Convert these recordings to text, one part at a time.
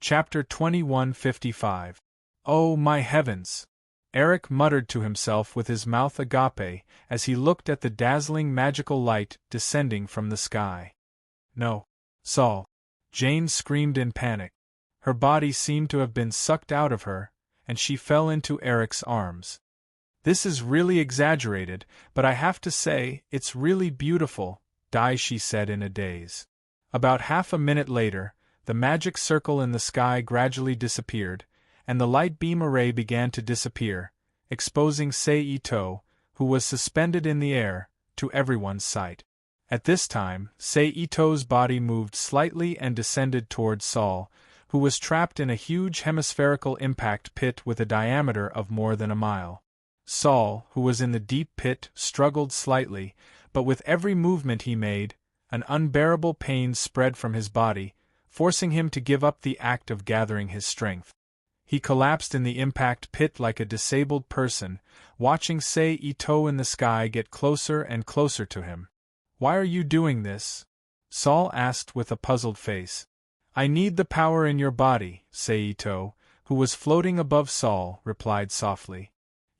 Chapter 2155. Oh, my heavens! Eric muttered to himself with his mouth agape as he looked at the dazzling magical light descending from the sky. No. Saul! Jane screamed in panic. Her body seemed to have been sucked out of her, and she fell into Eric's arms. This is really exaggerated, but I have to say, it's really beautiful, she said in a daze. About half a minute later, the magic circle in the sky gradually disappeared, and the light beam array began to disappear, exposing Sei-Ito, who was suspended in the air, to everyone's sight. At this time, Sei-Ito's body moved slightly and descended towards Saul, who was trapped in a huge hemispherical impact pit with a diameter of more than a mile. Saul, who was in the deep pit, struggled slightly, but with every movement he made, an unbearable pain spread from his body, forcing him to give up the act of gathering his strength. He collapsed in the impact pit like a disabled person, watching Sei-Ito in the sky get closer and closer to him. "Why are you doing this?" Saul asked with a puzzled face. "I need the power in your body," Sei-Ito, who was floating above Saul, replied softly.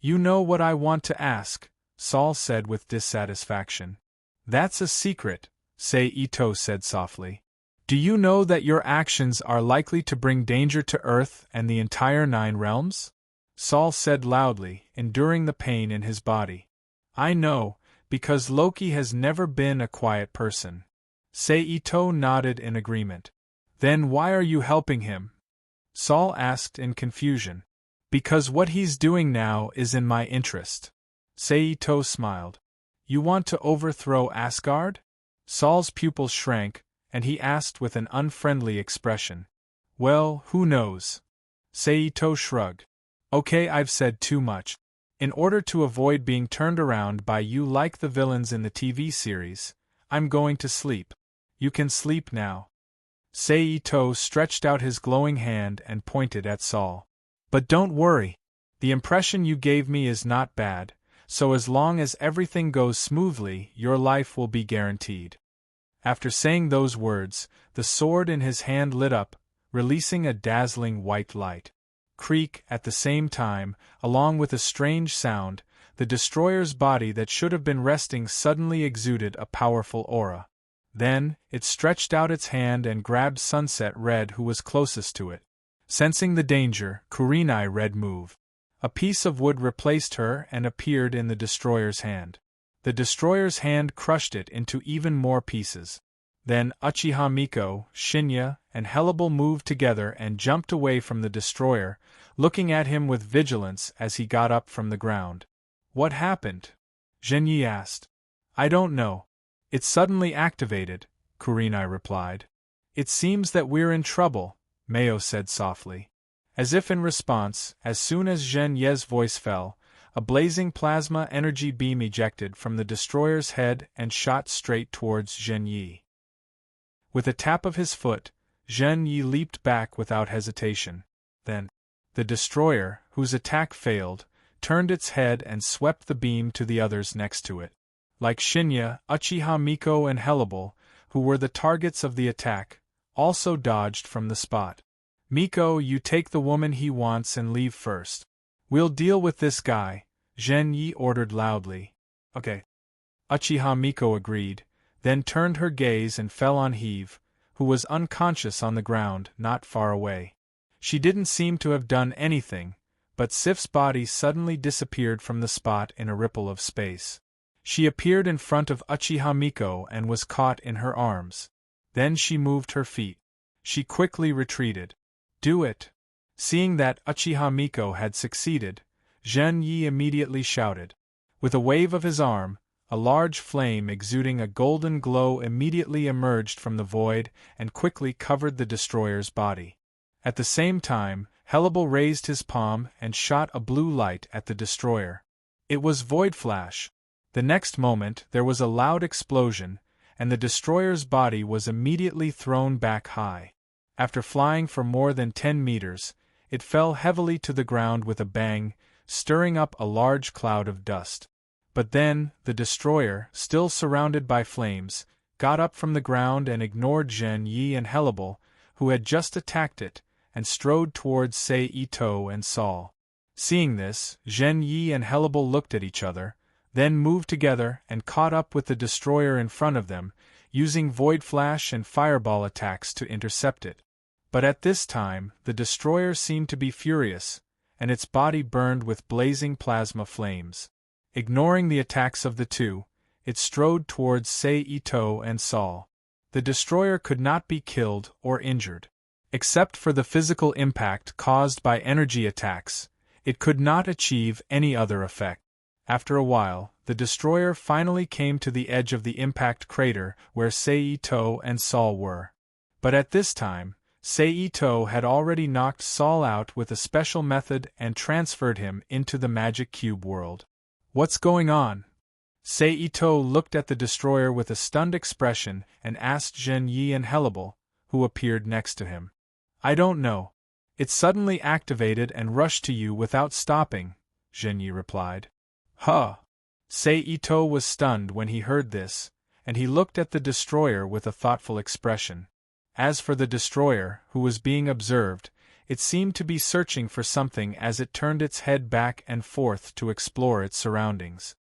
"You know what I want to ask," Saul said with dissatisfaction. "That's a secret," Sei-Ito said softly. "Do you know that your actions are likely to bring danger to Earth and the entire 9 realms?" Saul said loudly, enduring the pain in his body. "I know, because Loki has never been a quiet person." Sei-Ito nodded in agreement. "Then why are you helping him?" Saul asked in confusion. "Because what he's doing now is in my interest." Sei-Ito smiled. "You want to overthrow Asgard?" Saul's pupils shrank, and he asked with an unfriendly expression. "Well, who knows?" Sei-Ito shrugged. "Okay, I've said too much. In order to avoid being turned around by you like the villains in the TV series, I'm going to sleep. You can sleep now." Sei-Ito stretched out his glowing hand and pointed at Saul. "But don't worry. The impression you gave me is not bad, so as long as everything goes smoothly, your life will be guaranteed." After saying those words, the sword in his hand lit up, releasing a dazzling white light. Creak, at the same time, along with a strange sound, the destroyer's body that should have been resting suddenly exuded a powerful aura. Then, it stretched out its hand and grabbed Sunset Red, who was closest to it. Sensing the danger, Kurenai Red moved. A piece of wood replaced her and appeared in the destroyer's hand. The destroyer's hand crushed it into even more pieces. Then Uchiha Miko, Shinya, and Hellable moved together and jumped away from the destroyer, looking at him with vigilance as he got up from the ground. "What happened?" Zhenyi asked. "I don't know. It suddenly activated," Kurenai replied. "It seems that we're in trouble," Mayo said softly. As if in response, as soon as Zhenyi's voice fell, a blazing plasma energy beam ejected from the destroyer's head and shot straight towards Zhenyi. With a tap of his foot, Zhenyi leaped back without hesitation. Then, the destroyer, whose attack failed, turned its head and swept the beam to the others next to it. Like Shinya, Uchiha Miko and Hellable, who were the targets of the attack, also dodged from the spot. "Miko, you take the woman he wants and leave first. We'll deal with this guy," Zhenyi ordered loudly. "Okay." Uchiha Miko agreed, then turned her gaze and fell on Heave, who was unconscious on the ground not far away. She didn't seem to have done anything, but Sif's body suddenly disappeared from the spot in a ripple of space. She appeared in front of Uchiha Miko and was caught in her arms. Then she moved her feet. She quickly retreated. "Do it!" Seeing that Uchiha Miko had succeeded, Zhenyi immediately shouted. With a wave of his arm, a large flame exuding a golden glow immediately emerged from the void and quickly covered the destroyer's body. At the same time, Hellable raised his palm and shot a blue light at the destroyer. It was Void Flash. The next moment there was a loud explosion, and the destroyer's body was immediately thrown back high. After flying for more than 10 meters, it fell heavily to the ground with a bang, stirring up a large cloud of dust. But then, the destroyer, still surrounded by flames, got up from the ground and ignored Zhenyi and Hellable, who had just attacked it, and strode towards Sei Ito and Sol. Seeing this, Zhen Yi and Hellable looked at each other, then moved together and caught up with the destroyer in front of them, using Void Flash and Fireball attacks to intercept it. But at this time, the destroyer seemed to be furious, and its body burned with blazing plasma flames. Ignoring the attacks of the two, it strode towards Sei Ito and Sol. The destroyer could not be killed or injured. Except for the physical impact caused by energy attacks, it could not achieve any other effect. After a while, the destroyer finally came to the edge of the impact crater where Sei Ito and Sol were. But at this time, Sei Ito had already knocked Sol out with a special method and transferred him into the magic cube world. What's going on? Sei Ito looked at the destroyer with a stunned expression and asked Zhen Yi and Hellable, who appeared next to him. I don't know. It suddenly activated and rushed to you without stopping, Zhen Yi replied. Huh! Sei Ito was stunned when he heard this, and he looked at the destroyer with a thoughtful expression. As for the destroyer, who was being observed, it seemed to be searching for something as it turned its head back and forth to explore its surroundings.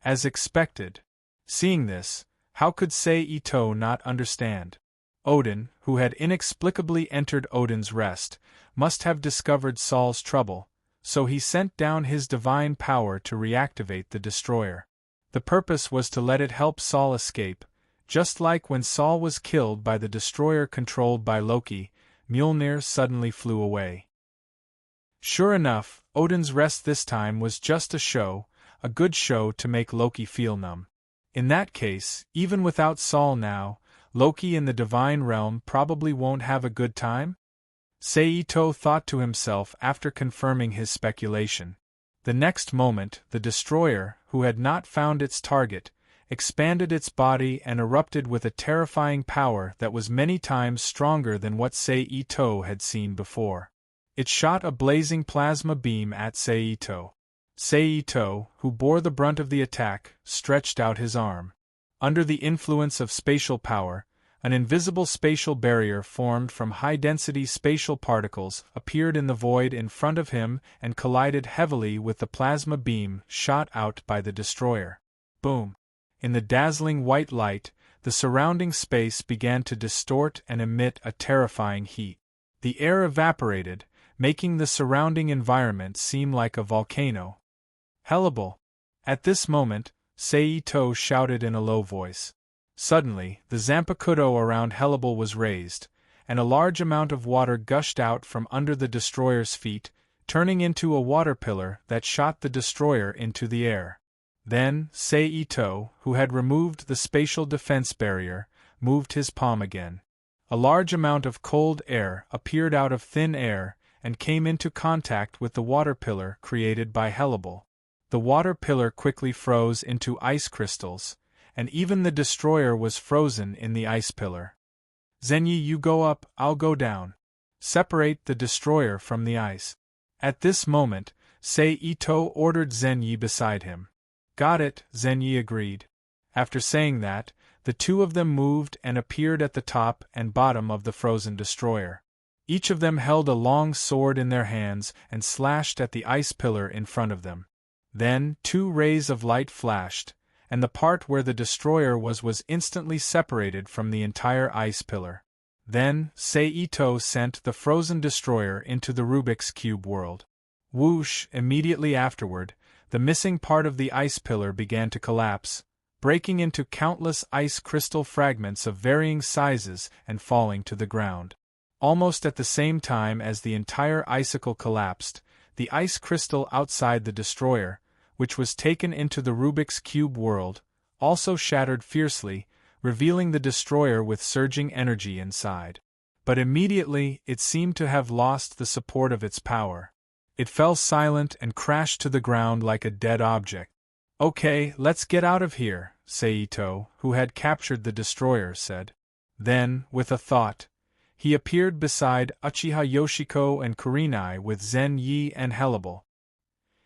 As expected. Seeing this, how could Sei Ito not understand? Odin, who had inexplicably entered Odin's rest, must have discovered Sol's trouble, so he sent down his divine power to reactivate the destroyer. The purpose was to let it help Sol escape, just like when Sol was killed by the destroyer controlled by Loki, Mjolnir suddenly flew away. Sure enough, Odin's rest this time was just a good show to make Loki feel numb. In that case, even without Sol now, Loki in the divine realm probably won't have a good time? Sei Ito thought to himself after confirming his speculation. The next moment, the destroyer, who had not found its target, expanded its body and erupted with a terrifying power that was many times stronger than what Sei Ito had seen before. It shot a blazing plasma beam at Sei Ito. Sei Ito, who bore the brunt of the attack, stretched out his arm. Under the influence of spatial power, an invisible spatial barrier formed from high-density spatial particles appeared in the void in front of him and collided heavily with the plasma beam shot out by the destroyer. Boom! In the dazzling white light, the surrounding space began to distort and emit a terrifying heat. The air evaporated, making the surrounding environment seem like a volcano. Hellable! At this moment, Sei Ito shouted in a low voice. Suddenly, the Zanpakuto around Hellable was raised, and a large amount of water gushed out from under the destroyer's feet, turning into a water pillar that shot the destroyer into the air. Then, Sei Ito, who had removed the spatial defense barrier, moved his palm again. A large amount of cold air appeared out of thin air and came into contact with the water pillar created by Hellable. The water pillar quickly froze into ice crystals, and even the destroyer was frozen in the ice pillar. Zenyi, you go up, I'll go down. Separate the destroyer from the ice. At this moment, Sei Ito ordered Zenyi beside him. Got it, Zenyi agreed. After saying that, the two of them moved and appeared at the top and bottom of the frozen destroyer. Each of them held a long sword in their hands and slashed at the ice pillar in front of them. Then, two rays of light flashed, and the part where the destroyer was instantly separated from the entire ice pillar. Then, Sei Ito sent the frozen destroyer into the Rubik's Cube world. Whoosh! Immediately afterward, the missing part of the ice pillar began to collapse, breaking into countless ice crystal fragments of varying sizes and falling to the ground. Almost at the same time as the entire icicle collapsed, the ice crystal outside the destroyer, which was taken into the Rubik's Cube world, also shattered fiercely, revealing the destroyer with surging energy inside. But immediately it seemed to have lost the support of its power. It fell silent and crashed to the ground like a dead object. Okay, let's get out of here, Sei Ito, who had captured the destroyer, said. Then, with a thought, he appeared beside Uchiha Yoshiko and Kurenai with Zen Yi and Hellable.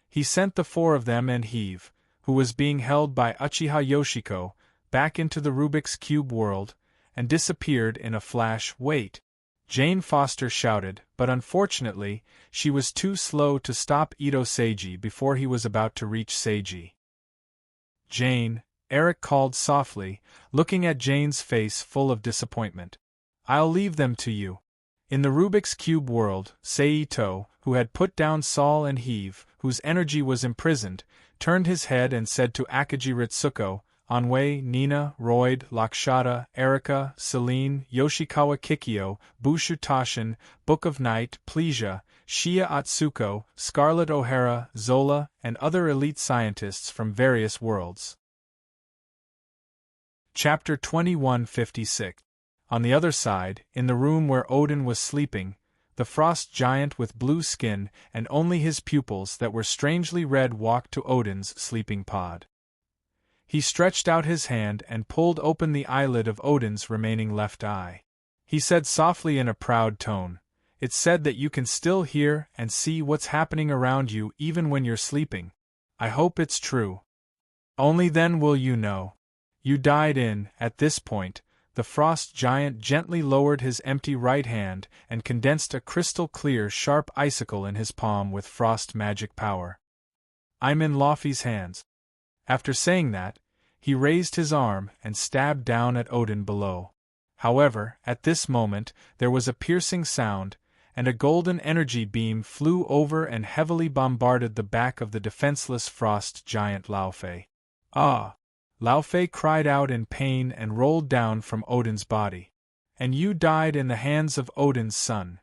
He sent the four of them and Heave, who was being held by Uchiha Yoshiko, back into the Rubik's Cube world, and disappeared in a flash. Wait! Jane Foster shouted, but unfortunately, she was too slow to stop Ito Seiji before he was about to reach Seiji. Jane, Eric called softly, looking at Jane's face full of disappointment. I'll leave them to you. In the Rubik's Cube world, Seito, who had put down Sol and Heave, whose energy was imprisoned, turned his head and said to Akagi Ritsuko, Anwei, Nina, Royd, Lakshata, Erika, Celine, Yoshikawa Kikyo, Bushu Tashin, Book of Night, Plesia, Shia Atsuko, Scarlett O'Hara, Zola, and other elite scientists from various worlds. Chapter 2156. On the other side, in the room where Odin was sleeping, the frost giant with blue skin and only his pupils that were strangely red walked to Odin's sleeping pod. He stretched out his hand and pulled open the eyelid of Odin's remaining left eye. He said softly in a proud tone, "It's said that you can still hear and see what's happening around you even when you're sleeping. I hope it's true. Only then will you know. You died in." At this point, the frost giant gently lowered his empty right hand and condensed a crystal-clear sharp icicle in his palm with frost magic power. "I'm in Laufey's hands." After saying that, he raised his arm and stabbed down at Odin below. However, at this moment, there was a piercing sound, and a golden energy beam flew over and heavily bombarded the back of the defenseless frost giant Laufey. "Ah!" Laufey cried out in pain and rolled down from Odin's body. "And you died in the hands of Odin's son."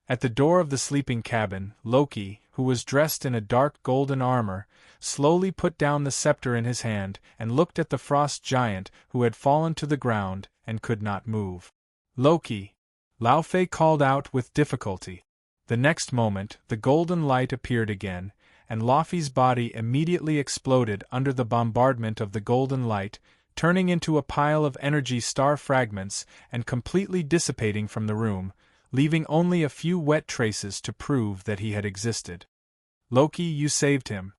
At the door of the sleeping cabin, Loki, who was dressed in a dark golden armor, slowly put down the scepter in his hand and looked at the frost giant who had fallen to the ground and could not move. "Loki!" Laufey called out with difficulty. The next moment, the golden light appeared again, and Laufey's body immediately exploded under the bombardment of the golden light, turning into a pile of energy star fragments and completely dissipating from the room, leaving only a few wet traces to prove that he had existed. "Loki, you saved him."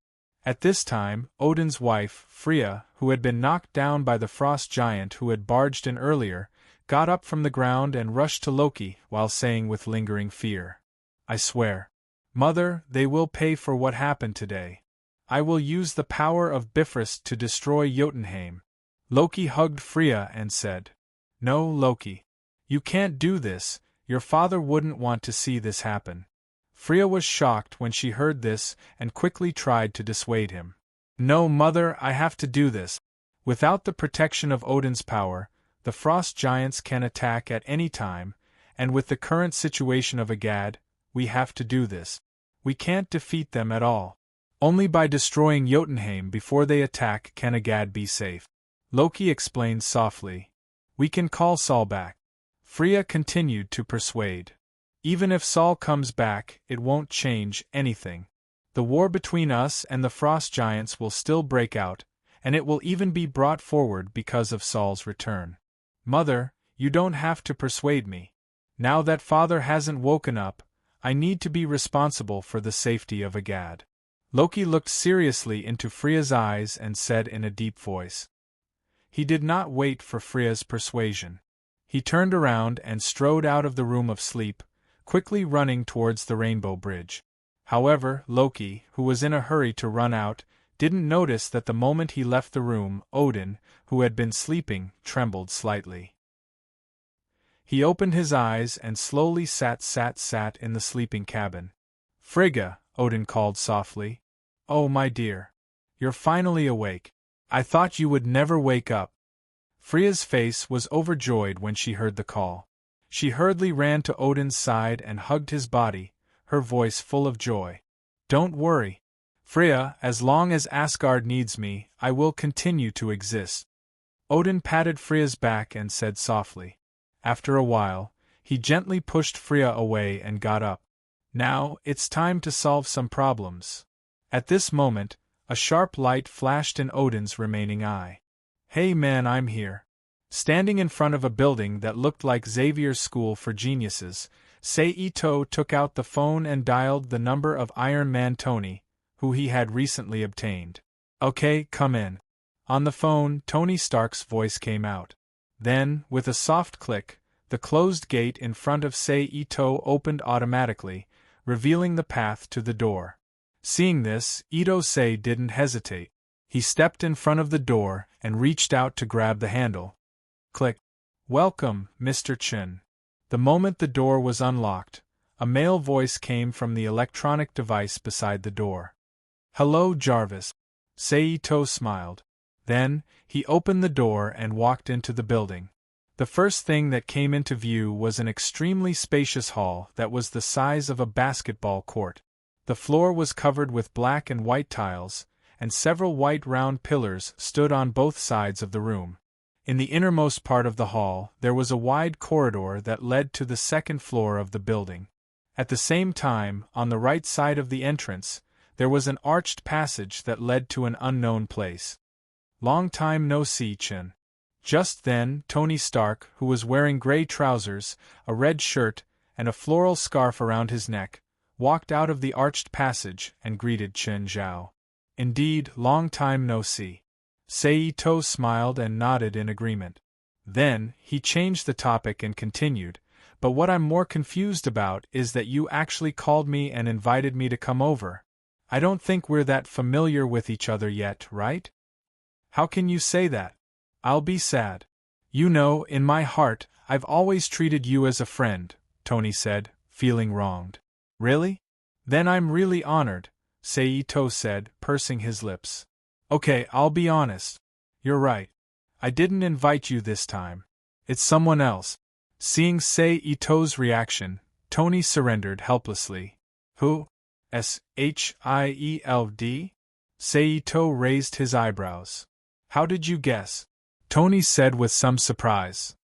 At this time, Odin's wife, Freya, who had been knocked down by the frost giant who had barged in earlier, got up from the ground and rushed to Loki while saying with lingering fear, "I swear, Mother, they will pay for what happened today. I will use the power of Bifrost to destroy Jotunheim." Loki hugged Freya and said, "No, Loki. You can't do this, your father wouldn't want to see this happen." Freya was shocked when she heard this and quickly tried to dissuade him. "No, Mother, I have to do this. Without the protection of Odin's power, the frost giants can attack at any time, and with the current situation of Agad, we have to do this. We can't defeat them at all. Only by destroying Jotunheim before they attack can Agad be safe." Loki explained softly, "We can call Saul back." Freya continued to persuade. "Even if Saul comes back, it won't change anything. The war between us and the frost giants will still break out, and it will even be brought forward because of Saul's return. Mother, you don't have to persuade me. Now that father hasn't woken up, I need to be responsible for the safety of Agad." Loki looked seriously into Freya's eyes and said in a deep voice. He did not wait for Freya's persuasion. He turned around and strode out of the room of sleep, quickly running towards the Rainbow Bridge. However, Loki, who was in a hurry to run out, didn't notice that the moment he left the room, Odin, who had been sleeping, trembled slightly. He opened his eyes and slowly sat in the sleeping cabin. "Frigga," Odin called softly. "Oh, my dear. You're finally awake. I thought you would never wake up." Freya's face was overjoyed when she heard the call. She hurriedly ran to Odin's side and hugged his body, her voice full of joy. "Don't worry, Freya, as long as Asgard needs me, I will continue to exist." Odin patted Freya's back and said softly. After a while, he gently pushed Freya away and got up. "Now, it's time to solve some problems." At this moment, a sharp light flashed in Odin's remaining eye. "Hey man, I'm here." Standing in front of a building that looked like Xavier's School for Geniuses, Seito took out the phone and dialed the number of Iron Man Tony, who he had recently obtained. "Okay, come in." On the phone, Tony Stark's voice came out. Then, with a soft click, The closed gate in front of Ito opened automatically, revealing the path to the door. Seeing this, Ito didn't hesitate. He stepped in front of the door and reached out to grab the handle. Click. "Welcome, Mr. Chen." The moment the door was unlocked, a male voice came from the electronic device beside the door. "Hello, Jarvis." Ito smiled. Then, he opened the door and walked into the building. The first thing that came into view was an extremely spacious hall that was the size of a basketball court. The floor was covered with black and white tiles, and several white round pillars stood on both sides of the room. In the innermost part of the hall, there was a wide corridor that led to the second floor of the building. At the same time, on the right side of the entrance, there was an arched passage that led to an unknown place. "Long time no see, Chen." Just then, Tony Stark, who was wearing gray trousers, a red shirt, and a floral scarf around his neck, walked out of the arched passage and greeted Chen Zhao. "Indeed, long time no see." Ito smiled and nodded in agreement. Then, he changed the topic and continued, "But what I'm more confused about is that you actually called me and invited me to come over. I don't think we're that familiar with each other yet, right?" "How can you say that? I'll be sad. You know, in my heart, I've always treated you as a friend," Tony said, feeling wronged. "Really? Then I'm really honored," Ito said, pursing his lips. "Okay, I'll be honest. You're right. I didn't invite you this time. It's someone else." Seeing Ito's reaction, Tony surrendered helplessly. "Who? Shield?" Ito raised his eyebrows. "How did you guess?" Tony said with some surprise.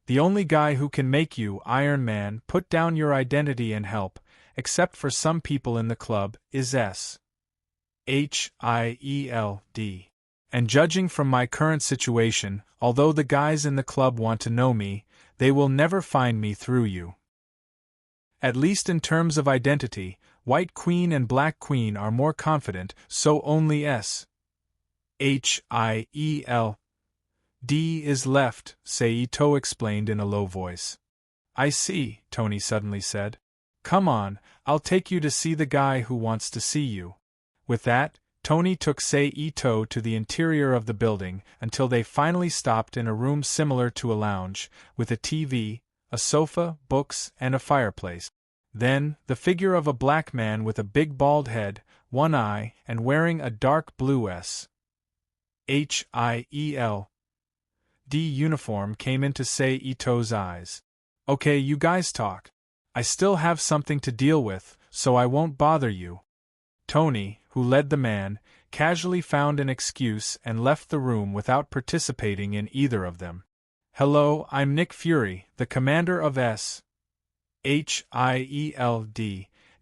"The only guy who can make you, Iron Man, put down your identity and help, except for some people in the club, is Shield. And judging from my current situation, although the guys in the club want to know me, they will never find me through you. At least in terms of identity, White Queen and Black Queen are more confident, so only Shield is left," Ito explained in a low voice. "I see," Tony suddenly said. "Come on, I'll take you to see the guy who wants to see you." With that, Tony took Ito to the interior of the building until they finally stopped in a room similar to a lounge, with a TV, a sofa, books, and a fireplace. Then, the figure of a black man with a big bald head, one eye, and wearing a dark blue Shield uniform came into Ito's eyes. "Okay, you guys talk. I still have something to deal with, so I won't bother you." Tony, who led the man, casually found an excuse and left the room without participating in either of them. "Hello, I'm Nick Fury, the commander of Shield.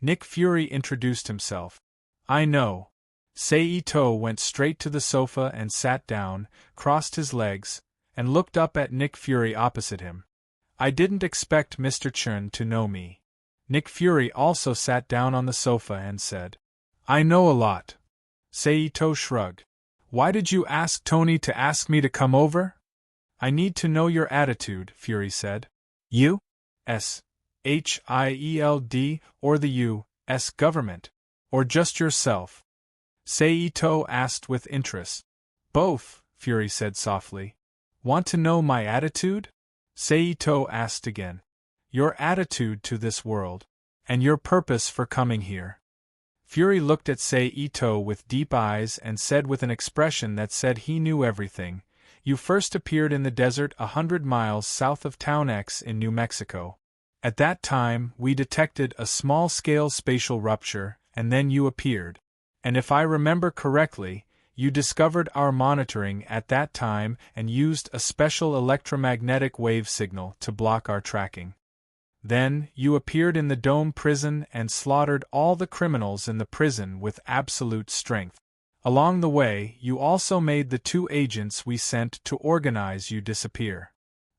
Nick Fury introduced himself. "I know." Ito went straight to the sofa and sat down, crossed his legs, and looked up at Nick Fury opposite him. "I didn't expect Mr. Chen to know me." Nick Fury also sat down on the sofa and said, "I know a lot." Ito shrugged. "Why did you ask Tony to ask me to come over?" "I need to know your attitude," Fury said. "You? Shield, or the U.S. government? Or just yourself?" Ito asked with interest. "Both," Fury said softly. "Want to know my attitude?" Ito asked again. "Your attitude to this world. And your purpose for coming here." Fury looked at Ito with deep eyes and said with an expression that said he knew everything, "You first appeared in the desert 100 miles south of Town X in New Mexico. At that time, we detected a small-scale spatial rupture, and then you appeared. And if I remember correctly, you discovered our monitoring at that time and used a special electromagnetic wave signal to block our tracking. Then, you appeared in the Dome prison and slaughtered all the criminals in the prison with absolute strength. Along the way, you also made the 2 agents we sent to organize you disappear.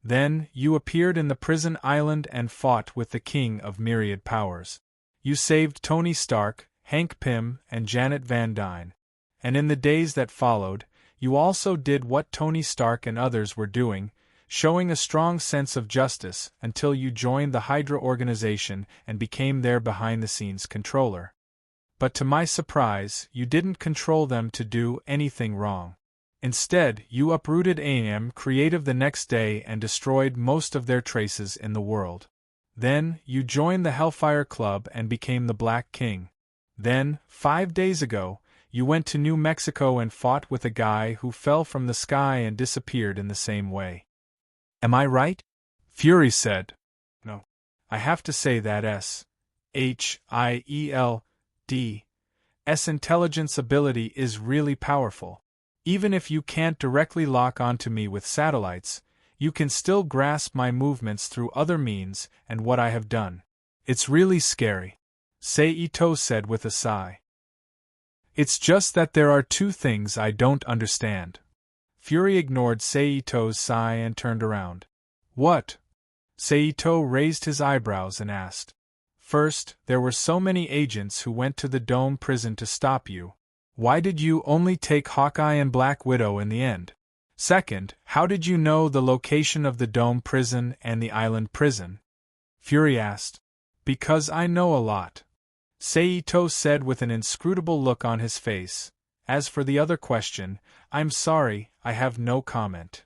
Then, you appeared in the prison island and fought with the King of Myriad Powers. You saved Tony Stark, Hank Pym, and Janet Van Dyne. And in the days that followed, you also did what Tony Stark and others were doing, showing a strong sense of justice until you joined the Hydra organization and became their behind-the-scenes controller. But to my surprise, you didn't control them to do anything wrong. Instead, you uprooted AM Creative the next day and destroyed most of their traces in the world. Then, you joined the Hellfire Club and became the Black King. Then, 5 days ago, you went to New Mexico and fought with a guy who fell from the sky and disappeared in the same way. Am I right? Fury said. No. I have to say that S.H.I.E.L.D.'s intelligence ability is really powerful. Even if you can't directly lock onto me with satellites, you can still grasp my movements through other means and what I have done. It's really scary, Seito said with a sigh. It's just that there are two things I don't understand. Fury ignored Seito's sigh and turned around. What? Seito raised his eyebrows and asked. First, there were so many agents who went to the Dome prison to stop you. Why did you only take Hawkeye and Black Widow in the end? Second, how did you know the location of the Dome prison and the island prison? Fury asked. Because I know a lot, Seito said with an inscrutable look on his face. As for the other question, I'm sorry, I have no comment.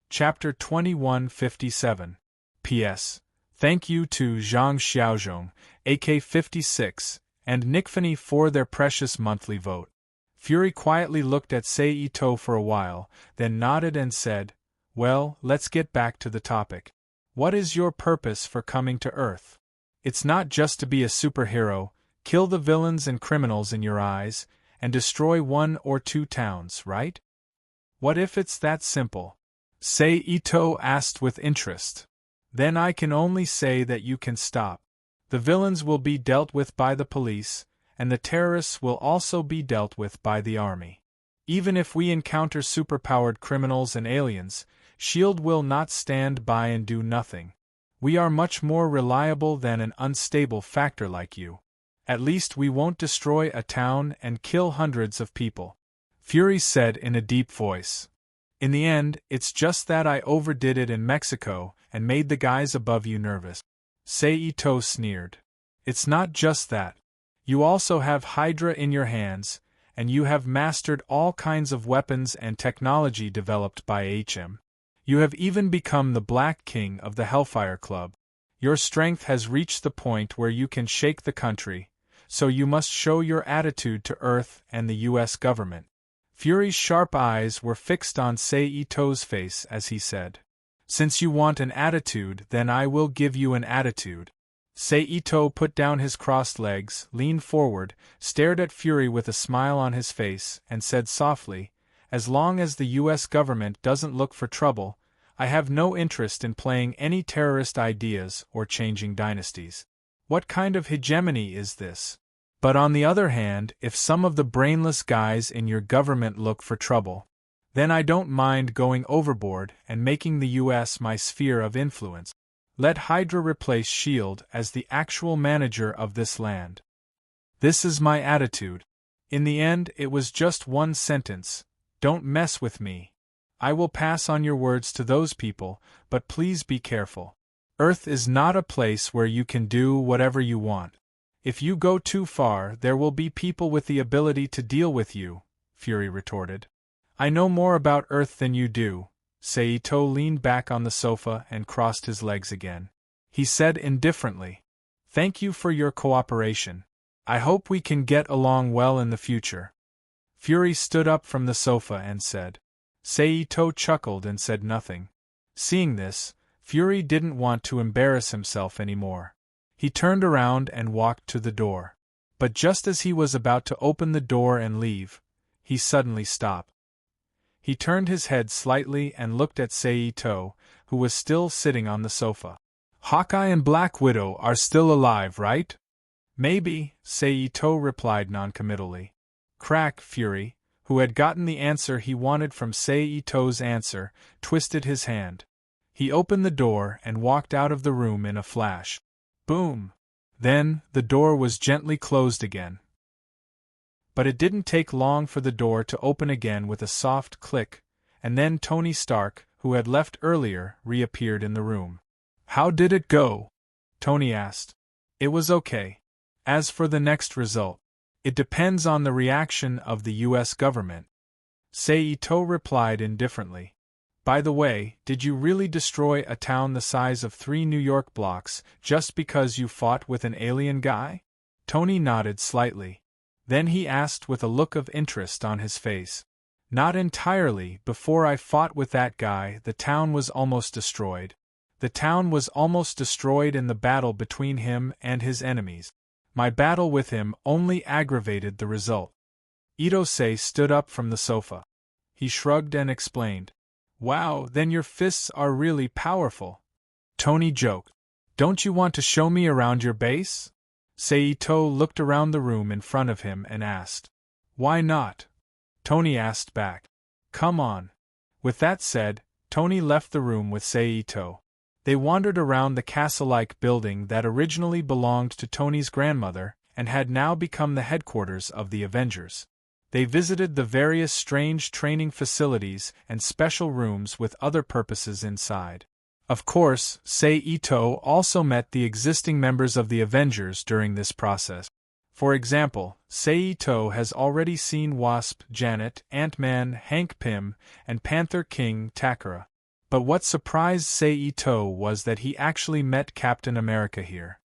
Chapter 2157. P.S. Thank you to Zhang Xiaozhong, AK-56, and Nickfanny for their precious monthly vote. Fury quietly looked at Seito for a while, then nodded and said, Well, let's get back to the topic. What is your purpose for coming to Earth? It's not just to be a superhero, kill the villains and criminals in your eyes, and destroy 1 or 2 towns, right? What if it's that simple? Seito asked with interest. Then I can only say that you can stop. The villains will be dealt with by the police, and the terrorists will also be dealt with by the army. Even if we encounter superpowered criminals and aliens, S.H.I.E.L.D. will not stand by and do nothing. We are much more reliable than an unstable factor like you. At least we won't destroy a town and kill hundreds of people, Fury said in a deep voice. In the end, it's just that I overdid it in Mexico and made the guys above you nervous. Seito sneered. It's not just that. You also have Hydra in your hands, and you have mastered all kinds of weapons and technology developed by HM. You have even become the Black King of the Hellfire Club. Your strength has reached the point where you can shake the country, so you must show your attitude to Earth and the U.S. government. Fury's sharp eyes were fixed on Seito's face as he said, Since you want an attitude, then I will give you an attitude. Seito put down his crossed legs, leaned forward, stared at Fury with a smile on his face, and said softly, As long as the U.S. government doesn't look for trouble, I have no interest in playing any terrorist ideas or changing dynasties. What kind of hegemony is this? But on the other hand, if some of the brainless guys in your government look for trouble, then I don't mind going overboard and making the U.S. my sphere of influence. Let Hydra replace S.H.I.E.L.D. as the actual manager of this land. This is my attitude. In the end, it was just one sentence. Don't mess with me. I will pass on your words to those people, but please be careful. Earth is not a place where you can do whatever you want. If you go too far, there will be people with the ability to deal with you, Fury retorted. I know more about Earth than you do. Seito leaned back on the sofa and crossed his legs again. He said indifferently, Thank you for your cooperation. I hope we can get along well in the future. Fury stood up from the sofa and said. Seito chuckled and said nothing. Seeing this, Fury didn't want to embarrass himself anymore. He turned around and walked to the door. But just as he was about to open the door and leave, he suddenly stopped. He turned his head slightly and looked at Seito, who was still sitting on the sofa. Hawkeye and Black Widow are still alive, right? Maybe, Seito replied noncommittally. Crack, Fury, who had gotten the answer he wanted from Seito's answer, twisted his hand. He opened the door and walked out of the room in a flash. Boom! Then, the door was gently closed again. But it didn't take long for the door to open again with a soft click, and then Tony Stark, who had left earlier, reappeared in the room. "How did it go?" Tony asked. "It was okay. As for the next result, it depends on the reaction of the US government." Seito replied indifferently. "By the way, did you really destroy a town the size of 3 New York blocks just because you fought with an alien guy?" Tony nodded slightly. Then he asked with a look of interest on his face. "Not entirely. Before I fought with that guy, the town was almost destroyed. The town was almost destroyed in the battle between him and his enemies. My battle with him only aggravated the result." Itose stood up from the sofa. He shrugged and explained. "Wow, then your fists are really powerful." Tony joked. "Don't you want to show me around your base?" Seito looked around the room in front of him and asked. "Why not?" Tony asked back. "Come on." With that said, Tony left the room with Seito. They wandered around the castle-like building that originally belonged to Tony's grandmother and had now become the headquarters of the Avengers. They visited the various strange training facilities and special rooms with other purposes inside. Of course, Seito also met the existing members of the Avengers during this process. For example, Seito has already seen Wasp, Janet, Ant-Man, Hank Pym, and Panther King Takara. But what surprised Seito was that he actually met Captain America here.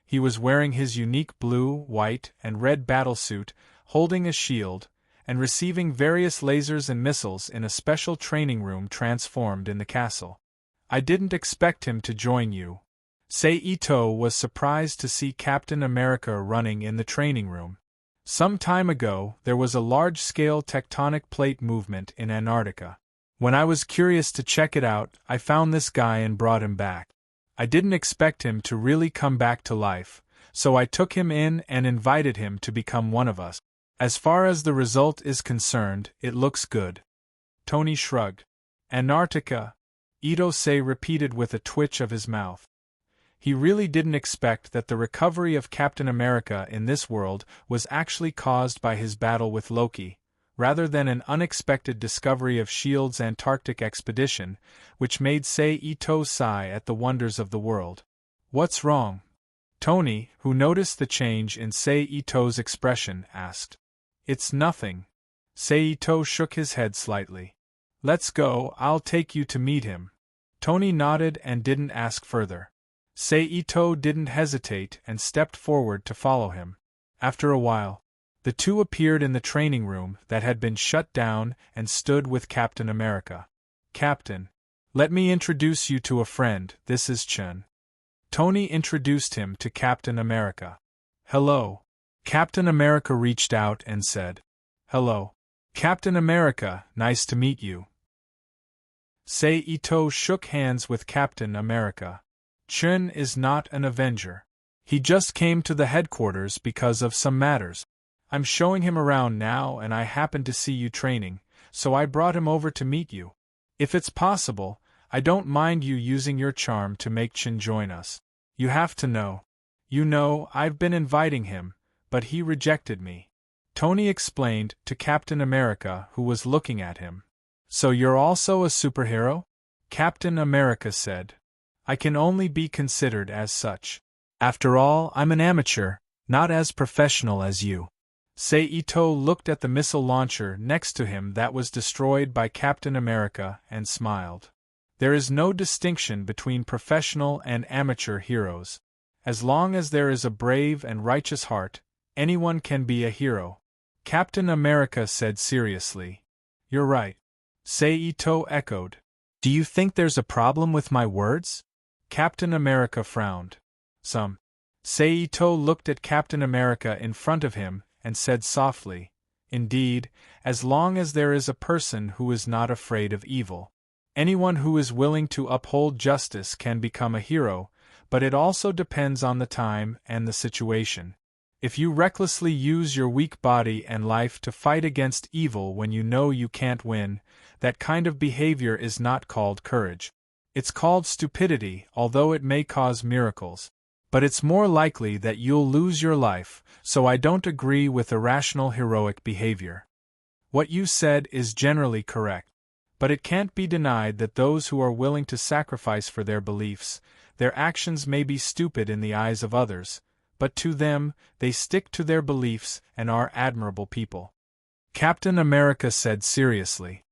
He was wearing his unique blue, white, and red battlesuit, holding a shield, and receiving various lasers and missiles in a special training room transformed in the castle. "I didn't expect him to join you." Seito was surprised to see Captain America running in the training room. Some time ago, there was a large-scale tectonic plate movement in Antarctica. When I was curious to check it out, I found this guy and brought him back. I didn't expect him to really come back to life, so I took him in and invited him to become one of us. As far as the result is concerned, it looks good." Tony shrugged. "Antarctica," Itose repeated with a twitch of his mouth. He really didn't expect that the recovery of Captain America in this world was actually caused by his battle with Loki, rather than an unexpected discovery of S.H.I.E.L.'s Antarctic expedition, which made Seito sigh at the wonders of the world. "What's wrong?" Tony, who noticed the change in Seito's expression, asked. "It's nothing." Seito shook his head slightly. "Let's go, I'll take you to meet him." Tony nodded and didn't ask further. Seito didn't hesitate and stepped forward to follow him. After a while, the two appeared in the training room that had been shut down and stood with Captain America. "Captain, let me introduce you to a friend, this is Chun." Tony introduced him to Captain America. "Hello." Captain America reached out and said, "Hello. Captain America, nice to meet you." Seito shook hands with Captain America. "Chun is not an Avenger. He just came to the headquarters because of some matters. I'm showing him around now and I happened to see you training, so I brought him over to meet you. If it's possible, I don't mind you using your charm to make Chun join us. You have to know. You know, I've been inviting him, but he rejected me." Tony explained to Captain America, who was looking at him. "So you're also a superhero?" Captain America said. "I can only be considered as such. After all, I'm an amateur, not as professional as you." Seito looked at the missile launcher next to him that was destroyed by Captain America and smiled. "There is no distinction between professional and amateur heroes. As long as there is a brave and righteous heart, anyone can be a hero." Captain America said seriously. "You're right." Seito echoed. "Do you think there's a problem with my words?" Captain America frowned. "Some." Seito looked at Captain America in front of him and said softly, "Indeed, as long as there is a person who is not afraid of evil. Anyone who is willing to uphold justice can become a hero, but it also depends on the time and the situation. If you recklessly use your weak body and life to fight against evil when you know you can't win, that kind of behavior is not called courage. It's called stupidity, although it may cause miracles. But it's more likely that you'll lose your life, so I don't agree with irrational heroic behavior. What you said is generally correct. But it can't be denied that those who are willing to sacrifice for their beliefs, their actions may be stupid in the eyes of others, but to them, they stick to their beliefs and are admirable people. Captain America said seriously.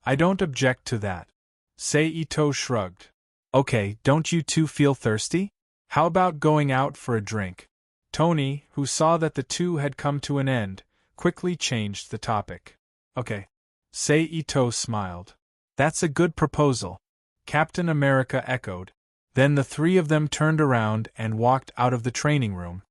I don't object to that. Saito shrugged. Okay, don't you two feel thirsty? How about going out for a drink? Tony, who saw that the two had come to an end, quickly changed the topic. Okay. Saito smiled. That's a good proposal. Captain America echoed. Then the three of them turned around and walked out of the training room.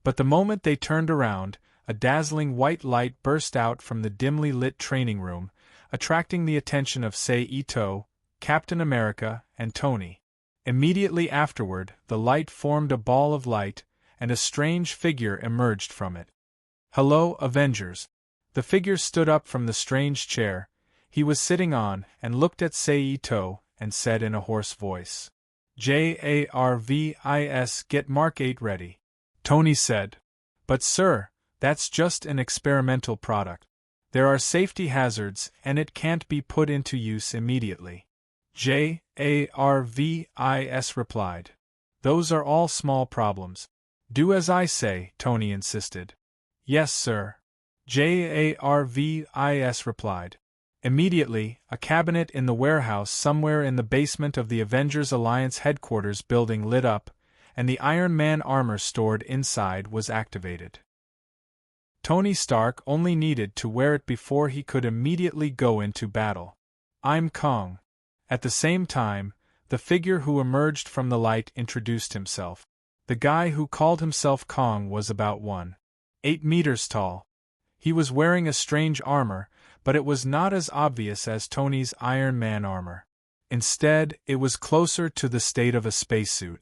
But the moment they turned around, a dazzling white light burst out from the dimly lit training room, attracting the attention of Saito, Captain America, and Tony. Immediately afterward, the light formed a ball of light, and a strange figure emerged from it. Hello, Avengers. The figure stood up from the strange chair he was sitting on and looked at Saito and said in a hoarse voice, "Jarvis, get Mark 8 ready." Tony said, "But sir, that's just an experimental product. There are safety hazards and it can't be put into use immediately." Jarvis replied, "Those are all small problems. Do as I say," Tony insisted. "Yes, sir." Jarvis replied. Immediately, a cabinet in the warehouse somewhere in the basement of the Avengers Alliance headquarters building lit up, and the Iron Man armor stored inside was activated. Tony Stark only needed to wear it before he could immediately go into battle. "I'm Kong." At the same time, the figure who emerged from the light introduced himself. The guy who called himself Kong was about 1.8 meters tall. He was wearing a strange armor, but it was not as obvious as Tony's Iron Man armor. Instead, it was closer to the state of a spacesuit.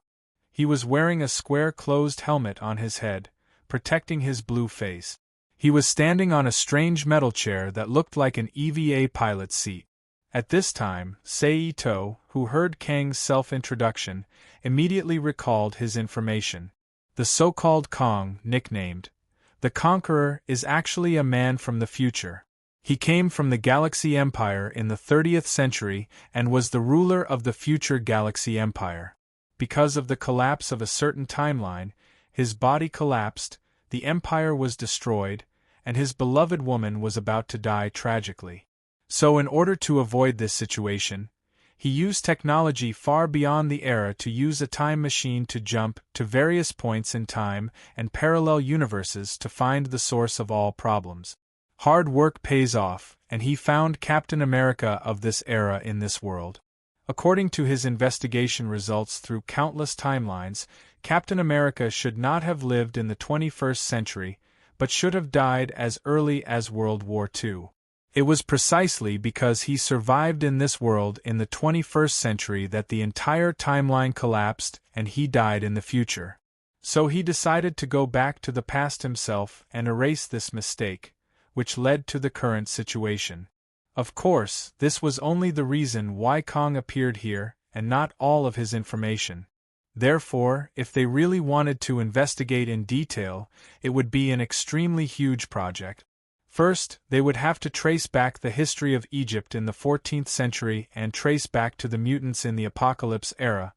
He was wearing a square closed helmet on his head, protecting his blue face. He was standing on a strange metal chair that looked like an EVA pilot's seat. At this time, Saito, who heard Kang's self-introduction, immediately recalled his information. The so-called Kong, nicknamed the Conqueror, is actually a man from the future. He came from the Galaxy Empire in the 30th century and was the ruler of the future Galaxy Empire. Because of the collapse of a certain timeline, his body collapsed, the Empire was destroyed, and his beloved woman was about to die tragically. So in order to avoid this situation, he used technology far beyond the era to use a time machine to jump to various points in time and parallel universes to find the source of all problems. Hard work pays off, and he found Captain America of this era in this world. According to his investigation results through countless timelines, Captain America should not have lived in the 21st century, but should have died as early as World War II. It was precisely because he survived in this world in the 21st century that the entire timeline collapsed and he died in the future. So he decided to go back to the past himself and erase this mistake, which led to the current situation. Of course, this was only the reason why Kong appeared here, and not all of his information. Therefore, if they really wanted to investigate in detail, it would be an extremely huge project. First, they would have to trace back the history of Egypt in the 14th century and trace back to the mutants in the Apocalypse era.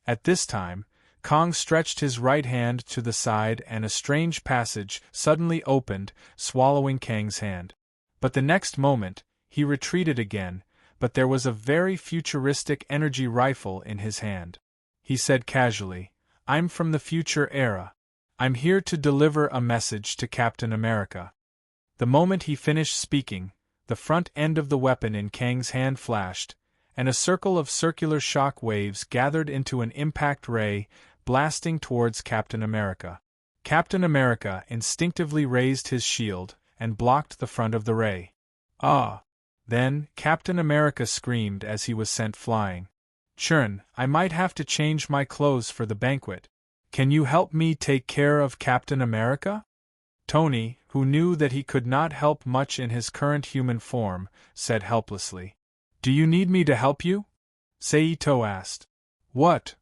At this time, Kong stretched his right hand to the side and a strange passage suddenly opened, swallowing Kang's hand. But the next moment, he retreated again, but there was a very futuristic energy rifle in his hand. He said casually, "I'm from the future era. I'm here to deliver a message to Captain America." The moment he finished speaking, the front end of the weapon in Kang's hand flashed, and a circle of circular shock waves gathered into an impact ray, blasting towards Captain America. Captain America instinctively raised his shield and blocked the front of the ray. "Ah!" Then, Captain America screamed as he was sent flying. "Churn, I might have to change my clothes for the banquet. Can you help me take care of Captain America?" Tony, who knew that he could not help much in his current human form, said helplessly, "Do you need me to help you?" Saito asked. "What?"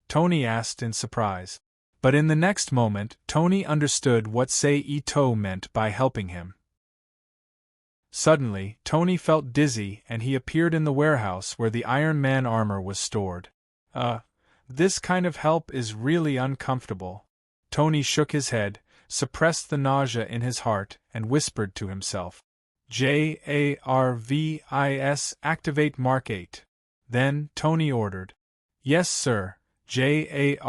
Tony asked in surprise. But in the next moment, Tony understood what Saito meant by helping him. Suddenly, Tony felt dizzy and he appeared in the warehouse where the Iron Man armor was stored. This kind of help is really uncomfortable. Tony shook his head, suppressed the nausea in his heart, and whispered to himself. JARVIS, activate Mark 8. Then, Tony ordered. Yes, sir, JARVIS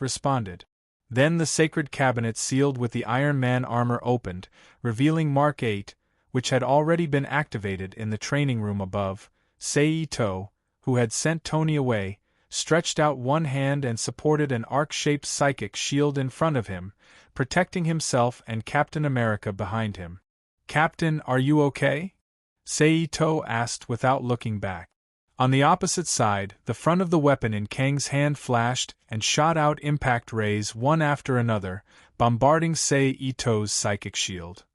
responded. Then the sacred cabinet sealed with the Iron Man armor opened, revealing Mark 8, which had already been activated in the training room above. Seito, who had sent Tony away, stretched out one hand and supported an arc-shaped psychic shield in front of him, protecting himself and Captain America behind him. Captain, are you okay? Seito asked without looking back. On the opposite side, the front of the weapon in Kang's hand flashed and shot out impact rays one after another, bombarding Seito's psychic shield.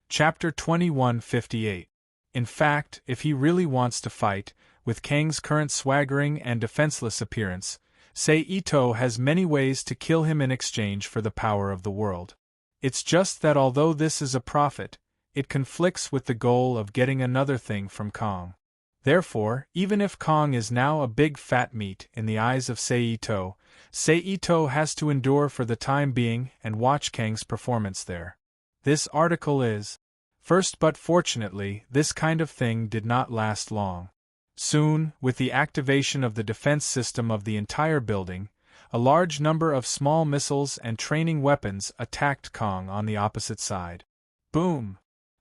Chapter 2158. In fact, if he really wants to fight, with Kang's current swaggering and defenseless appearance, Seito has many ways to kill him in exchange for the power of the world. It's just that although this is a profit, it conflicts with the goal of getting another thing from Kang. Therefore, even if Kang is now a big fat meat in the eyes of Seito, Seito has to endure for the time being and watch Kang's performance there. This article is first, but fortunately, this kind of thing did not last long. Soon, with the activation of the defense system of the entire building, a large number of small missiles and training weapons attacked Kang on the opposite side. Boom!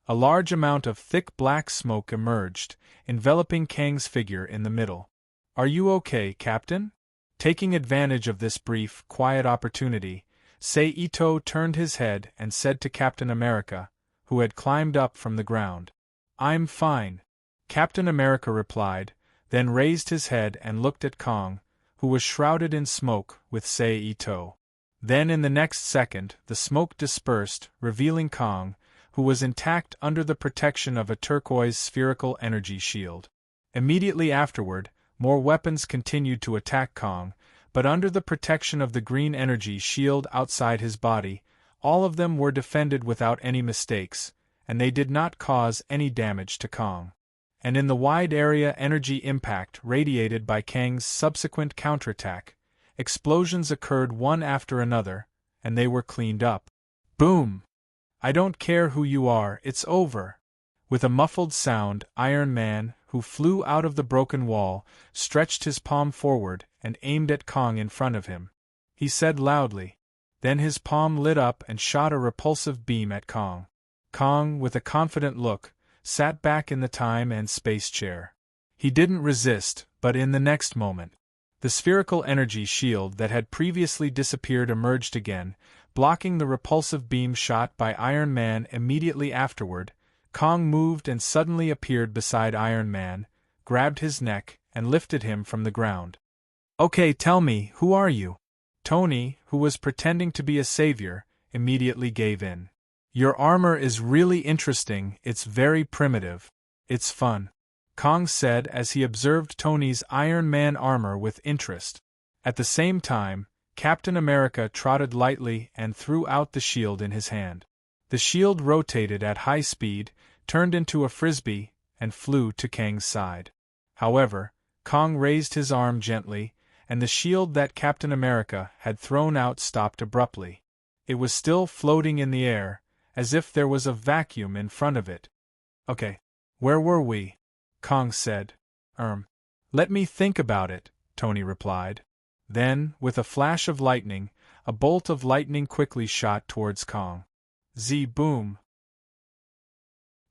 A large amount of thick black smoke emerged, enveloping Kang's figure in the middle. Are you okay, Captain? Taking advantage of this brief, quiet opportunity, Seito turned his head and said to Captain America, who had climbed up from the ground. I'm fine. Captain America replied, then raised his head and looked at Kang, who was shrouded in smoke with Seito. Then in the next second, the smoke dispersed, revealing Kang, who was intact under the protection of a turquoise spherical energy shield. Immediately afterward, more weapons continued to attack Kang, but under the protection of the green energy shield outside his body, all of them were defended without any mistakes, and they did not cause any damage to Kang. And in the wide area energy impact radiated by Kang's subsequent counterattack, explosions occurred one after another, and they were cleaned up. Boom! I don't care who you are, it's over. With a muffled sound, Iron Man, who flew out of the broken wall, stretched his palm forward and aimed at Kang in front of him. He said loudly. Then his palm lit up and shot a repulsive beam at Kang. Kang, with a confident look, sat back in the time and space chair. He didn't resist, but in the next moment, the spherical energy shield that had previously disappeared emerged again, blocking the repulsive beam shot by Iron Man. Immediately afterward, Kang moved and suddenly appeared beside Iron Man, grabbed his neck, and lifted him from the ground. Okay, tell me, who are you? Tony, who was pretending to be a savior, immediately gave in. Your armor is really interesting, it's very primitive. It's fun, Kang said as he observed Tony's Iron Man armor with interest. At the same time, Captain America trotted lightly and threw out the shield in his hand. The shield rotated at high speed, turned into a frisbee, and flew to Kang's side. However, Kang raised his arm gently, and the shield that Captain America had thrown out stopped abruptly. It was still floating in the air, as if there was a vacuum in front of it. Okay, where were we? Kang said. Let me think about it, Tony replied. Then, with a flash of lightning, a bolt of lightning quickly shot towards Kang. Z-boom!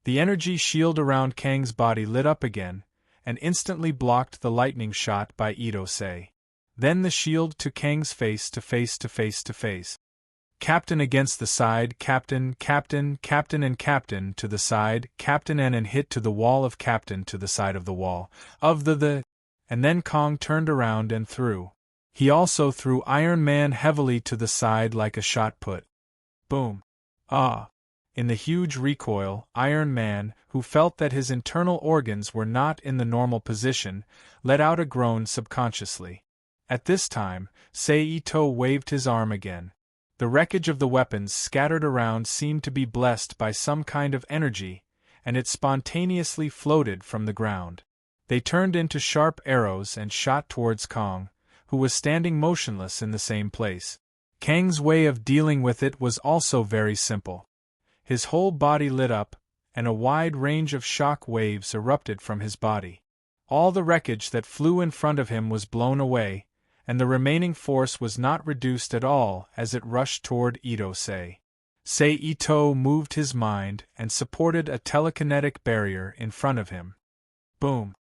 The energy shield around Kang's body lit up again, and instantly blocked the lightning shot by Itose. Then the shield to Kang's face to face to face to face. Captain against the side, Captain, Captain, Captain and Captain to the side, Captain and hit to the wall of Captain to the side of the wall, of the. And then Kang turned around and threw. He also threw Iron Man heavily to the side like a shot put. Boom. Ah! In the huge recoil, Iron Man, who felt that his internal organs were not in the normal position, let out a groan subconsciously. At this time, Seito waved his arm again. The wreckage of the weapons scattered around seemed to be blessed by some kind of energy, and it spontaneously floated from the ground. They turned into sharp arrows and shot towards Kong, who was standing motionless in the same place. Kang's way of dealing with it was also very simple. His whole body lit up, and a wide range of shock waves erupted from his body. All the wreckage that flew in front of him was blown away, and the remaining force was not reduced at all as it rushed toward Ito-sei. Sei-Ito moved his mind and supported a telekinetic barrier in front of him. Boom!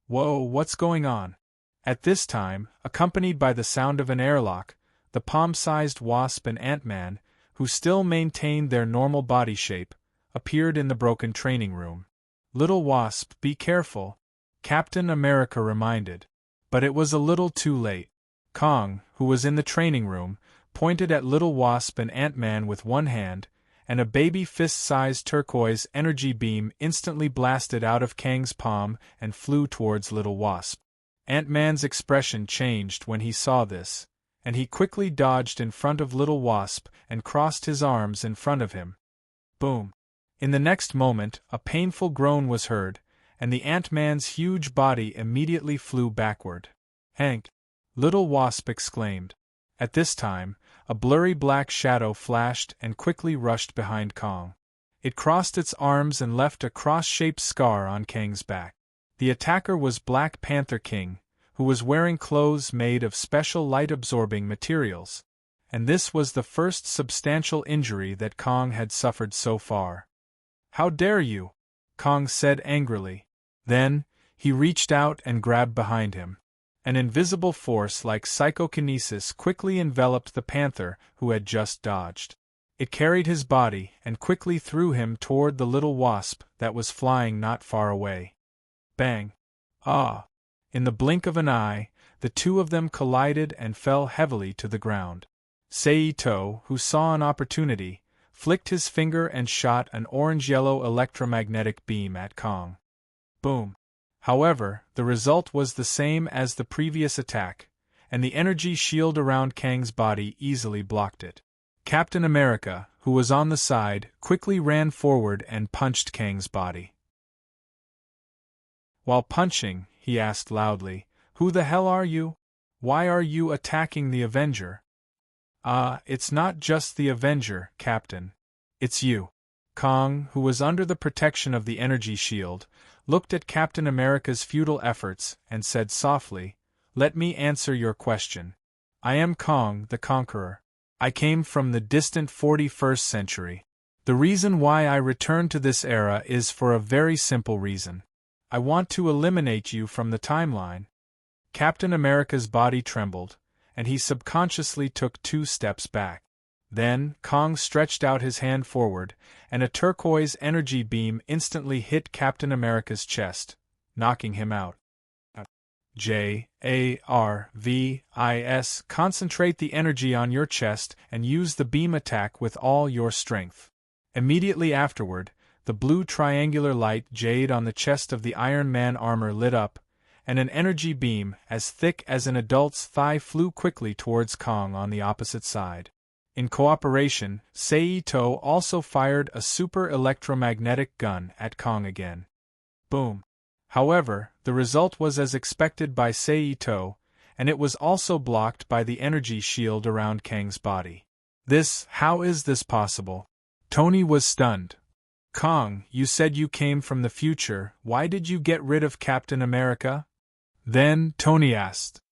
Whoa, what's going on? At this time, accompanied by the sound of an airlock, the palm-sized wasp and Ant-Man, who still maintained their normal body shape, appeared in the broken training room. "Little Wasp, be careful," Captain America reminded. But it was a little too late. Kong, who was in the training room, pointed at Little Wasp and Ant-Man with one hand, and a baby fist-sized turquoise energy beam instantly blasted out of Kang's palm and flew towards Little Wasp. Ant-Man's expression changed when he saw this, and he quickly dodged in front of Little Wasp and crossed his arms in front of him. Boom! In the next moment, a painful groan was heard, and the Ant-Man's huge body immediately flew backward. "Hank!" Little Wasp exclaimed. At this time, a blurry black shadow flashed and quickly rushed behind Kong. It crossed its arms and left a cross-shaped scar on Kang's back. The attacker was Black Panther King, who was wearing clothes made of special light-absorbing materials. And this was the first substantial injury that Kong had suffered so far. "How dare you?" Kong said angrily. Then, he reached out and grabbed behind him. An invisible force like psychokinesis quickly enveloped the panther who had just dodged. It carried his body and quickly threw him toward the little wasp that was flying not far away. Bang! Ah! In the blink of an eye, the two of them collided and fell heavily to the ground. Sei-Ito, who saw an opportunity, flicked his finger and shot an orange-yellow electromagnetic beam at Kong. Boom! However, the result was the same as the previous attack, and the energy shield around Kang's body easily blocked it. Captain America, who was on the side, quickly ran forward and punched Kang's body. While punching, he asked loudly, "Who the hell are you? Why are you attacking the Avenger?" It's not just the Avenger, Captain. It's you." Kong, who was under the protection of the energy shield, looked at Captain America's futile efforts and said softly, "Let me answer your question. I am Kong the Conqueror. I came from the distant 41st century. The reason why I returned to this era is for a very simple reason. I want to eliminate you from the timeline." Captain America's body trembled, and he subconsciously took 2 steps back. Then, Kong stretched out his hand forward, and a turquoise energy beam instantly hit Captain America's chest, knocking him out. JARVIS Concentrate the energy on your chest and use the beam attack with all your strength. Immediately afterward, the blue triangular light jade on the chest of the Iron Man armor lit up, and an energy beam as thick as an adult's thigh flew quickly towards Kong on the opposite side. In cooperation, Sei-Ito also fired a super electromagnetic gun at Kong again. Boom! However, the result was as expected by Sei-Ito, and it was also blocked by the energy shield around Kang's body. How is this possible? Tony was stunned. "Kong, you said you came from the future, why did you get rid of Captain America?" Then Tony asked.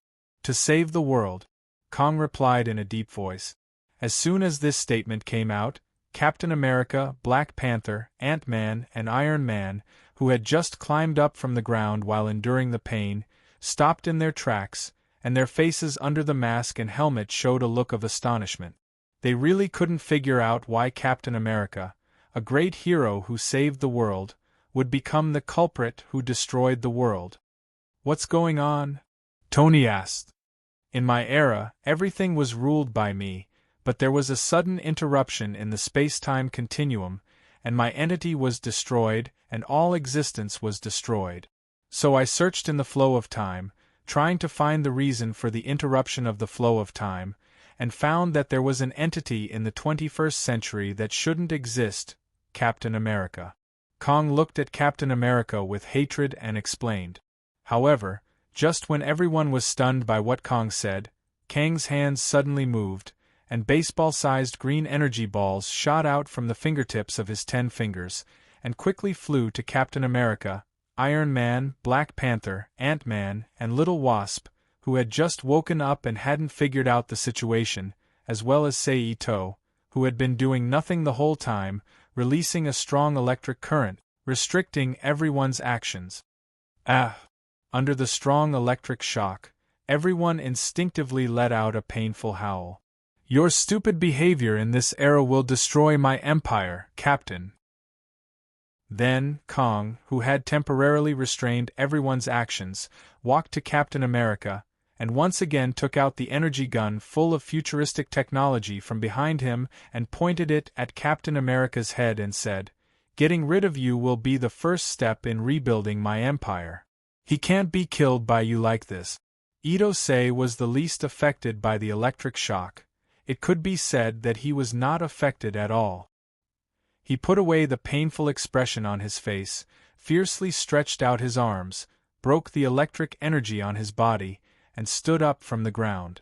"To save the world," Kong replied in a deep voice. As soon as this statement came out, Captain America, Black Panther, Ant-Man, and Iron Man, who had just climbed up from the ground while enduring the pain, stopped in their tracks, and their faces under the mask and helmet showed a look of astonishment. They really couldn't figure out why Captain America, a great hero who saved the world, would become the culprit who destroyed the world. "What's going on?" Tony asked. "In my era, everything was ruled by me, but there was a sudden interruption in the space-time continuum, and my entity was destroyed, and all existence was destroyed. So I searched in the flow of time, trying to find the reason for the interruption of the flow of time, and found that there was an entity in the 21st century that shouldn't exist: Captain America. Kong looked at Captain America with hatred and explained. However, just when everyone was stunned by what Kong said, Kang's hands suddenly moved, and baseball-sized green energy balls shot out from the fingertips of his 10 fingers, and quickly flew to Captain America, Iron Man, Black Panther, Ant-Man, and Little Wasp, who had just woken up and hadn't figured out the situation, as well as Sei-To, who had been doing nothing the whole time, releasing a strong electric current, restricting everyone's actions. Under the strong electric shock, everyone instinctively let out a painful howl. "Your stupid behavior in this era will destroy my empire, Captain." Then, Kong, who had temporarily restrained everyone's actions, walked to Captain America, and once again took out the energy gun full of futuristic technology from behind him and pointed it at Captain America's head and said, "Getting rid of you will be the first step in rebuilding my empire. He can't be killed by you like this." Ito-sei was the least affected by the electric shock. It could be said that he was not affected at all. He put away the painful expression on his face, fiercely stretched out his arms, broke the electric energy on his body, and stood up from the ground.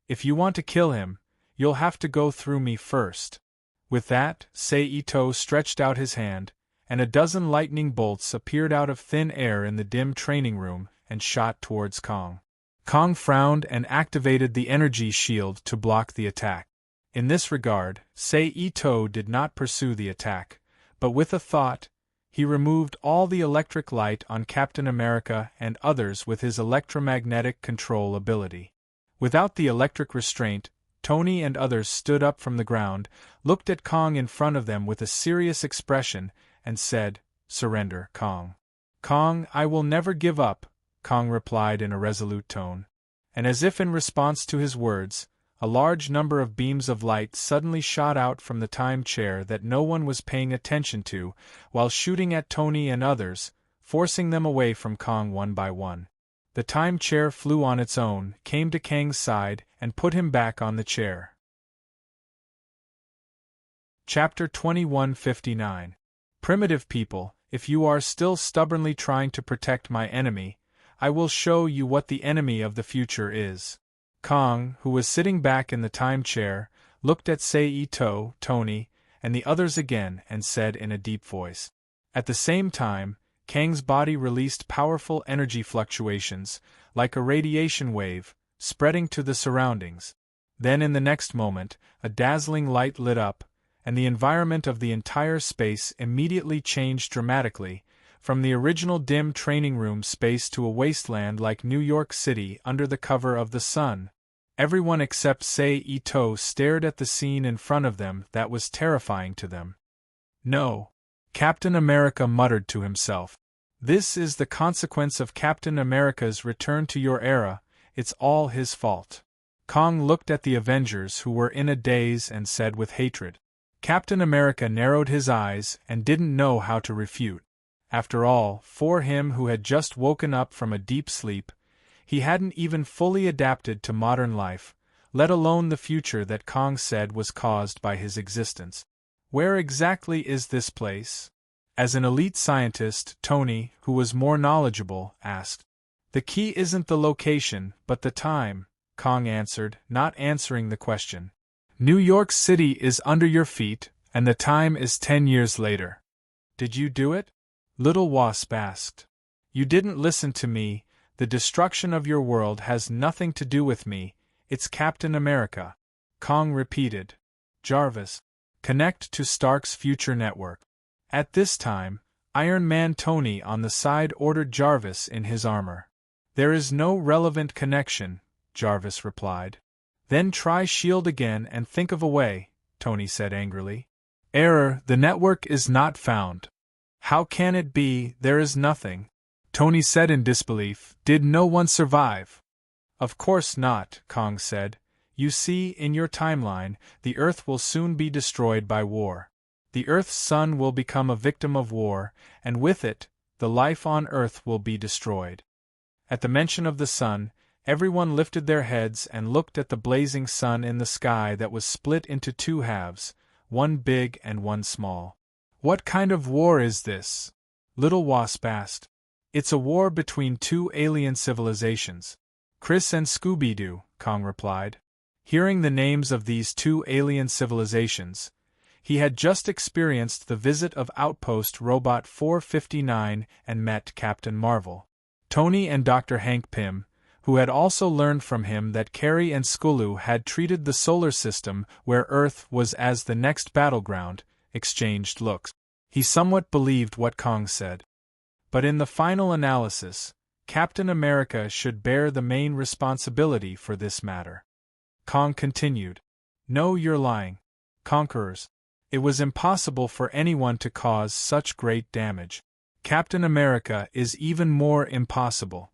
"If you want to kill him, you'll have to go through me first." With that, Sei-To stretched out his hand, and a dozen lightning bolts appeared out of thin air in the dim training room and shot towards Kong. Kong frowned and activated the energy shield to block the attack. In this regard, Sei-To did not pursue the attack, but with a thought, he removed all the electric light on Captain America and others with his electromagnetic control ability. Without the electric restraint, Tony and others stood up from the ground, looked at Kong in front of them with a serious expression, and said, "Surrender, Kong." "Kong, I will never give up," Kong replied in a resolute tone. And as if in response to his words, a large number of beams of light suddenly shot out from the time chair that no one was paying attention to, while shooting at Tony and others, forcing them away from Kong one by one. The time chair flew on its own, came to Kang's side, and put him back on the chair. Chapter 2159. Primitive people, if you are still stubbornly trying to protect my enemy, I will show you what the enemy of the future is. Kong, who was sitting back in the time chair, looked at Sei-To, Tony, and the others again and said in a deep voice. At the same time, Kang's body released powerful energy fluctuations, like a radiation wave, spreading to the surroundings. Then in the next moment, a dazzling light lit up, and the environment of the entire space immediately changed dramatically, from the original dim training room space to a wasteland like New York City under the cover of the sun. Everyone except Sei-To stared at the scene in front of them that was terrifying to them. "No," Captain America muttered to himself. "This is the consequence of Captain America's return to your era, it's all his fault." Kong looked at the Avengers who were in a daze and said with hatred. Captain America narrowed his eyes and didn't know how to refute. After all, for him who had just woken up from a deep sleep, he hadn't even fully adapted to modern life, let alone the future that Kong said was caused by his existence. "Where exactly is this place?" As an elite scientist, Tony, who was more knowledgeable, asked. "The key isn't the location, but the time," Kong answered, not answering the question. "New York City is under your feet, and the time is 10 years later." "Did you do it?" Little Wasp asked. "You didn't listen to me. The destruction of your world has nothing to do with me, it's Captain America," Kong repeated. "Jarvis, connect to Stark's future network." At this time, Iron Man Tony on the side ordered Jarvis in his armor. "There is no relevant connection," Jarvis replied. "Then try SHIELD again and think of a way," Tony said angrily. "Error, the network is not found." "How can it be, there is nothing?" Tony said in disbelief. "Did no one survive?" "Of course not," Kong said. "You see, in your timeline, the Earth will soon be destroyed by war. The Earth's sun will become a victim of war, and with it, the life on Earth will be destroyed." At the mention of the sun, Everyone lifted their heads and looked at the blazing sun in the sky that was split into two halves, one big and one small. "What kind of war is this?" Little Wasp asked. "It's a war between two alien civilizations. Chris and Scooby-Doo," Kong replied. Hearing the names of these two alien civilizations, he had just experienced the visit of Outpost Robot 459 and met Captain Marvel. Tony and Dr. Hank Pym, who had also learned from him that Carrie and Skulu had treated the solar system where Earth was as the next battleground, exchanged looks. He somewhat believed what Kong said. But in the final analysis, Captain America should bear the main responsibility for this matter. Kong continued. "No, you're lying. Conquerors. It was impossible for anyone to cause such great damage. Captain America is even more impossible."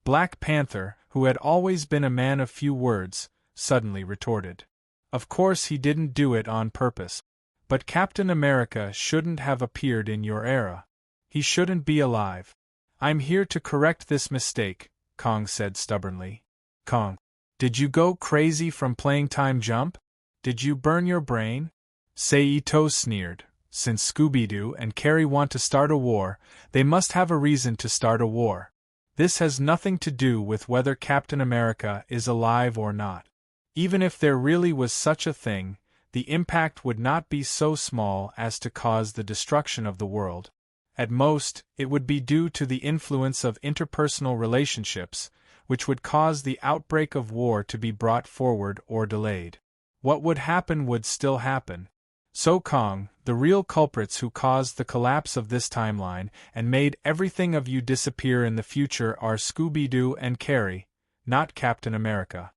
Black Panther, who had always been a man of few words, suddenly retorted. "Of course he didn't do it on purpose. But Captain America shouldn't have appeared in your era. He shouldn't be alive." "I'm here to correct this mistake," Kong said stubbornly. "Kong, did you go crazy from playing time jump? Did you burn your brain?" Saito sneered. "Since Scooby-Doo and Carrie want to start a war, they must have a reason to start a war. This has nothing to do with whether Captain America is alive or not. Even if there really was such a thing, the impact would not be so small as to cause the destruction of the world. At most, it would be due to the influence of interpersonal relationships, which would cause the outbreak of war to be brought forward or delayed. What would happen would still happen. So Kong, the real culprits who caused the collapse of this timeline and made everything of you disappear in the future are Scooby-Doo and Carrie, not Captain America."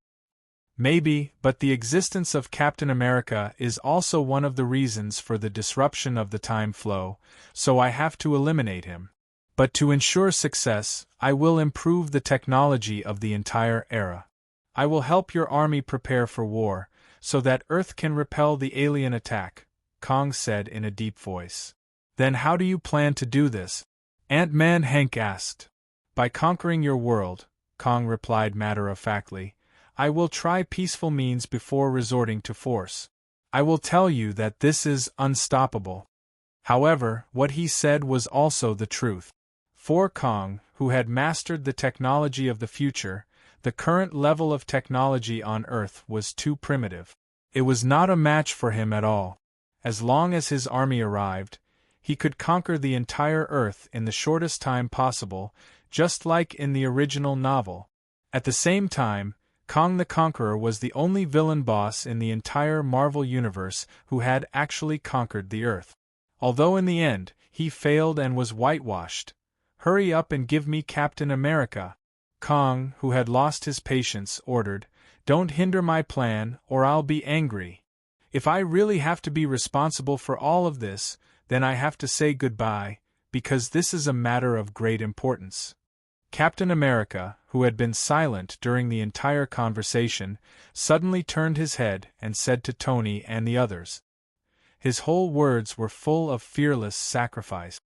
"Maybe, but the existence of Captain America is also one of the reasons for the disruption of the time flow, so I have to eliminate him. But to ensure success, I will improve the technology of the entire era. I will help your army prepare for war, so that Earth can repel the alien attack," Kong said in a deep voice. "Then how do you plan to do this?" Ant-Man Hank asked. "By conquering your world," Kong replied matter-of-factly. "I will try peaceful means before resorting to force. I will tell you that this is unstoppable." However, what he said was also the truth. For Kong, who had mastered the technology of the future, the current level of technology on Earth was too primitive. It was not a match for him at all. As long as his army arrived, he could conquer the entire Earth in the shortest time possible, just like in the original novel. At the same time, Kong the Conqueror was the only villain boss in the entire Marvel Universe who had actually conquered the Earth. Although in the end, he failed and was whitewashed. "Hurry up and give me Captain America." Kong, who had lost his patience, ordered, "Don't hinder my plan, or I'll be angry. If I really have to be responsible for all of this, then I have to say goodbye, because this is a matter of great importance." Captain America, who had been silent during the entire conversation, suddenly turned his head and said to Tony and the others. His whole words were full of fearless sacrifice.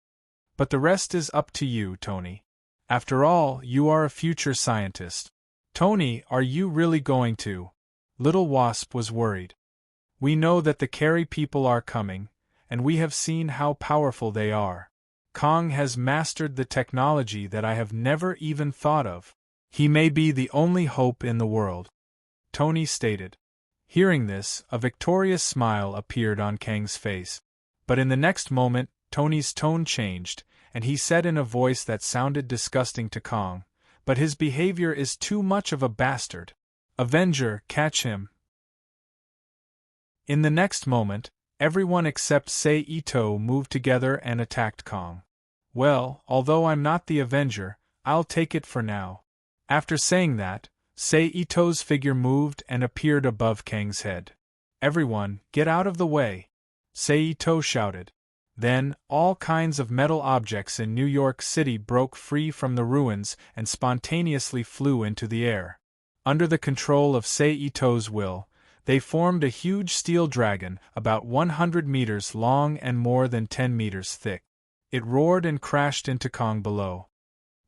"But the rest is up to you, Tony. After all, you are a future scientist." "Tony, are you really going to?" Little Wasp was worried. "We know that the Carrie people are coming, and we have seen how powerful they are. Kong has mastered the technology that I have never even thought of. He may be the only hope in the world," Tony stated. Hearing this, a victorious smile appeared on Kang's face. But in the next moment, Tony's tone changed, and he said in a voice that sounded disgusting to Kong, "But his behavior is too much of a bastard. Avenger, catch him." In the next moment, everyone except Saito moved together and attacked Kong. "Well, although I'm not the Avenger, I'll take it for now." After saying that, Saito's figure moved and appeared above Kang's head. "Everyone, get out of the way!" Saito shouted. Then, all kinds of metal objects in New York City broke free from the ruins and spontaneously flew into the air. Under the control of Saito's will, they formed a huge steel dragon about 100 meters long and more than 10 meters thick. It roared and crashed into Kong below.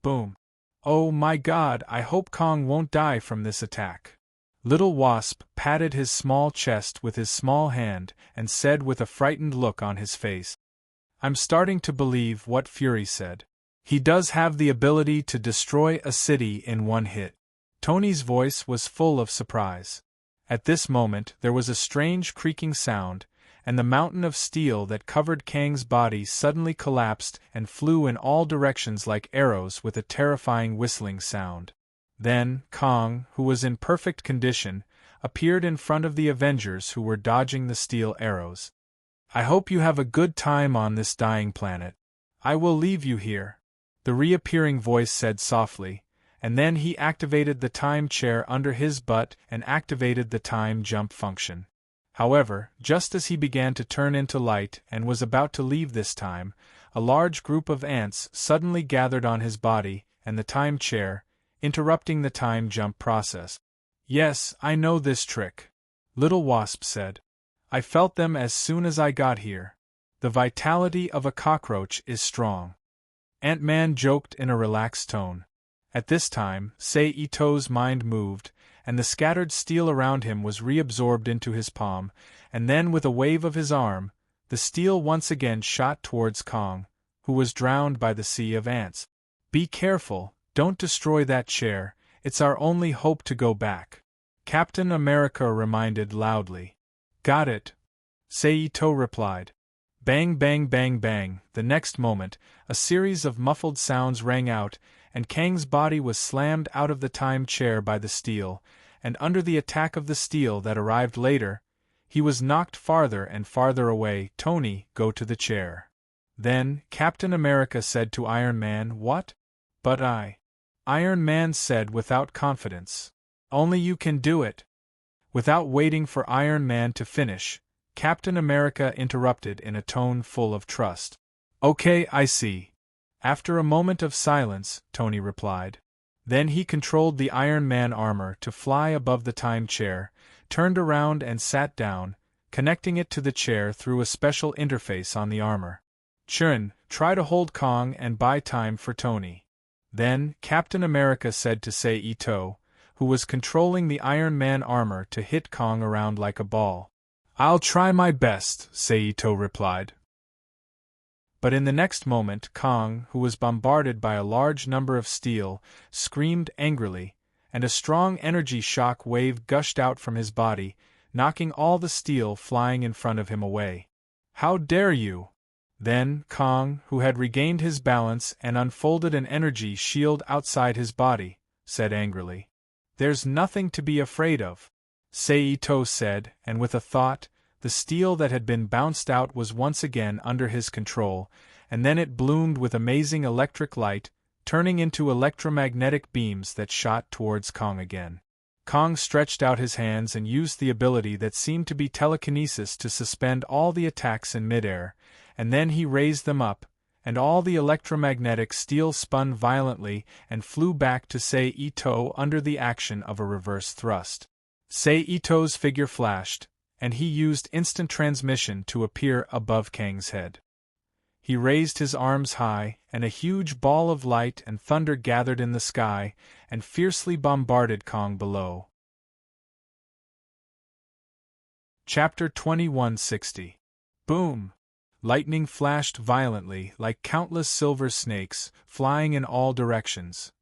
Boom! Oh my God, I hope Kong won't die from this attack. Little Wasp patted his small chest with his small hand and said with a frightened look on his face, I'm starting to believe what Fury said. He does have the ability to destroy a city in one hit. Tony's voice was full of surprise. At this moment there was a strange creaking sound, and the mountain of steel that covered Kang's body suddenly collapsed and flew in all directions like arrows with a terrifying whistling sound. Then, Kong, who was in perfect condition, appeared in front of the Avengers who were dodging the steel arrows. I hope you have a good time on this dying planet. I will leave you here, the reappearing voice said softly, and then he activated the time chair under his butt and activated the time jump function. However, just as he began to turn into light and was about to leave this time, a large group of ants suddenly gathered on his body and the time chair, interrupting the time jump process. Yes, I know this trick, Little Wasp said. I felt them as soon as I got here. The vitality of a cockroach is strong. Ant-Man joked in a relaxed tone. At this time, Sei-Ito's mind moved, and the scattered steel around him was reabsorbed into his palm, and then with a wave of his arm, the steel once again shot towards Kong, who was drowned by the sea of ants. Be careful, don't destroy that chair, it's our only hope to go back, Captain America reminded loudly. Got it, Sei-Ito replied. Bang bang bang bang, the next moment, a series of muffled sounds rang out, and Kang's body was slammed out of the time chair by the steel, and under the attack of the steel that arrived later, he was knocked farther and farther away. Tony, go to the chair. Then, Captain America said to Iron Man, What? But Iron Man said without confidence. Only you can do it. Without waiting for Iron Man to finish, Captain America interrupted in a tone full of trust. Okay, I see. After a moment of silence, Tony replied. Then he controlled the Iron Man armor to fly above the time chair, turned around and sat down, connecting it to the chair through a special interface on the armor. Chun, try to hold Kong and buy time for Tony. Then, Captain America said to Sei-Ito, who was controlling the Iron Man armor to hit Kong around like a ball. I'll try my best, Sei-Ito replied. But in the next moment Kong, who was bombarded by a large number of steel, screamed angrily, and a strong energy shock wave gushed out from his body, knocking all the steel flying in front of him away. How dare you! Then Kong, who had regained his balance and unfolded an energy shield outside his body, said angrily. There's nothing to be afraid of, Sei-Ito said, and with a thought, the steel that had been bounced out was once again under his control, and then it bloomed with amazing electric light, turning into electromagnetic beams that shot towards Kong again. Kong stretched out his hands and used the ability that seemed to be telekinesis to suspend all the attacks in midair, and then he raised them up, and all the electromagnetic steel spun violently and flew back to Sei-Ito under the action of a reverse thrust. Sei-Ito's figure flashed, and he used instant transmission to appear above Kang's head. He raised his arms high, and a huge ball of light and thunder gathered in the sky and fiercely bombarded Kong below. Chapter 2160. Boom! Lightning flashed violently like countless silver snakes, flying in all directions.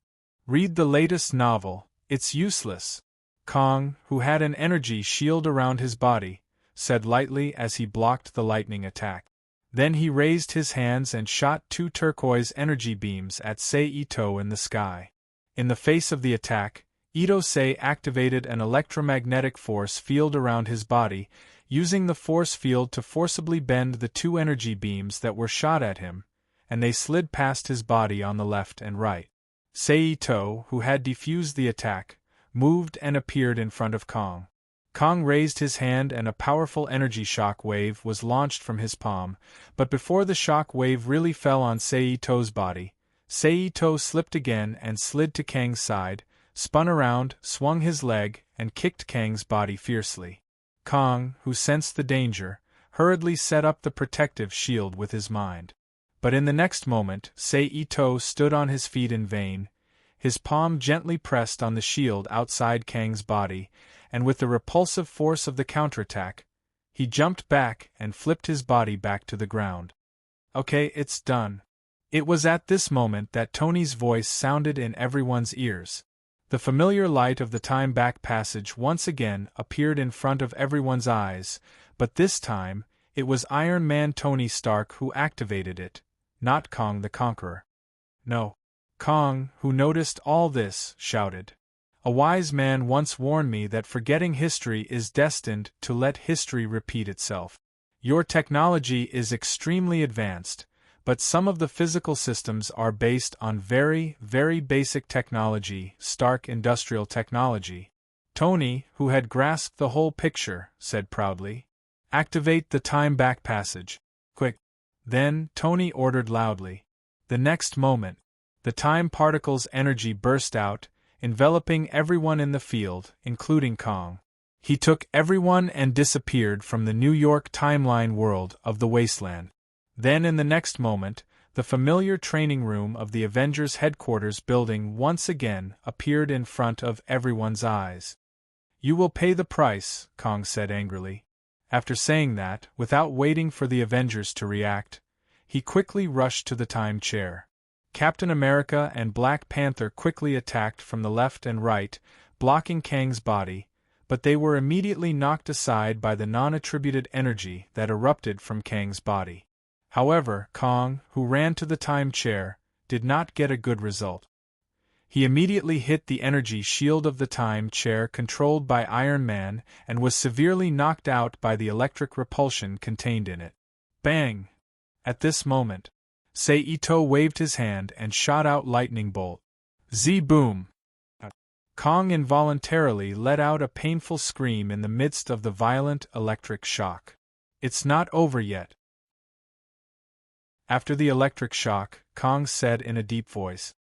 Read the latest novel, it's useless. Kong, who had an energy shield around his body, said lightly as he blocked the lightning attack. Then he raised his hands and shot 2 turquoise energy beams at Sei-Ito in the sky. In the face of the attack, Ito-Sei activated an electromagnetic force field around his body, using the force field to forcibly bend the 2 energy beams that were shot at him, and they slid past his body on the left and right. Sei-Ito, who had defused the attack, moved and appeared in front of Kong. Kong raised his hand and a powerful energy shock wave was launched from his palm, but before the shock wave really fell on Sei-Ito's body, Sei-Ito slipped again and slid to Kang's side, spun around, swung his leg, and kicked Kang's body fiercely. Kong, who sensed the danger, hurriedly set up the protective shield with his mind. But in the next moment, Sei-Ito stood on his feet in vain, His palm gently pressed on the shield outside Kang's body, and with the repulsive force of the counterattack, he jumped back and flipped his body back to the ground. Okay, it's done. It was at this moment that Tony's voice sounded in everyone's ears. The familiar light of the time-back passage once again appeared in front of everyone's eyes, but this time, it was Iron Man Tony Stark who activated it, not Kong the Conqueror. No. Kong, who noticed all this, shouted. A wise man once warned me that forgetting history is destined to let history repeat itself. Your technology is extremely advanced, but some of the physical systems are based on very, very basic technology, Stark industrial technology. Tony, who had grasped the whole picture, said proudly. Activate the time-back passage. Quick. Then, Tony ordered loudly. The next moment, the time particle's energy burst out, enveloping everyone in the field, including Kong. He took everyone and disappeared from the New York timeline world of the wasteland. Then in the next moment, the familiar training room of the Avengers headquarters building once again appeared in front of everyone's eyes. You will pay the price, Kong said angrily. After saying that, without waiting for the Avengers to react, he quickly rushed to the time chair. Captain America and Black Panther quickly attacked from the left and right, blocking Kang's body, but they were immediately knocked aside by the non-attributed energy that erupted from Kang's body. However, Kong, who ran to the time chair, did not get a good result. He immediately hit the energy shield of the time chair controlled by Iron Man and was severely knocked out by the electric repulsion contained in it. Bang! At this moment, Saito waved his hand and shot out lightning bolt. Z-boom! Kong involuntarily let out a painful scream in the midst of the violent electric shock. It's not over yet. After the electric shock, Kong said in a deep voice.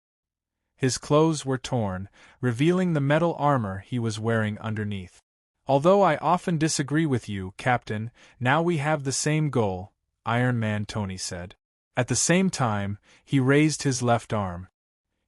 His clothes were torn, revealing the metal armor he was wearing underneath. Although I often disagree with you, Captain, now we have the same goal, Iron Man Tony said. At the same time, he raised his left arm.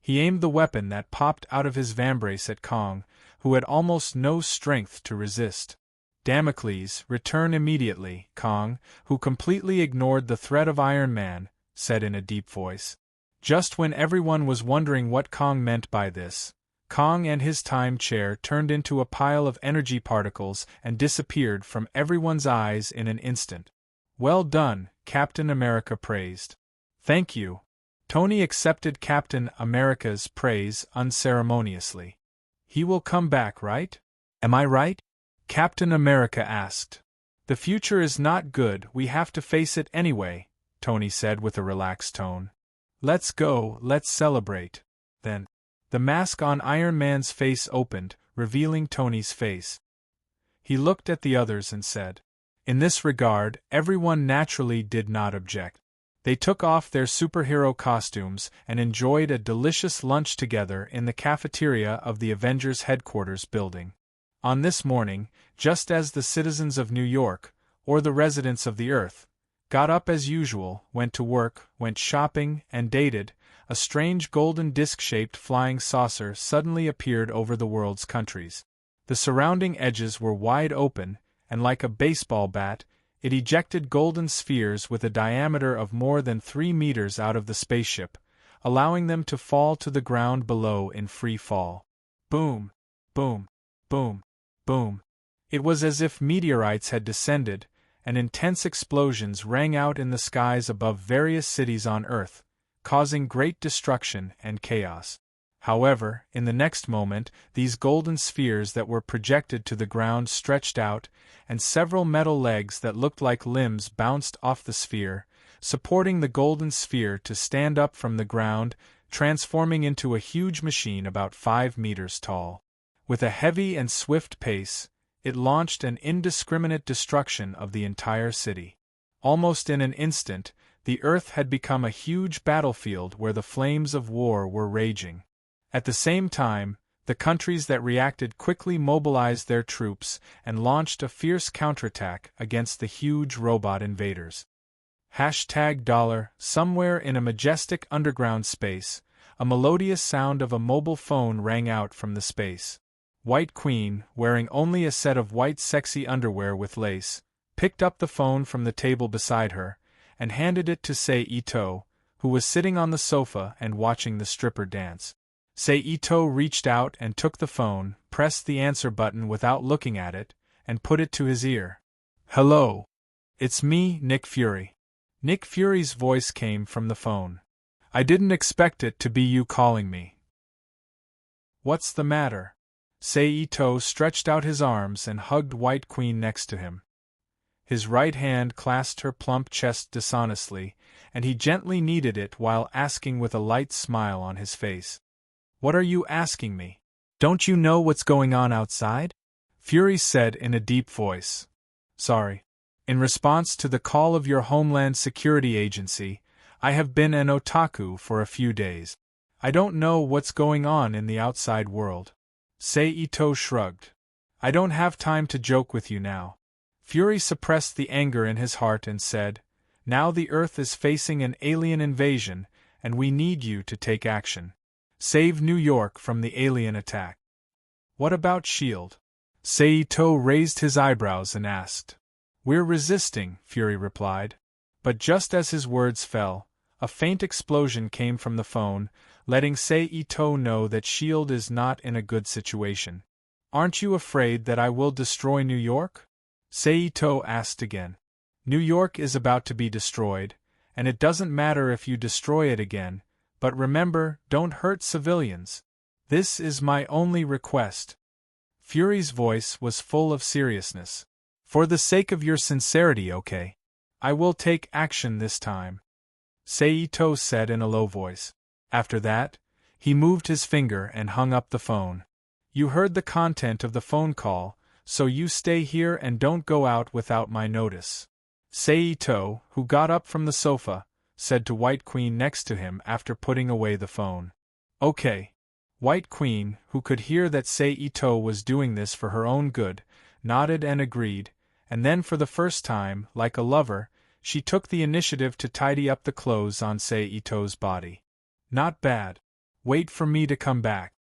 He aimed the weapon that popped out of his vambrace at Kong, who had almost no strength to resist. Damocles, return immediately, Kong, who completely ignored the threat of Iron Man, said in a deep voice. Just when everyone was wondering what Kong meant by this, Kong and his time chair turned into a pile of energy particles and disappeared from everyone's eyes in an instant. Well done, Captain America praised. Thank you. Tony accepted Captain America's praise unceremoniously. He will come back, right? Am I right? Captain America asked. The future is not good, we have to face it anyway, Tony said with a relaxed tone. Let's go, let's celebrate. Then, the mask on Iron Man's face opened, revealing Tony's face. He looked at the others and said. In this regard, everyone naturally did not object. They took off their superhero costumes and enjoyed a delicious lunch together in the cafeteria of the Avengers headquarters building. On this morning, just as the citizens of New York, or the residents of the Earth, got up as usual, went to work, went shopping, and dated, a strange golden disc-shaped flying saucer suddenly appeared over the world's countries. The surrounding edges were wide open, and like a baseball bat, it ejected golden spheres with a diameter of more than 3 meters out of the spaceship, allowing them to fall to the ground below in free fall. Boom! Boom! Boom! Boom! It was as if meteorites had descended, and intense explosions rang out in the skies above various cities on Earth, causing great destruction and chaos. However, in the next moment, these golden spheres that were projected to the ground stretched out, and several metal legs that looked like limbs bounced off the sphere, supporting the golden sphere to stand up from the ground, transforming into a huge machine about 5 meters tall. With a heavy and swift pace, it launched an indiscriminate destruction of the entire city. Almost in an instant, the Earth had become a huge battlefield where the flames of war were raging. At the same time, the countries that reacted quickly mobilized their troops and launched a fierce counterattack against the huge robot invaders. #$, somewhere in a majestic underground space, a melodious sound of a mobile phone rang out from the space. White Queen, wearing only a set of white sexy underwear with lace, picked up the phone from the table beside her, and handed it to Sei Ito, who was sitting on the sofa and watching the stripper dance. Sei Ito reached out and took the phone, pressed the answer button without looking at it, and put it to his ear. "Hello. It's me, Nick Fury." Nick Fury's voice came from the phone. "I didn't expect it to be you calling me." "What's the matter?" Sei Ito stretched out his arms and hugged White Queen next to him. His right hand clasped her plump chest dishonestly, and he gently kneaded it while asking with a light smile on his face. "What are you asking me? Don't you know what's going on outside?" Fury said in a deep voice. "Sorry. In response to the call of your Homeland Security Agency, I have been an otaku for a few days. I don't know what's going on in the outside world." Sei Ito shrugged. "I don't have time to joke with you now." Fury suppressed the anger in his heart and said, "Now the Earth is facing an alien invasion, and we need you to take action. Save New York from the alien attack." "What about S.H.I.E.L.D.?" Sei Ito raised his eyebrows and asked. "We're resisting," Fury replied. But just as his words fell, a faint explosion came from the phone, letting Sei Ito know that S.H.I.E.L.D. is not in a good situation. "Aren't you afraid that I will destroy New York?" Sei Ito asked again. "New York is about to be destroyed, and it doesn't matter if you destroy it again, but remember, don't hurt civilians. This is my only request." Fury's voice was full of seriousness. "For the sake of your sincerity, okay? I will take action this time," Sei Ito said in a low voice. After that, he moved his finger and hung up the phone. "You heard the content of the phone call, so you stay here and don't go out without my notice," Sei Ito, who got up from the sofa, said to White Queen next to him after putting away the phone. "Okay." White Queen, who could hear that Sei Ito was doing this for her own good, nodded and agreed, and then for the first time, like a lover, she took the initiative to tidy up the clothes on Sei Ito's body. "Not bad. Wait for me to come back."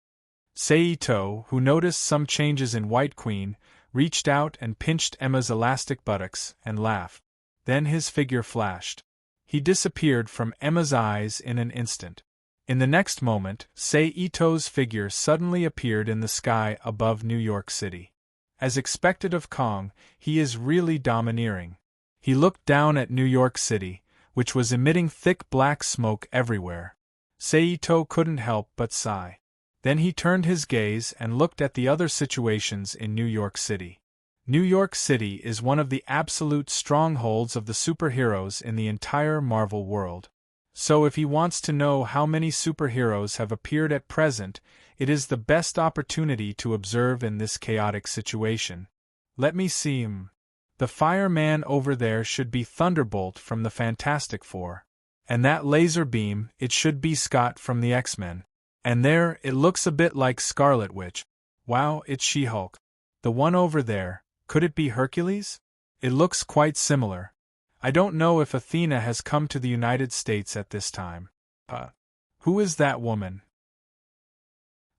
Sei Ito, who noticed some changes in White Queen, reached out and pinched Emma's elastic buttocks and laughed. Then his figure flashed. He disappeared from Emma's eyes in an instant. In the next moment, Sei Ito's figure suddenly appeared in the sky above New York City. As expected of Kong, he is really domineering. He looked down at New York City, which was emitting thick black smoke everywhere. Sei Ito couldn't help but sigh. Then he turned his gaze and looked at the other situations in New York City. New York City is one of the absolute strongholds of the superheroes in the entire Marvel world. So if he wants to know how many superheroes have appeared at present, it is the best opportunity to observe in this chaotic situation. Let me see. The fireman over there should be Thunderbolt from the Fantastic Four. And that laser beam, it should be Scott from the X-Men. And there, it looks a bit like Scarlet Witch. Wow, it's She-Hulk. The one over there, could it be Hercules? It looks quite similar. I don't know if Athena has come to the United States at this time. Who is that woman?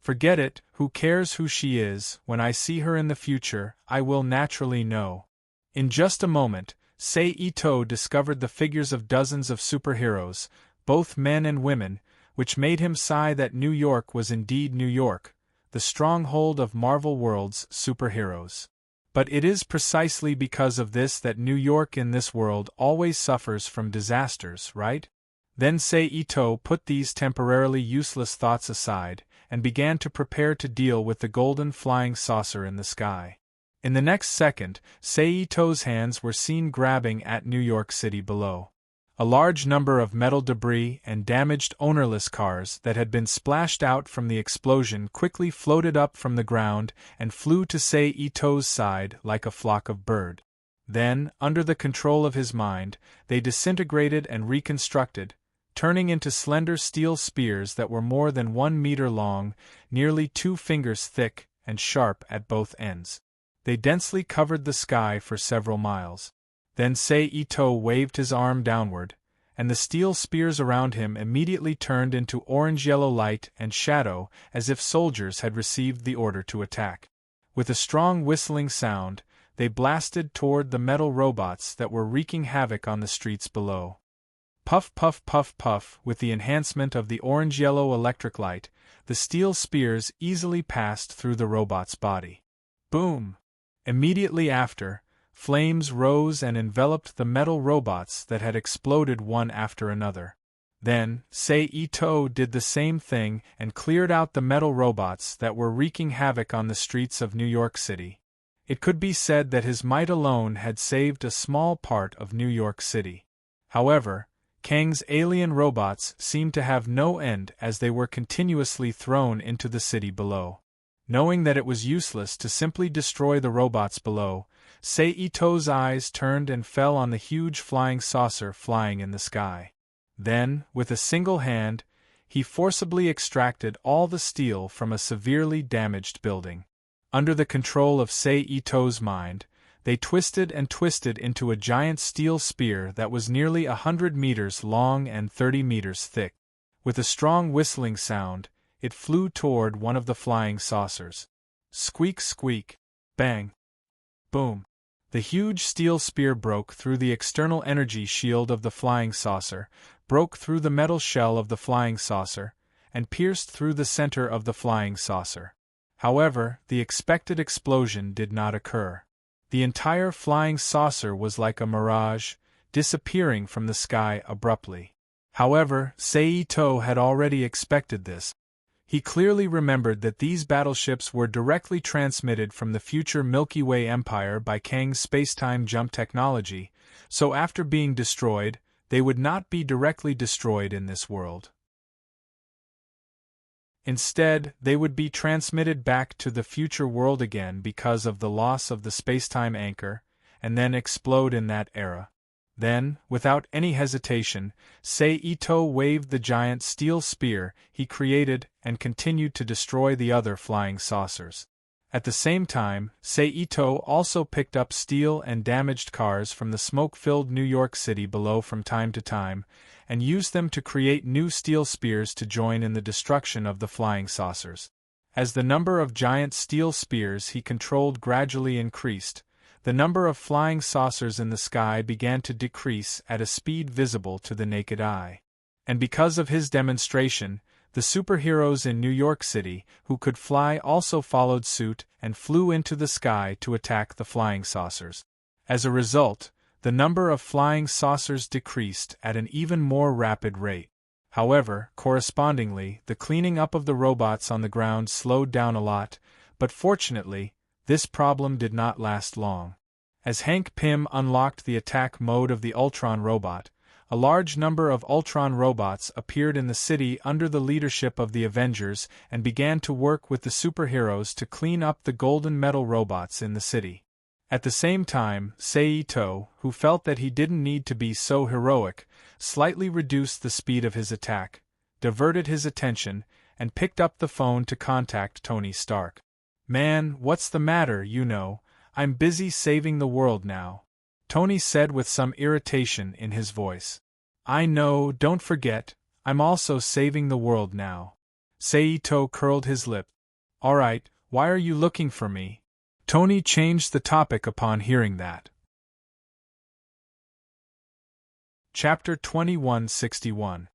Forget it, who cares who she is? When I see her in the future, I will naturally know. In just a moment, Sei Ito discovered the figures of dozens of superheroes, both men and women, which made him sigh that New York was indeed New York, the stronghold of Marvel World's superheroes. But it is precisely because of this that New York in this world always suffers from disasters, right? Then Sei Ito put these temporarily useless thoughts aside, and began to prepare to deal with the golden flying saucer in the sky. In the next second, Sei Ito's hands were seen grabbing at New York City below. A large number of metal debris and damaged ownerless cars that had been splashed out from the explosion quickly floated up from the ground and flew to Sei Ito's side like a flock of birds. Then, under the control of his mind, they disintegrated and reconstructed, turning into slender steel spears that were more than 1 meter long, nearly 2 fingers thick, and sharp at both ends. They densely covered the sky for several miles. Then Sei Ito waved his arm downward, and the steel spears around him immediately turned into orange-yellow light and shadow as if soldiers had received the order to attack. With a strong whistling sound, they blasted toward the metal robots that were wreaking havoc on the streets below. Puff puff puff puff, with the enhancement of the orange-yellow electric light, the steel spears easily passed through the robot's body. Boom! Immediately after, flames rose and enveloped the metal robots that had exploded one after another. Then, Sei-Ito did the same thing and cleared out the metal robots that were wreaking havoc on the streets of New York City. It could be said that his might alone had saved a small part of New York City. However, Kang's alien robots seemed to have no end as they were continuously thrown into the city below. Knowing that it was useless to simply destroy the robots below, Sei-Ito's eyes turned and fell on the huge flying saucer flying in the sky. Then, with a single hand, he forcibly extracted all the steel from a severely damaged building. Under the control of Sei-Ito's mind, they twisted and twisted into a giant steel spear that was nearly 100 meters long and 30 meters thick. With a strong whistling sound, it flew toward one of the flying saucers. Squeak squeak, bang, boom. The huge steel spear broke through the external energy shield of the flying saucer, broke through the metal shell of the flying saucer, and pierced through the center of the flying saucer. However, the expected explosion did not occur. The entire flying saucer was like a mirage, disappearing from the sky abruptly. However, Sei-Ito had already expected this. He clearly remembered that these battleships were directly transmitted from the future Milky Way Empire by Kang's spacetime jump technology, so after being destroyed, they would not be directly destroyed in this world. Instead, they would be transmitted back to the future world again because of the loss of the spacetime anchor, and then explode in that era. Then, without any hesitation, Sei-Ito waved the giant steel spear he created and continued to destroy the other flying saucers. At the same time, Sei-Ito also picked up steel and damaged cars from the smoke-filled New York City below from time to time, and used them to create new steel spears to join in the destruction of the flying saucers. As the number of giant steel spears he controlled gradually increased, the number of flying saucers in the sky began to decrease at a speed visible to the naked eye. And because of his demonstration, the superheroes in New York City who could fly also followed suit and flew into the sky to attack the flying saucers. As a result, the number of flying saucers decreased at an even more rapid rate. However, correspondingly, the cleaning up of the robots on the ground slowed down a lot, but fortunately, this problem did not last long. As Hank Pym unlocked the attack mode of the Ultron robot, a large number of Ultron robots appeared in the city under the leadership of the Avengers and began to work with the superheroes to clean up the golden metal robots in the city. At the same time, Sei-Ito, who felt that he didn't need to be so heroic, slightly reduced the speed of his attack, diverted his attention, and picked up the phone to contact Tony Stark. "Man, what's the matter, you know? I'm busy saving the world now," Tony said with some irritation in his voice. "I know, don't forget, I'm also saving the world now." Sei-Ito curled his lip. "Alright, why are you looking for me?" Tony changed the topic upon hearing that. Chapter 2161.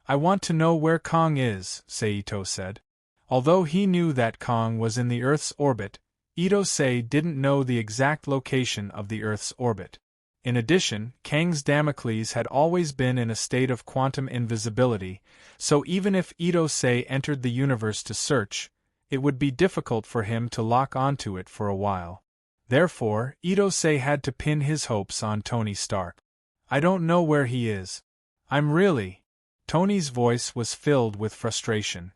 "I want to know where Kong is," Sei-Ito said. Although he knew that Kong was in the Earth's orbit, Ito-sei didn't know the exact location of the Earth's orbit. In addition, Kang's Damocles had always been in a state of quantum invisibility, so even if Ito-sei entered the universe to search, it would be difficult for him to lock onto it for a while. Therefore, Ito-sei had to pin his hopes on Tony Stark. "I don't know where he is. I'm really..." Tony's voice was filled with frustration.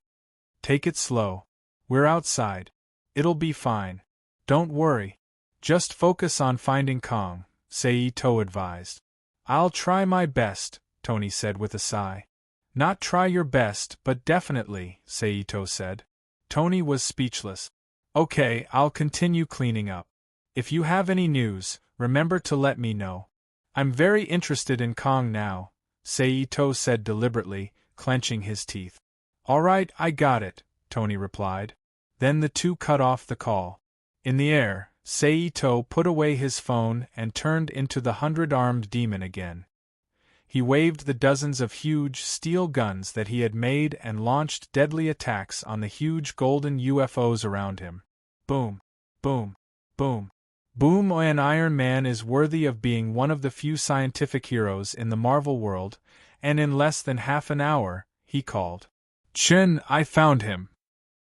"Take it slow. We're outside. It'll be fine. Don't worry. Just focus on finding Kong," Sei-Ito advised. "I'll try my best," Tony said with a sigh. "Not try your best, but definitely," Sei-Ito said. Tony was speechless. "Okay, I'll continue cleaning up. If you have any news, remember to let me know. I'm very interested in Kong now," Seito said deliberately, clenching his teeth. All right, I got it, Tony replied. Then the two cut off the call. In the air, Seito put away his phone and turned into the 100-armed demon again. He waved the dozens of huge steel guns that he had made and launched deadly attacks on the huge golden UFOs around him. Boom, boom, boom, boom. And Iron Man is worthy of being one of the few scientific heroes in the Marvel world, and in less than half an hour, he called. Chen, I found him.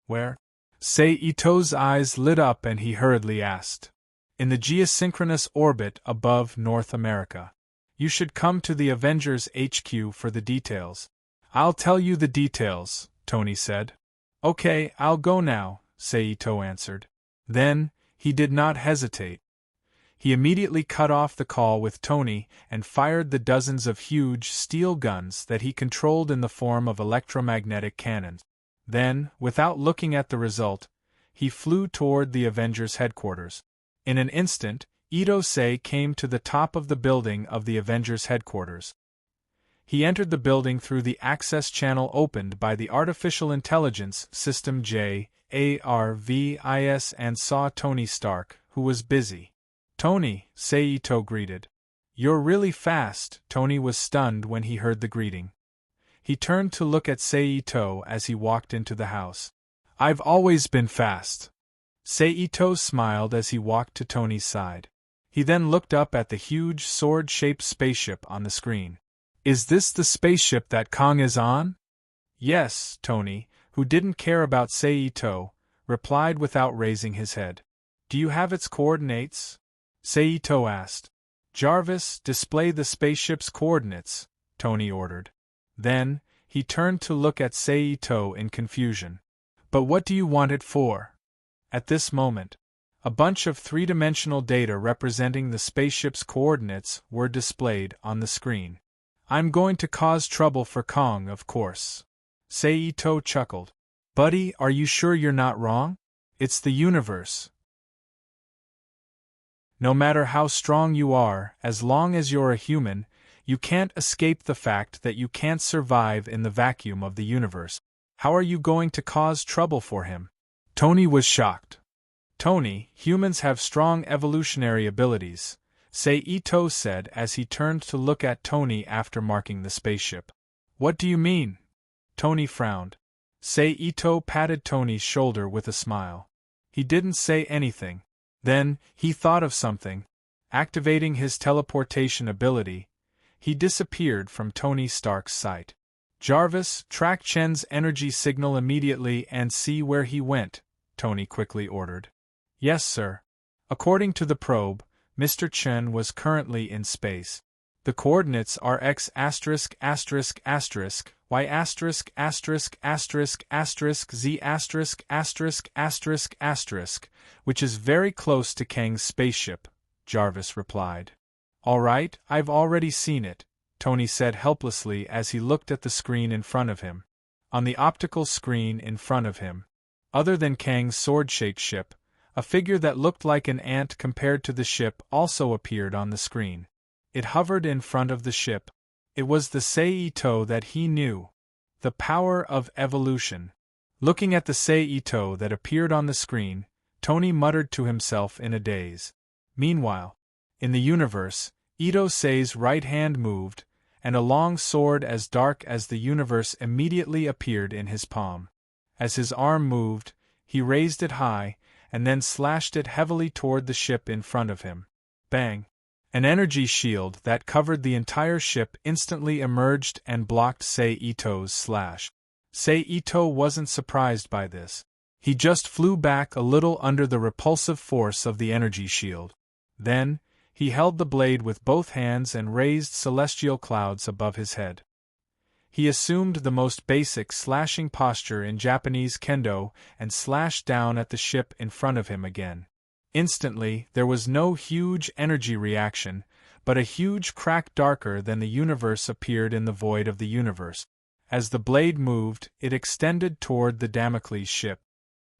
Where? Seito's eyes lit up and he hurriedly asked. In the geosynchronous orbit above North America. You should come to the Avengers HQ for the details. I'll tell you the details, Tony said. Okay, I'll go now, Seito answered. Then, he did not hesitate. He immediately cut off the call with Tony and fired the dozens of huge steel guns that he controlled in the form of electromagnetic cannons. Then, without looking at the result, he flew toward the Avengers headquarters. In an instant, Ito-sei came to the top of the building of the Avengers headquarters. He entered the building through the access channel opened by the Artificial Intelligence System JARVIS and saw Tony Stark, who was busy. Tony, Seito greeted. You're really fast. Tony was stunned when he heard the greeting. He turned to look at Seito as he walked into the house. I've always been fast. Seito smiled as he walked to Tony's side. He then looked up at the huge sword-shaped spaceship on the screen. Is this the spaceship that Kong is on? Yes, Tony, who didn't care about Seito, replied without raising his head. Do you have its coordinates? Seito asked. Jarvis, display the spaceship's coordinates, Tony ordered. Then, he turned to look at Seito in confusion. But what do you want it for? At this moment, a bunch of three-dimensional data representing the spaceship's coordinates were displayed on the screen. I'm going to cause trouble for Kong, of course. Seito chuckled. Buddy, are you sure you're not wrong? It's the universe. No matter how strong you are, as long as you're a human, you can't escape the fact that you can't survive in the vacuum of the universe. How are you going to cause trouble for him? Tony was shocked. Tony, humans have strong evolutionary abilities, Seito said as he turned to look at Tony after marking the spaceship. What do you mean? Tony frowned. Seito patted Tony's shoulder with a smile. He didn't say anything. Then, he thought of something. Activating his teleportation ability, he disappeared from Tony Stark's sight. Jarvis, track Chen's energy signal immediately and see where he went, Tony quickly ordered. Yes, sir. According to the probe, Mr. Chen was currently in space. The coordinates are x******, y******, z******, which is very close to Kang's spaceship, Jarvis replied. All right, I've already seen it, Tony said helplessly as he looked at the screen in front of him. On the optical screen in front of him, other than Kang's sword-shaped ship, a figure that looked like an ant compared to the ship also appeared on the screen. It hovered in front of the ship. It was the Seito that he knew. The power of evolution. Looking at the Seito that appeared on the screen, Tony muttered to himself in a daze. Meanwhile, in the universe, Ito-sei's right hand moved, and a long sword as dark as the universe immediately appeared in his palm. As his arm moved, he raised it high, and then slashed it heavily toward the ship in front of him. Bang! An energy shield that covered the entire ship instantly emerged and blocked Seito's slash. Seito wasn't surprised by this. He just flew back a little under the repulsive force of the energy shield. Then, he held the blade with both hands and raised celestial clouds above his head. He assumed the most basic slashing posture in Japanese kendo and slashed down at the ship in front of him again. Instantly, there was no huge energy reaction, but a huge crack darker than the universe appeared in the void of the universe. As the blade moved, it extended toward the Damocles ship.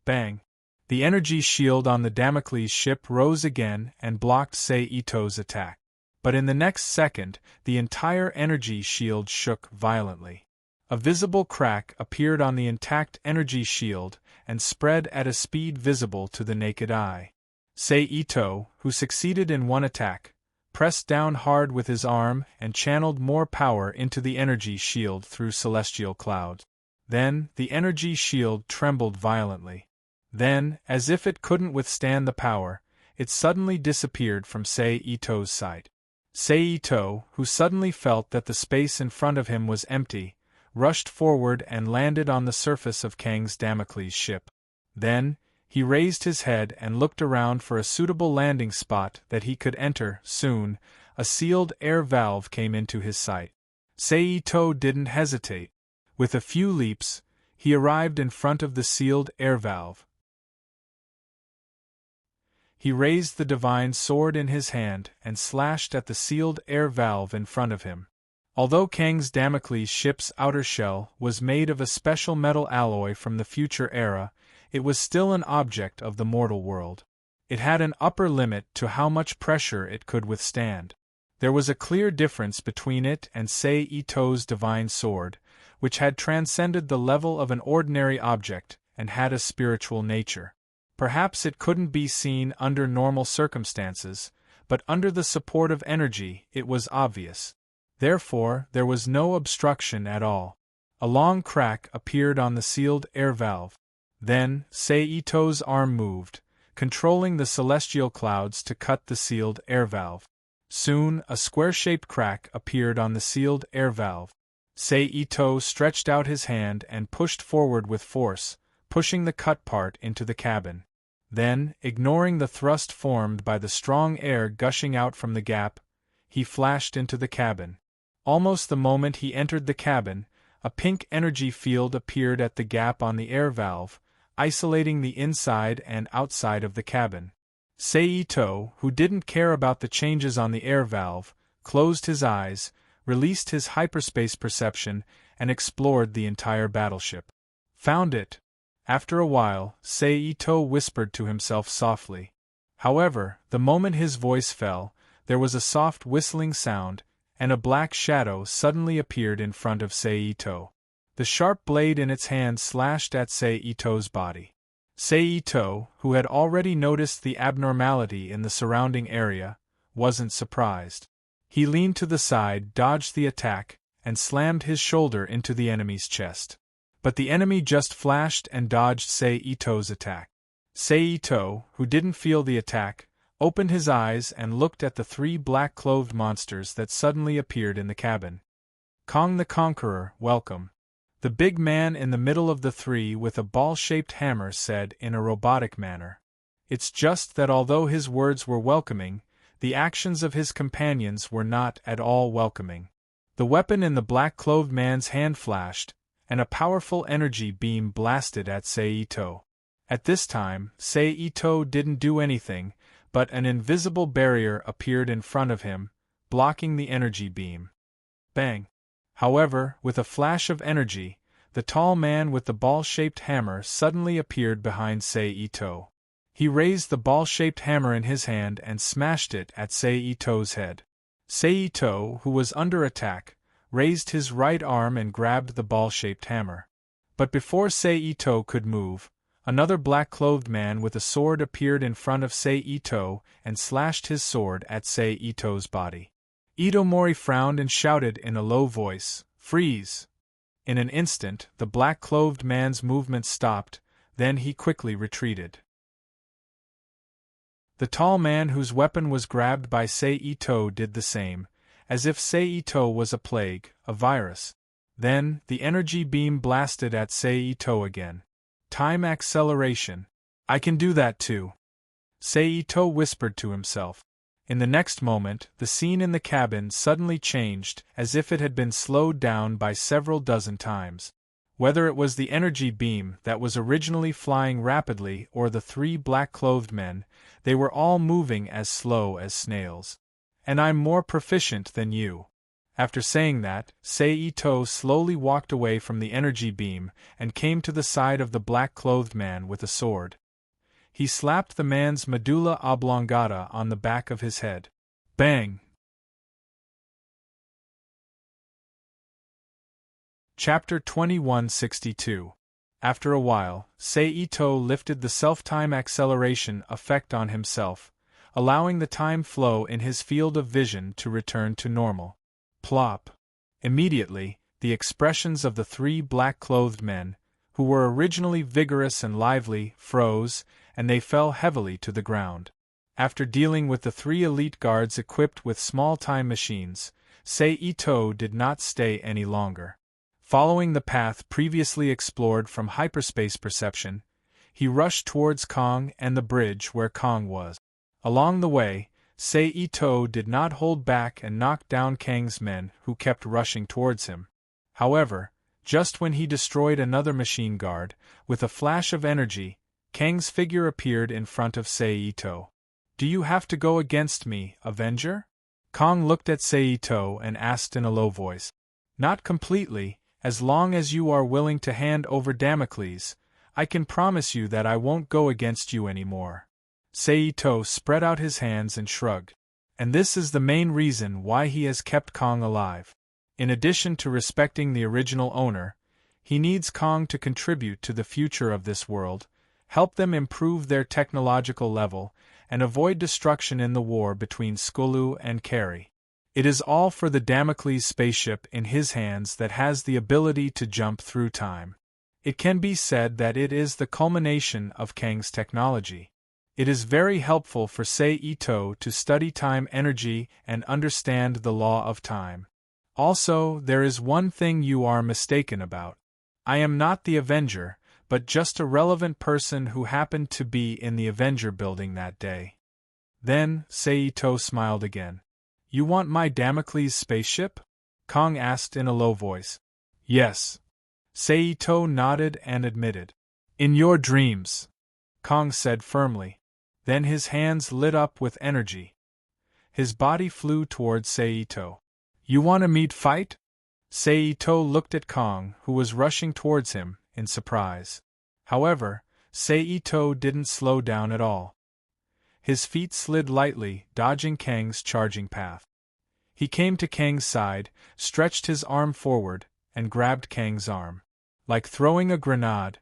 Bang! The energy shield on the Damocles ship rose again and blocked Seito's attack. but in the next second, the entire energy shield shook violently. A visible crack appeared on the intact energy shield and spread at a speed visible to the naked eye. Seito, who succeeded in one attack, pressed down hard with his arm and channeled more power into the energy shield through celestial clouds. Then, the energy shield trembled violently. Then, as if it couldn't withstand the power, it suddenly disappeared from Seito's sight. Seito, who suddenly felt that the space in front of him was empty, rushed forward and landed on the surface of Kang's Damocles ship. Then, he raised his head and looked around for a suitable landing spot that he could enter. Soon, a sealed air valve came into his sight. Seito didn't hesitate. With a few leaps, he arrived in front of the sealed air valve. He raised the divine sword in his hand and slashed at the sealed air valve in front of him. Although Kang's Damocles ship's outer shell was made of a special metal alloy from the future era, it was still an object of the mortal world. It had an upper limit to how much pressure it could withstand. There was a clear difference between it and Seito's divine sword, which had transcended the level of an ordinary object and had a spiritual nature. Perhaps it couldn't be seen under normal circumstances, but under the support of energy it was obvious. Therefore, there was no obstruction at all. A long crack appeared on the sealed air valve. Then, Seito's arm moved, controlling the celestial clouds to cut the sealed air valve. Soon, a square-shaped crack appeared on the sealed air valve. Seito stretched out his hand and pushed forward with force, pushing the cut part into the cabin. Then, ignoring the thrust formed by the strong air gushing out from the gap, he flashed into the cabin. Almost the moment he entered the cabin, a pink energy field appeared at the gap on the air valve, isolating the inside and outside of the cabin. Seito, who didn't care about the changes on the air valve, closed his eyes, released his hyperspace perception, and explored the entire battleship. Found it. After a while, Seito whispered to himself softly. However, the moment his voice fell, there was a soft whistling sound, and a black shadow suddenly appeared in front of Seito. The sharp blade in its hand slashed at Seito's body. Seito, who had already noticed the abnormality in the surrounding area, wasn't surprised. He leaned to the side, dodged the attack, and slammed his shoulder into the enemy's chest. But the enemy just flashed and dodged Seito's attack. Seito, who didn't feel the attack, opened his eyes and looked at the three black-clothed monsters that suddenly appeared in the cabin. Kong the Conqueror, welcome. The big man in the middle of the three with a ball-shaped hammer said in a robotic manner. It's just that although his words were welcoming, the actions of his companions were not at all welcoming. The weapon in the black-clothed man's hand flashed, and a powerful energy beam blasted at Seito. At this time, Seito didn't do anything, but an invisible barrier appeared in front of him, blocking the energy beam. Bang! However, with a flash of energy, the tall man with the ball-shaped hammer suddenly appeared behind Seito. He raised the ball-shaped hammer in his hand and smashed it at Seito's head. Seito, who was under attack, raised his right arm and grabbed the ball-shaped hammer. But before Seito could move, another black-clothed man with a sword appeared in front of Seito and slashed his sword at Seito's body. Itomori frowned and shouted in a low voice, "Freeze!" In an instant, the black-clothed man's movement stopped, then he quickly retreated. The tall man whose weapon was grabbed by Seito did the same, as if Seito was a plague, a virus. Then, the energy beam blasted at Seito again. Time acceleration. I can do that too. Seito whispered to himself. In the next moment, the scene in the cabin suddenly changed, as if it had been slowed down by several dozen times. Whether it was the energy beam that was originally flying rapidly or the three black-clothed men, they were all moving as slow as snails. And I'm more proficient than you. After saying that, Seito slowly walked away from the energy beam and came to the side of the black-clothed man with a sword. He slapped the man's medulla oblongata on the back of his head. Bang! Chapter 2162. After a while, Seito lifted the self-time acceleration effect on himself, allowing the time flow in his field of vision to return to normal. Plop! Immediately, the expressions of the three black-clothed men, who were originally vigorous and lively, froze, and they fell heavily to the ground. After dealing with the three elite guards equipped with small time machines, Seito did not stay any longer. Following the path previously explored from hyperspace perception, he rushed towards Kong and the bridge where Kong was. Along the way, Seito did not hold back and knock down Kang's men who kept rushing towards him. However, just when he destroyed another machine guard, with a flash of energy, Kang's figure appeared in front of Seito. "Do you have to go against me, Avenger?" Kong looked at Seito and asked in a low voice. "Not completely. As long as you are willing to hand over Damocles, I can promise you that I won't go against you anymore." Seito spread out his hands and shrugged. And this is the main reason why he has kept Kong alive. In addition to respecting the original owner, he needs Kong to contribute to the future of this world, help them improve their technological level, and avoid destruction in the war between Skulu and Carrie. It is all for the Damocles spaceship in his hands that has the ability to jump through time. It can be said that it is the culmination of Kang's technology. It is very helpful for Seito to study time energy and understand the law of time. Also, there is one thing you are mistaken about. I am not the Avenger, but just a relevant person who happened to be in the Avenger building that day. Then, Seito smiled again. "You want my Damocles spaceship?" Kong asked in a low voice. "Yes." Seito nodded and admitted. "In your dreams," Kong said firmly. Then his hands lit up with energy. His body flew towards Seito. "You want a meat fight?" Seito looked at Kong, who was rushing towards him, in surprise. However, Seito didn't slow down at all. His feet slid lightly, dodging Kang's charging path. He came to Kang's side, stretched his arm forward, and grabbed Kang's arm. Like throwing a grenade,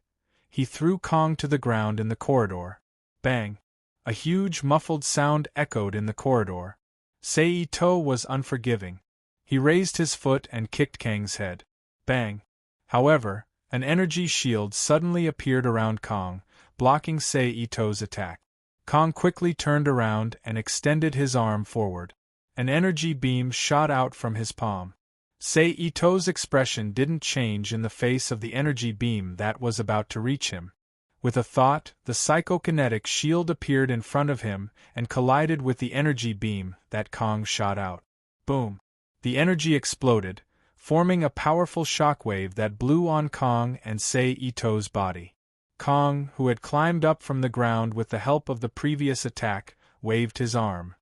he threw Kong to the ground in the corridor. Bang! A huge muffled sound echoed in the corridor. Seito was unforgiving. He raised his foot and kicked Kang's head. Bang! However, an energy shield suddenly appeared around Kong, blocking Seito's attack. Kong quickly turned around and extended his arm forward. An energy beam shot out from his palm. Seito's expression didn't change in the face of the energy beam that was about to reach him. With a thought, the psychokinetic shield appeared in front of him and collided with the energy beam that Kong shot out. Boom! The energy exploded, forming a powerful shockwave that blew on Kong and Seito's body. Kong, who had climbed up from the ground with the help of the previous attack, waved his arm.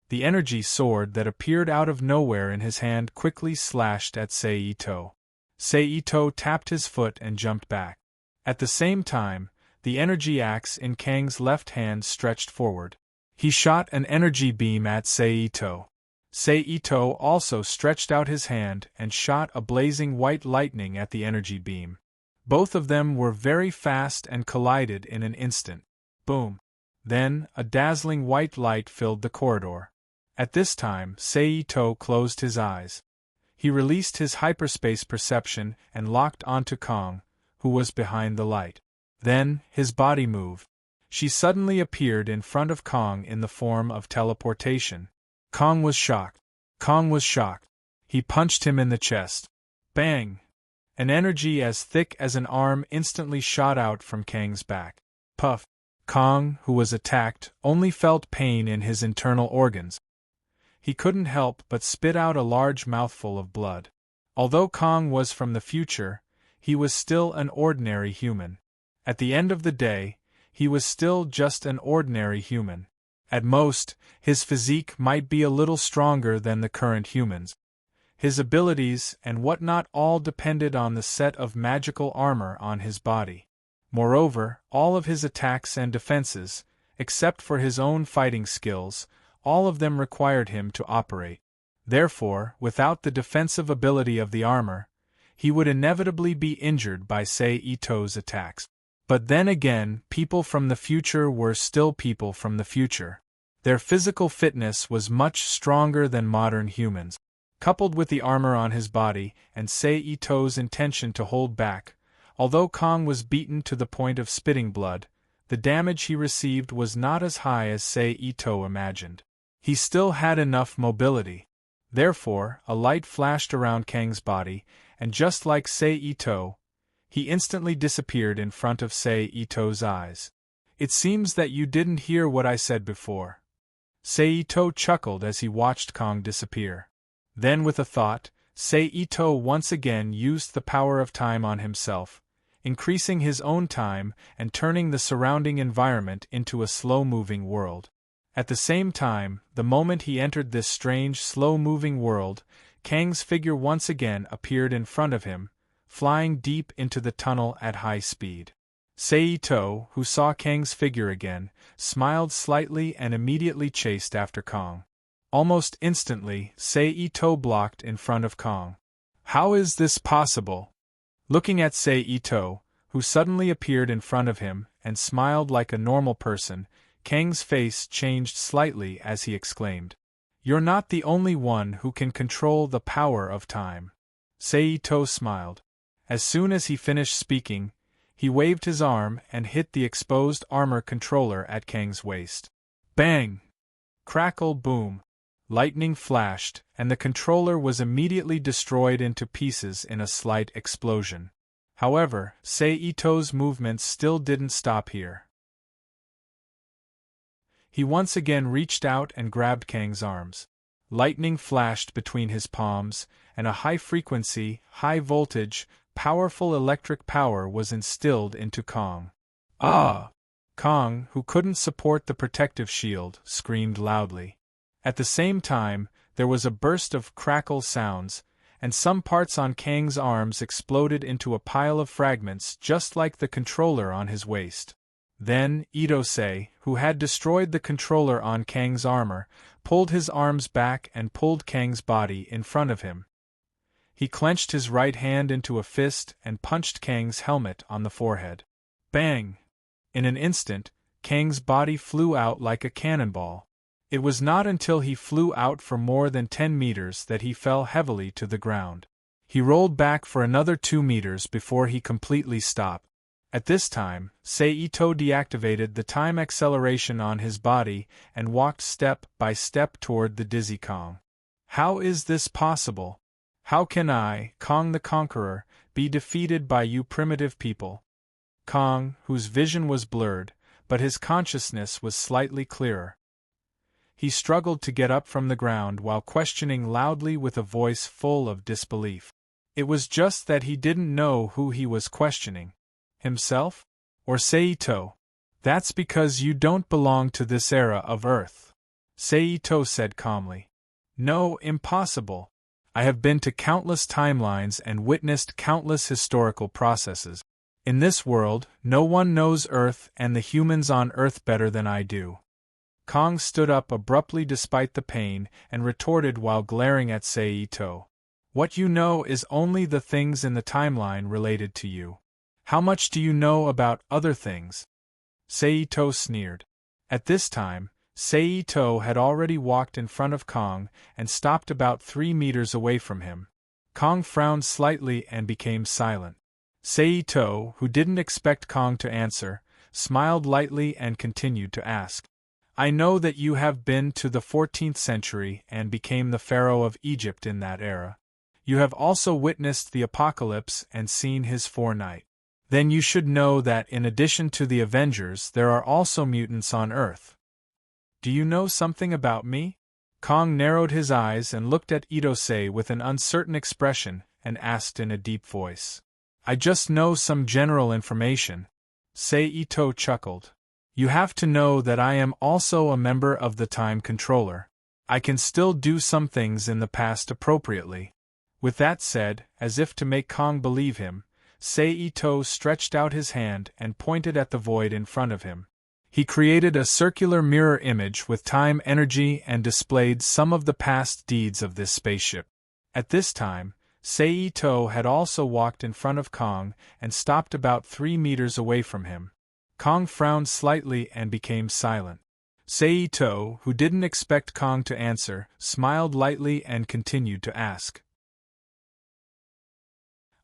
The energy sword that appeared out of nowhere in his hand quickly slashed at Seito. Seito tapped his foot and jumped back. At the same time, the energy axe in Kang's left hand stretched forward. He shot an energy beam at Seito. Seito also stretched out his hand and shot a blazing white lightning at the energy beam. Both of them were very fast and collided in an instant. Boom! Then, a dazzling white light filled the corridor. At this time, Seito closed his eyes. He released his hyperspace perception and locked onto Kong, who was behind the light. Then, his body moved. She suddenly appeared in front of Kong in the form of teleportation. Kong was shocked. He punched him in the chest. Bang! An energy as thick as an arm instantly shot out from Kang's back. Puff! Kong, who was attacked, only felt pain in his internal organs. He couldn't help but spit out a large mouthful of blood. Although Kong was from the future, he was still an ordinary human. At the end of the day, he was still just an ordinary human. At most, his physique might be a little stronger than the current humans. His abilities and whatnot all depended on the set of magical armor on his body. Moreover, all of his attacks and defenses, except for his own fighting skills, all of them required him to operate. Therefore, without the defensive ability of the armor, he would inevitably be injured by Ito's attacks. But then again, people from the future were still people from the future. Their physical fitness was much stronger than modern humans. Coupled with the armor on his body and Ito's intention to hold back, although Kong was beaten to the point of spitting blood, the damage he received was not as high as Ito imagined. He still had enough mobility. Therefore, a light flashed around Kang's body, and just like Ito, he instantly disappeared in front of Ito's eyes. "It seems that you didn't hear what I said before." Ito chuckled as he watched Kong disappear. Then with a thought, Ito once again used the power of time on himself, increasing his own time and turning the surrounding environment into a slow-moving world. At the same time, the moment he entered this strange, slow-moving world, Kang's figure once again appeared in front of him, flying deep into the tunnel at high speed. Ito, who saw Kang's figure again, smiled slightly and immediately chased after Kong. Almost instantly, Ito blocked in front of Kong. How is this possible? Looking at Ito, who suddenly appeared in front of him and smiled like a normal person, Kang's face changed slightly as he exclaimed, "You're not the only one who can control the power of time." Ito smiled. As soon as he finished speaking, he waved his arm and hit the exposed armor controller at Kang's waist. Bang! Crackle boom! Lightning flashed, and the controller was immediately destroyed into pieces in a slight explosion. However, Ito's movements still didn't stop here. He once again reached out and grabbed Kang's arms. Lightning flashed between his palms, and a high-frequency, high-voltage, powerful electric power was instilled into Kong. Ah! Kong, who couldn't support the protective shield, screamed loudly. At the same time, there was a burst of crackle sounds, and some parts on Kang's arms exploded into a pile of fragments just like the controller on his waist. Then, Idose, who had destroyed the controller on Kang's armor, pulled his arms back and pulled Kang's body in front of him. He clenched his right hand into a fist and punched Kang's helmet on the forehead. Bang! In an instant, Kang's body flew out like a cannonball. It was not until he flew out for more than 10 meters that he fell heavily to the ground. He rolled back for another 2 meters before he completely stopped. At this time, Ito deactivated the time acceleration on his body and walked step by step toward the dizzy Kong. How is this possible? How can I, Kong the Conqueror, be defeated by you primitive people? Kong, whose vision was blurred, but his consciousness was slightly clearer. He struggled to get up from the ground while questioning loudly with a voice full of disbelief. It was just that he didn't know who he was questioning. Himself? Or Ito? That's because you don't belong to this era of Earth. Ito said calmly. No, impossible. I have been to countless timelines and witnessed countless historical processes. In this world, no one knows Earth and the humans on Earth better than I do. Kong stood up abruptly despite the pain and retorted while glaring at Ito. What you know is only the things in the timeline related to you. How much do you know about other things? Ito sneered. At this time, Ito had already walked in front of Kong and stopped about 3 meters away from him. Kong frowned slightly and became silent. Ito, who didn't expect Kong to answer, smiled lightly and continued to ask. I know that you have been to the 14th century and became the pharaoh of Egypt in that era. You have also witnessed the apocalypse and seen his forenight. Then you should know that in addition to the Avengers there are also mutants on Earth. Do you know something about me? Kong narrowed his eyes and looked at Idose with an uncertain expression and asked in a deep voice. I just know some general information. Ito chuckled. You have to know that I am also a member of the Time Controller. I can still do some things in the past appropriately. With that said, as if to make Kong believe him, Ito stretched out his hand and pointed at the void in front of him. He created a circular mirror image with time energy and displayed some of the past deeds of this spaceship. At this time, Sei-to had also walked in front of Kong and stopped about 3 meters away from him. Kong frowned slightly and became silent. Sei-to, who didn't expect Kong to answer, smiled lightly and continued to ask.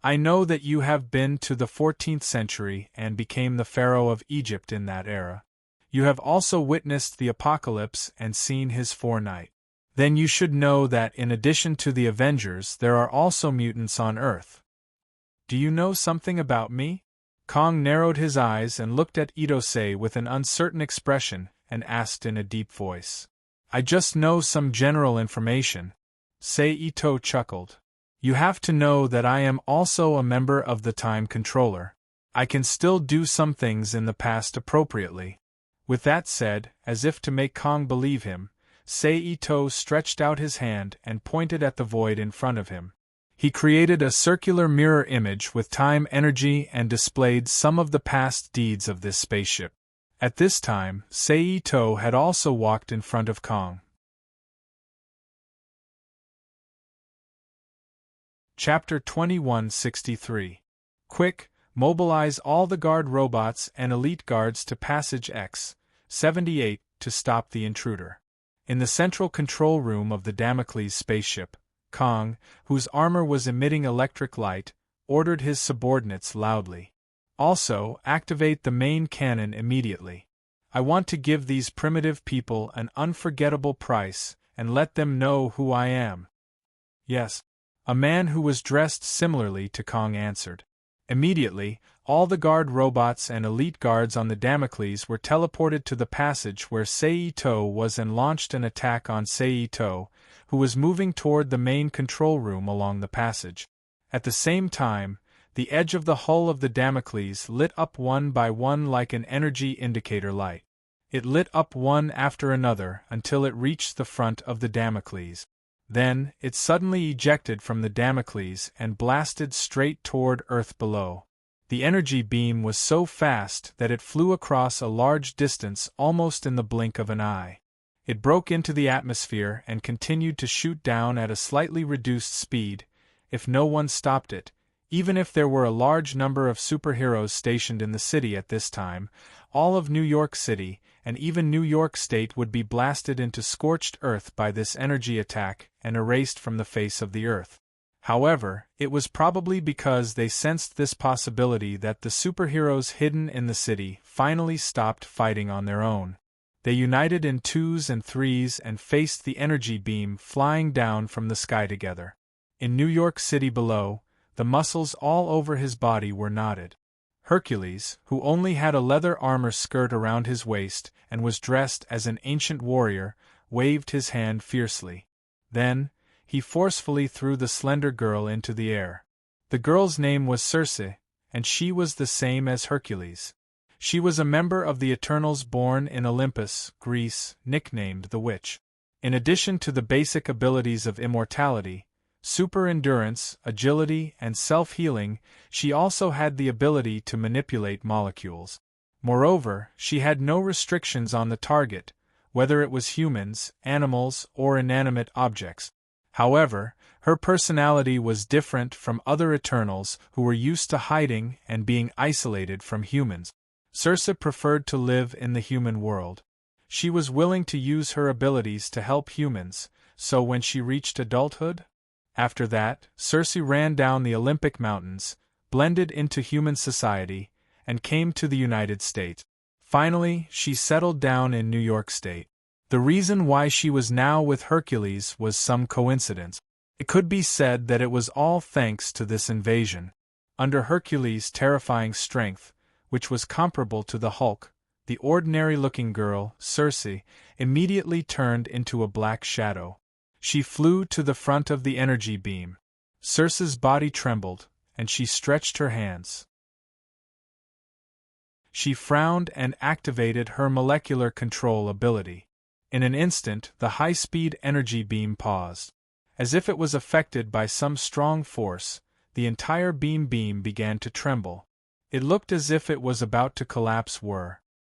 I know that you have been to the 14th century and became the pharaoh of Egypt in that era. You have also witnessed the apocalypse and seen his forenight. Then you should know that in addition to the Avengers there are also mutants on Earth. Do you know something about me? Kong narrowed his eyes and looked at Itosei with an uncertain expression and asked in a deep voice. I just know some general information. Sei-to chuckled. You have to know that I am also a member of the Time Controller. I can still do some things in the past appropriately. With that said, as if to make Kong believe him, Sei-to stretched out his hand and pointed at the void in front of him. He created a circular mirror image with time energy and displayed some of the past deeds of this spaceship. At this time, Sei-to had also walked in front of Kong. Chapter 2163. Quick, mobilize all the guard robots and elite guards to Passage X-78 to stop the intruder. In the central control room of the Damocles spaceship, Kong, whose armor was emitting electric light, ordered his subordinates loudly. Also, activate the main cannon immediately. I want to give these primitive people an unforgettable price and let them know who I am. Yes. A man who was dressed similarly to Kong answered. Immediately, all the guard robots and elite guards on the Damocles were teleported to the passage where Sei-to was and launched an attack on Sei-to, who was moving toward the main control room along the passage. At the same time, the edge of the hull of the Damocles lit up one by one like an energy indicator light. It lit up one after another until it reached the front of the Damocles. Then, it suddenly ejected from the Damocles and blasted straight toward Earth below. The energy beam was so fast that it flew across a large distance almost in the blink of an eye. It broke into the atmosphere and continued to shoot down at a slightly reduced speed, if no one stopped it. Even if there were a large number of superheroes stationed in the city at this time, all of New York City, and even New York State would be blasted into scorched earth by this energy attack and erased from the face of the earth. However, it was probably because they sensed this possibility that the superheroes hidden in the city finally stopped fighting on their own. They united in 2s and 3s and faced the energy beam flying down from the sky together. In New York City below, the muscles all over his body were knotted. Hercules, who only had a leather armor skirt around his waist and was dressed as an ancient warrior, waved his hand fiercely. Then, he forcefully threw the slender girl into the air. The girl's name was Circe, and she was the same as Hercules. She was a member of the Eternals born in Olympus, Greece, nicknamed the Witch. In addition to the basic abilities of immortality, super endurance, agility, and self-healing, she also had the ability to manipulate molecules. Moreover, she had no restrictions on the target, whether it was humans, animals, or inanimate objects. However, her personality was different from other Eternals who were used to hiding and being isolated from humans. Circe preferred to live in the human world. She was willing to use her abilities to help humans, so when she reached adulthood, after that, Circe ran down the Olympic Mountains, blended into human society, and came to the United States. Finally, she settled down in New York State. The reason why she was now with Hercules was some coincidence. It could be said that it was all thanks to this invasion. Under Hercules' terrifying strength, which was comparable to the Hulk, the ordinary-looking girl, Circe, immediately turned into a black shadow. She flew to the front of the energy beam. Circe's body trembled, and she stretched her hands. She frowned and activated her molecular control ability. In an instant, the high-speed energy beam paused. As if it was affected by some strong force, the entire beam began to tremble. It looked as if it was about to collapse.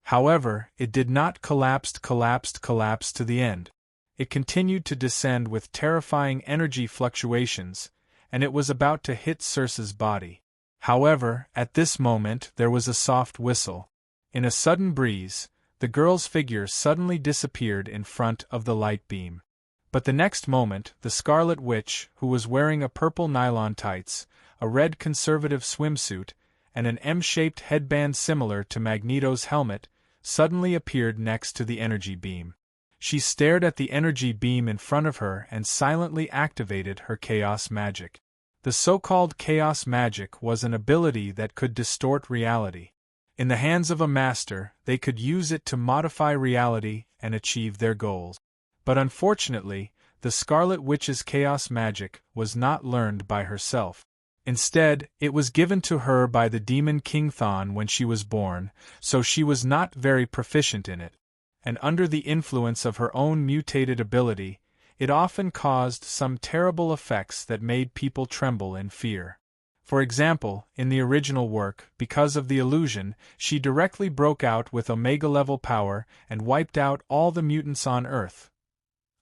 However, it did not collapse to the end. It continued to descend with terrifying energy fluctuations, and it was about to hit Circe's body. However, at this moment there was a soft whistle. In a sudden breeze, the girl's figure suddenly disappeared in front of the light beam. But the next moment, the Scarlet Witch, who was wearing a purple nylon tights, a red conservative swimsuit, and an M-shaped headband similar to Magneto's helmet, suddenly appeared next to the energy beam. She stared at the energy beam in front of her and silently activated her chaos magic. The so-called chaos magic was an ability that could distort reality. In the hands of a master, they could use it to modify reality and achieve their goals. But unfortunately, the Scarlet Witch's chaos magic was not learned by herself. Instead, it was given to her by the demon King Thon when she was born, so she was not very proficient in it. And under the influence of her own mutated ability, it often caused some terrible effects that made people tremble in fear. For example, in the original work, because of the illusion, she directly broke out with Omega-level power and wiped out all the mutants on Earth.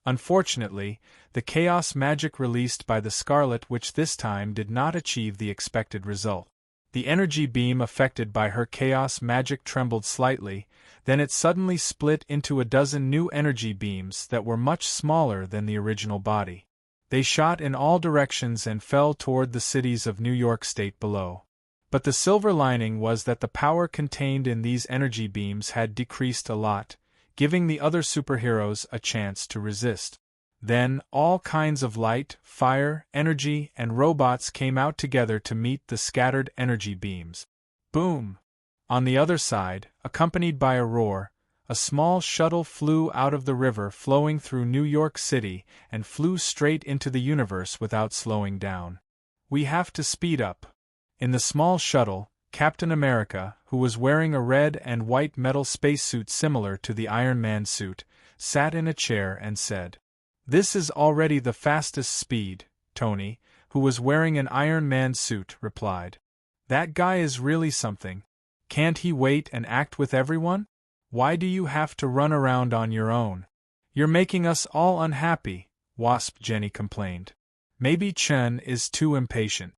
Unfortunately, the chaos magic released by the Scarlet Witch this time did not achieve the expected result. The energy beam affected by her chaos magic trembled slightly, then it suddenly split into a dozen new energy beams that were much smaller than the original body. They shot in all directions and fell toward the cities of New York State below. But the silver lining was that the power contained in these energy beams had decreased a lot, giving the other superheroes a chance to resist. Then, all kinds of light, fire, energy, and robots came out together to meet the scattered energy beams. Boom! On the other side, accompanied by a roar, a small shuttle flew out of the river flowing through New York City and flew straight into the universe without slowing down. We have to speed up. In the small shuttle, Captain America, who was wearing a red and white metal spacesuit similar to the Iron Man suit, sat in a chair and said, "This is already the fastest speed," Tony, who was wearing an Iron Man suit, replied. "That guy is really something. Can't he wait and act with everyone? Why do you have to run around on your own? You're making us all unhappy," Wasp Jenny complained. "Maybe Chen is too impatient."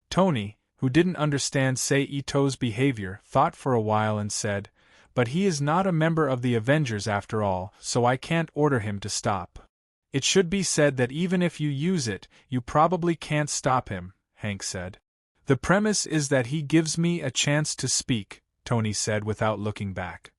Tony, who didn't understand Sei Ito's behavior, thought for a while and said, "But he is not a member of the Avengers after all, so I can't order him to stop." "It should be said that even if you use it, you probably can't stop him," Hank said. "The premise is that he gives me a chance to speak," Tony said without looking back.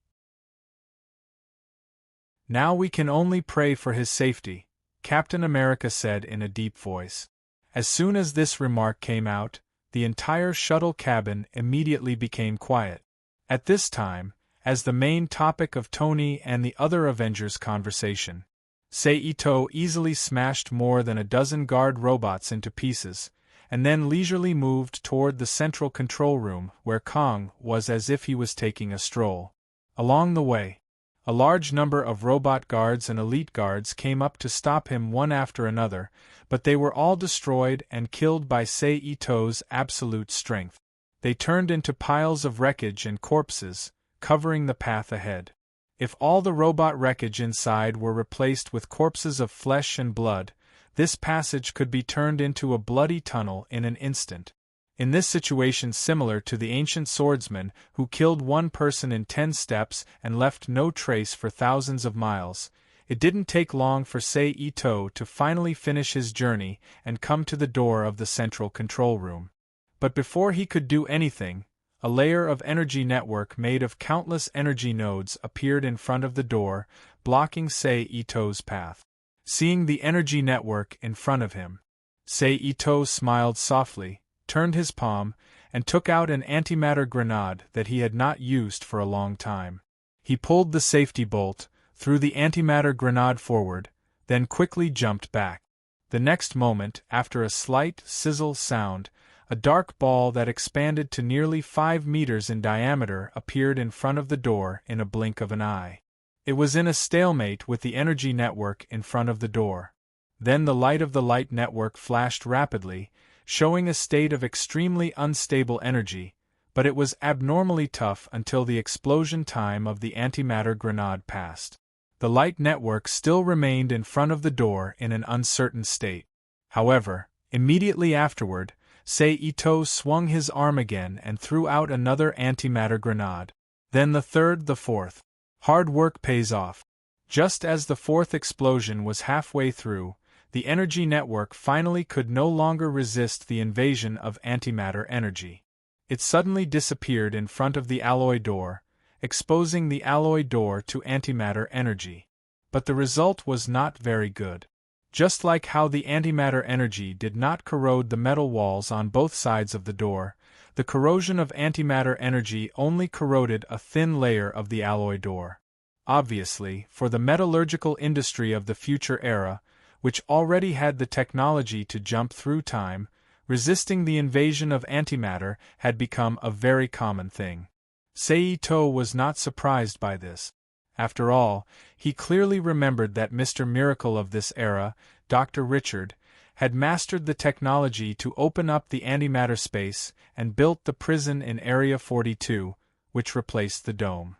"Now we can only pray for his safety," Captain America said in a deep voice. As soon as this remark came out, the entire shuttle cabin immediately became quiet. At this time, as the main topic of Tony and the other Avengers' conversation, Sei Ito easily smashed more than a dozen guard robots into pieces, and then leisurely moved toward the central control room where Kong was as if he was taking a stroll. Along the way, a large number of robot guards and elite guards came up to stop him one after another, but they were all destroyed and killed by Sei Ito's absolute strength. They turned into piles of wreckage and corpses, covering the path ahead. If all the robot wreckage inside were replaced with corpses of flesh and blood, this passage could be turned into a bloody tunnel in an instant. In this situation similar to the ancient swordsman who killed one person in 10 steps and left no trace for thousands of miles, it didn't take long for Sei Ito to finally finish his journey and come to the door of the central control room. But before he could do anything, a layer of energy network made of countless energy nodes appeared in front of the door, blocking Sei Ito's path. Seeing the energy network in front of him, Sei Ito smiled softly, turned his palm, and took out an antimatter grenade that he had not used for a long time. He pulled the safety bolt, threw the antimatter grenade forward, then quickly jumped back. The next moment, after a slight sizzle sound, a dark ball that expanded to nearly 5 meters in diameter appeared in front of the door in a blink of an eye. It was in a stalemate with the energy network in front of the door. Then the light of the light network flashed rapidly, showing a state of extremely unstable energy, but it was abnormally tough until the explosion time of the antimatter grenade passed. The light network still remained in front of the door in an uncertain state. However, immediately afterward, Sei-Ito swung his arm again and threw out another antimatter grenade. Then the third, the fourth. Hard work pays off. Just as the fourth explosion was halfway through, the energy network finally could no longer resist the invasion of antimatter energy. It suddenly disappeared in front of the alloy door, exposing the alloy door to antimatter energy. But the result was not very good. Just like how the antimatter energy did not corrode the metal walls on both sides of the door, the corrosion of antimatter energy only corroded a thin layer of the alloy door. Obviously, for the metallurgical industry of the future era, which already had the technology to jump through time, resisting the invasion of antimatter had become a very common thing. Sei-Ito was not surprised by this. After all, he clearly remembered that Mr. Miracle of this era, Dr. Richard, had mastered the technology to open up the antimatter space and built the prison in Area 42, which replaced the dome.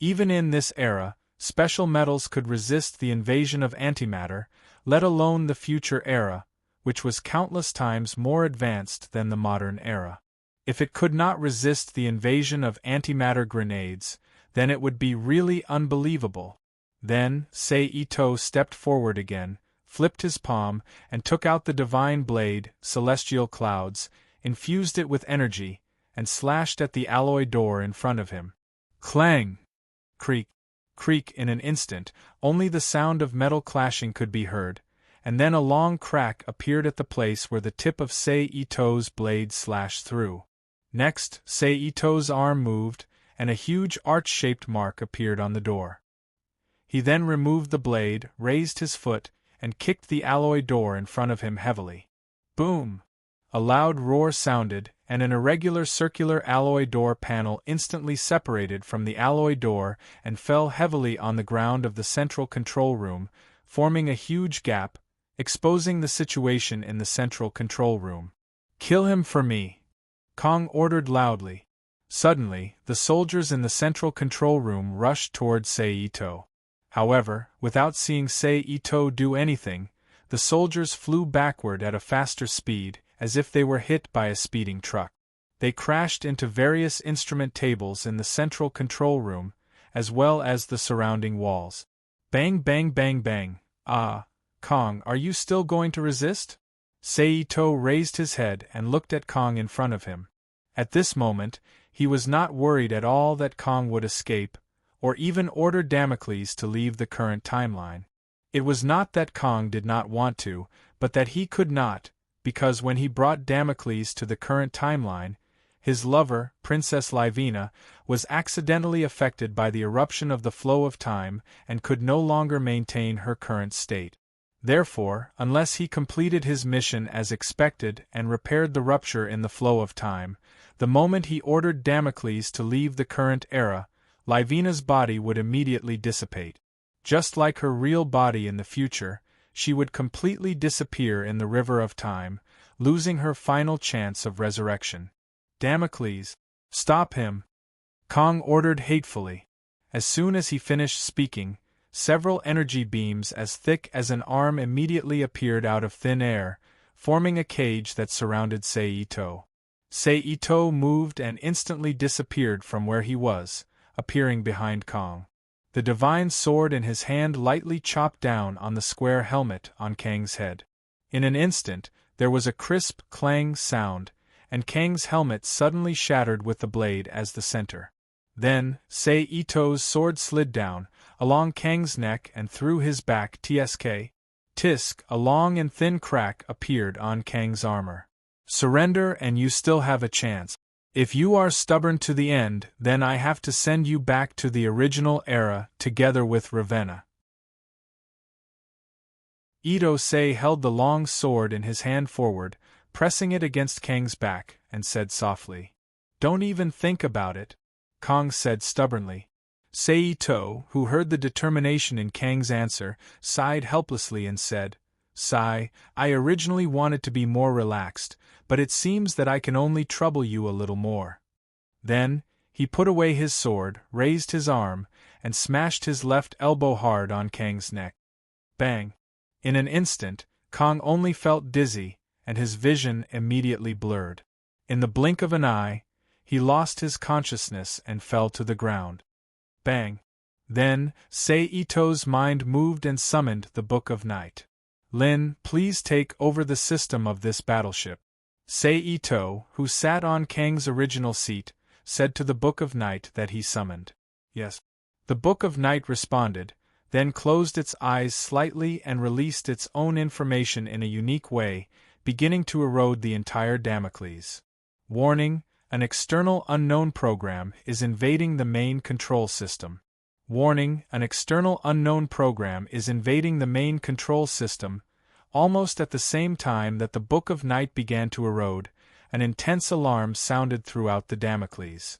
Even in this era, special metals could resist the invasion of antimatter, let alone the future era, which was countless times more advanced than the modern era. If it could not resist the invasion of antimatter grenades, then it would be really unbelievable. Then, Sei-Ito stepped forward again, flipped his palm, and took out the divine blade, Celestial Clouds, infused it with energy, and slashed at the alloy door in front of him. Clang! Creak! Creak! In an instant, only the sound of metal clashing could be heard, and then a long crack appeared at the place where the tip of Sei-Ito's blade slashed through. Next, Sei-Ito's arm moved, and a huge arch-shaped mark appeared on the door. He then removed the blade, raised his foot, and kicked the alloy door in front of him heavily. Boom! A loud roar sounded, and an irregular circular alloy door panel instantly separated from the alloy door and fell heavily on the ground of the central control room, forming a huge gap, exposing the situation in the central control room. "Kill him for me!" Kong ordered loudly. Suddenly, the soldiers in the central control room rushed toward Sei-Ito. However, without seeing Sei-Ito do anything, the soldiers flew backward at a faster speed, as if they were hit by a speeding truck. They crashed into various instrument tables in the central control room, as well as the surrounding walls. Bang bang bang bang. Ah, Kong, are you still going to resist? Sei-Ito raised his head and looked at Kong in front of him. At this moment, he was not worried at all that Kong would escape, or even order Damocles to leave the current timeline. It was not that Kong did not want to, but that he could not, because when he brought Damocles to the current timeline, his lover, Princess Livina, was accidentally affected by the eruption of the flow of time and could no longer maintain her current state. Therefore, unless he completed his mission as expected and repaired the rupture in the flow of time, the moment he ordered Damocles to leave the current era, Livina's body would immediately dissipate. Just like her real body in the future, she would completely disappear in the river of time, losing her final chance of resurrection. Damocles, stop him! Kong ordered hatefully. As soon as he finished speaking, several energy beams as thick as an arm immediately appeared out of thin air, forming a cage that surrounded Sei-Ito. Sei-Ito moved and instantly disappeared from where he was, appearing behind Kong. The divine sword in his hand lightly chopped down on the square helmet on Kang's head. In an instant, there was a crisp clang sound, and Kang's helmet suddenly shattered with the blade as the center. Then, Sei-Ito's sword slid down, along Kang's neck and through his back. Tisk, a long and thin crack appeared on Kang's armor. Surrender and you still have a chance. If you are stubborn to the end, then I have to send you back to the original era together with Ravenna. Ito-sei held the long sword in his hand forward, pressing it against Kang's back, and said softly, "Don't even think about it," Kong said stubbornly. Sei-Ito, who heard the determination in Kang's answer, sighed helplessly and said, Sigh, I originally wanted to be more relaxed, but it seems that I can only trouble you a little more. Then, he put away his sword, raised his arm, and smashed his left elbow hard on Kang's neck. Bang! In an instant, Kang only felt dizzy, and his vision immediately blurred. In the blink of an eye, he lost his consciousness and fell to the ground. Bang! Then, Sei Ito's mind moved and summoned the Book of Night. Lin, please take over the system of this battleship. Sei Ito, who sat on Kang's original seat, said to the Book of Night that he summoned. Yes. The Book of Night responded, then closed its eyes slightly and released its own information in a unique way, beginning to erode the entire Damocles. Warning, an external unknown program is invading the main control system. Warning, an external unknown program is invading the main control system. Almost at the same time that the Book of Night began to erode, an intense alarm sounded throughout the Damocles.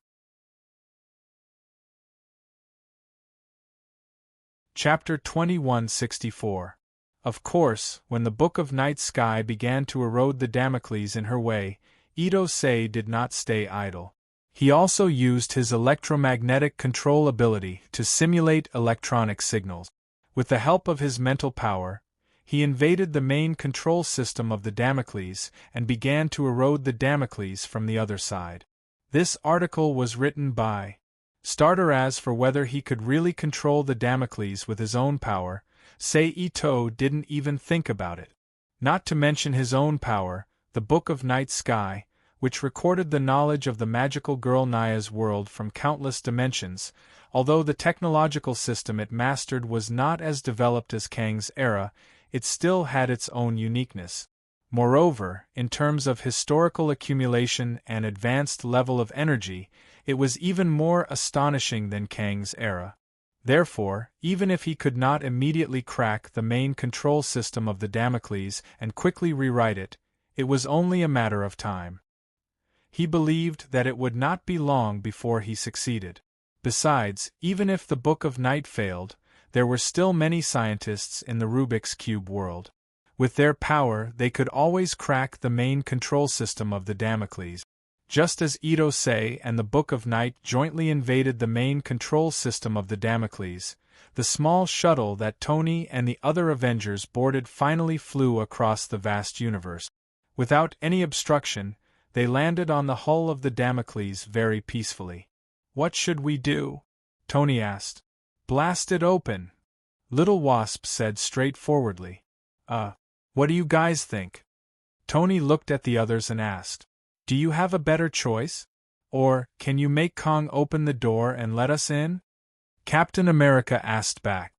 Chapter 2164. Of course, when the Book of Night sky began to erode the Damocles in her way, Ito Sei did not stay idle. He also used his electromagnetic control ability to simulate electronic signals. With the help of his mental power, he invaded the main control system of the Damocles and began to erode the Damocles from the other side. This article was written by Starter. As for whether he could really control the Damocles with his own power, Sei Ito didn't even think about it. Not to mention his own power, the Book of Night Sky, which recorded the knowledge of the magical girl Naya's world from countless dimensions, although the technological system it mastered was not as developed as Kang's era, it still had its own uniqueness. Moreover, in terms of historical accumulation and advanced level of energy, it was even more astonishing than Kang's era. Therefore, even if he could not immediately crack the main control system of the Damocles and quickly rewrite it, it was only a matter of time. He believed that it would not be long before he succeeded. Besides, even if the Book of Night failed, there were still many scientists in the Rubik's Cube world. With their power, they could always crack the main control system of the Damocles. Just as Ito Sei and the Book of Night jointly invaded the main control system of the Damocles, the small shuttle that Tony and the other Avengers boarded finally flew across the vast universe. Without any obstruction, they landed on the hull of the Damocles very peacefully. "What should we do?" Tony asked. "Blast it open," Little Wasp said straightforwardly. What do you guys think?" Tony looked at the others and asked. "Do you have a better choice? Or, can you make Kang open the door and let us in?" Captain America asked back.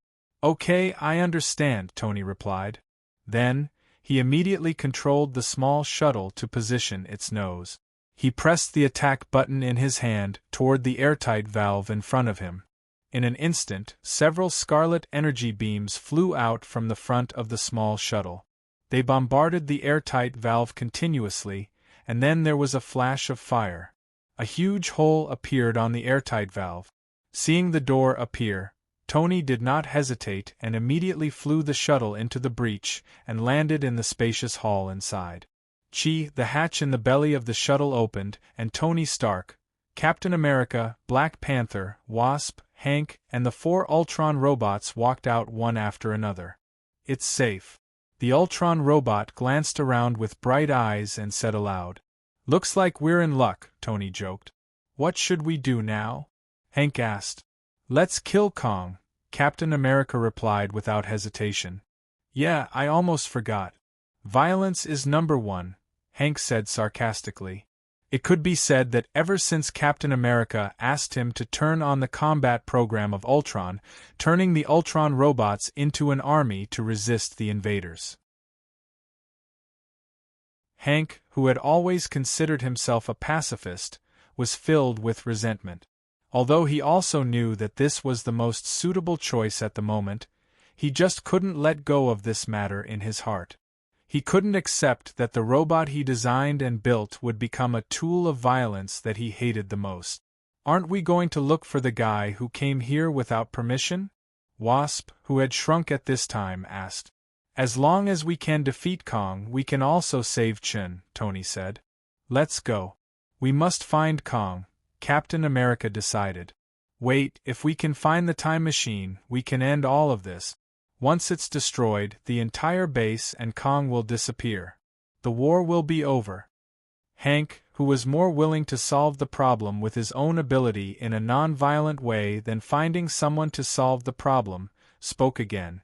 "Okay, I understand," Tony replied. Then, he immediately controlled the small shuttle to position its nose. He pressed the attack button in his hand toward the airtight valve in front of him. In an instant, several scarlet energy beams flew out from the front of the small shuttle. They bombarded the airtight valve continuously, and then there was a flash of fire. A huge hole appeared on the airtight valve. Seeing the door appear, Tony did not hesitate and immediately flew the shuttle into the breach and landed in the spacious hall inside. The hatch in the belly of the shuttle opened, and Tony Stark, Captain America, Black Panther, Wasp, Hank, and the 4 Ultron robots walked out one after another. "It's safe." The Ultron robot glanced around with bright eyes and said aloud. "Looks like we're in luck," Tony joked. "What should we do now?" Hank asked. "Let's kill Kang," Captain America replied without hesitation. "Yeah, I almost forgot. Violence is number one," Hank said sarcastically. It could be said that ever since Captain America asked him to turn on the combat program of Ultron, turning the Ultron robots into an army to resist the invaders. Hank, who had always considered himself a pacifist, was filled with resentment. Although he also knew that this was the most suitable choice at the moment, he just couldn't let go of this matter in his heart. He couldn't accept that the robot he designed and built would become a tool of violence that he hated the most. "Aren't we going to look for the guy who came here without permission?" Wasp, who had shrunk at this time, asked. As long as we can defeat Kong, we can also save Chun, Tony said. Let's go. We must find Kong, Captain America decided. Wait, if we can find the time machine, we can end all of this. Once it's destroyed, the entire base and Kong will disappear. The war will be over. Hank, who was more willing to solve the problem with his own ability in a non-violent way than finding someone to solve the problem, spoke again.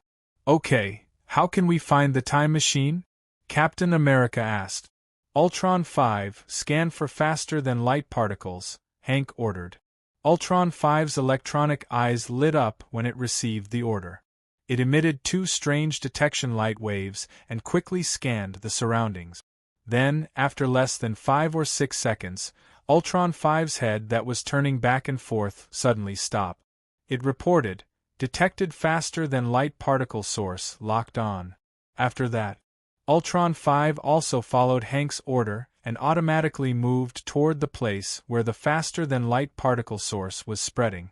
Okay, how can we find the time machine? Captain America asked. Ultron 5, scan for faster-than-light particles, Hank ordered. Ultron 5's electronic eyes lit up when it received the order. It emitted 2 strange detection light waves and quickly scanned the surroundings. Then, after less than 5 or 6 seconds, Ultron 5's head that was turning back and forth suddenly stopped. It reported, detected faster-than-light particle source locked on. After that, Ultron 5 also followed Hank's order and automatically moved toward the place where the faster-than-light particle source was spreading.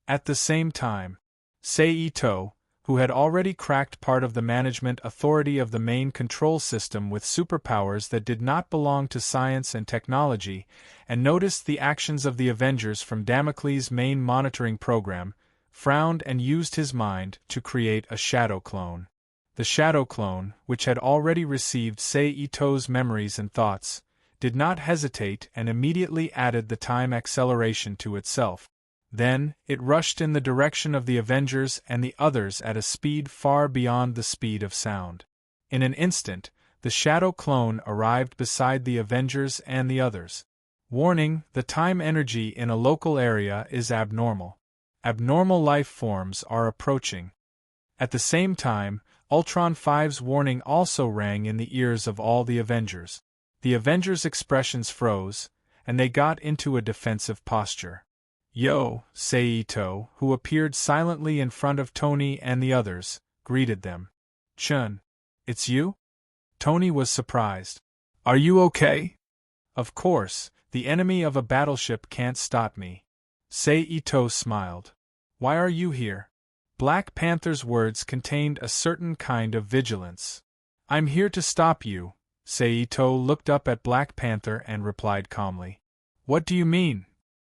At the same time, Saito, who had already cracked part of the management authority of the main control system with superpowers that did not belong to science and technology, and noticed the actions of the Avengers from Damocles' main monitoring program, frowned and used his mind to create a shadow clone. The shadow clone, which had already received Saito's memories and thoughts, did not hesitate and immediately added the time acceleration to itself. Then, it rushed in the direction of the Avengers and the others at a speed far beyond the speed of sound. In an instant, the shadow clone arrived beside the Avengers and the others. Warning: the time energy in a local area is abnormal. Abnormal life forms are approaching. At the same time, Ultron 5's warning also rang in the ears of all the Avengers. The Avengers' expressions froze, and they got into a defensive posture. Yo, Saito, who appeared silently in front of Tony and the others, greeted them. Chun, it's you? Tony was surprised. Are you okay? Of course, the enemy of a battleship can't stop me. Saito smiled. Why are you here? Black Panther's words contained a certain kind of vigilance. I'm here to stop you. Saito looked up at Black Panther and replied calmly. What do you mean?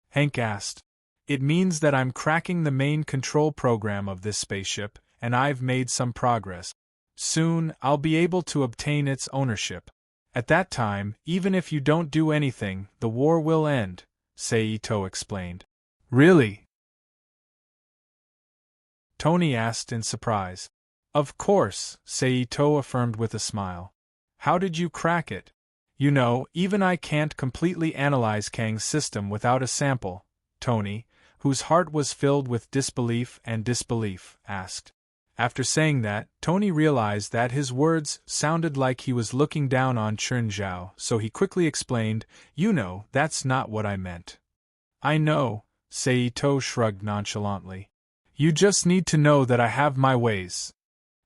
Hank asked. It means that I'm cracking the main control program of this spaceship, and I've made some progress. Soon, I'll be able to obtain its ownership. At that time, even if you don't do anything, the war will end, Saito explained. Really? Tony asked in surprise. Of course, Saito affirmed with a smile. How did you crack it? You know, even I can't completely analyze Kang's system without a sample, Tony, whose heart was filled with disbelief, asked. After saying that, Tony realized that his words sounded like he was looking down on Chun Zhao, so he quickly explained, You know, that's not what I meant. I know, Saito shrugged nonchalantly. You just need to know that I have my ways.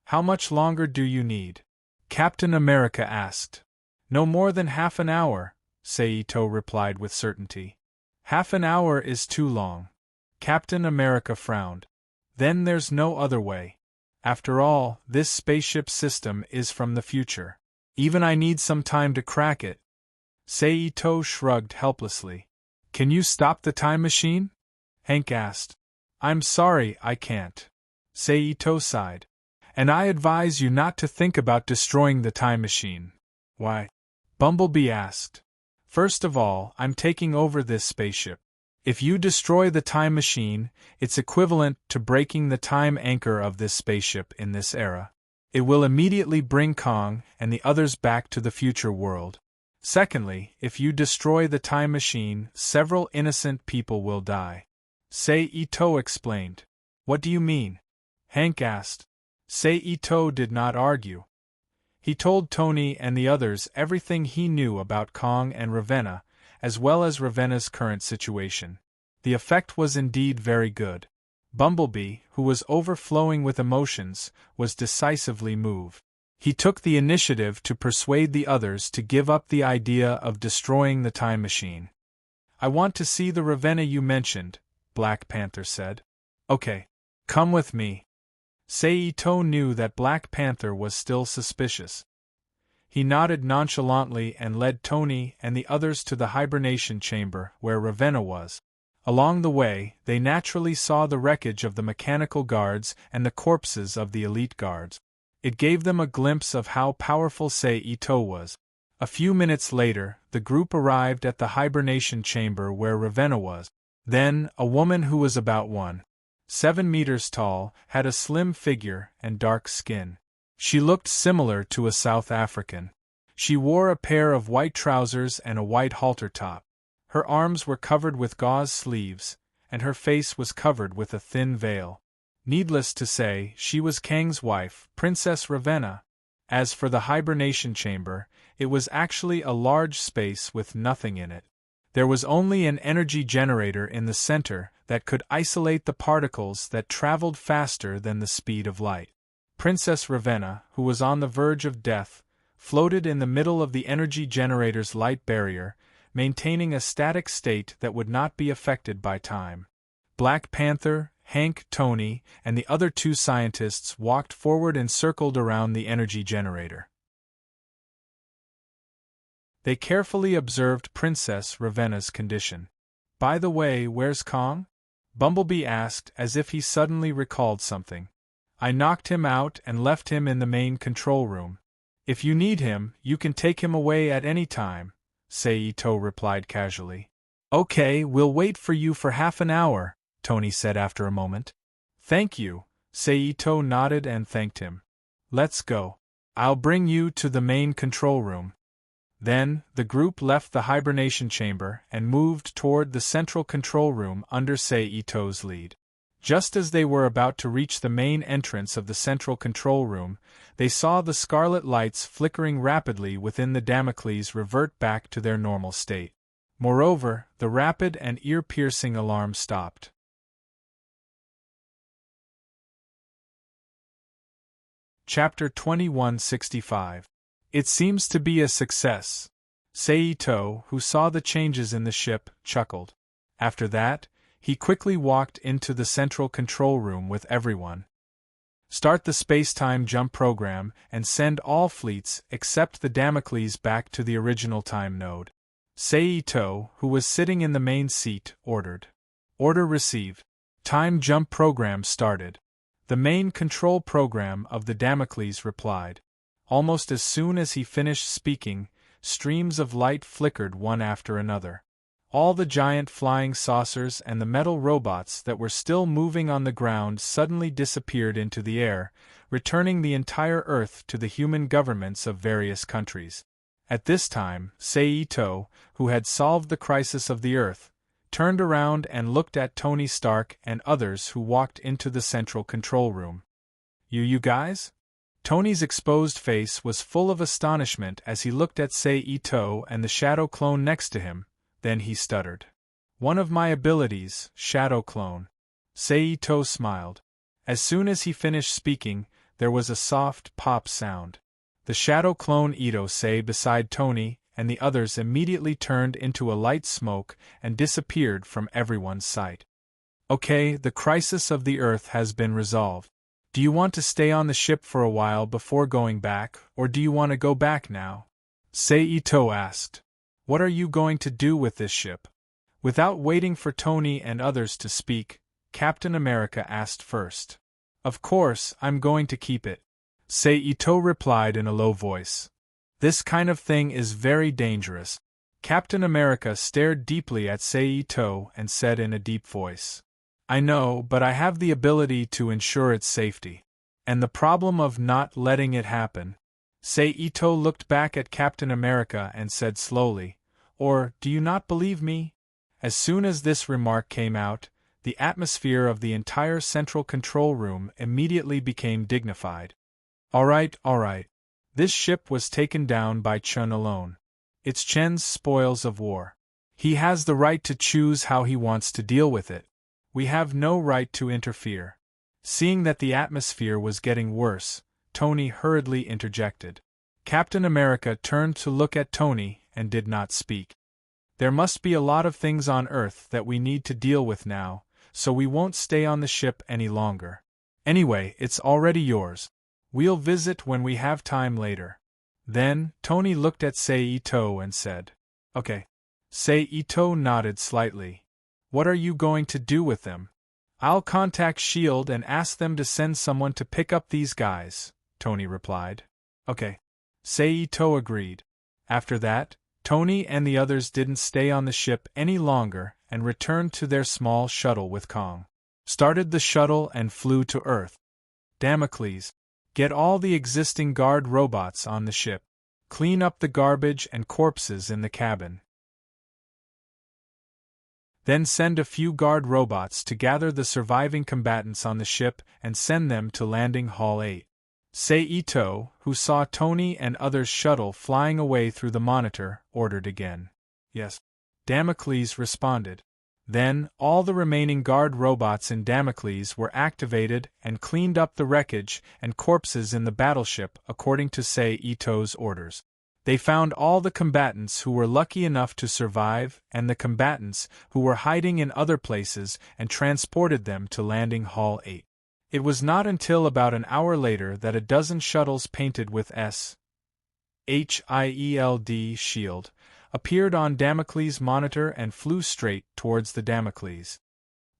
How much longer do you need? Captain America asked. No more than half an hour, Saito replied with certainty. Half an hour is too long. Captain America frowned. Then there's no other way. After all, this spaceship system is from the future. Even I need some time to crack it. Saito shrugged helplessly. Can you stop the time machine? Hank asked. I'm sorry, I can't. Saito sighed. And I advise you not to think about destroying the time machine. Why? Bumblebee asked. First of all, I'm taking over this spaceship. If you destroy the time machine, it's equivalent to breaking the time anchor of this spaceship in this era. It will immediately bring Kong and the others back to the future world. Secondly, if you destroy the time machine, several innocent people will die. Saito explained. What do you mean? Hank asked. Saito did not argue. He told Tony and the others everything he knew about Kong and Ravenna, as well as Ravenna's current situation. The effect was indeed very good. Bumblebee, who was overflowing with emotions, was decisively moved. He took the initiative to persuade the others to give up the idea of destroying the time machine. I want to see the Ravenna you mentioned, Black Panther said. Okay. Come with me. Seito knew that Black Panther was still suspicious. He nodded nonchalantly and led Tony and the others to the hibernation chamber where Ravenna was. Along the way, they naturally saw the wreckage of the mechanical guards and the corpses of the elite guards. It gave them a glimpse of how powerful Seito was. A few minutes later, the group arrived at the hibernation chamber where Ravenna was. Then, a woman who was about 1.7 meters tall, had a slim figure and dark skin. She looked similar to a South African. She wore a pair of white trousers and a white halter top. Her arms were covered with gauze sleeves, and her face was covered with a thin veil. Needless to say, she was Kang's wife, Princess Ravenna. As for the hibernation chamber, it was actually a large space with nothing in it. There was only an energy generator in the center that could isolate the particles that traveled faster than the speed of light. Princess Ravenna, who was on the verge of death, floated in the middle of the energy generator's light barrier, maintaining a static state that would not be affected by time. Black Panther, Hank, Tony, and the other two scientists walked forward and circled around the energy generator. They carefully observed Princess Ravenna's condition. "By the way, where's Kong?" Bumblebee asked as if he suddenly recalled something. "I knocked him out and left him in the main control room. If you need him, you can take him away at any time," Seito replied casually. "Okay, we'll wait for you for half an hour," Tony said after a moment. "Thank you," Seito nodded and thanked him. "Let's go. I'll bring you to the main control room." Then, the group left the hibernation chamber and moved toward the central control room under Seito's lead. Just as they were about to reach the main entrance of the central control room, they saw the scarlet lights flickering rapidly within the Damocles revert back to their normal state. Moreover, the rapid and ear-piercing alarm stopped. Chapter 2165. It seems to be a success. Seito, who saw the changes in the ship, chuckled. After that, he quickly walked into the central control room with everyone. "Start the space-time jump program and send all fleets except the Damocles back to the original time node." Seito, who was sitting in the main seat, ordered. "Order received." Time jump program started. The main control program of the Damocles replied. Almost as soon as he finished speaking, streams of light flickered one after another. All the giant flying saucers and the metal robots that were still moving on the ground suddenly disappeared into the air, returning the entire Earth to the human governments of various countries. At this time, Seito, who had solved the crisis of the Earth, turned around and looked at Tony Stark and others who walked into the central control room. You guys?" Tony's exposed face was full of astonishment as he looked at Seito and the shadow clone next to him. Then he stuttered. "One of my abilities, shadow clone." Seito smiled. As soon as he finished speaking, there was a soft pop sound. The shadow clone Ito-say beside Tony and the others immediately turned into a light smoke and disappeared from everyone's sight. "Okay, the crisis of the Earth has been resolved. Do you want to stay on the ship for a while before going back, or do you want to go back now?" Seito asked. "What are you going to do with this ship?" Without waiting for Tony and others to speak, Captain America asked first. "Of course, I'm going to keep it," Seito replied in a low voice. "This kind of thing is very dangerous." Captain America stared deeply at Seito and said in a deep voice, "I know, but I have the ability to ensure its safety. And the problem of not letting it happen." Seito looked back at Captain America and said slowly, "Or, do you not believe me?" As soon as this remark came out, the atmosphere of the entire central control room immediately became dignified. All right. This ship was taken down by Chun alone. It's Chen's spoils of war. He has the right to choose how he wants to deal with it. We have no right to interfere." Seeing that the atmosphere was getting worse, Tony hurriedly interjected. Captain America turned to look at Tony and did not speak. "There must be a lot of things on Earth that we need to deal with now, so we won't stay on the ship any longer. Anyway, it's already yours. We'll visit when we have time later. Then, Tony looked at Seito and said, Okay. Seito nodded slightly. What are you going to do with them? I'll contact S.H.I.E.L.D. and ask them to send someone to pick up these guys, Tony replied. Okay. Seito agreed. After that, Tony and the others didn't stay on the ship any longer and returned to their small shuttle with Kong. Started the shuttle and flew to Earth. Damocles, get all the existing guard robots on the ship. Clean up the garbage and corpses in the cabin. Then send a few guard robots to gather the surviving combatants on the ship and send them to Landing Hall 8. Seito, who saw Tony and others' shuttle flying away through the monitor, ordered again. Yes. Damocles responded. Then, all the remaining guard robots in Damocles were activated and cleaned up the wreckage and corpses in the battleship according to Seito's orders. They found all the combatants who were lucky enough to survive and the combatants who were hiding in other places and transported them to Landing Hall 8. It was not until about an hour later that a dozen shuttles painted with S.H.I.E.L.D. S.H.I.E.L.D. appeared on Damocles' monitor and flew straight towards the Damocles.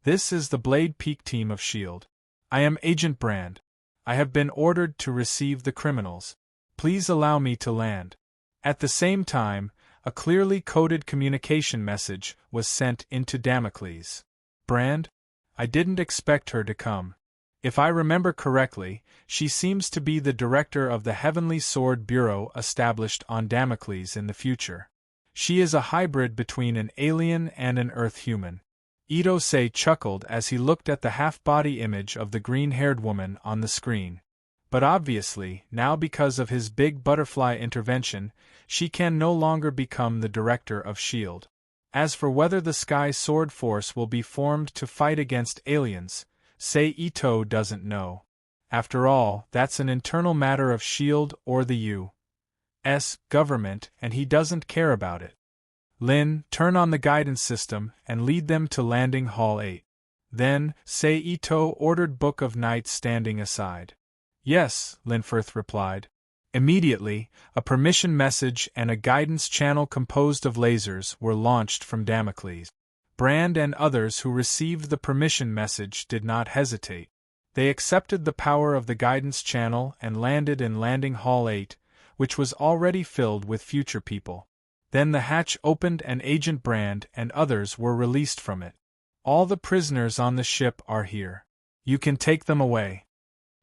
This is the Blade Peak team of S.H.I.E.L.D. I am Agent Brand. I have been ordered to receive the criminals. Please allow me to land. At the same time, a clearly coded communication message was sent into Damocles. Brand? I didn't expect her to come. If I remember correctly, she seems to be the director of the Heavenly Sword Bureau established on Damocles in the future. She is a hybrid between an alien and an Earth human. Itose chuckled as he looked at the half-body image of the green-haired woman on the screen. But obviously, now because of his big butterfly intervention, she can no longer become the director of S.H.I.E.L.D. As for whether the Sky Sword Force will be formed to fight against aliens, Seito doesn't know. After all, that's an internal matter of S.H.I.E.L.D. or the U.S. government, and he doesn't care about it. Lin, turn on the guidance system and lead them to Landing Hall 8. Then, Seito ordered Book of Night standing aside. Yes, Linforth replied. Immediately, a permission message and a guidance channel composed of lasers were launched from Damocles. Brand and others who received the permission message did not hesitate. They accepted the power of the guidance channel and landed in Landing Hall 8, which was already filled with future people. Then the hatch opened and Agent Brand and others were released from it. All the prisoners on the ship are here. You can take them away.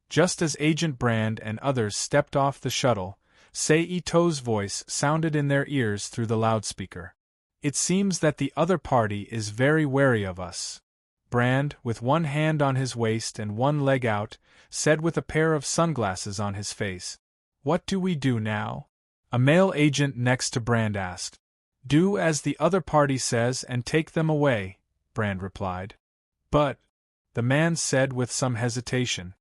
Just as Agent Brand and others stepped off the shuttle, Seito's voice sounded in their ears through the loudspeaker. It seems that the other party is very wary of us. Brand, with one hand on his waist and one leg out, said with a pair of sunglasses on his face. What do we do now? A male agent next to Brand asked. Do as the other party says and take them away, Brand replied. But, the man said with some hesitation.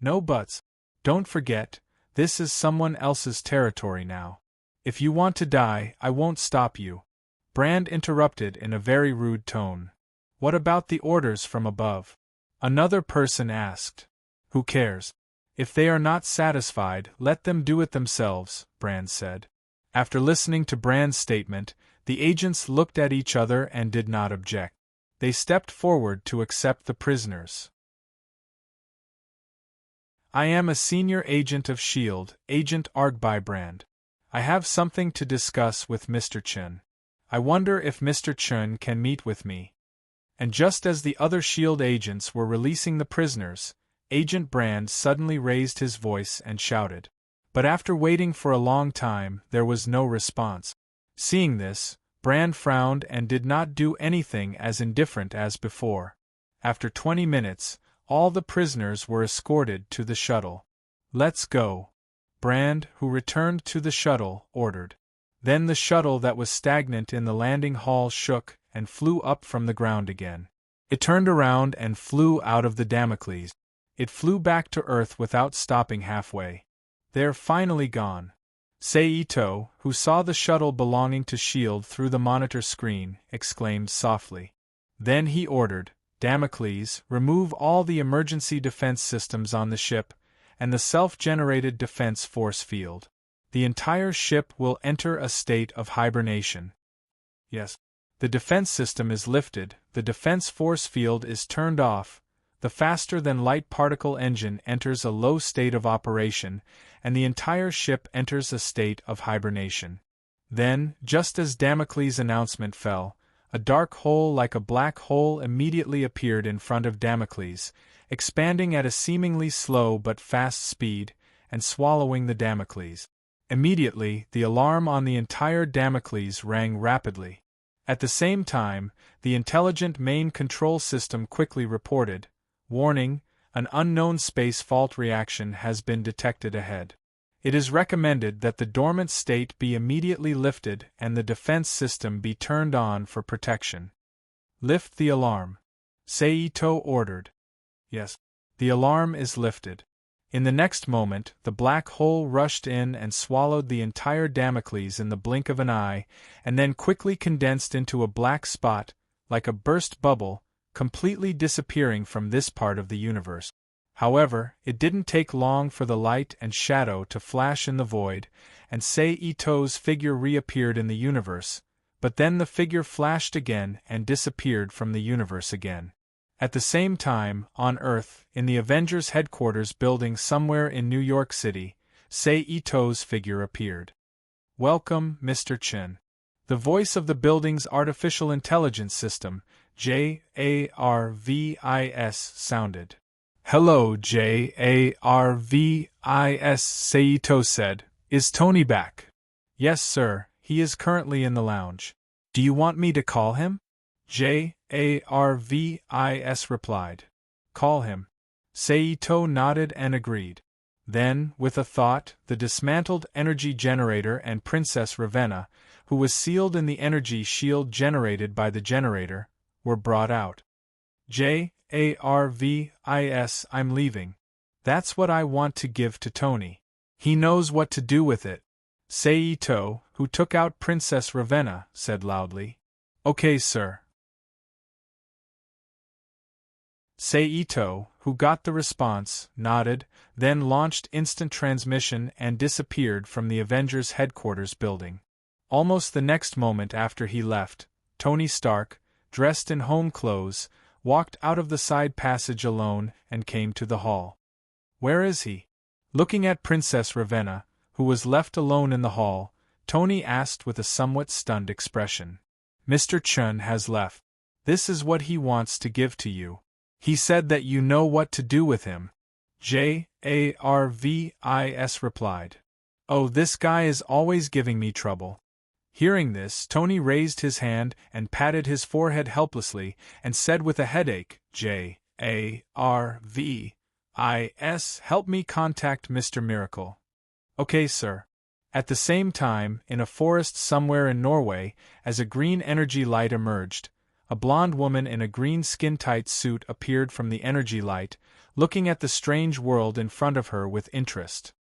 No buts. Don't forget, this is someone else's territory now. If you want to die, I won't stop you. Brand interrupted in a very rude tone. What about the orders from above? Another person asked. Who cares? If they are not satisfied, let them do it themselves, Brand said. After listening to Brand's statement, the agents looked at each other and did not object. They stepped forward to accept the prisoners. I am a senior agent of S.H.I.E.L.D., Agent Argby Brand. I have something to discuss with Mr. Chun. I wonder if Mr. Chun can meet with me. And just as the other S.H.I.E.L.D. agents were releasing the prisoners, Agent Brand suddenly raised his voice and shouted. But after waiting for a long time, there was no response. Seeing this, Brand frowned and did not do anything as indifferent as before. After 20 minutes, all the prisoners were escorted to the shuttle. Let's go. Brand, who returned to the shuttle, ordered. Then the shuttle that was stagnant in the landing hall shook and flew up from the ground again. It turned around and flew out of the Damocles. It flew back to Earth without stopping halfway. They're finally gone. Seito, who saw the shuttle belonging to S.H.I.E.L.D. through the monitor screen, exclaimed softly. Then he ordered, Damocles, remove all the emergency defense systems on the ship, and the self-generated defense force field. The entire ship will enter a state of hibernation. Yes. The defense system is lifted, the defense force field is turned off, the faster-than-light particle engine enters a low state of operation, and the entire ship enters a state of hibernation. Then, just as Damocles' announcement fell, a dark hole like a black hole immediately appeared in front of Damocles, expanding at a seemingly slow but fast speed, and swallowing the Damocles. Immediately, the alarm on the entire Damocles rang rapidly. At the same time, the intelligent main control system quickly reported, "Warning, an unknown space fault reaction has been detected ahead. It is recommended that the dormant state be immediately lifted and the defense system be turned on for protection." "Lift the alarm," Saito ordered. Yes. The alarm is lifted. In the next moment, the black hole rushed in and swallowed the entire Damocles in the blink of an eye, and then quickly condensed into a black spot, like a burst bubble, completely disappearing from this part of the universe. However, it didn't take long for the light and shadow to flash in the void, and Saito's figure reappeared in the universe, but then the figure flashed again and disappeared from the universe again. At the same time, on Earth, in the Avengers headquarters building somewhere in New York City, Saito's figure appeared. "Welcome, Mr. Chen." The voice of the building's artificial intelligence system, JARVIS, sounded. "Hello, JARVIS," Saito said. "Is Tony back?" "Yes, sir, he is currently in the lounge. Do you want me to call him?" JARVIS replied. "Call him." Saito nodded and agreed. Then, with a thought, the dismantled energy generator and Princess Ravenna, who was sealed in the energy shield generated by the generator, were brought out. JARVIS, "I'm leaving. That's what I want to give to Tony. He knows what to do with it." Saito, who took out Princess Ravenna, said loudly. "Okay, sir." Saito, who got the response, nodded, then launched instant transmission and disappeared from the Avengers headquarters building. Almost the next moment after he left, Tony Stark, dressed in home clothes, walked out of the side passage alone and came to the hall. "Where is he?" Looking at Princess Ravenna, who was left alone in the hall, Tony asked with a somewhat stunned expression. "Mr. Chen has left. This is what he wants to give to you. He said that you know what to do with him." JARVIS replied. "Oh, this guy is always giving me trouble." Hearing this, Tony raised his hand and patted his forehead helplessly and said with a headache, "JARVIS, help me contact Mr. Miracle." "Okay, sir." At the same time, in a forest somewhere in Norway, as a green energy light emerged, a blonde woman in a green skin-tight suit appeared from the energy light, looking at the strange world in front of her with interest.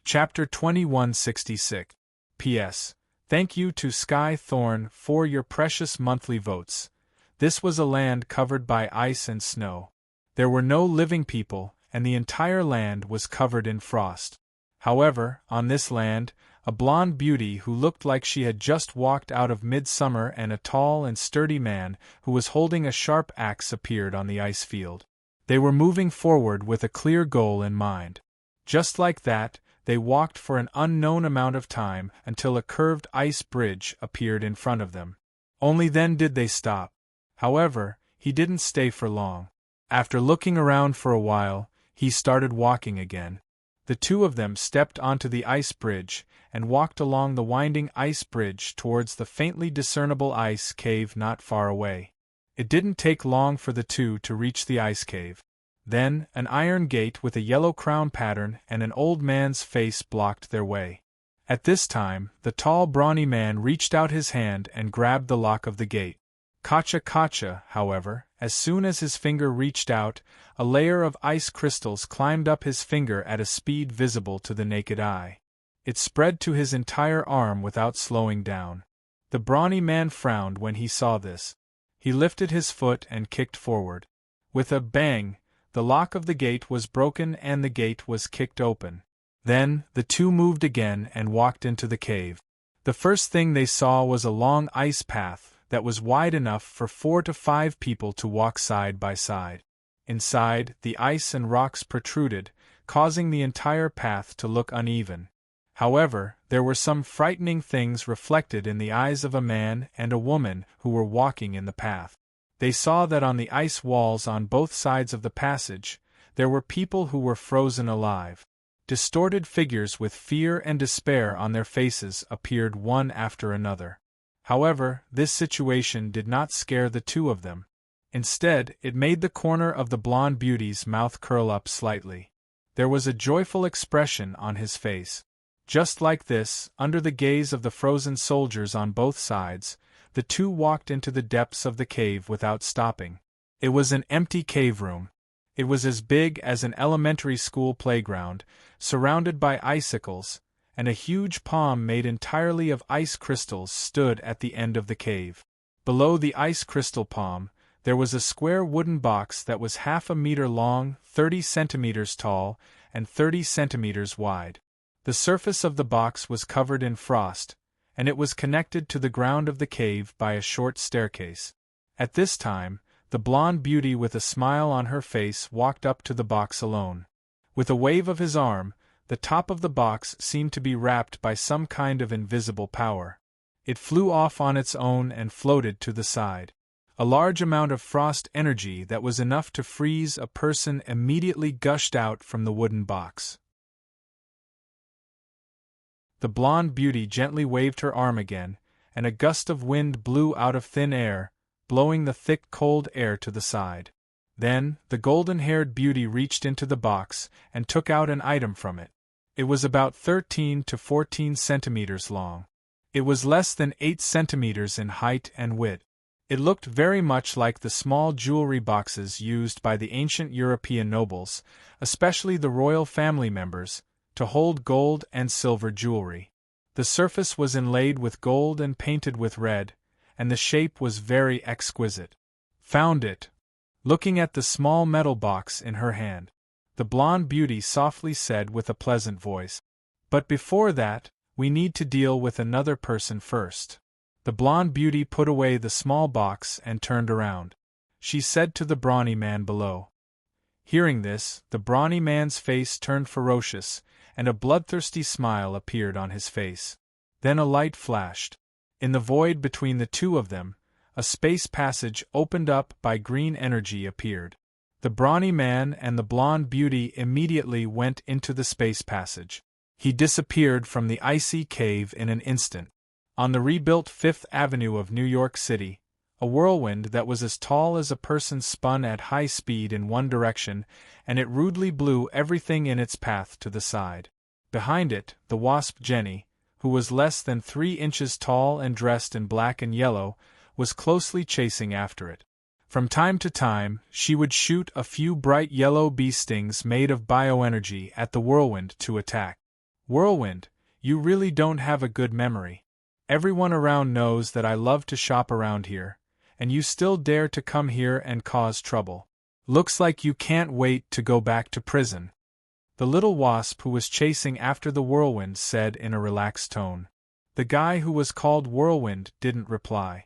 Chapter 2166. P.S. Thank you to Sky Thorn for your precious monthly votes. This was a land covered by ice and snow. There were no living people, and the entire land was covered in frost. However, on this land, a blonde beauty who looked like she had just walked out of midsummer and a tall and sturdy man who was holding a sharp axe appeared on the ice field. They were moving forward with a clear goal in mind. Just like that, they walked for an unknown amount of time until a curved ice bridge appeared in front of them. Only then did they stop. However, he didn't stay for long. After looking around for a while, he started walking again. The two of them stepped onto the ice bridge and walked along the winding ice bridge towards the faintly discernible ice cave not far away. It didn't take long for the two to reach the ice cave. Then, an iron gate with a yellow crown pattern and an old man's face blocked their way. At this time, the tall brawny man reached out his hand and grabbed the lock of the gate. Kacha, however, as soon as his finger reached out, a layer of ice crystals climbed up his finger at a speed visible to the naked eye. It spread to his entire arm without slowing down. The brawny man frowned when he saw this. He lifted his foot and kicked forward. With a bang, the lock of the gate was broken and the gate was kicked open. Then, the two moved again and walked into the cave. The first thing they saw was a long ice path that was wide enough for 4 to 5 people to walk side by side. Inside, the ice and rocks protruded, causing the entire path to look uneven. However, there were some frightening things reflected in the eyes of a man and a woman who were walking in the path. They saw that on the ice walls on both sides of the passage, there were people who were frozen alive. Distorted figures with fear and despair on their faces appeared one after another. However, this situation did not scare the two of them. Instead, it made the corner of the blonde beauty's mouth curl up slightly. There was a joyful expression on his face. Just like this, under the gaze of the frozen soldiers on both sides, the two walked into the depths of the cave without stopping. It was an empty cave room. It was as big as an elementary school playground, surrounded by icicles, and a huge palm made entirely of ice crystals stood at the end of the cave. Below the ice crystal palm, there was a square wooden box that was half a meter long, 30 centimeters tall, and 30 centimeters wide. The surface of the box was covered in frost, and it was connected to the ground of the cave by a short staircase. At this time, the blonde beauty with a smile on her face walked up to the box alone. With a wave of his arm, the top of the box seemed to be wrapped by some kind of invisible power. It flew off on its own and floated to the side. A large amount of frost energy that was enough to freeze a person immediately gushed out from the wooden box. The blonde beauty gently waved her arm again, and a gust of wind blew out of thin air, blowing the thick cold air to the side. Then, the golden-haired beauty reached into the box and took out an item from it. It was about 13 to 14 centimeters long. It was less than 8 centimeters in height and width. It looked very much like the small jewelry boxes used by the ancient European nobles, especially the royal family members, to hold gold and silver jewelry. The surface was inlaid with gold and painted with red, and the shape was very exquisite. Found it. Looking at the small metal box in her hand, the blonde beauty softly said with a pleasant voice, "But before that, we need to deal with another person first." The blonde beauty put away the small box and turned around. She said to the brawny man below. Hearing this, the brawny man's face turned ferocious, and a bloodthirsty smile appeared on his face. Then a light flashed. In the void between the two of them, a space passage opened up by green energy appeared. The brawny man and the blonde beauty immediately went into the space passage. He disappeared from the icy cave in an instant. On the rebuilt Fifth Avenue of New York City, a whirlwind that was as tall as a person spun at high speed in one direction, and it rudely blew everything in its path to the side. Behind it, the wasp Jenny, who was less than 3 inches tall and dressed in black and yellow, was closely chasing after it. From time to time, she would shoot a few bright yellow bee stings made of bioenergy at the whirlwind to attack. Whirlwind, you really don't have a good memory. Everyone around knows that I love to shop around here, and you still dare to come here and cause trouble. Looks like you can't wait to go back to prison. The little wasp who was chasing after the whirlwind said in a relaxed tone. The guy who was called Whirlwind didn't reply.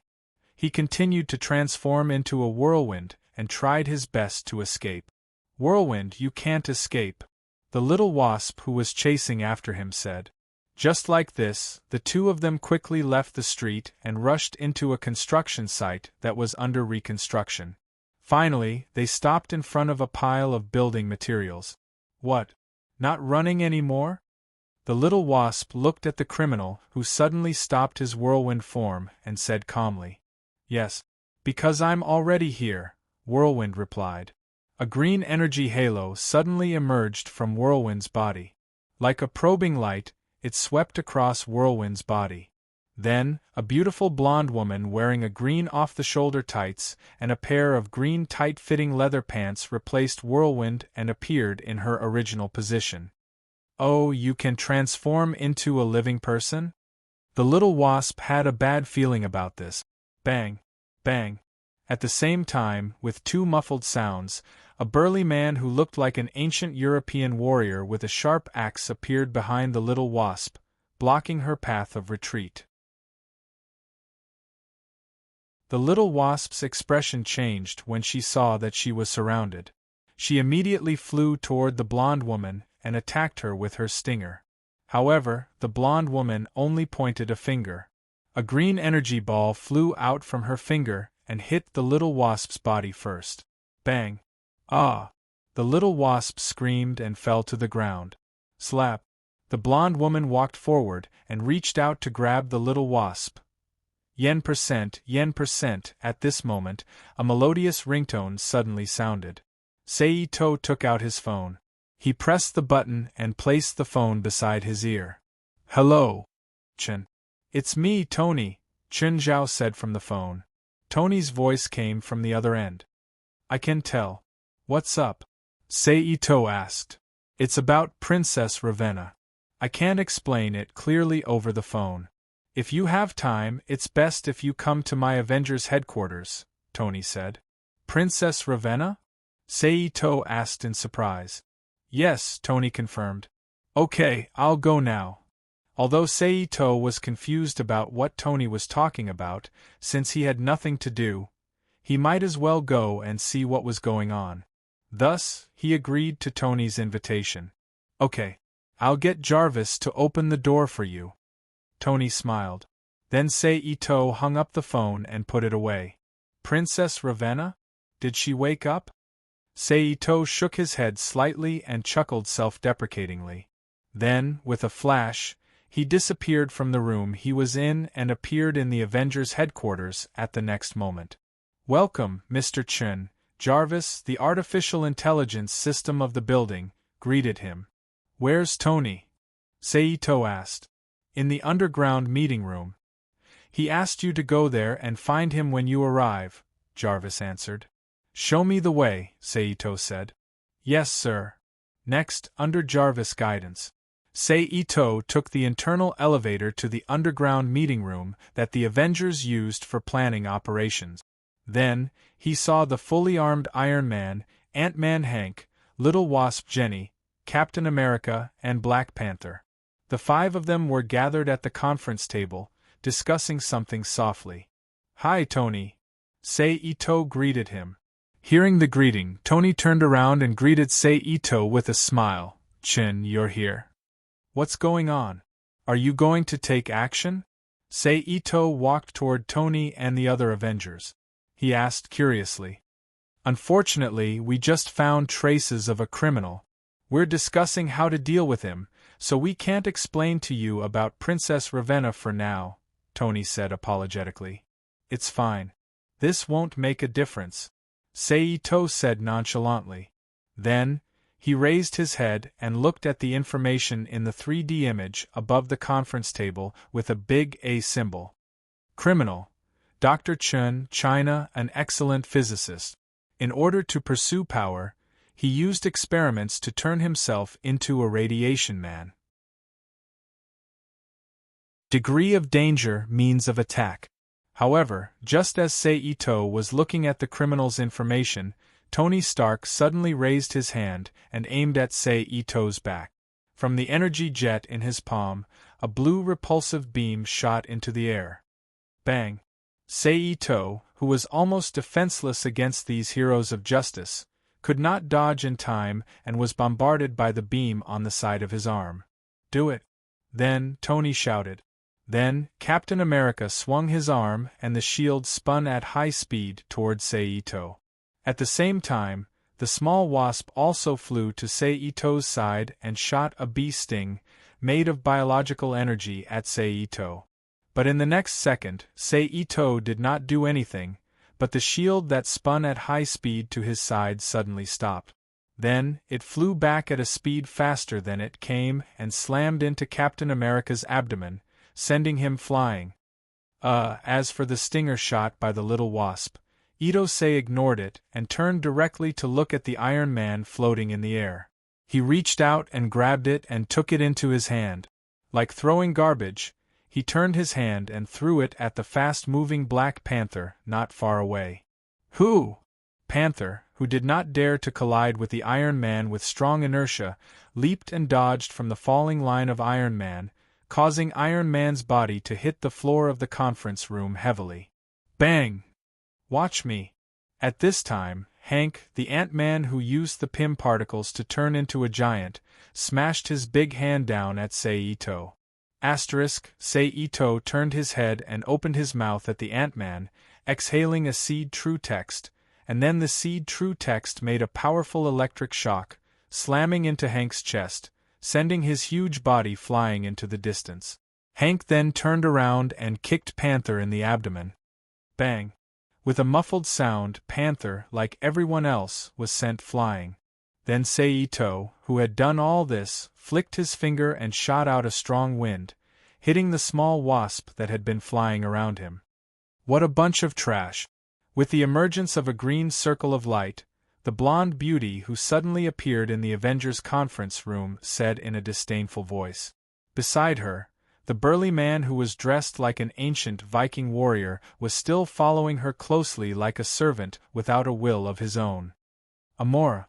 He continued to transform into a whirlwind and tried his best to escape. Whirlwind, you can't escape, the little wasp who was chasing after him said. Just like this, the two of them quickly left the street and rushed into a construction site that was under reconstruction. Finally, they stopped in front of a pile of building materials. What? Not running anymore? The little wasp looked at the criminal who suddenly stopped his whirlwind form and said calmly. Yes, because I'm already here, Whirlwind replied. A green energy halo suddenly emerged from Whirlwind's body. Like a probing light, it swept across Whirlwind's body. Then, a beautiful blonde woman wearing a green off-the-shoulder tights and a pair of green tight-fitting leather pants replaced Whirlwind and appeared in her original position. Oh, you can transform into a living person? The little wasp had a bad feeling about this. Bang! Bang! At the same time, with two muffled sounds, a burly man who looked like an ancient European warrior with a sharp axe appeared behind the little wasp, blocking her path of retreat. The little wasp's expression changed when she saw that she was surrounded. She immediately flew toward the blonde woman and attacked her with her stinger. However, the blonde woman only pointed a finger. A green energy ball flew out from her finger and hit the little wasp's body first. Bang! Ah! The little wasp screamed and fell to the ground. Slap! The blonde woman walked forward and reached out to grab the little wasp. Yen %, yen %. At this moment, a melodious ringtone suddenly sounded. Seito took out his phone. He pressed the button and placed the phone beside his ear. Hello, Chen. It's me, Tony, Chen Zhao said from the phone. Tony's voice came from the other end. I can tell. What's up? Seito asked. It's about Princess Ravenna. I can't explain it clearly over the phone. If you have time, it's best if you come to my Avengers headquarters, Tony said. Princess Ravenna? Seito asked in surprise. Yes, Tony confirmed. Okay, I'll go now. Although Seito was confused about what Tony was talking about, since he had nothing to do, he might as well go and see what was going on. Thus, he agreed to Tony's invitation. Okay, I'll get Jarvis to open the door for you. Tony smiled. Then Seito hung up the phone and put it away. Princess Ravenna? Did she wake up? Seito shook his head slightly and chuckled self-deprecatingly. Then, with a flash, he disappeared from the room he was in and appeared in the Avengers headquarters at the next moment. Welcome, Mr. Chen. Jarvis, the artificial intelligence system of the building, greeted him. Where's Tony? Seito asked. In the underground meeting room. He asked you to go there and find him when you arrive, Jarvis answered. Show me the way, Seito said. Yes, sir. Next, under Jarvis' guidance, Seito took the internal elevator to the underground meeting room that the Avengers used for planning operations. Then, he saw the fully armed Iron Man, Ant-Man Hank, Little Wasp Jenny, Captain America, and Black Panther. The five of them were gathered at the conference table, discussing something softly. Hi, Tony. Seito greeted him. Hearing the greeting, Tony turned around and greeted Seito with a smile. Chin, you're here. What's going on? Are you going to take action? Seito walked toward Tony and the other Avengers. He asked curiously. Unfortunately, we just found traces of a criminal. We're discussing how to deal with him, so we can't explain to you about Princess Ravenna for now, Tony said apologetically. It's fine. This won't make a difference, Seito said nonchalantly. Then, he raised his head and looked at the information in the 3D image above the conference table with a big A symbol. Criminal. Dr. Chen, China, an excellent physicist. In order to pursue power, he used experiments to turn himself into a radiation man. Degree of danger, means of attack. However, just as Seito was looking at the criminal's information, Tony Stark suddenly raised his hand and aimed at Seito's back. From the energy jet in his palm, a blue repulsive beam shot into the air. Bang! Seito, who was almost defenseless against these heroes of justice, could not dodge in time and was bombarded by the beam on the side of his arm. Do it! Then, Tony shouted. Then, Captain America swung his arm and the shield spun at high speed toward Seito. At the same time, the small wasp also flew to Seito's side and shot a bee sting, made of biological energy, at Seito. But in the next second, Seito did not do anything, but the shield that spun at high speed to his side suddenly stopped. Then, it flew back at a speed faster than it came and slammed into Captain America's abdomen, sending him flying. As for the stinger shot by the little wasp, Itose ignored it and turned directly to look at the Iron Man floating in the air. He reached out and grabbed it and took it into his hand. Like throwing garbage, He turned his hand and threw it at the fast-moving Black Panther not far away. Who? Panther, who did not dare to collide with the Iron Man with strong inertia, leaped and dodged from the falling line of Iron Man, causing Iron Man's body to hit the floor of the conference room heavily. Bang! Watch me. At this time, Hank, the Ant-Man who used the Pym particles to turn into a giant, smashed his big hand down at Saito. Saito turned his head and opened his mouth at the Ant-Man, exhaling a seed true text, and then the seed true text made a powerful electric shock, slamming into Hank's chest, sending his huge body flying into the distance. Hank then turned around and kicked Panther in the abdomen. Bang! With a muffled sound, Panther, like everyone else, was sent flying. Then Saito, who had done all this, flicked his finger and shot out a strong wind, hitting the small wasp that had been flying around him. What a bunch of trash! With the emergence of a green circle of light, the blonde beauty who suddenly appeared in the Avengers conference room said in a disdainful voice. Beside her, the burly man who was dressed like an ancient Viking warrior was still following her closely like a servant without a will of his own. Amora.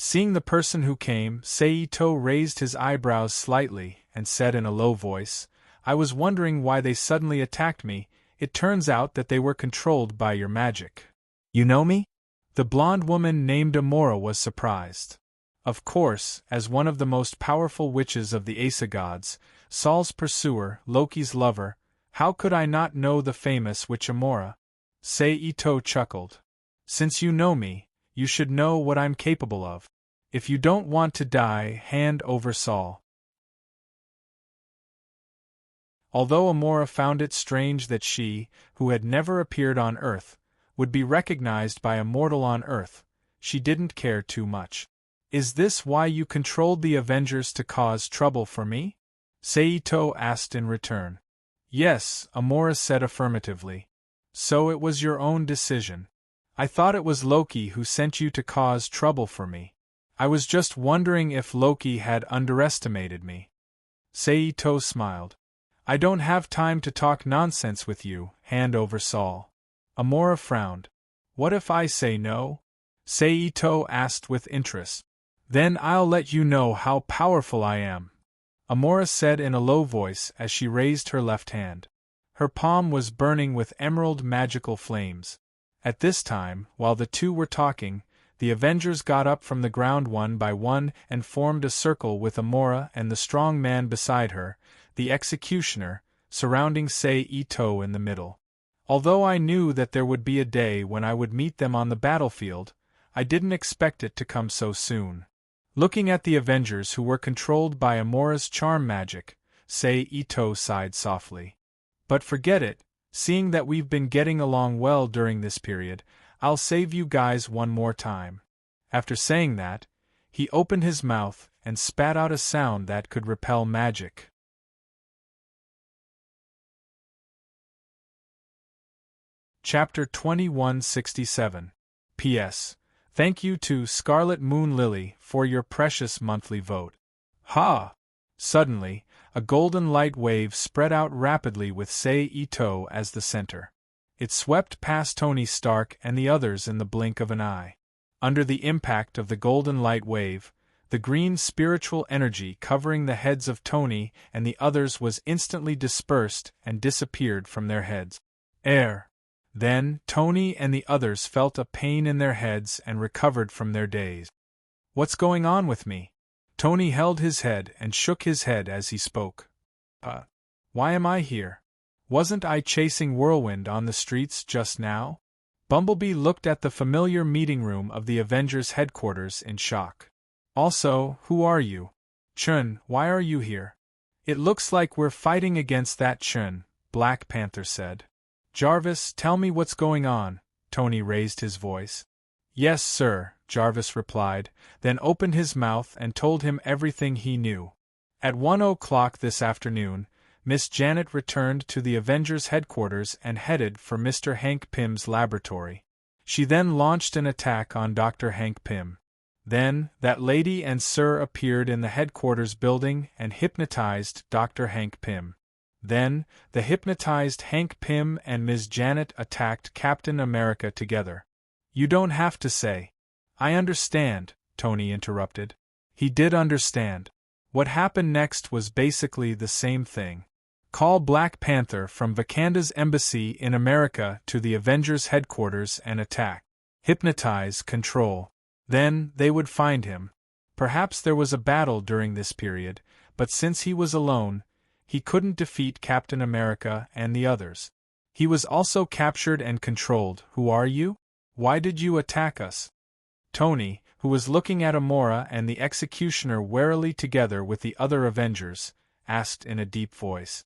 Seeing the person who came, Saito raised his eyebrows slightly and said in a low voice, I was wondering why they suddenly attacked me. It turns out that they were controlled by your magic. You know me? The blonde woman named Amora was surprised. Of course, as one of the most powerful witches of the Asa gods, Saul's pursuer, Loki's lover, how could I not know the famous witch Amora? Saito chuckled. Since you know me, you should know what I'm capable of. If you don't want to die, hand over Saul. Although Amora found it strange that she, who had never appeared on Earth, would be recognized by a mortal on Earth, she didn't care too much. Is this why you controlled the Avengers to cause trouble for me? Saito asked in return. Yes, Amora said affirmatively. So it was your own decision. I thought it was Loki who sent you to cause trouble for me. I was just wondering if Loki had underestimated me. Saito smiled. I don't have time to talk nonsense with you, hand over Saul. Amora frowned. What if I say no? Saito asked with interest. Then I'll let you know how powerful I am. Amora said in a low voice as she raised her left hand. Her palm was burning with emerald magical flames. At this time, while the two were talking, the Avengers got up from the ground one by one and formed a circle with Amora and the strong man beside her, the executioner, surrounding Saito in the middle. Although I knew that there would be a day when I would meet them on the battlefield, I didn't expect it to come so soon. Looking at the Avengers who were controlled by Amora's charm magic, Saito sighed softly. But forget it, seeing that we've been getting along well during this period, I'll save you guys one more time. After saying that, he opened his mouth and spat out a sound that could repel magic. Chapter 2167. P.S. Thank you to Scarlet Moon Lily for your precious monthly vote. Ha! Suddenly, a golden light wave spread out rapidly with Saito as the center. It swept past Tony Stark and the others in the blink of an eye. Under the impact of the golden light wave, the green spiritual energy covering the heads of Tony and the others was instantly dispersed and disappeared from their heads. Then, Tony and the others felt a pain in their heads and recovered from their daze. What's going on with me? Tony held his head and shook his head as he spoke. Why am I here? Wasn't I chasing Whirlwind on the streets just now? Bumblebee looked at the familiar meeting room of the Avengers headquarters in shock. Also, who are you? Chun, why are you here? It looks like we're fighting against that Chun, Black Panther said. Jarvis, tell me what's going on, Tony raised his voice. Yes, sir, Jarvis replied, then opened his mouth and told him everything he knew. At 1:00 this afternoon, Miss Janet returned to the Avengers headquarters and headed for Mr. Hank Pym's laboratory. She then launched an attack on Dr. Hank Pym. Then, that lady and Sir appeared in the headquarters building and hypnotized Dr. Hank Pym. Then, the hypnotized Hank Pym and Ms. Janet attacked Captain America together. You don't have to say. I understand, Tony interrupted. He did understand. What happened next was basically the same thing. Call Black Panther from Wakanda's embassy in America to the Avengers headquarters and attack. Hypnotize, control. Then, they would find him. Perhaps there was a battle during this period, but since he was alone, he couldn't defeat Captain America and the others. He was also captured and controlled. Who are you? Why did you attack us? Tony, who was looking at Amora and the executioner warily together with the other Avengers, asked in a deep voice.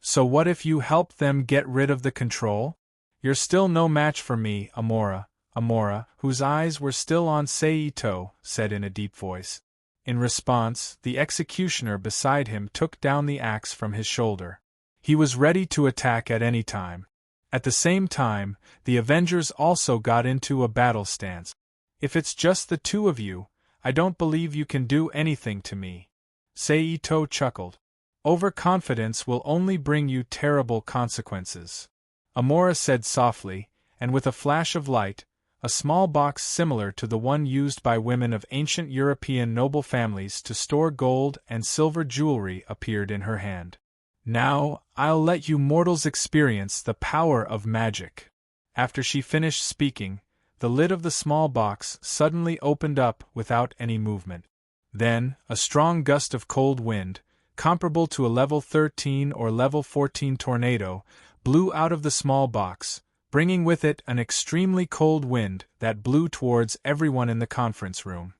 So what if you help them get rid of the control? You're still no match for me, Amora. Amora, whose eyes were still on Saito, said in a deep voice. In response, the executioner beside him took down the axe from his shoulder. He was ready to attack at any time. At the same time, the Avengers also got into a battle stance. If it's just the two of you, I don't believe you can do anything to me. Saito chuckled. Overconfidence will only bring you terrible consequences. Amora said softly, and with a flash of light, a small box similar to the one used by women of ancient European noble families to store gold and silver jewelry appeared in her hand. Now, I'll let you mortals experience the power of magic. After she finished speaking, the lid of the small box suddenly opened up without any movement. Then, a strong gust of cold wind, comparable to a level 13 or level 14 tornado, blew out of the small box, bringing with it an extremely cold wind that blew towards everyone in the conference room.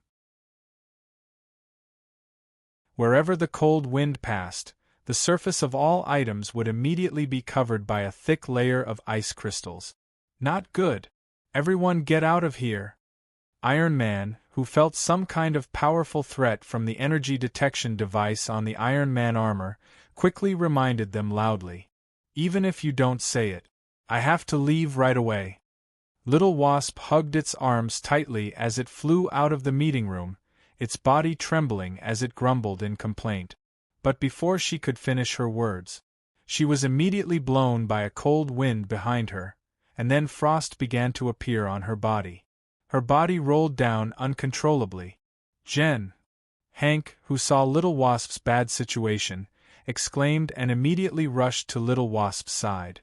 Wherever the cold wind passed, the surface of all items would immediately be covered by a thick layer of ice crystals. Not good. Everyone get out of here. Iron Man, who felt some kind of powerful threat from the energy detection device on the Iron Man armor, quickly reminded them loudly. Even if you don't say it, I have to leave right away. Little Wasp hugged its arms tightly as it flew out of the meeting room, its body trembling as it grumbled in complaint. But before she could finish her words, she was immediately blown by a cold wind behind her, and then frost began to appear on her body. Her body rolled down uncontrollably. Jen! Hank, who saw Little Wasp's bad situation, exclaimed and immediately rushed to Little Wasp's side.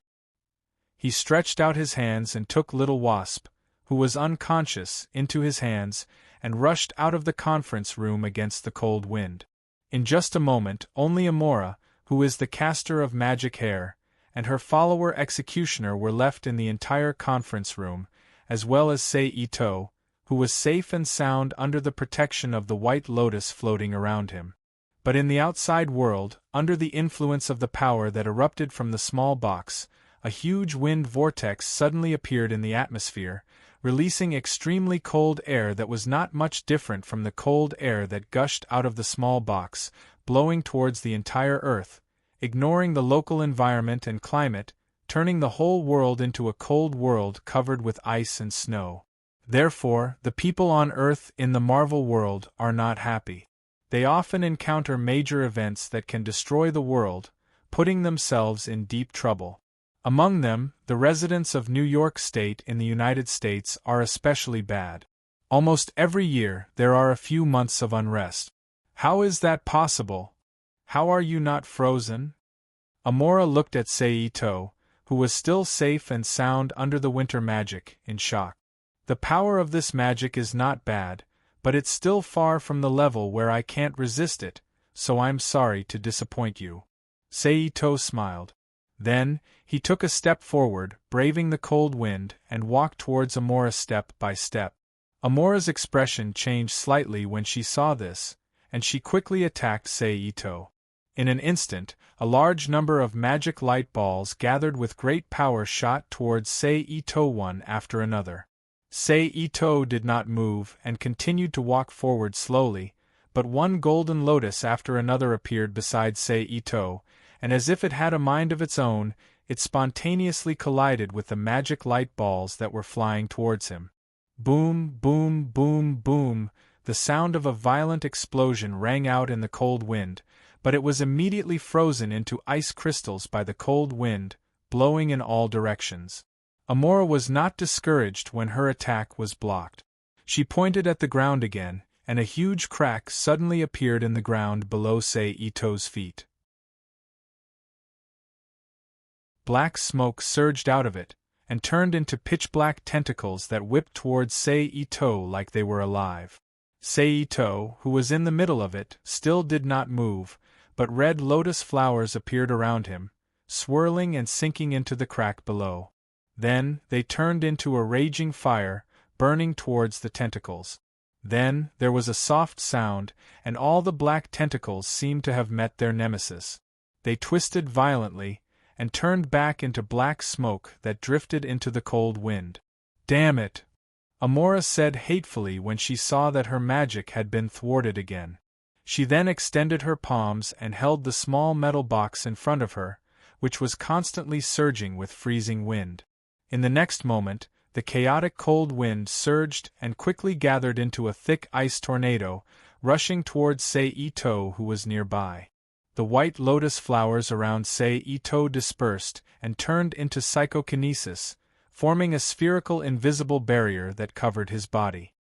He stretched out his hands and took Little Wasp, who was unconscious, into his hands, and rushed out of the conference room against the cold wind. In just a moment, only Amora, who is the caster of magic hair, and her follower Executioner were left in the entire conference room, as well as Saito, who was safe and sound under the protection of the White Lotus floating around him. But in the outside world, under the influence of the power that erupted from the small box, a huge wind vortex suddenly appeared in the atmosphere, releasing extremely cold air that was not much different from the cold air that gushed out of the small box, blowing towards the entire Earth, ignoring the local environment and climate, turning the whole world into a cold world covered with ice and snow. Therefore, the people on Earth in the Marvel world are not happy. They often encounter major events that can destroy the world, putting themselves in deep trouble. Among them, the residents of New York State in the United States are especially bad. Almost every year there are a few months of unrest. How is that possible? How are you not frozen? Amora looked at Saito, who was still safe and sound under the winter magic, in shock. The power of this magic is not bad, but it's still far from the level where I can't resist it, so I'm sorry to disappoint you. Saito smiled. Then, he took a step forward, braving the cold wind, and walked towards Amora step by step. Amora's expression changed slightly when she saw this, and she quickly attacked Saito. In an instant, a large number of magic light balls gathered with great power shot towards Saito one after another. Saito did not move and continued to walk forward slowly, but one golden lotus after another appeared beside Saito, and as if it had a mind of its own, it spontaneously collided with the magic light balls that were flying towards him. Boom, boom, boom, boom, the sound of a violent explosion rang out in the cold wind, but it was immediately frozen into ice crystals by the cold wind, blowing in all directions. Amora was not discouraged when her attack was blocked. She pointed at the ground again, and a huge crack suddenly appeared in the ground below Seito's feet. Black smoke surged out of it, and turned into pitch-black tentacles that whipped towards Seito like they were alive. Seito, who was in the middle of it, still did not move, but red lotus flowers appeared around him, swirling and sinking into the crack below. Then, they turned into a raging fire, burning towards the tentacles. Then, there was a soft sound, and all the black tentacles seemed to have met their nemesis. They twisted violently, and turned back into black smoke that drifted into the cold wind. "Damn it!" Amora said hatefully when she saw that her magic had been thwarted again. She then extended her palms and held the small metal box in front of her, which was constantly surging with freezing wind. In the next moment, the chaotic cold wind surged and quickly gathered into a thick ice tornado, rushing towards Seito, who was nearby. The white lotus flowers around Seito dispersed and turned into psychokinesis, forming a spherical invisible barrier that covered his body.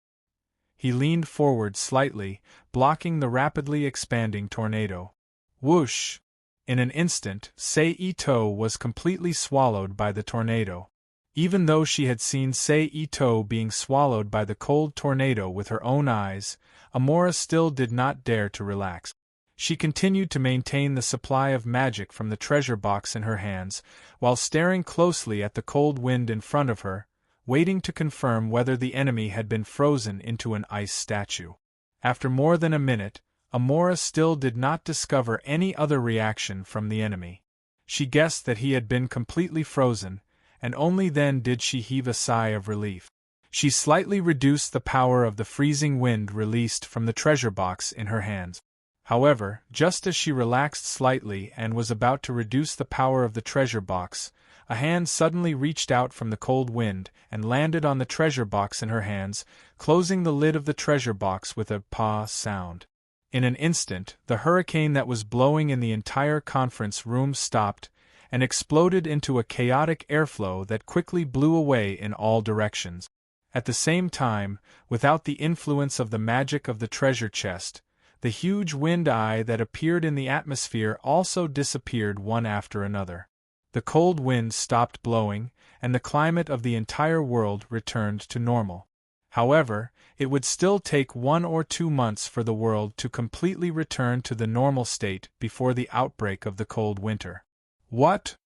He leaned forward slightly, blocking the rapidly expanding tornado. Whoosh! In an instant, Seito was completely swallowed by the tornado. Even though she had seen Seito being swallowed by the cold tornado with her own eyes, Amora still did not dare to relax. She continued to maintain the supply of magic from the treasure box in her hands, while staring closely at the cold wind in front of her, waiting to confirm whether the enemy had been frozen into an ice statue. After more than a minute, Amora still did not discover any other reaction from the enemy. She guessed that he had been completely frozen, and only then did she heave a sigh of relief. She slightly reduced the power of the freezing wind released from the treasure box in her hands. However, just as she relaxed slightly and was about to reduce the power of the treasure box, a hand suddenly reached out from the cold wind and landed on the treasure box in her hands, closing the lid of the treasure box with a "pa" sound. In an instant, the hurricane that was blowing in the entire conference room stopped, and exploded into a chaotic airflow that quickly blew away in all directions. At the same time, without the influence of the magic of the treasure chest, the huge wind eye that appeared in the atmosphere also disappeared one after another. The cold wind stopped blowing, and the climate of the entire world returned to normal. However, it would still take 1 or 2 months for the world to completely return to the normal state before the outbreak of the cold winter. "What?"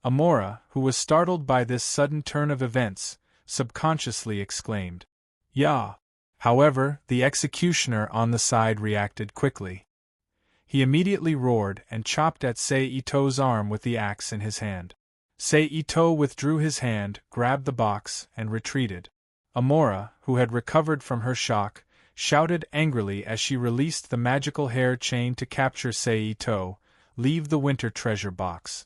Amora, who was startled by this sudden turn of events, subconsciously exclaimed. "Yeah." However, the executioner on the side reacted quickly. He immediately roared and chopped at Seito's arm with the axe in his hand. Seito withdrew his hand, grabbed the box, and retreated. Amora, who had recovered from her shock, shouted angrily as she released the magical hair chain to capture Seito. "Leave the winter treasure box."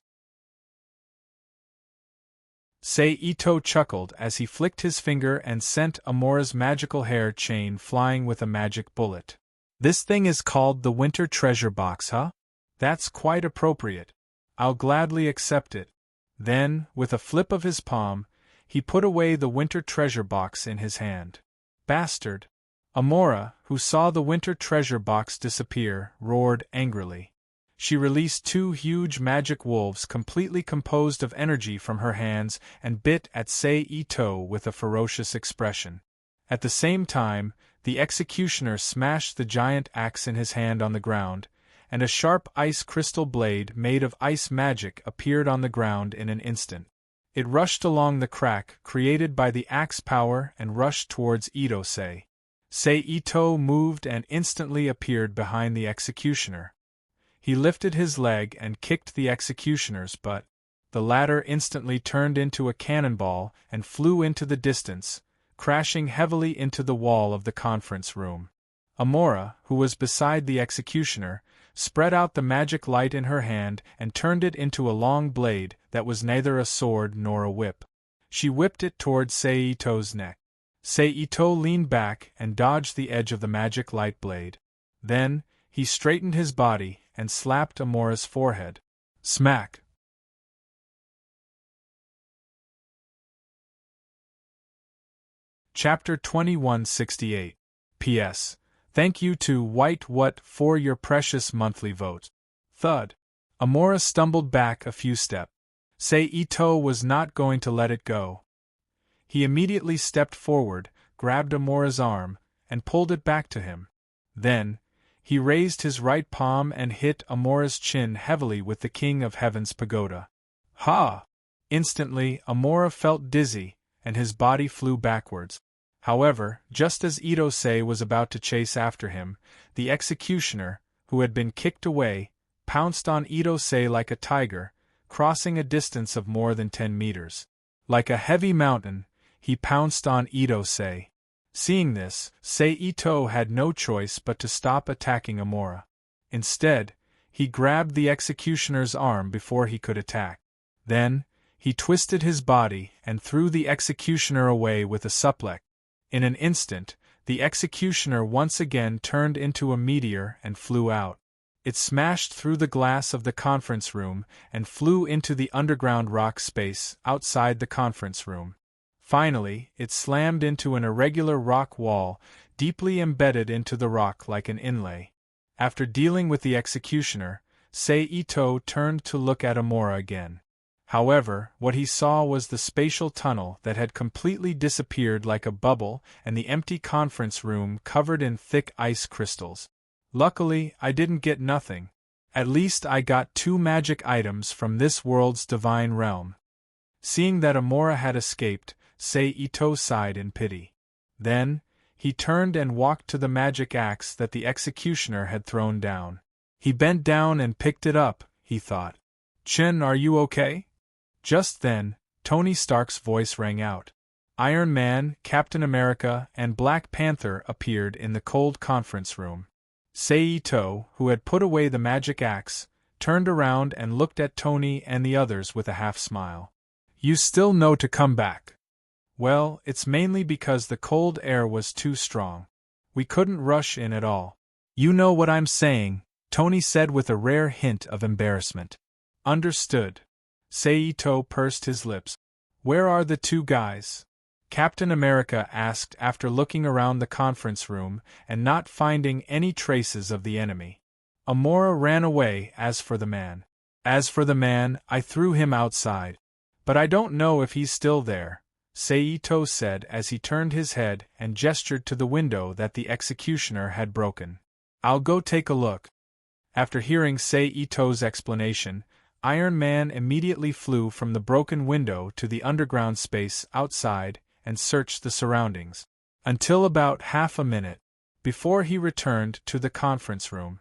Seito chuckled as he flicked his finger and sent Amora's magical hair chain flying with a magic bullet. "This thing is called the winter treasure box, huh? That's quite appropriate. I'll gladly accept it." Then, with a flip of his palm, he put away the winter treasure box in his hand. "Bastard!" Amora, who saw the winter treasure box disappear, roared angrily. She released 2 huge magic wolves completely composed of energy from her hands and bit at Seito with a ferocious expression. At the same time, the executioner smashed the giant axe in his hand on the ground, and a sharp ice crystal blade made of ice magic appeared on the ground in an instant. It rushed along the crack created by the axe power and rushed towards Itose. Seito moved and instantly appeared behind the executioner. He lifted his leg and kicked the executioner's butt. The latter instantly turned into a cannonball and flew into the distance, crashing heavily into the wall of the conference room. Amora, who was beside the executioner, spread out the magic light in her hand and turned it into a long blade that was neither a sword nor a whip. She whipped it toward Seito's neck. Seito leaned back and dodged the edge of the magic light blade. Then, he straightened his body and slapped Amora's forehead. Smack! Chapter 2168. P.S. Thank you to White What for your precious monthly vote. Thud. Amora stumbled back a few steps. Ito was not going to let it go. He immediately stepped forward, grabbed Amora's arm, and pulled it back to him. Then, he raised his right palm and hit Amora's chin heavily with the King of Heaven's pagoda. Ha! Instantly, Amora felt dizzy, and his body flew backwards. However, just as Itose was about to chase after him, the executioner, who had been kicked away, pounced on Itose like a tiger, crossing a distance of more than 10 meters. Like a heavy mountain, he pounced on Itose. Seeing this, Ito had no choice but to stop attacking Amora. Instead, he grabbed the executioner's arm before he could attack. Then, he twisted his body and threw the executioner away with a suplex. In an instant, the executioner once again turned into a meteor and flew out. It smashed through the glass of the conference room and flew into the underground rock space outside the conference room. Finally, it slammed into an irregular rock wall, deeply embedded into the rock like an inlay. After dealing with the executioner, Ito turned to look at Amora again. However, what he saw was the spatial tunnel that had completely disappeared like a bubble and the empty conference room covered in thick ice crystals. Luckily, I didn't get nothing. At least I got 2 magic items from this world's divine realm. Seeing that Amora had escaped, Ito sighed in pity. Then, he turned and walked to the magic axe that the executioner had thrown down. He bent down and picked it up, he thought. Chin, are you okay? Just then, Tony Stark's voice rang out. Iron Man, Captain America, and Black Panther appeared in the cold conference room. Ito, who had put away the magic axe, turned around and looked at Tony and the others with a half-smile. You still know to come back. Well, it's mainly because the cold air was too strong. We couldn't rush in at all. You know what I'm saying, Tony said with a rare hint of embarrassment. Understood. Ito pursed his lips. Where are the 2 guys? Captain America asked after looking around the conference room and not finding any traces of the enemy. Amora ran away. As for the man, I threw him outside. But I don't know if he's still there, Ito said as he turned his head and gestured to the window that the executioner had broken. I'll go take a look. After hearing Ito's explanation, Iron Man immediately flew from the broken window to the underground space outside and searched the surroundings. Until about half a minute, before he returned to the conference room.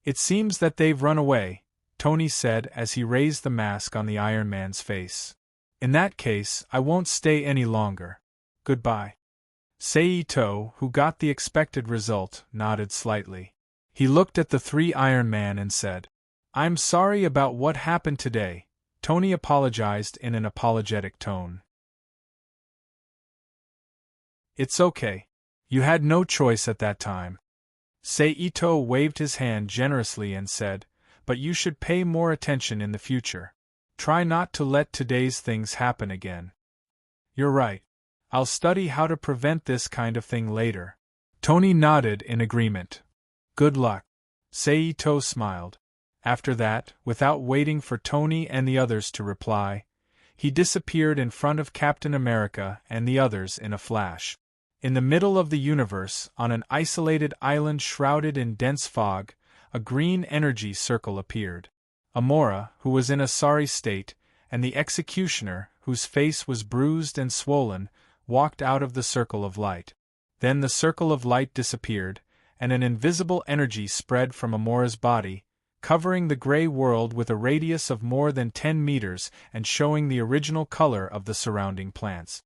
It seems that they've run away, Tony said as he raised the mask on the Iron Man's face. In that case, I won't stay any longer. Goodbye. Ito, who got the expected result, nodded slightly. He looked at the 3 Iron Man and said, I'm sorry about what happened today, Tony apologized in an apologetic tone. It's okay. You had no choice at that time. Ito waved his hand generously and said, but you should pay more attention in the future. Try not to let today's things happen again. You're right. I'll study how to prevent this kind of thing later. Tony nodded in agreement. Good luck. Ito smiled. After that, without waiting for Tony and the others to reply, he disappeared in front of Captain America and the others in a flash. In the middle of the universe, on an isolated island shrouded in dense fog, a green energy circle appeared. Amora, who was in a sorry state, and the executioner, whose face was bruised and swollen, walked out of the circle of light. Then the circle of light disappeared, and an invisible energy spread from Amora's body, covering the gray world with a radius of more than 10 meters and showing the original color of the surrounding plants.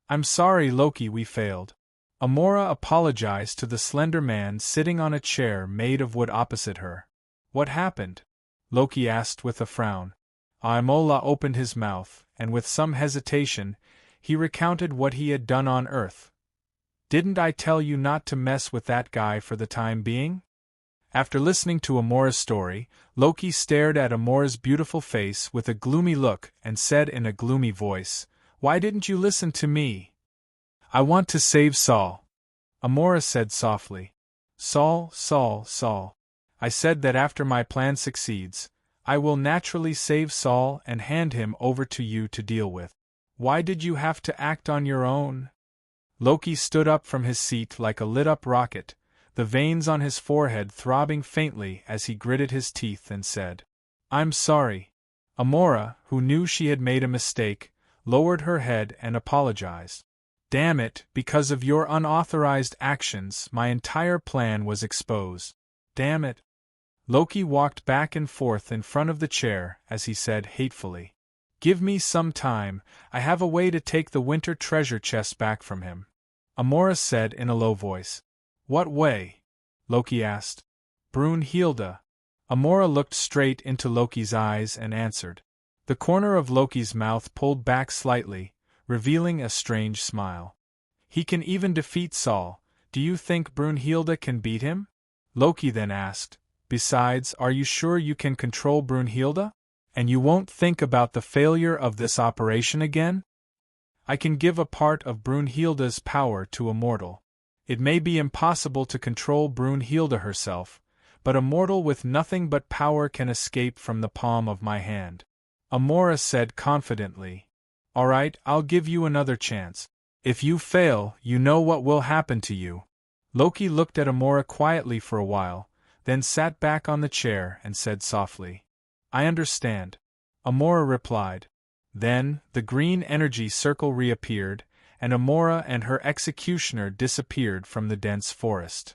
I'm sorry, Loki, we failed. Amora apologized to the slender man sitting on a chair made of wood opposite her. What happened? Loki asked with a frown. Aimola opened his mouth, and with some hesitation, he recounted what he had done on Earth. Didn't I tell you not to mess with that guy for the time being? After listening to Amora's story, Loki stared at Amora's beautiful face with a gloomy look and said in a gloomy voice, "Why didn't you listen to me?" "I want to save Saul," Amora said softly. "Saul, Saul, Saul. I said that after my plan succeeds, I will naturally save Saul and hand him over to you to deal with. Why did you have to act on your own?" Loki stood up from his seat like a lit-up rocket, the veins on his forehead throbbing faintly as he gritted his teeth and said, "I'm sorry." Amora, who knew she had made a mistake, lowered her head and apologized. "Damn it, because of your unauthorized actions, my entire plan was exposed. Damn it." Loki walked back and forth in front of the chair as he said hatefully, "Give me some time, I have a way to take the winter treasure chest back from him." Amora said in a low voice. "What way?" Loki asked. "Brunhilde." Amora looked straight into Loki's eyes and answered. The corner of Loki's mouth pulled back slightly, revealing a strange smile. "He can even defeat Saul. Do you think Brunhilde can beat him?" Loki then asked, "Besides, are you sure you can control Brunhilde? And you won't think about the failure of this operation again?" "I can give a part of Brunhilde's power to a mortal. It may be impossible to control Brunhilde herself, but a mortal with nothing but power can escape from the palm of my hand," Amora said confidently. "All right, I'll give you another chance. If you fail, you know what will happen to you." Loki looked at Amora quietly for a while, then sat back on the chair and said softly, "I understand." Amora replied. Then, the green energy circle reappeared, and Amora and her executioner disappeared from the dense forest.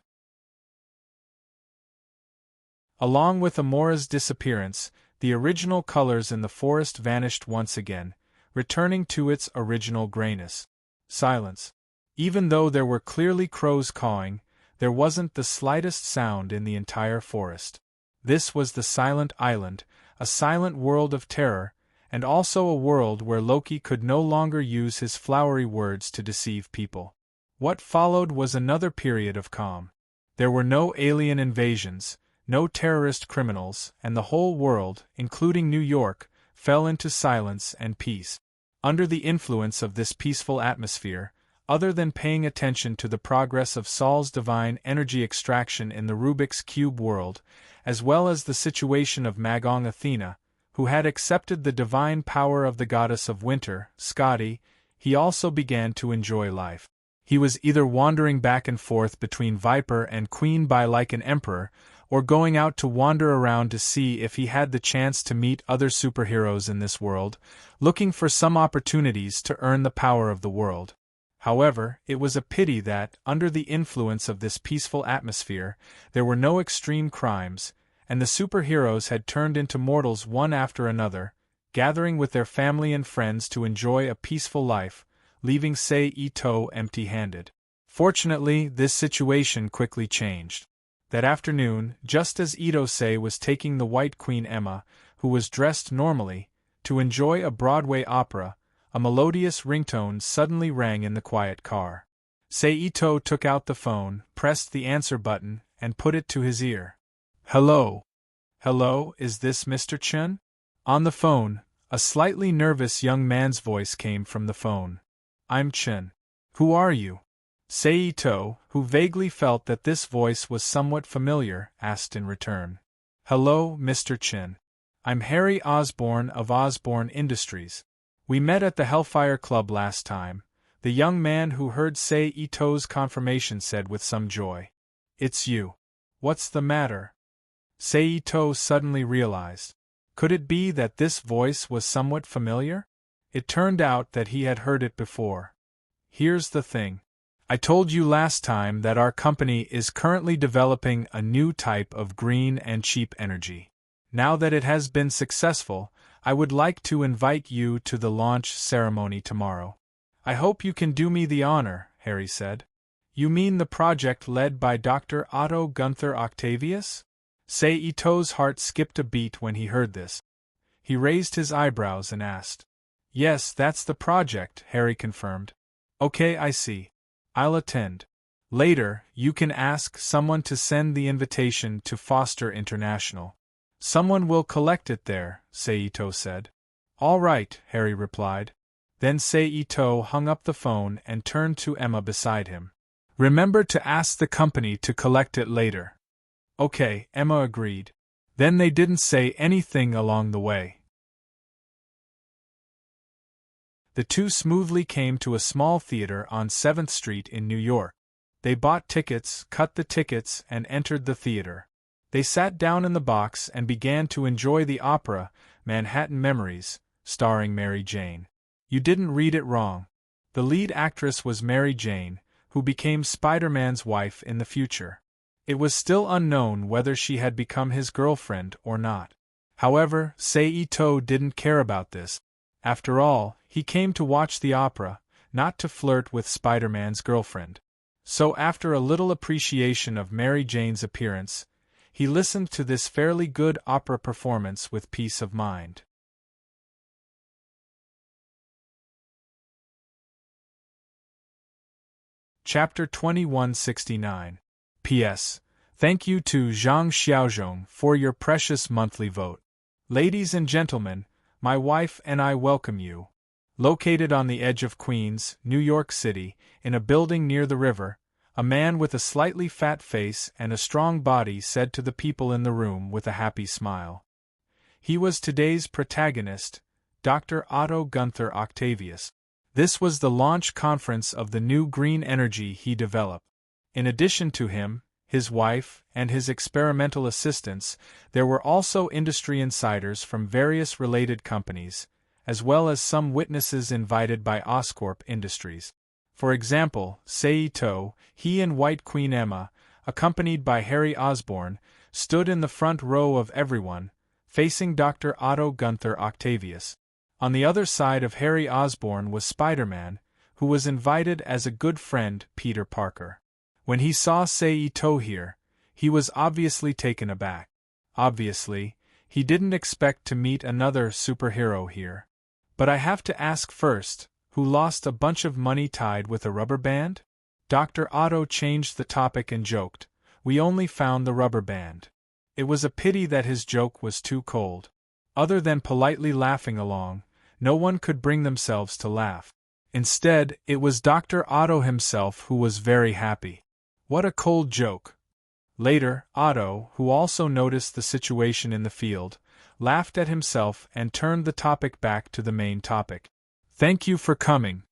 Along with Amora's disappearance, the original colors in the forest vanished once again, returning to its original grayness. Silence. Even though there were clearly crows cawing, there wasn't the slightest sound in the entire forest. This was the Silent Island, a silent world of terror, and also a world where Loki could no longer use his flowery words to deceive people. What followed was another period of calm. There were no alien invasions, no terrorist criminals, and the whole world, including New York, fell into silence and peace. Under the influence of this peaceful atmosphere, other than paying attention to the progress of Saul's divine energy extraction in the Rubik's Cube world, as well as the situation of Magong Athena, who had accepted the divine power of the goddess of winter, Skadi, he also began to enjoy life. He was either wandering back and forth between Viper and Queen Bai like an emperor, or going out to wander around to see if he had the chance to meet other superheroes in this world, looking for some opportunities to earn the power of the world. However, it was a pity that, under the influence of this peaceful atmosphere, there were no extreme crimes, and the superheroes had turned into mortals one after another, gathering with their family and friends to enjoy a peaceful life, leaving Sei Ito empty-handed. Fortunately, this situation quickly changed. That afternoon, just as Ito-sei was taking the White Queen Emma, who was dressed normally, to enjoy a Broadway opera, a melodious ringtone suddenly rang in the quiet car. Sei-ito took out the phone, pressed the answer button, and put it to his ear. "Hello. Hello, is this Mr. Chun?" On the phone, a slightly nervous young man's voice came from the phone. "I'm Chun. Who are you?" Sei-ito, who vaguely felt that this voice was somewhat familiar, asked in return. "Hello, Mr. Chun. I'm Harry Osborne of Osborne Industries. We met at the Hellfire Club last time," the young man who heard Sei-ito's confirmation said with some joy. "It's you. What's the matter?" Sei-ito suddenly realized. Could it be that this voice was somewhat familiar? It turned out that he had heard it before. "Here's the thing. I told you last time that our company is currently developing a new type of green and cheap energy. Now that it has been successful, I would like to invite you to the launch ceremony tomorrow." "I hope you can do me the honor," Harry said. "You mean the project led by Dr. Otto Gunther Octavius?" Sei-ito's heart skipped a beat when he heard this. He raised his eyebrows and asked. "Yes, that's the project," Harry confirmed. "Okay, I see. I'll attend." Later, you can ask someone to send the invitation to Foster International. Someone will collect it there, Seito said. All right, Harry replied. Then Seito hung up the phone and turned to Emma beside him. Remember to ask the company to collect it later. Okay, Emma agreed. Then they didn't say anything along the way. The two smoothly came to a small theater on 7th Street in New York. They bought tickets, cut the tickets, and entered the theater. They sat down in the box and began to enjoy the opera, Manhattan Memories, starring Mary Jane. You didn't read it wrong. The lead actress was Mary Jane, who became Spider-Man's wife in the future. It was still unknown whether she had become his girlfriend or not. However, Seito didn't care about this. After all, he came to watch the opera, not to flirt with Spider-Man's girlfriend. So after a little appreciation of Mary Jane's appearance, he listened to this fairly good opera performance with peace of mind. Chapter 2169. P.S. Thank you to Zhang Xiaozhong for your precious monthly vote. Ladies and gentlemen, my wife and I welcome you. Located on the edge of Queens, New York City, in a building near the river, a man with a slightly fat face and a strong body said to the people in the room with a happy smile. He was today's protagonist, Dr. Otto Gunther Octavius. This was the launch conference of the new green energy he developed. In addition to him, his wife, and his experimental assistants, there were also industry insiders from various related companies, as well as some witnesses invited by Oscorp Industries. For example, Seito, he and White Queen Emma, accompanied by Harry Osborn, stood in the front row of everyone, facing Dr. Otto Gunther Octavius. On the other side of Harry Osborn was Spider-Man, who was invited as a good friend, Peter Parker. When he saw Seito here, he was obviously taken aback. Obviously, he didn't expect to meet another superhero here. But I have to ask first, who lost a bunch of money tied with a rubber band? Dr. Otto changed the topic and joked, we only found the rubber band. It was a pity that his joke was too cold. Other than politely laughing along, no one could bring themselves to laugh. Instead, it was Dr. Otto himself who was very happy. What a cold joke. Later, Otto, who also noticed the situation in the field, laughed at himself and turned the topic back to the main topic. Thank you for coming.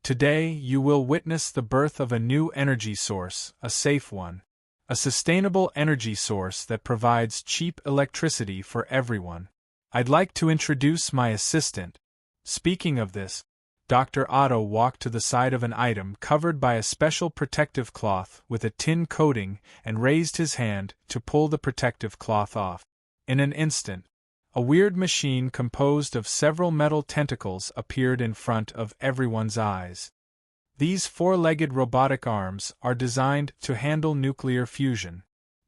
Today you will witness the birth of a new energy source, a safe one. A sustainable energy source that provides cheap electricity for everyone. I'd like to introduce my assistant. Speaking of this, Dr. Otto walked to the side of an item covered by a special protective cloth with a tin coating and raised his hand to pull the protective cloth off. In an instant, a weird machine composed of several metal tentacles appeared in front of everyone's eyes. These four-legged robotic arms are designed to handle nuclear fusion.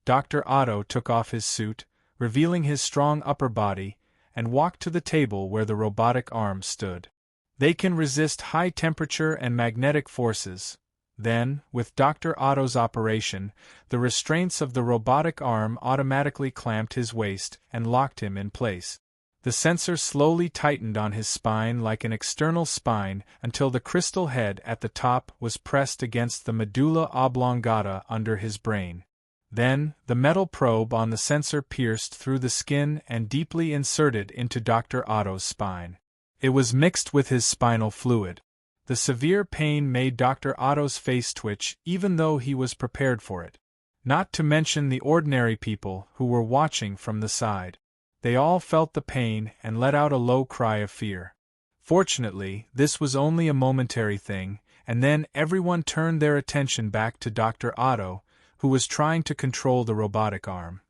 Dr. Otto took off his suit, revealing his strong upper body, and walked to the table where the robotic arms stood. They can resist high temperature and magnetic forces. Then, with Dr. Otto's operation, the restraints of the robotic arm automatically clamped his waist and locked him in place. The sensor slowly tightened on his spine like an external spine until the crystal head at the top was pressed against the medulla oblongata under his brain. Then, the metal probe on the sensor pierced through the skin and deeply inserted into Dr. Otto's spine. It was mixed with his spinal fluid. The severe pain made Dr. Otto's face twitch even though he was prepared for it. Not to mention the ordinary people who were watching from the side. They all felt the pain and let out a low cry of fear. Fortunately, this was only a momentary thing, and then everyone turned their attention back to Dr. Otto, who was trying to control the robotic arm.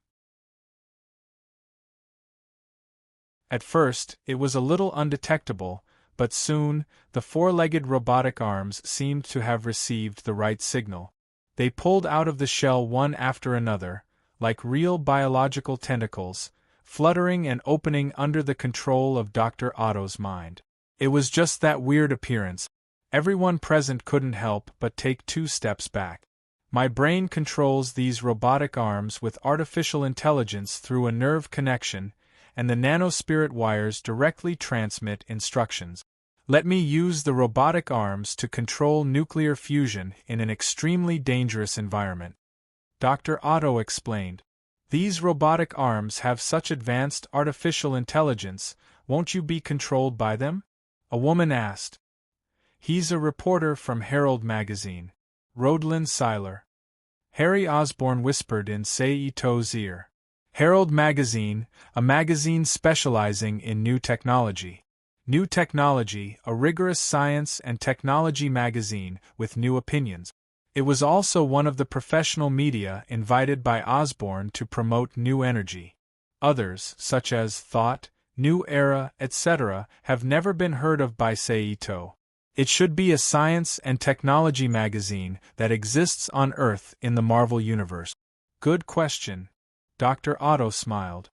At first, it was a little undetectable, but soon, the four-legged robotic arms seemed to have received the right signal. They pulled out of the shell one after another, like real biological tentacles, fluttering and opening under the control of Dr. Otto's mind. It was just that weird appearance. Everyone present couldn't help but take 2 steps back. My brain controls these robotic arms with artificial intelligence through a nerve connection, and the nanospirit wires directly transmit instructions. Let me use the robotic arms to control nuclear fusion in an extremely dangerous environment. Dr. Otto explained. These robotic arms have such advanced artificial intelligence, won't you be controlled by them? A woman asked. He's a reporter from Herald magazine. Rodelin Seiler. Harry Osborn whispered in Sei-Ito's ear. Herald magazine, a magazine specializing in new technology. New Technology, a rigorous science and technology magazine with new opinions. It was also one of the professional media invited by Osborn to promote new energy. Others, such as Thought, New Era, etc., have never been heard of by Sei-Ito. It should be a science and technology magazine that exists on Earth in the Marvel Universe. Good question. Dr. Otto smiled.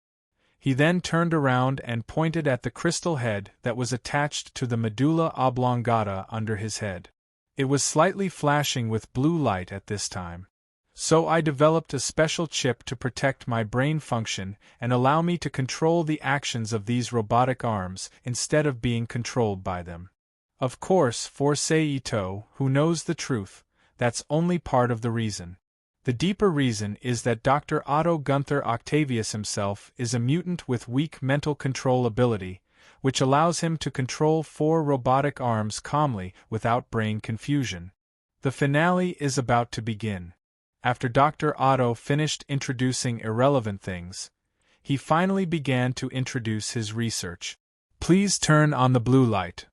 He then turned around and pointed at the crystal head that was attached to the medulla oblongata under his head. It was slightly flashing with blue light at this time. So I developed a special chip to protect my brain function and allow me to control the actions of these robotic arms instead of being controlled by them. Of course, for Sei-Ito, who knows the truth, that's only part of the reason. The deeper reason is that Dr. Otto Gunther Octavius himself is a mutant with weak mental control ability, which allows him to control 4 robotic arms calmly without brain confusion. The finale is about to begin. After Dr. Otto finished introducing irrelevant things, he finally began to introduce his research. Please turn on the blue light.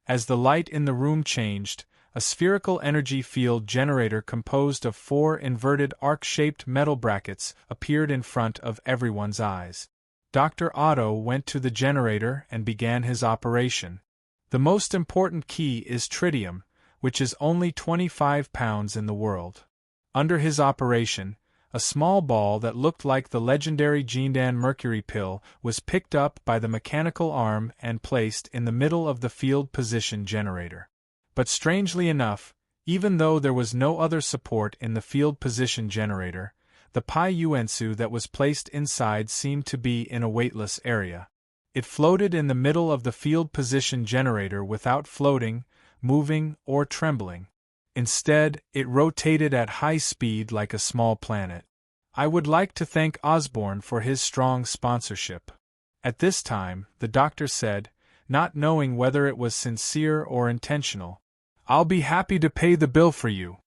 As the light in the room changed, a spherical energy field generator composed of 4 inverted arc-shaped metal brackets appeared in front of everyone's eyes. Dr. Otto went to the generator and began his operation. The most important key is tritium, which is only 25 pounds in the world. Under his operation, a small ball that looked like the legendary Jindan mercury pill was picked up by the mechanical arm and placed in the middle of the field position generator. But strangely enough, even though there was no other support in the field position generator, the Pi Yuensu that was placed inside seemed to be in a weightless area. It floated in the middle of the field position generator without floating, moving, or trembling. Instead, it rotated at high speed like a small planet. I would like to thank Osborn for his strong sponsorship. At this time, the doctor said, not knowing whether it was sincere or intentional, I'll be happy to pay the bill for you.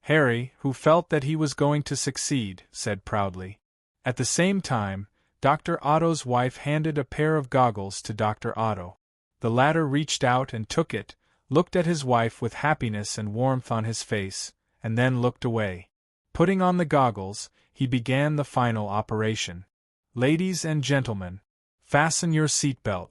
Harry, who felt that he was going to succeed, said proudly. At the same time, Dr. Otto's wife handed a pair of goggles to Dr. Otto. The latter reached out and took it, looked at his wife with happiness and warmth on his face, and then looked away. Putting on the goggles, he began the final operation. Ladies and gentlemen, fasten your seatbelt.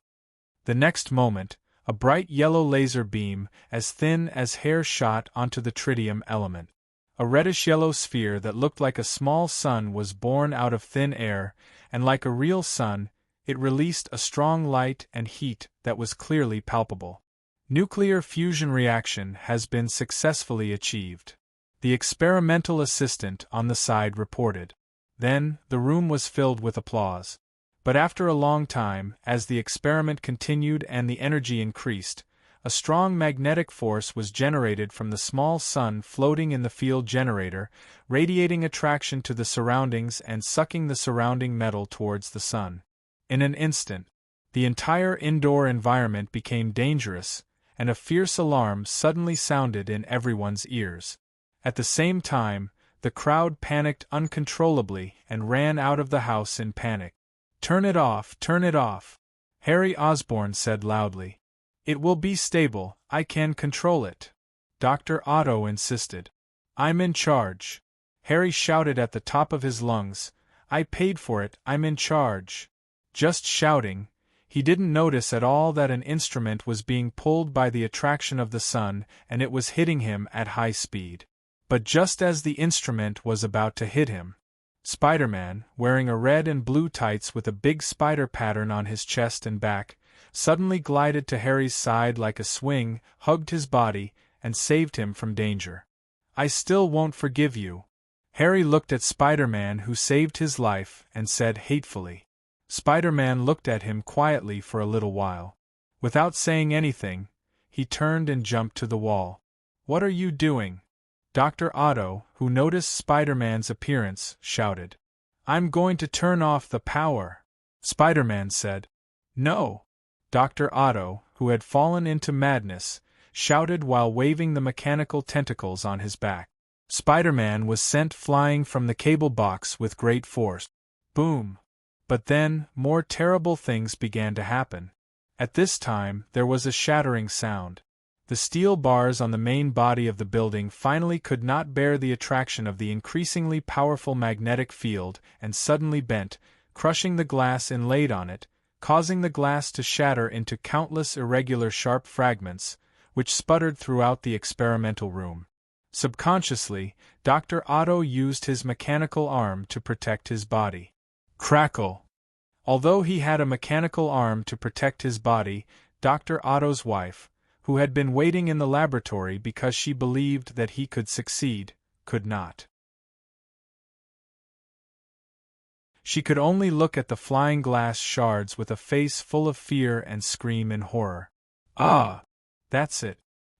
The next moment, a bright yellow laser beam, as thin as hair, shot onto the tritium element. A reddish-yellow sphere that looked like a small sun was born out of thin air, and like a real sun, it released a strong light and heat that was clearly palpable. Nuclear fusion reaction has been successfully achieved. The experimental assistant on the side reported. Then, the room was filled with applause. But after a long time, as the experiment continued and the energy increased, a strong magnetic force was generated from the small sun floating in the field generator, radiating attraction to the surroundings and sucking the surrounding metal towards the sun. In an instant, the entire indoor environment became dangerous, and a fierce alarm suddenly sounded in everyone's ears. At the same time, the crowd panicked uncontrollably and ran out of the house in panic. "Turn it off, turn it off," Harry Osborn said loudly. "It will be stable, I can control it," Dr. Otto insisted. "I'm in charge," Harry shouted at the top of his lungs. "I paid for it, I'm in charge." Just shouting, he didn't notice at all that an instrument was being pulled by the attraction of the sun and it was hitting him at high speed. But just as the instrument was about to hit him, Spider-Man, wearing a red and blue tights with a big spider pattern on his chest and back, suddenly glided to Harry's side like a swing, hugged his body, and saved him from danger. I still won't forgive you. Harry looked at Spider-Man, who saved his life, and said hatefully. Spider-Man looked at him quietly for a little while. Without saying anything, he turned and jumped to the wall. What are you doing? Dr. Otto, who noticed Spider-Man's appearance, shouted. I'm going to turn off the power. Spider-Man said. No. Dr. Otto, who had fallen into madness, shouted while waving the mechanical tentacles on his back. Spider-Man was sent flying from the cable box with great force. Boom! But then, more terrible things began to happen. At this time, there was a shattering sound. The steel bars on the main body of the building finally could not bear the attraction of the increasingly powerful magnetic field and suddenly bent, crushing the glass inlaid on it, causing the glass to shatter into countless irregular sharp fragments, which sputtered throughout the experimental room. Subconsciously, Dr. Otto used his mechanical arm to protect his body. Crackle! Although he had a mechanical arm to protect his body, Dr. Otto's wife, who had been waiting in the laboratory because she believed that he could succeed, could not. She could only look at the flying glass shards with a face full of fear and scream in horror. Ah! That's it.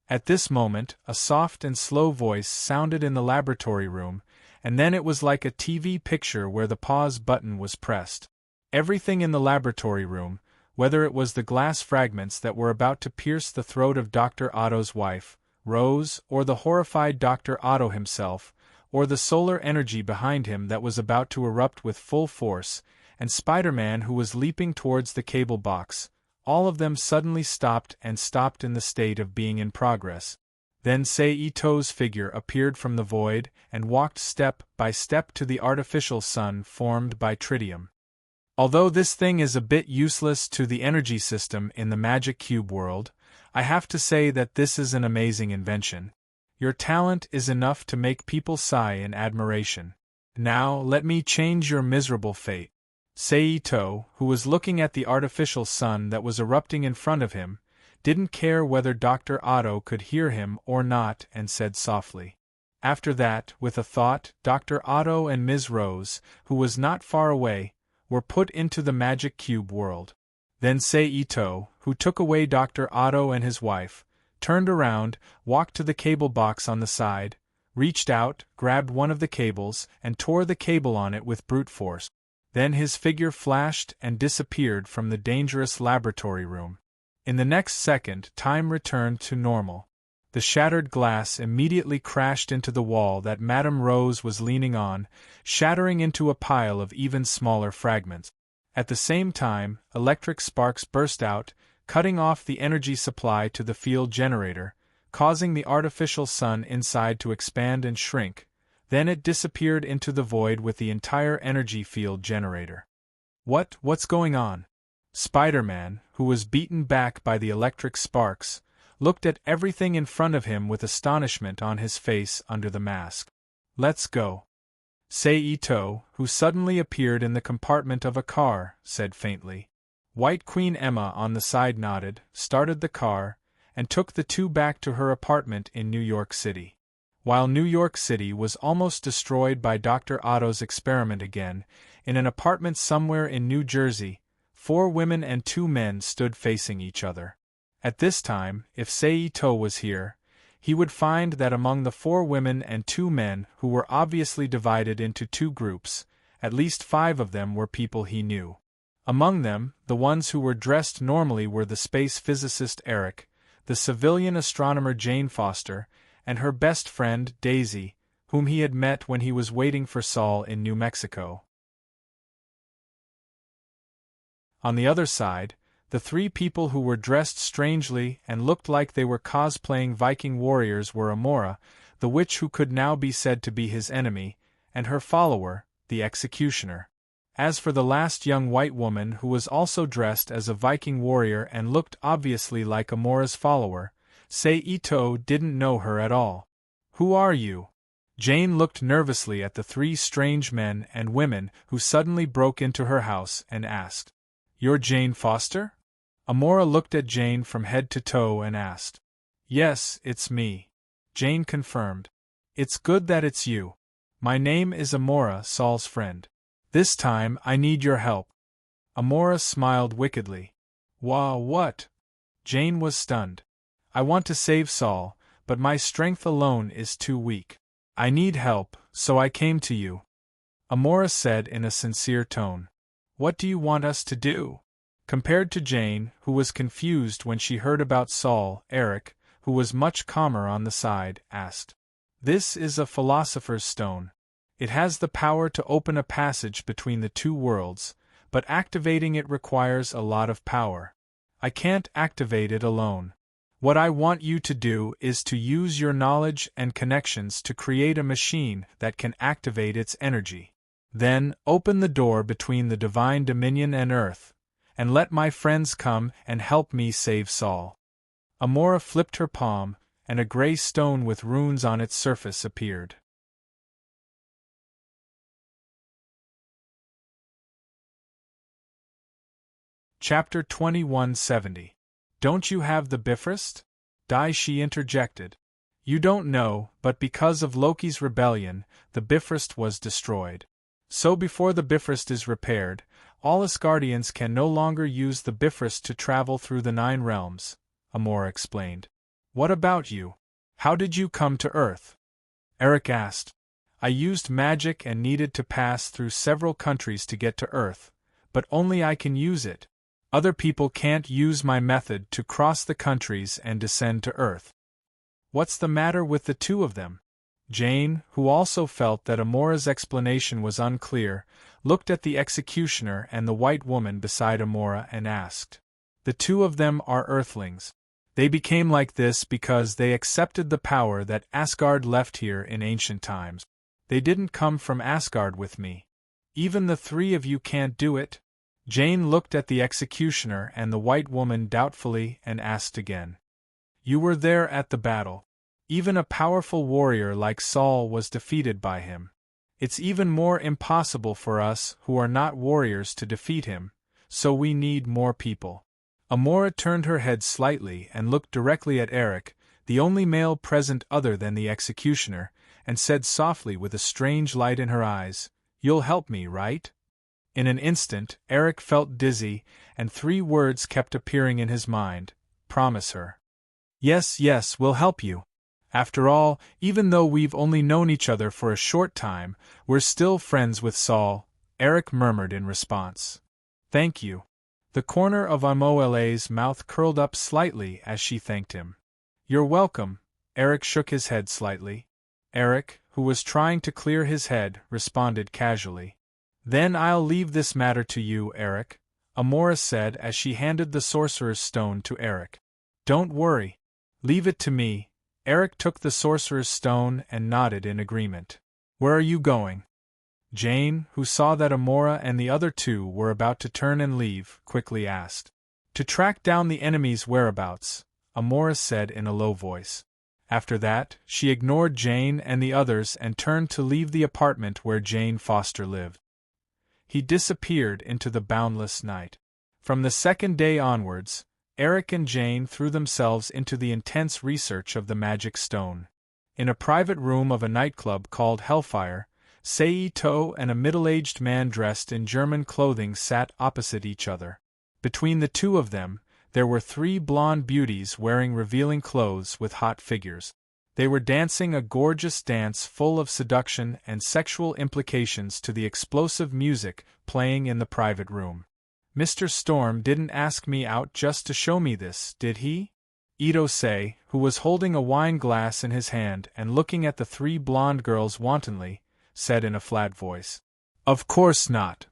At this moment, a soft and slow voice sounded in the laboratory room, and then it was like a TV picture where the pause button was pressed. Everything in the laboratory room, whether it was the glass fragments that were about to pierce the throat of Dr. Otto's wife, Rose, or the horrified Dr. Otto himself, or the solar energy behind him that was about to erupt with full force, and Spider-Man who was leaping towards the cable box, all of them suddenly stopped in the state of being in progress. Then Seito's figure appeared from the void and walked step by step to the artificial sun formed by tritium. Although this thing is a bit useless to the energy system in the magic cube world, I have to say that this is an amazing invention. Your talent is enough to make people sigh in admiration. Now let me change your miserable fate. Seito, who was looking at the artificial sun that was erupting in front of him, didn't care whether Dr. Otto could hear him or not and said softly. After that, with a thought, Dr. Otto and Ms. Rose, who was not far away, were put into the magic cube world. Then Seito, who took away Dr. Otto and his wife, turned around, walked to the cable box on the side, reached out, grabbed one of the cables, and tore the cable on it with brute force. Then his figure flashed and disappeared from the dangerous laboratory room. In the next second, time returned to normal. The shattered glass immediately crashed into the wall that Madame Rose was leaning on, shattering into a pile of even smaller fragments. At the same time, electric sparks burst out, cutting off the energy supply to the field generator, causing the artificial sun inside to expand and shrink. Then it disappeared into the void with the entire energy field generator. What's going on? Spider-Man, who was beaten back by the electric sparks, looked at everything in front of him with astonishment on his face under the mask. Let's go. Seito, who suddenly appeared in the compartment of a car, said faintly. White Queen Emma on the side nodded, started the car, and took the two back to her apartment in New York City. While New York City was almost destroyed by Dr. Otto's experiment again, in an apartment somewhere in New Jersey, 4 women and 2 men stood facing each other. At this time, if Seito was here, he would find that among the 4 women and 2 men who were obviously divided into 2 groups, at least 5 of them were people he knew. Among them, the ones who were dressed normally were the space physicist Eric, the civilian astronomer Jane Foster, and her best friend, Daisy, whom he had met when he was waiting for Saul in New Mexico. On the other side, the 3 people who were dressed strangely and looked like they were cosplaying Viking warriors were Amora, the witch who could now be said to be his enemy, and her follower, the executioner. As for the last young white woman who was also dressed as a Viking warrior and looked obviously like Amora's follower, Seito didn't know her at all. Who are you? Jane looked nervously at the 3 strange men and women who suddenly broke into her house and asked, You're Jane Foster? Amora looked at Jane from head to toe and asked, Yes, it's me. Jane confirmed. It's good that it's you. My name is Amora, Saul's friend. This time I need your help. Amora smiled wickedly. What? Jane was stunned. I want to save Saul, but my strength alone is too weak. I need help, so I came to you. Amora said in a sincere tone. What do you want us to do? Compared to Jane, who was confused when she heard about Saul, Eric, who was much calmer on the side, asked. This is a philosopher's stone. It has the power to open a passage between the two worlds, but activating it requires a lot of power. I can't activate it alone. What I want you to do is to use your knowledge and connections to create a machine that can activate its energy. Then, open the door between the divine dominion and earth, and let my friends come and help me save Saul. Amora flipped her palm, and a gray stone with runes on its surface appeared. Chapter 2170. Don't you have the Bifrost? She interjected. You don't know, but because of Loki's rebellion, the Bifrost was destroyed. So before the Bifrost is repaired, all Asgardians can no longer use the Bifrost to travel through the 9 realms, Amora explained. What about you? How did you come to Earth? Eric asked. I used magic and needed to pass through several countries to get to Earth, but only I can use it. Other people can't use my method to cross the countries and descend to Earth. What's the matter with the two of them? Jane, who also felt that Amora's explanation was unclear, looked at the executioner and the white woman beside Amora and asked. The two of them are Earthlings. They became like this because they accepted the power that Asgard left here in ancient times. They didn't come from Asgard with me. Even the 3 of you can't do it? Jane looked at the executioner and the white woman doubtfully and asked again. You were there at the battle. Even a powerful warrior like Saul was defeated by him. It's even more impossible for us who are not warriors to defeat him, so we need more people. Amora turned her head slightly and looked directly at Eric, the only male present other than the executioner, and said softly with a strange light in her eyes, You'll help me, right? In an instant, Eric felt dizzy, and 3 words kept appearing in his mind. Promise her. Yes, we'll help you. After all, even though we've only known each other for a short time, we're still friends with Saul, Eric murmured in response. Thank you. The corner of Amoele's mouth curled up slightly as she thanked him. You're welcome. Eric shook his head slightly. Eric, who was trying to clear his head, responded casually. Then I'll leave this matter to you, Eric, Amora said as she handed the sorcerer's stone to Eric. Don't worry. Leave it to me. Eric took the sorcerer's stone and nodded in agreement. Where are you going? Jane, who saw that Amora and the other 2 were about to turn and leave, quickly asked. To track down the enemy's whereabouts, Amora said in a low voice. After that, she ignored Jane and the others and turned to leave the apartment where Jane Foster lived. He disappeared into the boundless night. From the second day onwards, Eric and Jane threw themselves into the intense research of the magic stone. In a private room of a nightclub called Hellfire, Seito and a middle-aged man dressed in German clothing sat opposite each other. Between the 2 of them, there were 3 blonde beauties wearing revealing clothes with hot figures. They were dancing a gorgeous dance full of seduction and sexual implications to the explosive music playing in the private room. Mr. Storm didn't ask me out just to show me this, did he? Itose, who was holding a wine glass in his hand and looking at the 3 blonde girls wantonly, said in a flat voice. Of course not.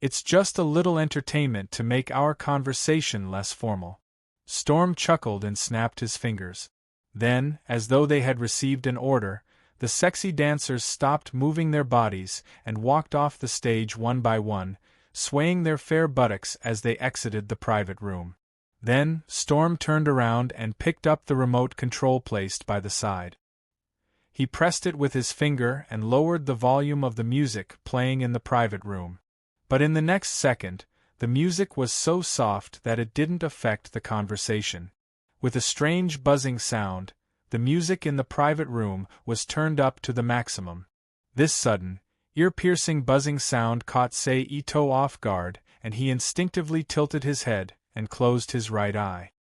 It's just a little entertainment to make our conversation less formal. Storm chuckled and snapped his fingers. Then, as though they had received an order, the sexy dancers stopped moving their bodies and walked off the stage one by one, swaying their fair buttocks as they exited the private room. Then, Storm turned around and picked up the remote control placed by the side. He pressed it with his finger and lowered the volume of the music playing in the private room. But in the next second, the music was so soft that it didn't affect the conversation. With a strange buzzing sound, the music in the private room was turned up to the maximum. This sudden, ear-piercing buzzing sound caught Seito off guard, and he instinctively tilted his head and closed his right eye.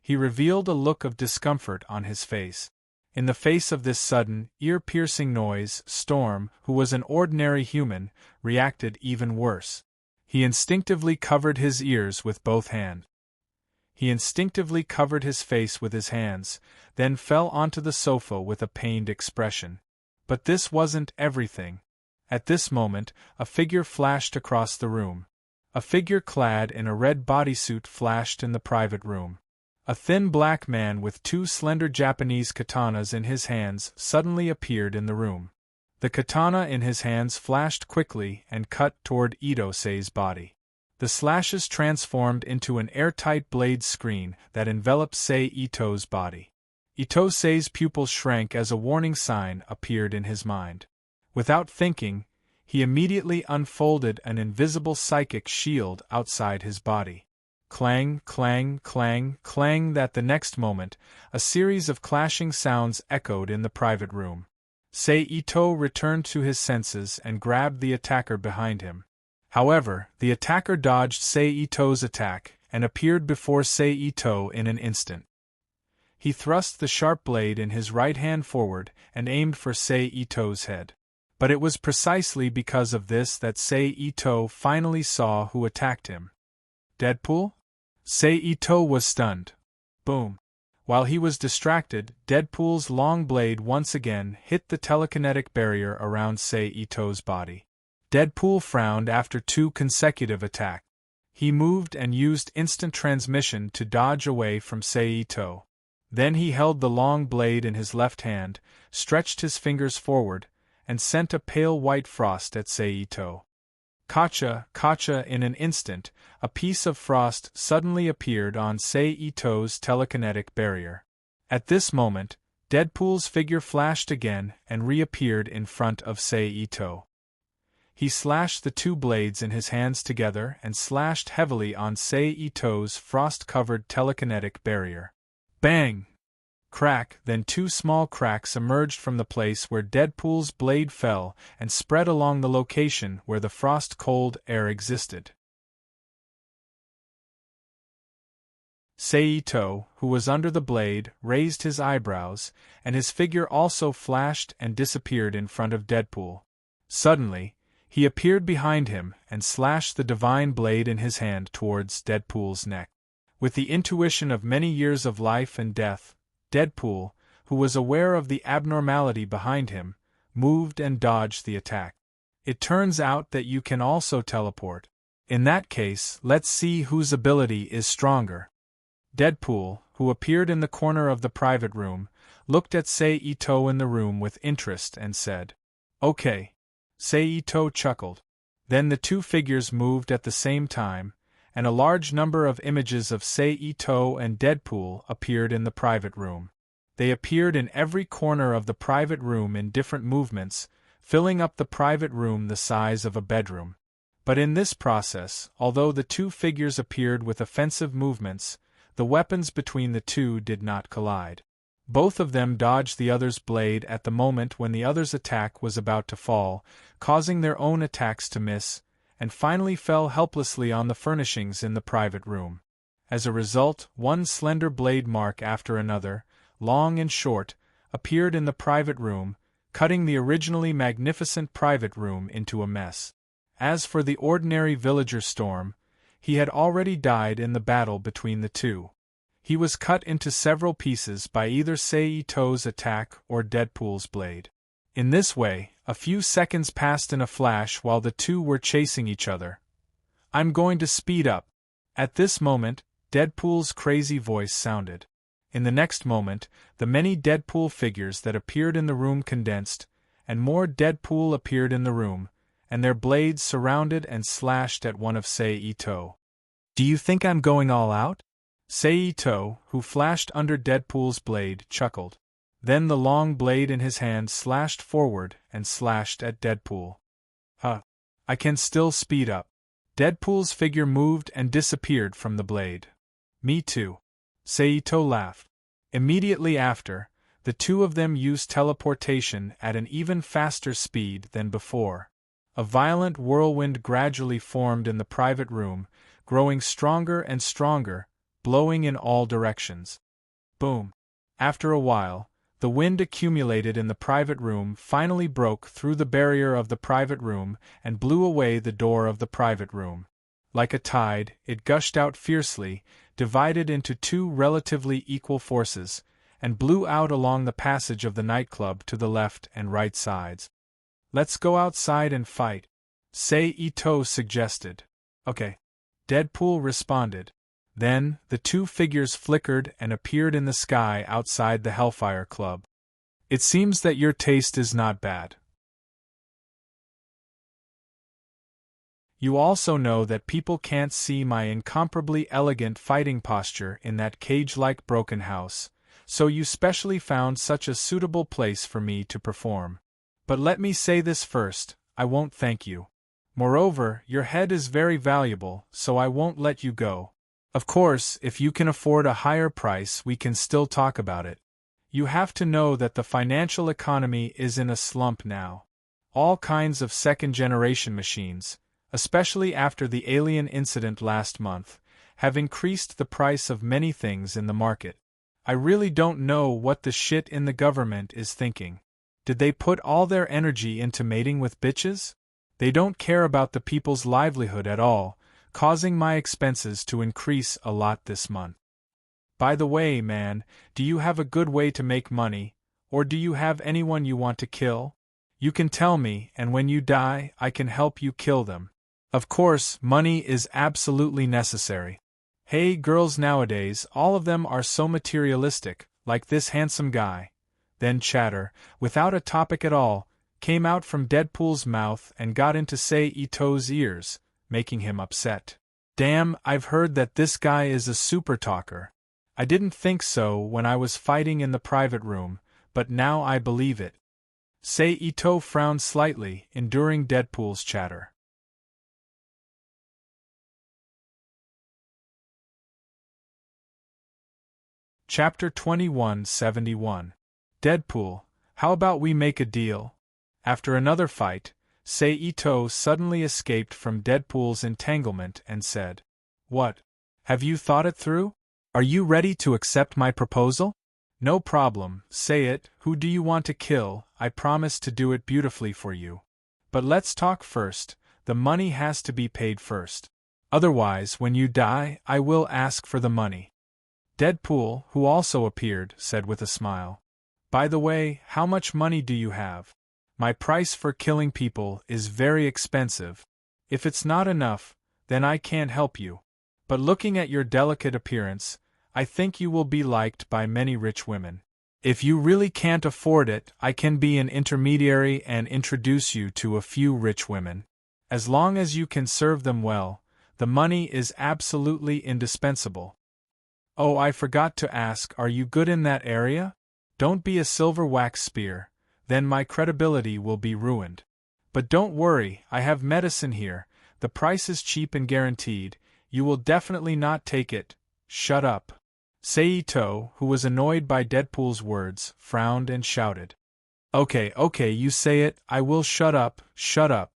He revealed a look of discomfort on his face. In the face of this sudden, ear-piercing noise, Storm, who was an ordinary human, reacted even worse. He instinctively covered his ears with both hands. He instinctively covered his face with his hands, then fell onto the sofa with a pained expression. But this wasn't everything. At this moment, a figure flashed across the room. A figure clad in a red bodysuit flashed in the private room. A thin black man with two slender Japanese katanas in his hands suddenly appeared in the room. The katana in his hands flashed quickly and cut toward Ito-sei's body. The slashes transformed into an airtight blade screen that enveloped Ito's body. Ito-sei's pupils shrank as a warning sign appeared in his mind. Without thinking, he immediately unfolded an invisible psychic shield outside his body. Clang, clang, clang, clang. That the next moment, a series of clashing sounds echoed in the private room. Ito returned to his senses and grabbed the attacker behind him. However, the attacker dodged Ito's attack and appeared before Ito in an instant. He thrust the sharp blade in his right hand forward and aimed for Ito's head. But it was precisely because of this that Ito finally saw who attacked him. Deadpool? Ito was stunned. Boom. While he was distracted, Deadpool's long blade once again hit the telekinetic barrier around Ito's body. Deadpool frowned after two consecutive attacks. He moved and used instant transmission to dodge away from Ito. Then he held the long blade in his left hand, stretched his fingers forward, and sent a pale white frost at Ito. Kacha, in an instant, a piece of frost suddenly appeared on Ito's telekinetic barrier. At this moment, Deadpool's figure flashed again and reappeared in front of Ito. He slashed the two blades in his hands together and slashed heavily on Ito's frost-covered telekinetic barrier. Bang! Crack, then two small cracks emerged from the place where Deadpool's blade fell and spread along the location where the frost-cold air existed. Ito, who was under the blade, raised his eyebrows, and his figure also flashed and disappeared in front of Deadpool. Suddenly, he appeared behind him and slashed the divine blade in his hand towards Deadpool's neck. With the intuition of many years of life and death, Deadpool, who was aware of the abnormality behind him, moved and dodged the attack. It turns out that you can also teleport. In that case, let's see whose ability is stronger. Deadpool, who appeared in the corner of the private room, looked at Ito in the room with interest and said, "Okay." Ito chuckled. Then the two figures moved at the same time, and a large number of images of Ito and Deadpool appeared in the private room. They appeared in every corner of the private room in different movements, filling up the private room the size of a bedroom. But in this process, although the two figures appeared with offensive movements, the weapons between the two did not collide. Both of them dodged the other's blade at the moment when the other's attack was about to fall, causing their own attacks to miss, and finally fell helplessly on the furnishings in the private room. As a result, one slender blade mark after another, long and short, appeared in the private room, cutting the originally magnificent private room into a mess. As for the ordinary villager Storm, he had already died in the battle between the two. He was cut into several pieces by either Ito's attack or Deadpool's blade. In this way, a few seconds passed in a flash while the two were chasing each other. "I'm going to speed up." At this moment, Deadpool's crazy voice sounded. In the next moment, the many Deadpool figures that appeared in the room condensed, and more Deadpool appeared in the room, and their blades surrounded and slashed at one of Ito. "Do you think I'm going all out?" Ito, who flashed under Deadpool's blade, chuckled. Then the long blade in his hand slashed forward and slashed at Deadpool. I can still speed up." Deadpool's figure moved and disappeared from the blade. "Me too." Seito laughed. Immediately after, the two of them used teleportation at an even faster speed than before. A violent whirlwind gradually formed in the private room, growing stronger and stronger, blowing in all directions. Boom! After a while, the wind accumulated in the private room finally broke through the barrier of the private room and blew away the door of the private room. Like a tide, it gushed out fiercely, divided into two relatively equal forces, and blew out along the passage of the nightclub to the left and right sides. "Let's go outside and fight," Seito suggested. "Okay," Deadpool responded. Then, the two figures flickered and appeared in the sky outside the Hellfire Club. "It seems that your taste is not bad. You also know that people can't see my incomparably elegant fighting posture in that cage-like broken house, so you specially found such a suitable place for me to perform. But let me say this first, I won't thank you. Moreover, your head is very valuable, so I won't let you go. Of course, if you can afford a higher price, we can still talk about it. You have to know that the financial economy is in a slump now. All kinds of second-generation machines, especially after the alien incident last month, have increased the price of many things in the market. I really don't know what the shit in the government is thinking. Did they put all their energy into mating with bitches? They don't care about the people's livelihood at all, causing my expenses to increase a lot this month. By the way, man, do you have a good way to make money, or do you have anyone you want to kill? You can tell me, and when you die, I can help you kill them. Of course, money is absolutely necessary. Hey, girls nowadays, all of them are so materialistic, like this handsome guy." Then chatter, without a topic at all, came out from Deadpool's mouth and got into Seito's ears, making him upset. "Damn, I've heard that this guy is a super talker. I didn't think so when I was fighting in the private room, but now I believe it." Seito frowned slightly, enduring Deadpool's chatter. Chapter 2171. Deadpool, how about we make a deal? After another fight, Seito suddenly escaped from Deadpool's entanglement and said, "What? Have you thought it through? Are you ready to accept my proposal?" "No problem, say it, who do you want to kill? I promise to do it beautifully for you. But let's talk first, the money has to be paid first. Otherwise, when you die, I will ask for the money." Deadpool, who also appeared, said with a smile, "By the way, how much money do you have? My price for killing people is very expensive. If it's not enough, then I can't help you. But looking at your delicate appearance, I think you will be liked by many rich women. If you really can't afford it, I can be an intermediary and introduce you to a few rich women. As long as you can serve them well, the money is absolutely indispensable. Oh, I forgot to ask, are you good in that area? Don't be a silver wax spear, then my credibility will be ruined. But don't worry, I have medicine here, the price is cheap and guaranteed, you will definitely not take it." "Shut up." Seito, who was annoyed by Deadpool's words, frowned and shouted. Okay, you say it, I will shut up, shut up."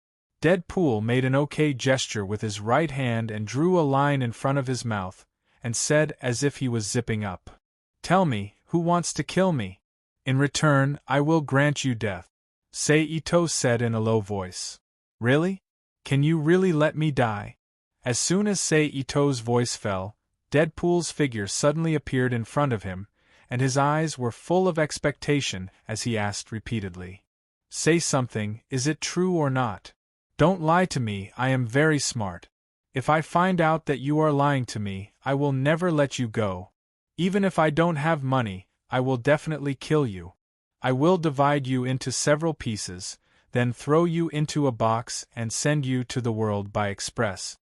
Deadpool made an okay gesture with his right hand and drew a line in front of his mouth, and said as if he was zipping up, "Tell me, who wants to kill me? In return, I will grant you death." Seito said in a low voice. "Really? Can you really let me die?" As soon as Seito's voice fell, Deadpool's figure suddenly appeared in front of him, and his eyes were full of expectation as he asked repeatedly, "Say something, is it true or not? Don't lie to me, I am very smart. If I find out that you are lying to me, I will never let you go. Even if I don't have money, I will definitely kill you. I will divide you into several pieces, then throw you into a box and send you to the world by express."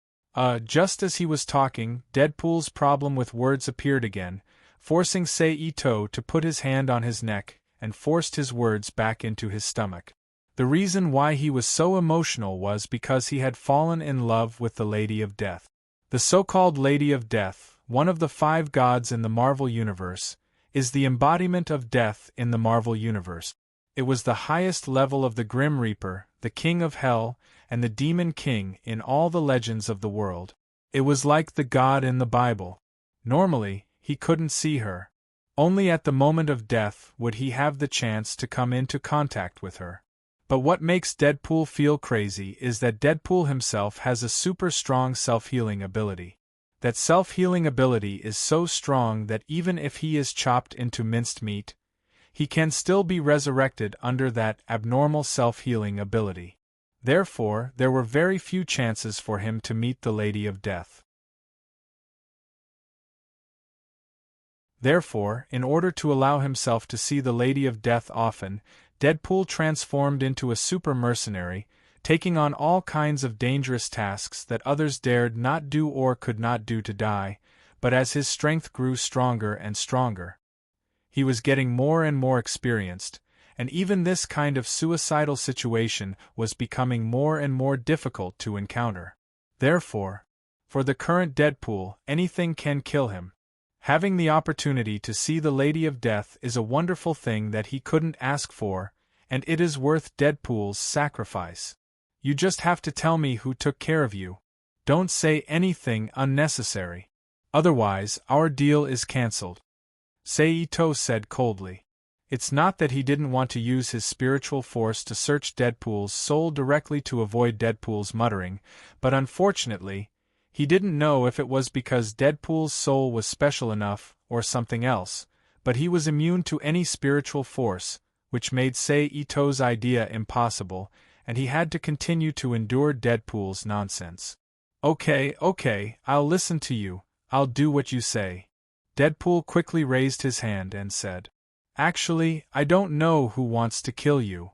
Just as he was talking, Deadpool's problem with words appeared again, forcing Seito to put his hand on his neck, and forced his words back into his stomach. The reason why he was so emotional was because he had fallen in love with the Lady of Death. The so-called Lady of Death one of the 5 gods in the Marvel Universe, is the embodiment of death in the Marvel Universe. It was the highest level of the Grim Reaper, the King of Hell, and the Demon King in all the legends of the world. It was like the god in the Bible. Normally, he couldn't see her. Only at the moment of death would he have the chance to come into contact with her. But what makes Deadpool feel crazy is that Deadpool himself has a super strong self-healing ability. That self-healing ability is so strong that even if he is chopped into minced meat, he can still be resurrected under that abnormal self-healing ability. Therefore, there were very few chances for him to meet the Lady of Death. Therefore, in order to allow himself to see the Lady of Death often, Deadpool transformed into a super mercenary, taking on all kinds of dangerous tasks that others dared not do or could not do to die, but as his strength grew stronger and stronger, he was getting more and more experienced, and even this kind of suicidal situation was becoming more and more difficult to encounter. Therefore, for the current Deadpool, anything can kill him. Having the opportunity to see the Lady of Death is a wonderful thing that he couldn't ask for, and it is worth Deadpool's sacrifice. You just have to tell me who took care of you. Don't say anything unnecessary. Otherwise, our deal is cancelled. Saito said coldly. It's not that he didn't want to use his spiritual force to search Deadpool's soul directly to avoid Deadpool's muttering, but unfortunately, he didn't know if it was because Deadpool's soul was special enough or something else, but he was immune to any spiritual force, which made Saito's idea impossible, and he had to continue to endure Deadpool's nonsense. Okay, I'll listen to you, I'll do what you say. Deadpool quickly raised his hand and said, Actually, I don't know who wants to kill you.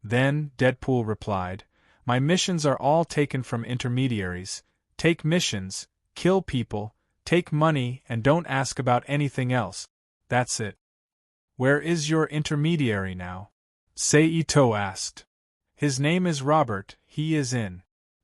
Then, Deadpool replied, My missions are all taken from intermediaries. Take missions, kill people, take money, and don't ask about anything else. That's it. Where is your intermediary now? Saito asked. His name is Robert, he is in.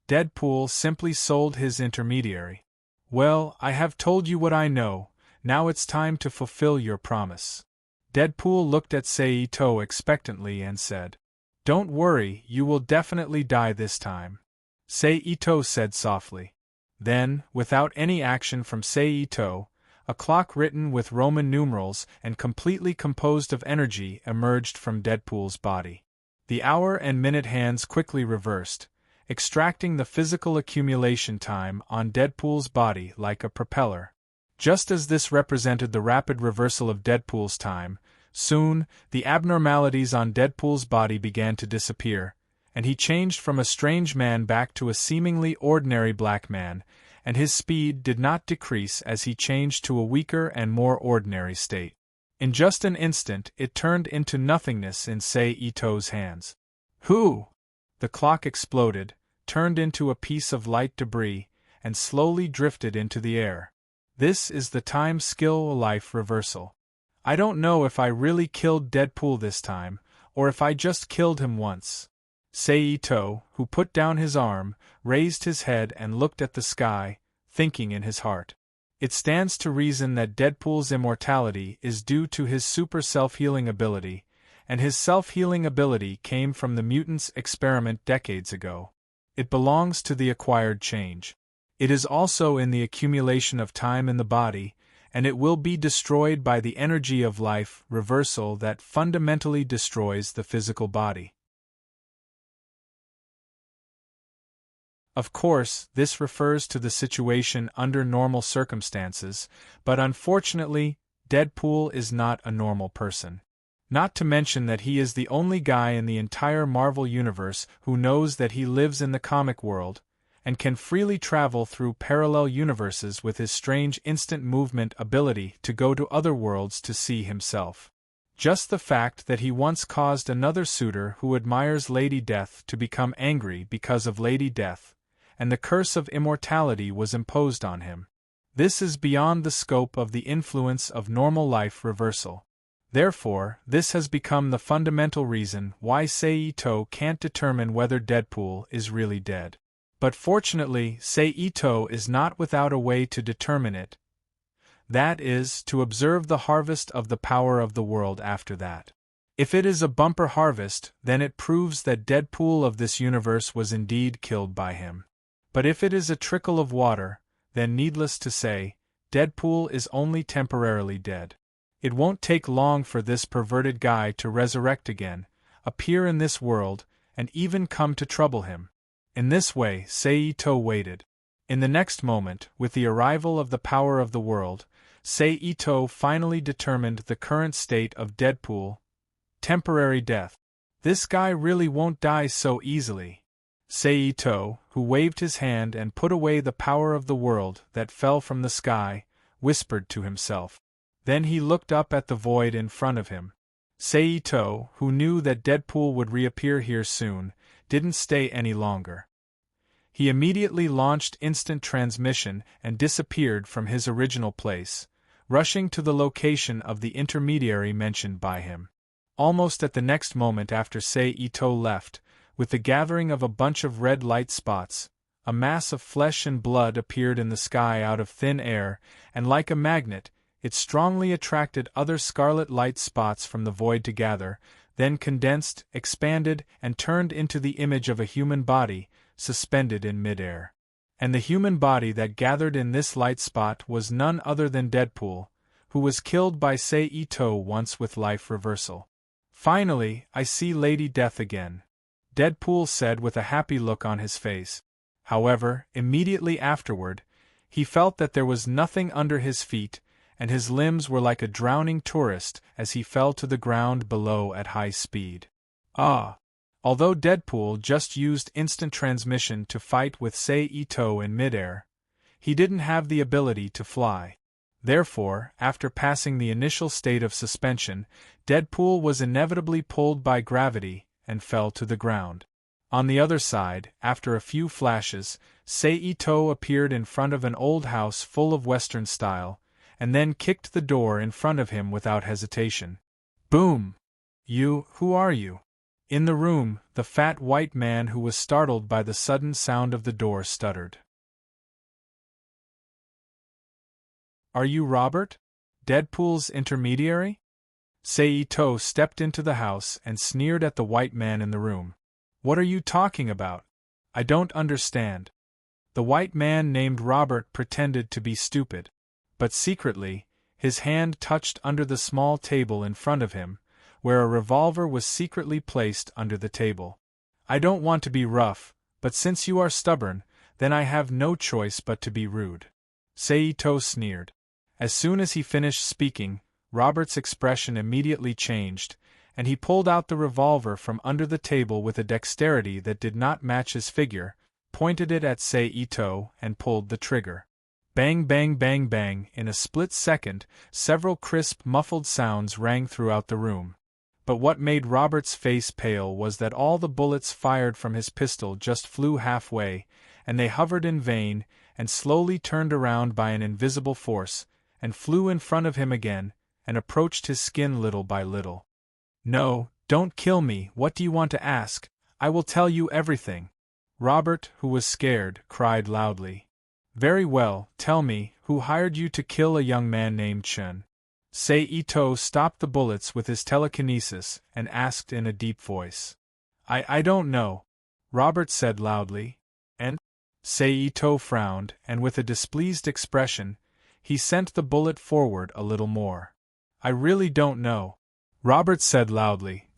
Deadpool simply sold his intermediary. Well, I have told you what I know, now it's time to fulfill your promise. Deadpool looked at Saito expectantly and said, Don't worry, you will definitely die this time. Saito said softly. Then, without any action from Saito, a clock written with Roman numerals and completely composed of energy emerged from Deadpool's body. The hour and minute hands quickly reversed, extracting the physical accumulation time on Deadpool's body like a propeller. Just as this represented the rapid reversal of Deadpool's time, soon, the abnormalities on Deadpool's body began to disappear, and he changed from a strange man back to a seemingly ordinary black man, and his speed did not decrease as he changed to a weaker and more ordinary state. In just an instant it turned into nothingness in Saito's hands. Who? The clock exploded, turned into a piece of light debris, and slowly drifted into the air. This is the time skill life reversal. I don't know if I really killed Deadpool this time, or if I just killed him once. Saito, who put down his arm, raised his head and looked at the sky, thinking in his heart. It stands to reason that Deadpool's immortality is due to his super self-healing ability, and his self-healing ability came from the mutant's experiment decades ago. It belongs to the acquired change. It is also in the accumulation of time in the body, and it will be destroyed by the energy of life reversal that fundamentally destroys the physical body. Of course, this refers to the situation under normal circumstances, but unfortunately, Deadpool is not a normal person. Not to mention that he is the only guy in the entire Marvel Universe who knows that he lives in the comic world, and can freely travel through parallel universes with his strange instant movement ability to go to other worlds to see himself. Just the fact that he once caused another suitor who admires Lady Death to become angry because of Lady Death, and the curse of immortality was imposed on him. This is beyond the scope of the influence of normal life reversal. Therefore, this has become the fundamental reason why Saito can't determine whether Deadpool is really dead. But fortunately, Saito is not without a way to determine it. That is, to observe the harvest of the power of the world after that. If it is a bumper harvest, then it proves that Deadpool of this universe was indeed killed by him. But if it is a trickle of water, then needless to say, Deadpool is only temporarily dead. It won't take long for this perverted guy to resurrect again, appear in this world, and even come to trouble him. In this way, Seito waited. In the next moment, with the arrival of the power of the world, Seito finally determined the current state of Deadpool: temporary death. This guy really won't die so easily. Seito, who waved his hand and put away the power of the world that fell from the sky, whispered to himself. Then he looked up at the void in front of him. Seito, who knew that Deadpool would reappear here soon, didn't stay any longer. He immediately launched instant transmission and disappeared from his original place, rushing to the location of the intermediary mentioned by him. Almost at the next moment after Seito left, with the gathering of a bunch of red light spots, a mass of flesh and blood appeared in the sky out of thin air, and like a magnet, it strongly attracted other scarlet light spots from the void to gather, then condensed, expanded, and turned into the image of a human body, suspended in midair. And the human body that gathered in this light spot was none other than Deadpool, who was killed by Seito once with life reversal. Finally, I see Lady Death again, Deadpool said with a happy look on his face. However, immediately afterward, he felt that there was nothing under his feet, and his limbs were like a drowning tourist as he fell to the ground below at high speed. Although Deadpool just used instant transmission to fight with Seito in midair, he didn't have the ability to fly. Therefore, after passing the initial state of suspension, Deadpool was inevitably pulled by gravity and fell to the ground. On the other side, after a few flashes, Seito appeared in front of an old house full of Western style, and then kicked the door in front of him without hesitation. Boom! Who are you? In the room, the fat white man who was startled by the sudden sound of the door stuttered. Are you Robert? Deadpool's intermediary? Seito stepped into the house and sneered at the white man in the room. What are you talking about? I don't understand. The white man named Robert pretended to be stupid, but secretly, his hand touched under the small table in front of him, where a revolver was secretly placed under the table. I don't want to be rough, but since you are stubborn, then I have no choice but to be rude. Seito sneered. As soon as he finished speaking, Robert's expression immediately changed, and he pulled out the revolver from under the table with a dexterity that did not match his figure, pointed it at Seito, and pulled the trigger. Bang bang bang bang, in a split second, several crisp muffled sounds rang throughout the room. But what made Robert's face pale was that all the bullets fired from his pistol just flew halfway, and they hovered in vain, and slowly turned around by an invisible force, and flew in front of him again, and approached his skin little by little. No, don't kill me, what do you want to ask? I will tell you everything. Robert, who was scared, cried loudly. Very well, tell me, who hired you to kill a young man named Chun? Seito stopped the bullets with his telekinesis and asked in a deep voice. I don't know, Robert said loudly. And? Seito frowned, and with a displeased expression, he sent the bullet forward a little more. I really don't know, Robert said loudly.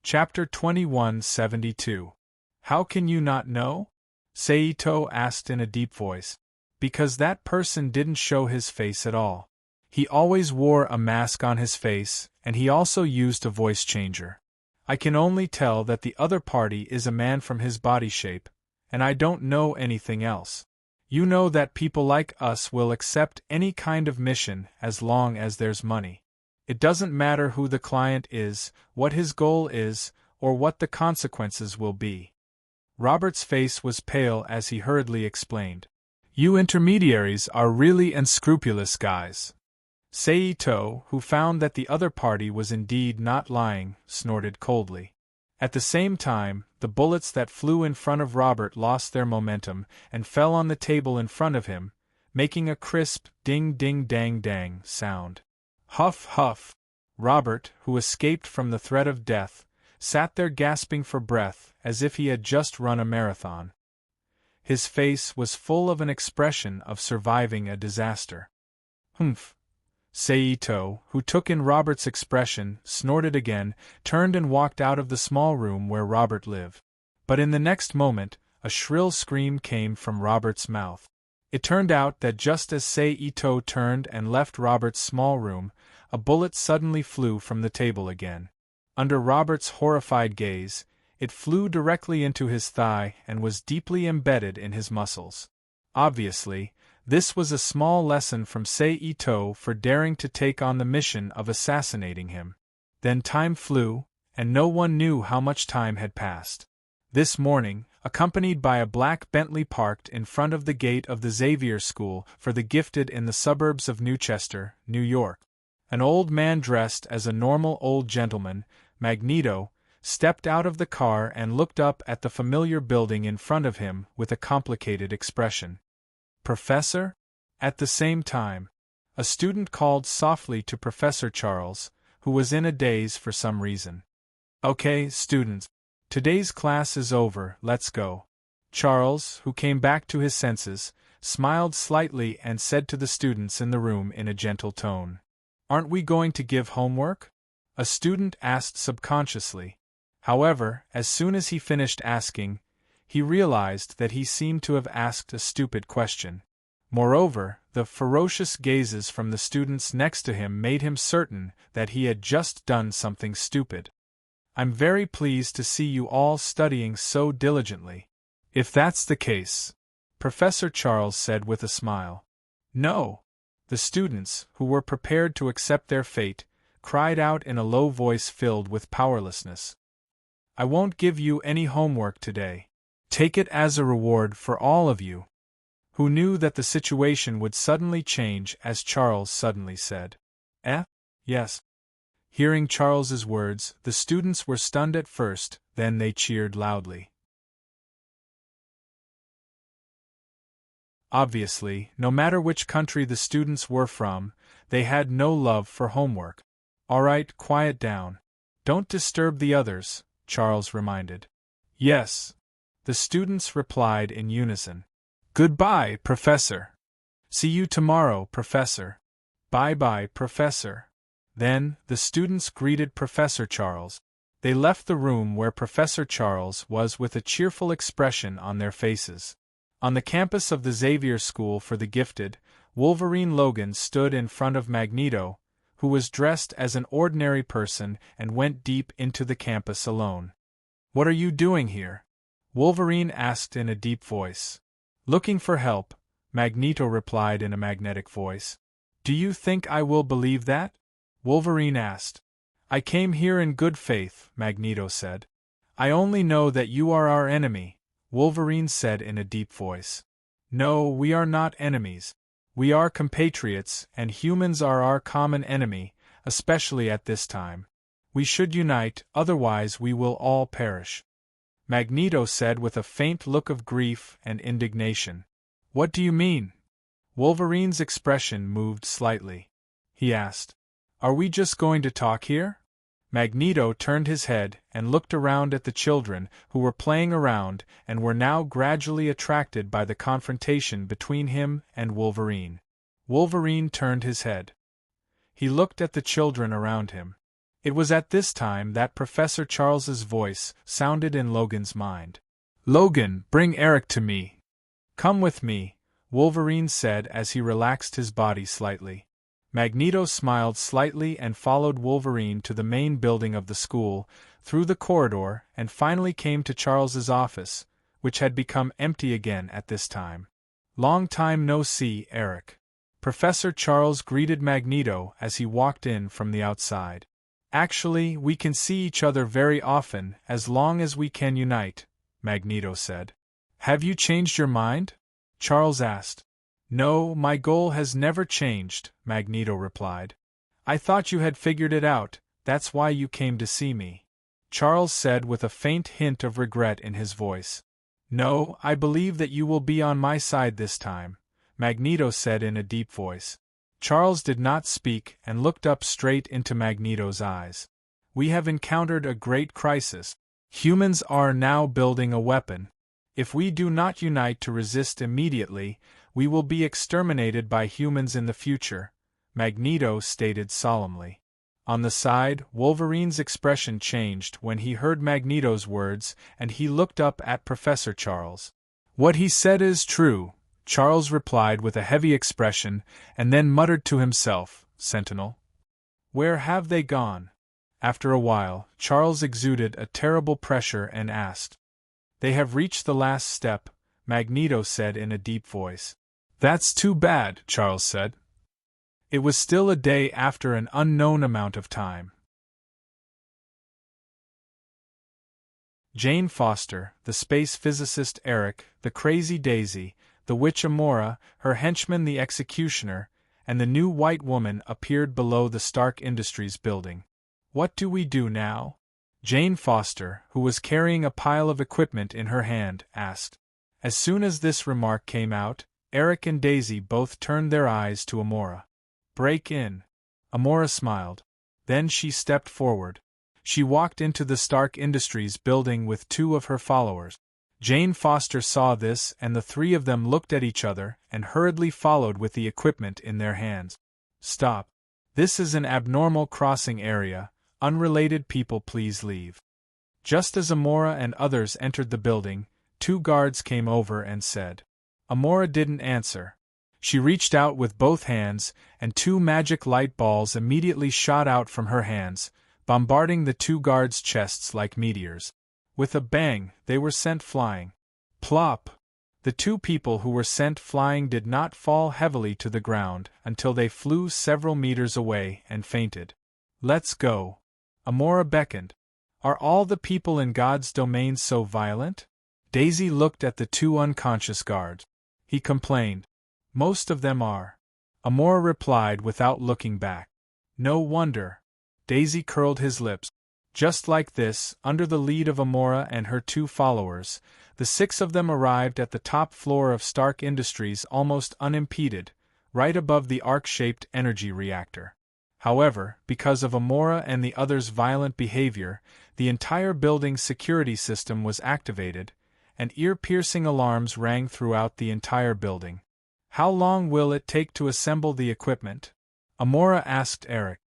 Chapter 2172. How can you not know? Seito asked in a deep voice. Because that person didn't show his face at all. He always wore a mask on his face, and he also used a voice changer. I can only tell that the other party is a man from his body shape, and I don't know anything else. You know that people like us will accept any kind of mission as long as there's money. It doesn't matter who the client is, what his goal is, or what the consequences will be. Robert's face was pale as he hurriedly explained. You intermediaries are really unscrupulous guys. Seito, who found that the other party was indeed not lying, snorted coldly. At the same time, the bullets that flew in front of Robert lost their momentum and fell on the table in front of him, making a crisp ding-ding-dang-dang sound. Huff, huff. Robert, who escaped from the threat of death, sat there gasping for breath as if he had just run a marathon. His face was full of an expression of surviving a disaster. Humph. Saito, who took in Robert's expression, snorted again, turned and walked out of the small room where Robert lived. But in the next moment, a shrill scream came from Robert's mouth. It turned out that just as Saito turned and left Robert's small room, a bullet suddenly flew from the table again. Under Robert's horrified gaze, it flew directly into his thigh and was deeply embedded in his muscles. Obviously, this was a small lesson from Saito for daring to take on the mission of assassinating him. Then time flew, and no one knew how much time had passed. This morning, accompanied by a black Bentley parked in front of the gate of the Xavier School for the Gifted in the suburbs of Newchester, New York, an old man dressed as a normal old gentleman, Magneto, stepped out of the car and looked up at the familiar building in front of him with a complicated expression. Professor? At the same time, a student called softly to Professor Charles, who was in a daze for some reason. Okay, students. Today's class is over, let's go. Charles, who came back to his senses, smiled slightly and said to the students in the room in a gentle tone. Aren't we going to give homework? A student asked subconsciously. However, as soon as he finished asking, he realized that he seemed to have asked a stupid question. Moreover, the ferocious gazes from the students next to him made him certain that he had just done something stupid. I'm very pleased to see you all studying so diligently. If that's the case, Professor Charles said with a smile. No. The students, who were prepared to accept their fate, cried out in a low voice filled with powerlessness. I won't give you any homework today. Take it as a reward for all of you. Who knew that the situation would suddenly change as Charles suddenly said. Yes. Hearing Charles's words, the students were stunned at first, then they cheered loudly. Obviously, no matter which country the students were from, they had no love for homework. All right, quiet down. Don't disturb the others, Charles reminded. Yes. The students replied in unison. Goodbye, Professor. See you tomorrow, Professor. Bye-bye, Professor. Then, the students greeted Professor Charles. They left the room where Professor Charles was with a cheerful expression on their faces. On the campus of the Xavier School for the Gifted, Wolverine Logan stood in front of Magneto, who was dressed as an ordinary person and went deep into the campus alone. What are you doing here? Wolverine asked in a deep voice. Looking for help, Magneto replied in a magnetic voice. Do you think I will believe that? Wolverine asked. I came here in good faith, Magneto said. I only know that you are our enemy, Wolverine said in a deep voice. No, we are not enemies. We are compatriots, and humans are our common enemy, especially at this time. We should unite, otherwise we will all perish. Magneto said with a faint look of grief and indignation. What do you mean? Wolverine's expression moved slightly. He asked. Are we just going to talk here? Magneto turned his head and looked around at the children who were playing around and were now gradually attracted by the confrontation between him and Wolverine. Wolverine turned his head. He looked at the children around him. It was at this time that Professor Charles's voice sounded in Logan's mind. Logan, bring Eric to me. Come with me, Wolverine said as he relaxed his body slightly. Magneto smiled slightly and followed Wolverine to the main building of the school, through the corridor, and finally came to Charles's office, which had become empty again at this time. Long time no see, Eric. Professor Charles greeted Magneto as he walked in from the outside. Actually, we can see each other very often as long as we can unite, Magneto said. Have you changed your mind? Charles asked. No, my goal has never changed, Magneto replied. I thought you had figured it out, that's why you came to see me. Charles said with a faint hint of regret in his voice. No, I believe that you will be on my side this time, Magneto said in a deep voice. Charles did not speak and looked up straight into Magneto's eyes. We have encountered a great crisis. Humans are now building a weapon. If we do not unite to resist immediately, we will be exterminated by humans in the future, Magneto stated solemnly. On the side, Wolverine's expression changed when he heard Magneto's words, and he looked up at Professor Charles. What he said is true, Charles replied with a heavy expression, and then muttered to himself, Sentinel? Where have they gone? After a while, Charles exuded a terrible pressure and asked. They have reached the last step, Magneto said in a deep voice. That's too bad, Charles said. It was still a day after an unknown amount of time. Jane Foster, the space physicist Eric, the crazy Daisy, the witch Amora, her henchman the Executioner, and the new white woman appeared below the Stark Industries building. What do we do now? Jane Foster, who was carrying a pile of equipment in her hand, asked. As soon as this remark came out, Eric and Daisy both turned their eyes to Amora. Break in. Amora smiled. Then she stepped forward. She walked into the Stark Industries building with two of her followers. Jane Foster saw this, and the three of them looked at each other and hurriedly followed with the equipment in their hands. Stop. This is an abnormal crossing area. Unrelated people please leave. Just as Amora and others entered the building, two guards came over and said. Amora didn't answer. She reached out with both hands, and two magic light balls immediately shot out from her hands, bombarding the two guards' chests like meteors. With a bang, they were sent flying. Plop! The two people who were sent flying did not fall heavily to the ground until they flew several meters away and fainted. Let's go. Amora beckoned. Are all the people in God's domain so violent? Daisy looked at the two unconscious guards. He complained. Most of them are. Amora replied without looking back. No wonder. Daisy curled his lips. Just like this, under the lead of Amora and her two followers, the six of them arrived at the top floor of Stark Industries almost unimpeded, right above the arc-shaped energy reactor. However, because of Amora and the others' violent behavior, the entire building's security system was activated, and ear-piercing alarms rang throughout the entire building. How long will it take to assemble the equipment? Amora asked Eric.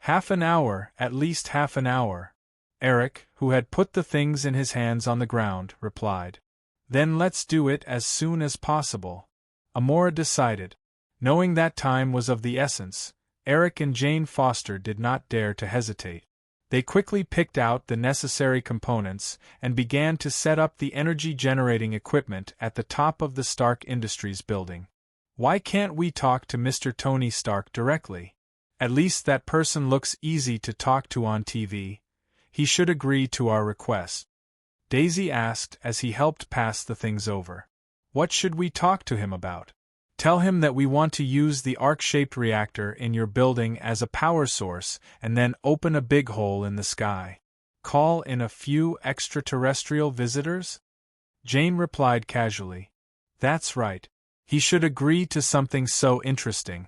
Half an hour, at least half an hour. Eric, who had put the things in his hands on the ground, replied. Then let's do it as soon as possible. Amora decided. Knowing that time was of the essence, Eric and Jane Foster did not dare to hesitate. They quickly picked out the necessary components and began to set up the energy-generating equipment at the top of the Stark Industries building. Why can't we talk to Mr. Tony Stark directly? At least that person looks easy to talk to on TV. He should agree to our request. Daisy asked as he helped pass the things over. What should we talk to him about? Tell him that we want to use the arc-shaped reactor in your building as a power source and then open a big hole in the sky. Call in a few extraterrestrial visitors? Jane replied casually. That's right. He should agree to something so interesting.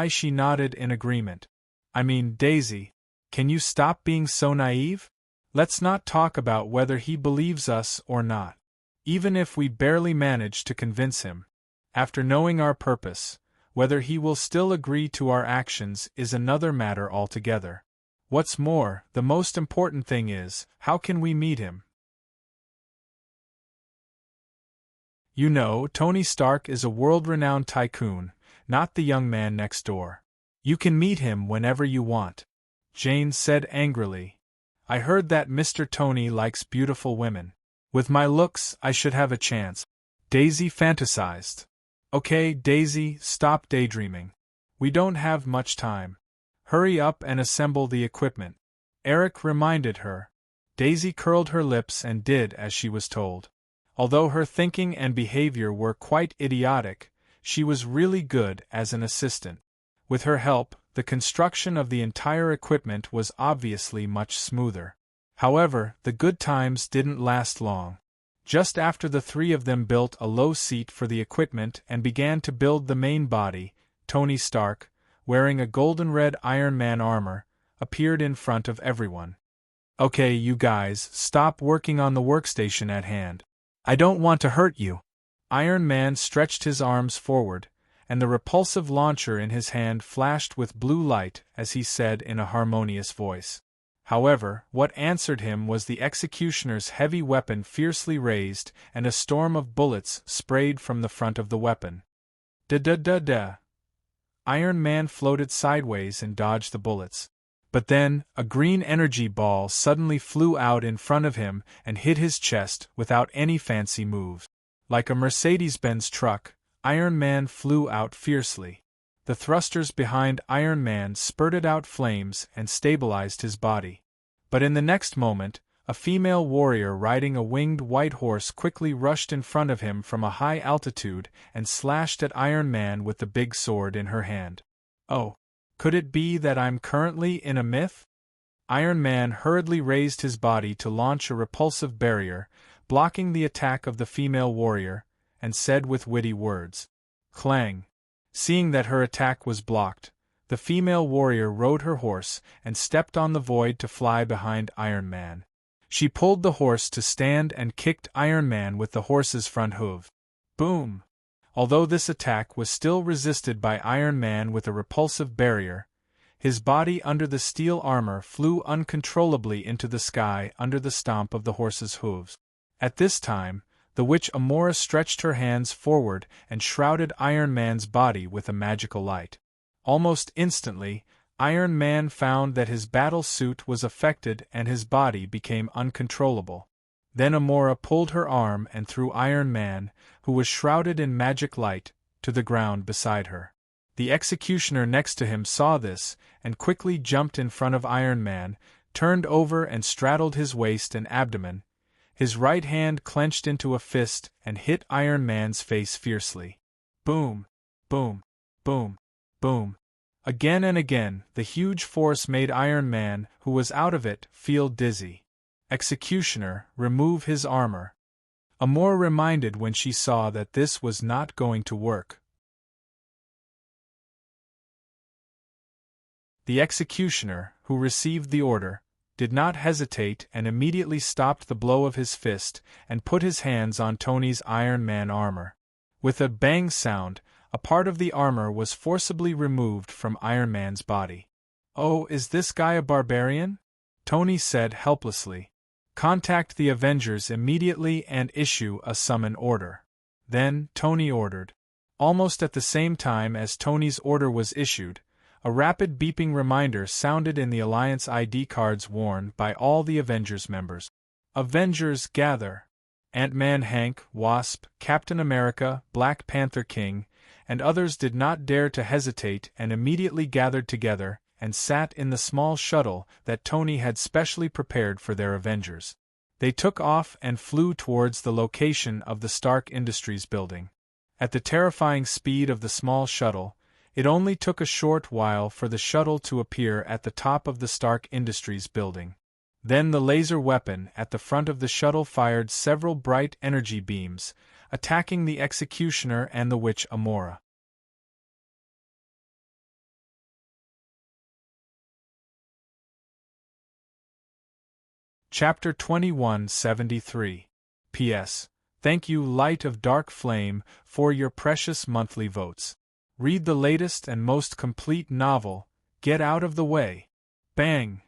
She nodded in agreement. I mean, Daisy, can you stop being so naive? Let's not talk about whether he believes us or not. Even if we barely manage to convince him. After knowing our purpose, whether he will still agree to our actions is another matter altogether. What's more, the most important thing is, how can we meet him? You know, Tony Stark is a world-renowned tycoon, not the young man next door. You can meet him whenever you want. Jane said angrily. I heard that Mr. Tony likes beautiful women. With my looks, I should have a chance. Daisy fantasized. Okay, Daisy, stop daydreaming. We don't have much time. Hurry up and assemble the equipment. Eric reminded her. Daisy curled her lips and did as she was told. Although her thinking and behavior were quite idiotic, she was really good as an assistant. With her help, the construction of the entire equipment was obviously much smoother. However, the good times didn't last long. Just after the three of them built a low seat for the equipment and began to build the main body, Tony Stark, wearing a golden-red Iron Man armor, appeared in front of everyone. "Okay, you guys, stop working on the workstation at hand. I don't want to hurt you." Iron Man stretched his arms forward, and the repulsive launcher in his hand flashed with blue light as he said in a harmonious voice. However, what answered him was the executioner's heavy weapon fiercely raised, and a storm of bullets sprayed from the front of the weapon. Da-da-da-da. Iron Man floated sideways and dodged the bullets. But then, a green energy ball suddenly flew out in front of him and hit his chest without any fancy moves. Like a Mercedes-Benz truck, Iron Man flew out fiercely. The thrusters behind Iron Man spurted out flames and stabilized his body. But in the next moment, a female warrior riding a winged white horse quickly rushed in front of him from a high altitude and slashed at Iron Man with the big sword in her hand. "Oh, could it be that I'm currently in a myth?" Iron Man hurriedly raised his body to launch a repulsive barrier, blocking the attack of the female warrior, and said with witty words. Clang! Seeing that her attack was blocked, the female warrior rode her horse and stepped on the void to fly behind Iron Man. She pulled the horse to stand and kicked Iron Man with the horse's front hoof. Boom! Although this attack was still resisted by Iron Man with a repulsive barrier, his body under the steel armor flew uncontrollably into the sky under the stomp of the horse's hooves. At this time, the witch Amora stretched her hands forward and shrouded Iron Man's body with a magical light. Almost instantly, Iron Man found that his battle suit was affected and his body became uncontrollable. Then Amora pulled her arm and threw Iron Man, who was shrouded in magic light, to the ground beside her. The executioner next to him saw this, and quickly jumped in front of Iron Man, turned over and straddled his waist and abdomen. His right hand clenched into a fist and hit Iron Man's face fiercely. Boom! Boom! Boom! Boom! Again and again, the huge force made Iron Man, who was out of it, feel dizzy. Executioner, remove his armor. Amora reminded when she saw that this was not going to work. The executioner, who received the order, did not hesitate and immediately stopped the blow of his fist and put his hands on Tony's Iron Man armor. With a bang sound, a part of the armor was forcibly removed from Iron Man's body. "Oh, is this guy a barbarian?" Tony said helplessly. "Contact the Avengers immediately and issue a summon order." Then, Tony ordered. Almost at the same time as Tony's order was issued, a rapid beeping reminder sounded in the Alliance ID cards worn by all the Avengers members. Avengers gather! Ant-Man Hank, Wasp, Captain America, Black Panther King, and others did not dare to hesitate and immediately gathered together and sat in the small shuttle that Tony had specially prepared for their Avengers. They took off and flew towards the location of the Stark Industries building. At the terrifying speed of the small shuttle, it only took a short while for the shuttle to appear at the top of the Stark Industries building. Then the laser weapon at the front of the shuttle fired several bright energy beams, attacking the executioner and the witch Amora. Chapter 2173. P.S. Thank you, Light of Dark Flame, for your precious monthly votes. Read the latest and most complete novel, Get Out of the Way. Bang!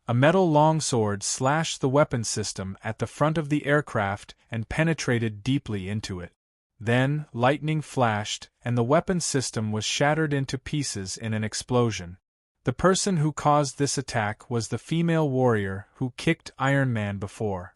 A metal longsword slashed the weapon system at the front of the aircraft and penetrated deeply into it. Then, lightning flashed, and the weapon system was shattered into pieces in an explosion. The person who caused this attack was the female warrior who kicked Iron Man before.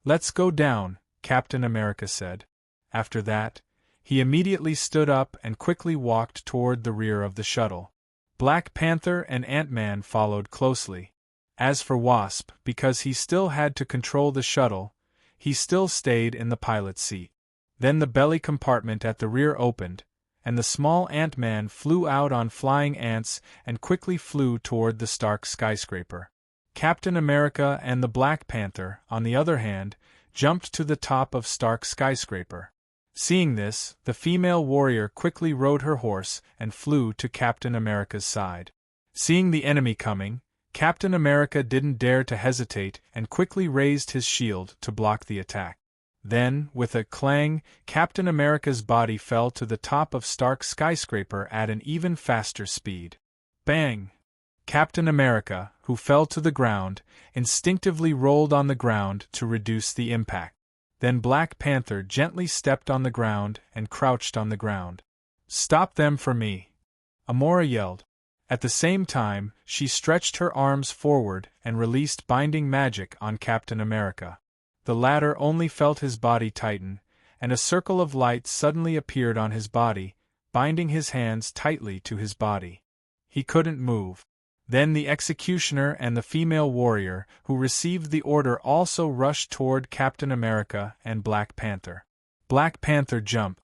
"Let's go down," Captain America said. After that, he immediately stood up and quickly walked toward the rear of the shuttle. Black Panther and Ant-Man followed closely. As for Wasp, because he still had to control the shuttle, he still stayed in the pilot's seat. Then the belly compartment at the rear opened, and the small Ant-Man flew out on flying ants and quickly flew toward the Stark skyscraper. Captain America and the Black Panther, on the other hand, jumped to the top of Stark's skyscraper. Seeing this, the female warrior quickly rode her horse and flew to Captain America's side. Seeing the enemy coming, Captain America didn't dare to hesitate and quickly raised his shield to block the attack. Then, with a clang, Captain America's body fell to the top of Stark's skyscraper at an even faster speed. Bang! Captain America, who fell to the ground, instinctively rolled on the ground to reduce the impact. Then Black Panther gently stepped on the ground and crouched on the ground. "Stop them for me!" Amora yelled. At the same time, she stretched her arms forward and released binding magic on Captain America. The latter only felt his body tighten, and a circle of light suddenly appeared on his body, binding his hands tightly to his body. He couldn't move. Then the executioner and the female warrior, who received the order, also rushed toward Captain America and Black Panther. Black Panther jumped.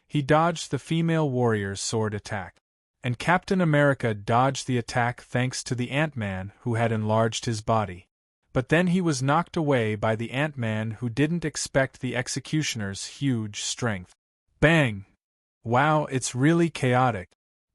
He dodged the female warrior's sword attack. And Captain America dodged the attack thanks to the Ant-Man who had enlarged his body. But then he was knocked away by the Ant-Man who didn't expect the executioner's huge strength. Bang! Wow, it's really chaotic.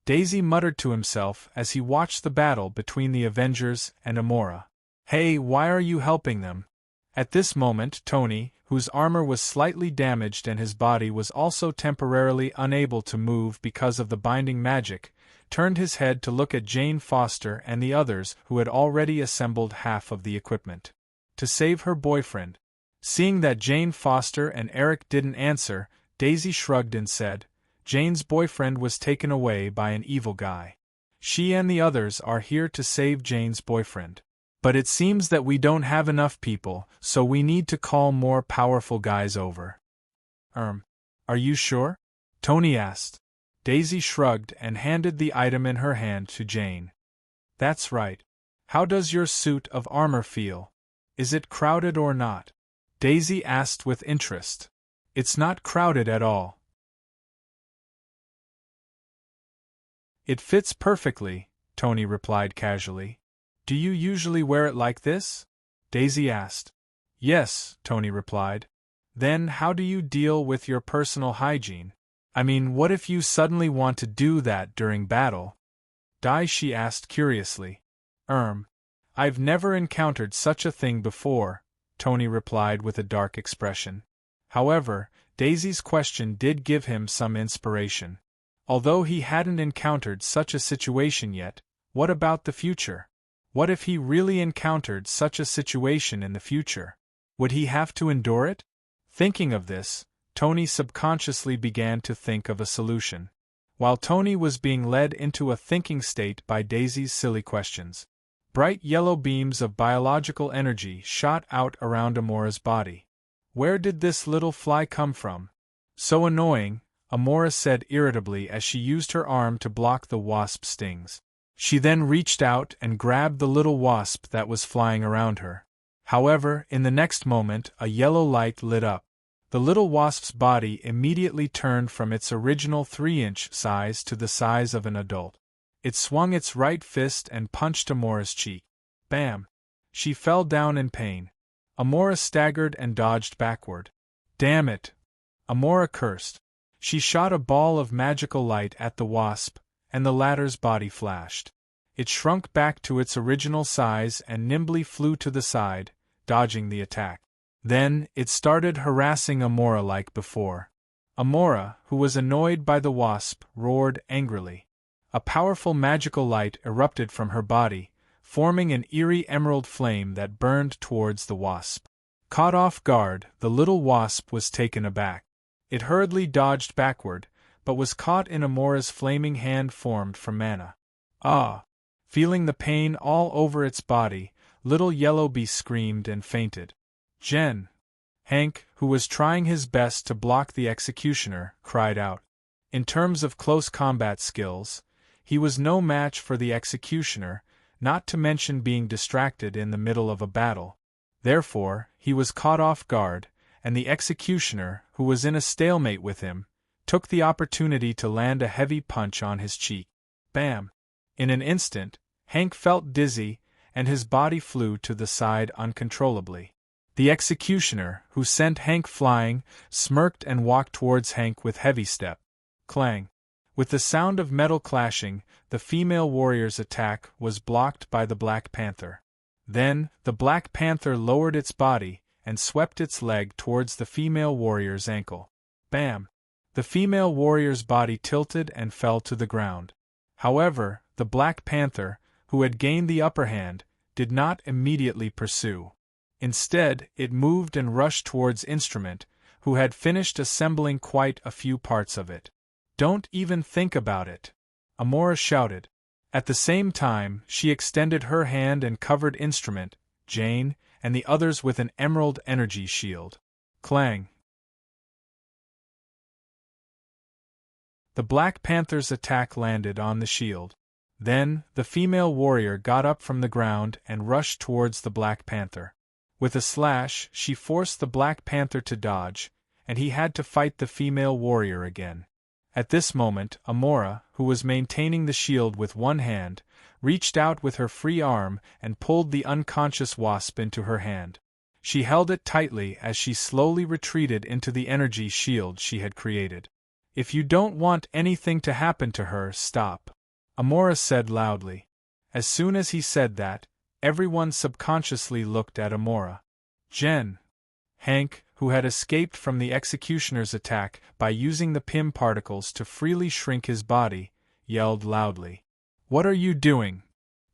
Daisy muttered to himself as he watched the battle between the Avengers and Amora. Hey, why are you helping them? At this moment, Tony, whose armor was slightly damaged and his body was also temporarily unable to move because of the binding magic, turned his head to look at Jane Foster and the others who had already assembled half of the equipment. To save her boyfriend. Seeing that Jane Foster and Eric didn't answer, Daisy shrugged and said, "Jane's boyfriend was taken away by an evil guy. She and the others are here to save Jane's boyfriend. But it seems that we don't have enough people, so we need to call more powerful guys over." Are you sure?" Tony asked. Daisy shrugged and handed the item in her hand to Jane. "That's right. How does your suit of armor feel? Is it crowded or not?" Daisy asked with interest. "It's not crowded at all. It fits perfectly," Tony replied casually. "Do you usually wear it like this?" Daisy asked. "Yes," Tony replied. "Then how do you deal with your personal hygiene? I mean, what if you suddenly want to do that during battle?" She asked curiously. I've never encountered such a thing before," Tony replied with a dark expression. However, Daisy's question did give him some inspiration. Although he hadn't encountered such a situation yet, what about the future? What if he really encountered such a situation in the future? Would he have to endure it? Thinking of this, Tony subconsciously began to think of a solution. While Tony was being led into a thinking state by Daisy's silly questions, bright yellow beams of biological energy shot out around Amora's body. Where did this little fly come from? So annoying, Amora said irritably as she used her arm to block the wasp's stings. She then reached out and grabbed the little wasp that was flying around her. However, in the next moment, a yellow light lit up. The little wasp's body immediately turned from its original 3-inch size to the size of an adult. It swung its right fist and punched Amora's cheek. Bam! She fell down in pain. Amora staggered and dodged backward. Damn it! Amora cursed. She shot a ball of magical light at the wasp, and the latter's body flashed. It shrunk back to its original size and nimbly flew to the side, dodging the attack. Then, it started harassing Amora like before. Amora, who was annoyed by the wasp, roared angrily. A powerful magical light erupted from her body, forming an eerie emerald flame that burned towards the wasp. Caught off guard, the little wasp was taken aback. It hurriedly dodged backward, but was caught in Amora's flaming hand formed from mana. Ah! Feeling the pain all over its body, little Yellow Bee screamed and fainted. Jen! Hank, who was trying his best to block the executioner, cried out. In terms of close combat skills, he was no match for the executioner, not to mention being distracted in the middle of a battle. Therefore, he was caught off guard, and the executioner, who was in a stalemate with him, took the opportunity to land a heavy punch on his cheek. Bam! In an instant, Hank felt dizzy, and his body flew to the side uncontrollably. The executioner, who sent Hank flying, smirked and walked towards Hank with heavy step. Clang! With the sound of metal clashing, the female warrior's attack was blocked by the Black Panther. Then, the Black Panther lowered its body and swept its leg towards the female warrior's ankle. Bam! The female warrior's body tilted and fell to the ground. However, the Black Panther, who had gained the upper hand, did not immediately pursue. Instead, it moved and rushed towards Instrument, who had finished assembling quite a few parts of it. "Don't even think about it!" Amora shouted. At the same time, she extended her hand and covered Instrument, Jane, and the others with an emerald energy shield. Clang! The Black Panther's attack landed on the shield. Then, the female warrior got up from the ground and rushed towards the Black Panther. With a slash, she forced the Black Panther to dodge, and he had to fight the female warrior again. At this moment, Amora, who was maintaining the shield with one hand, reached out with her free arm and pulled the unconscious wasp into her hand. She held it tightly as she slowly retreated into the energy shield she had created. "If you don't want anything to happen to her, stop," Amora said loudly. As soon as he said that, everyone subconsciously looked at Amora. Jen. Hank, who had escaped from the executioner's attack by using the PIM particles to freely shrink his body, yelled loudly. "What are you doing?"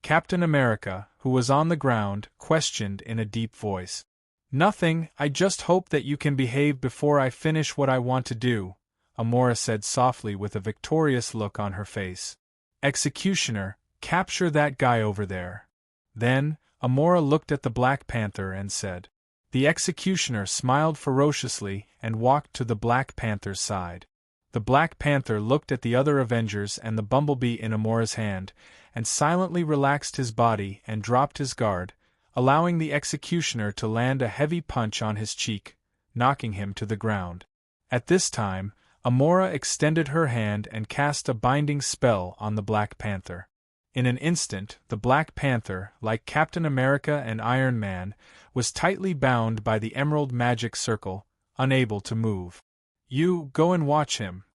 Captain America, who was on the ground, questioned in a deep voice. "Nothing, I just hope that you can behave before I finish what I want to do," Amora said softly with a victorious look on her face. "Executioner, capture that guy over there." Then, Amora looked at the Black Panther and said. The executioner smiled ferociously and walked to the Black Panther's side. The Black Panther looked at the other Avengers and the bumblebee in Amora's hand, and silently relaxed his body and dropped his guard, allowing the executioner to land a heavy punch on his cheek, knocking him to the ground. At this time, Amora extended her hand and cast a binding spell on the Black Panther. In an instant, the Black Panther, like Captain America and Iron Man, was tightly bound by the Emerald Magic Circle, unable to move. "You, go and watch him."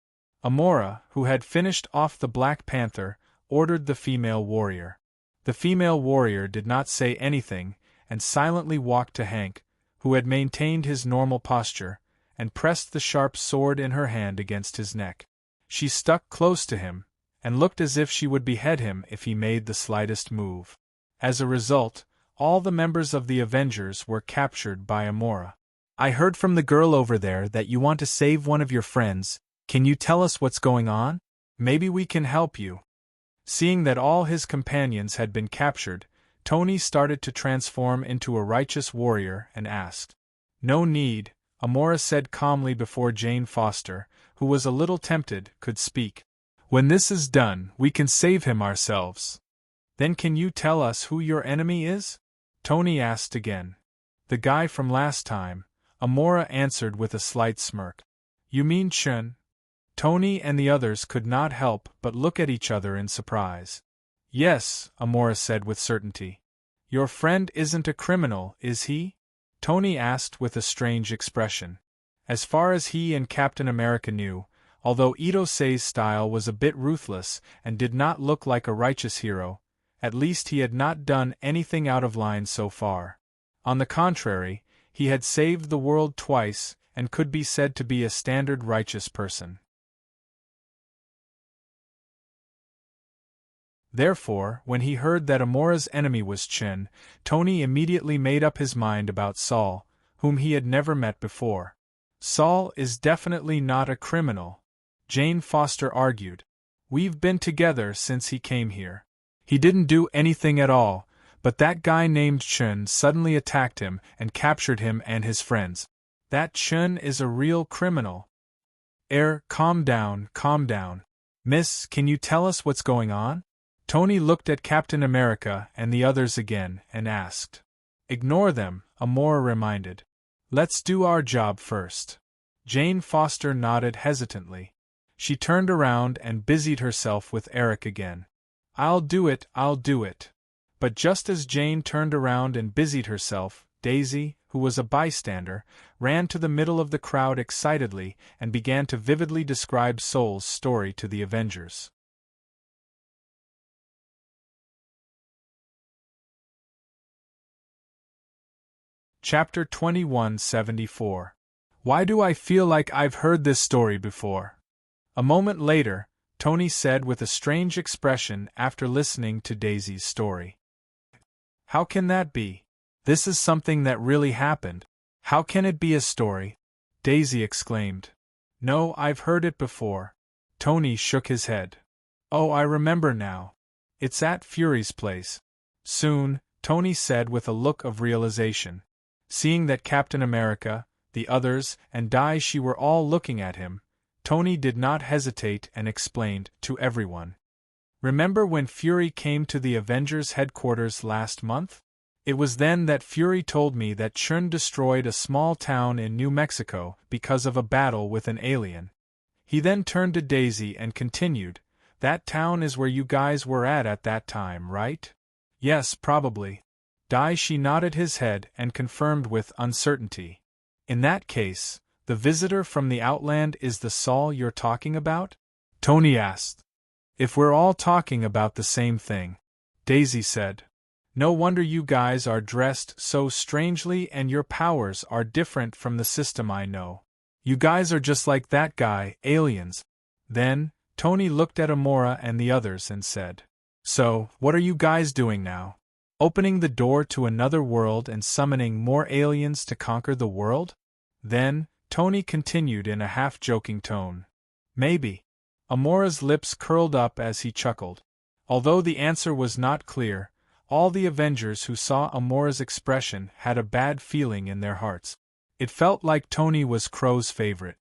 Amora, who had finished off the Black Panther, ordered the female warrior. The female warrior did not say anything, and silently walked to Hank, who had maintained his normal posture, and pressed the sharp sword in her hand against his neck. She stuck close to him, and looked as if she would behead him if he made the slightest move. As a result, all the members of the Avengers were captured by Amora. "I heard from the girl over there that you want to save one of your friends. Can you tell us what's going on? Maybe we can help you." Seeing that all his companions had been captured, Tony started to transform into a righteous warrior and asked. "No need," Amora said calmly before Jane Foster, who was a little tempted, could speak. "When this is done, we can save him ourselves." "Then can you tell us who your enemy is?" Tony asked again. "The guy from last time," Amora answered with a slight smirk. "You mean Chun?" Tony and the others could not help but look at each other in surprise. "Yes," Amora said with certainty. "Your friend isn't a criminal, is he?" Tony asked with a strange expression. As far as he and Captain America knew, although Itosei's style was a bit ruthless and did not look like a righteous hero, at least he had not done anything out of line so far. On the contrary, he had saved the world twice and could be said to be a standard righteous person. Therefore, when he heard that Amora's enemy was Chin, Tony immediately made up his mind about Saul, whom he had never met before. "Saul is definitely not a criminal," Jane Foster argued. "We've been together since he came here. He didn't do anything at all, but that guy named Chun suddenly attacked him and captured him and his friends. That Chun is a real criminal." Calm down, calm down. Miss, can you tell us what's going on?" Tony looked at Captain America and the others again and asked. "Ignore them," Amora reminded. "Let's do our job first." Jane Foster nodded hesitantly. She turned around and busied herself with Eric again. I'll do it." But just as Jane turned around and busied herself, Daisy, who was a bystander, ran to the middle of the crowd excitedly and began to vividly describe Soul's story to the Avengers. Chapter 2174. Why do I feel like I've heard this story before? A moment later, Tony said with a strange expression after listening to Daisy's story. How can that be? This is something that really happened. How can it be a story? Daisy exclaimed. No, I've heard it before. Tony shook his head. Oh, I remember now. It's at Fury's place. Soon, Tony said with a look of realization. Seeing that Captain America, the others, and Daishi were all looking at him, Tony did not hesitate and explained to everyone. Remember when Fury came to the Avengers headquarters last month? It was then that Fury told me that Churn destroyed a small town in New Mexico because of a battle with an alien. He then turned to Daisy and continued, That town is where you guys were at that time, right? Yes, probably. Daishi nodded his head and confirmed with uncertainty. In that case, the visitor from the Outland is the Saul you're talking about? Tony asked. If we're all talking about the same thing, Daisy said. No wonder you guys are dressed so strangely and your powers are different from the system I know. You guys are just like that guy, aliens. Then, Tony looked at Amora and the others and said, So, what are you guys doing now? Opening the door to another world and summoning more aliens to conquer the world? Then, Tony continued in a half-joking tone. Maybe. Amora's lips curled up as he chuckled. Although the answer was not clear, all the Avengers who saw Amora's expression had a bad feeling in their hearts. It felt like Tony was Crow's favorite.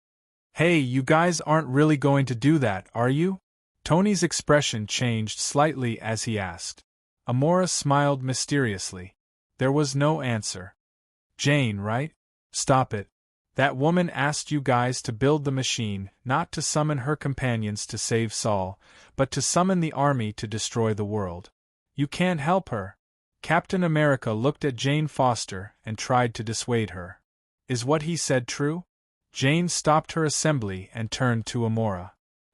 Hey, you guys aren't really going to do that, are you? Tony's expression changed slightly as he asked. Amora smiled mysteriously. There was no answer. Jane, right? Stop it. That woman asked you guys to build the machine, not to summon her companions to save Saul, but to summon the army to destroy the world. You can't help her. Captain America looked at Jane Foster and tried to dissuade her. Is what he said true? Jane stopped her assembly and turned to Amora.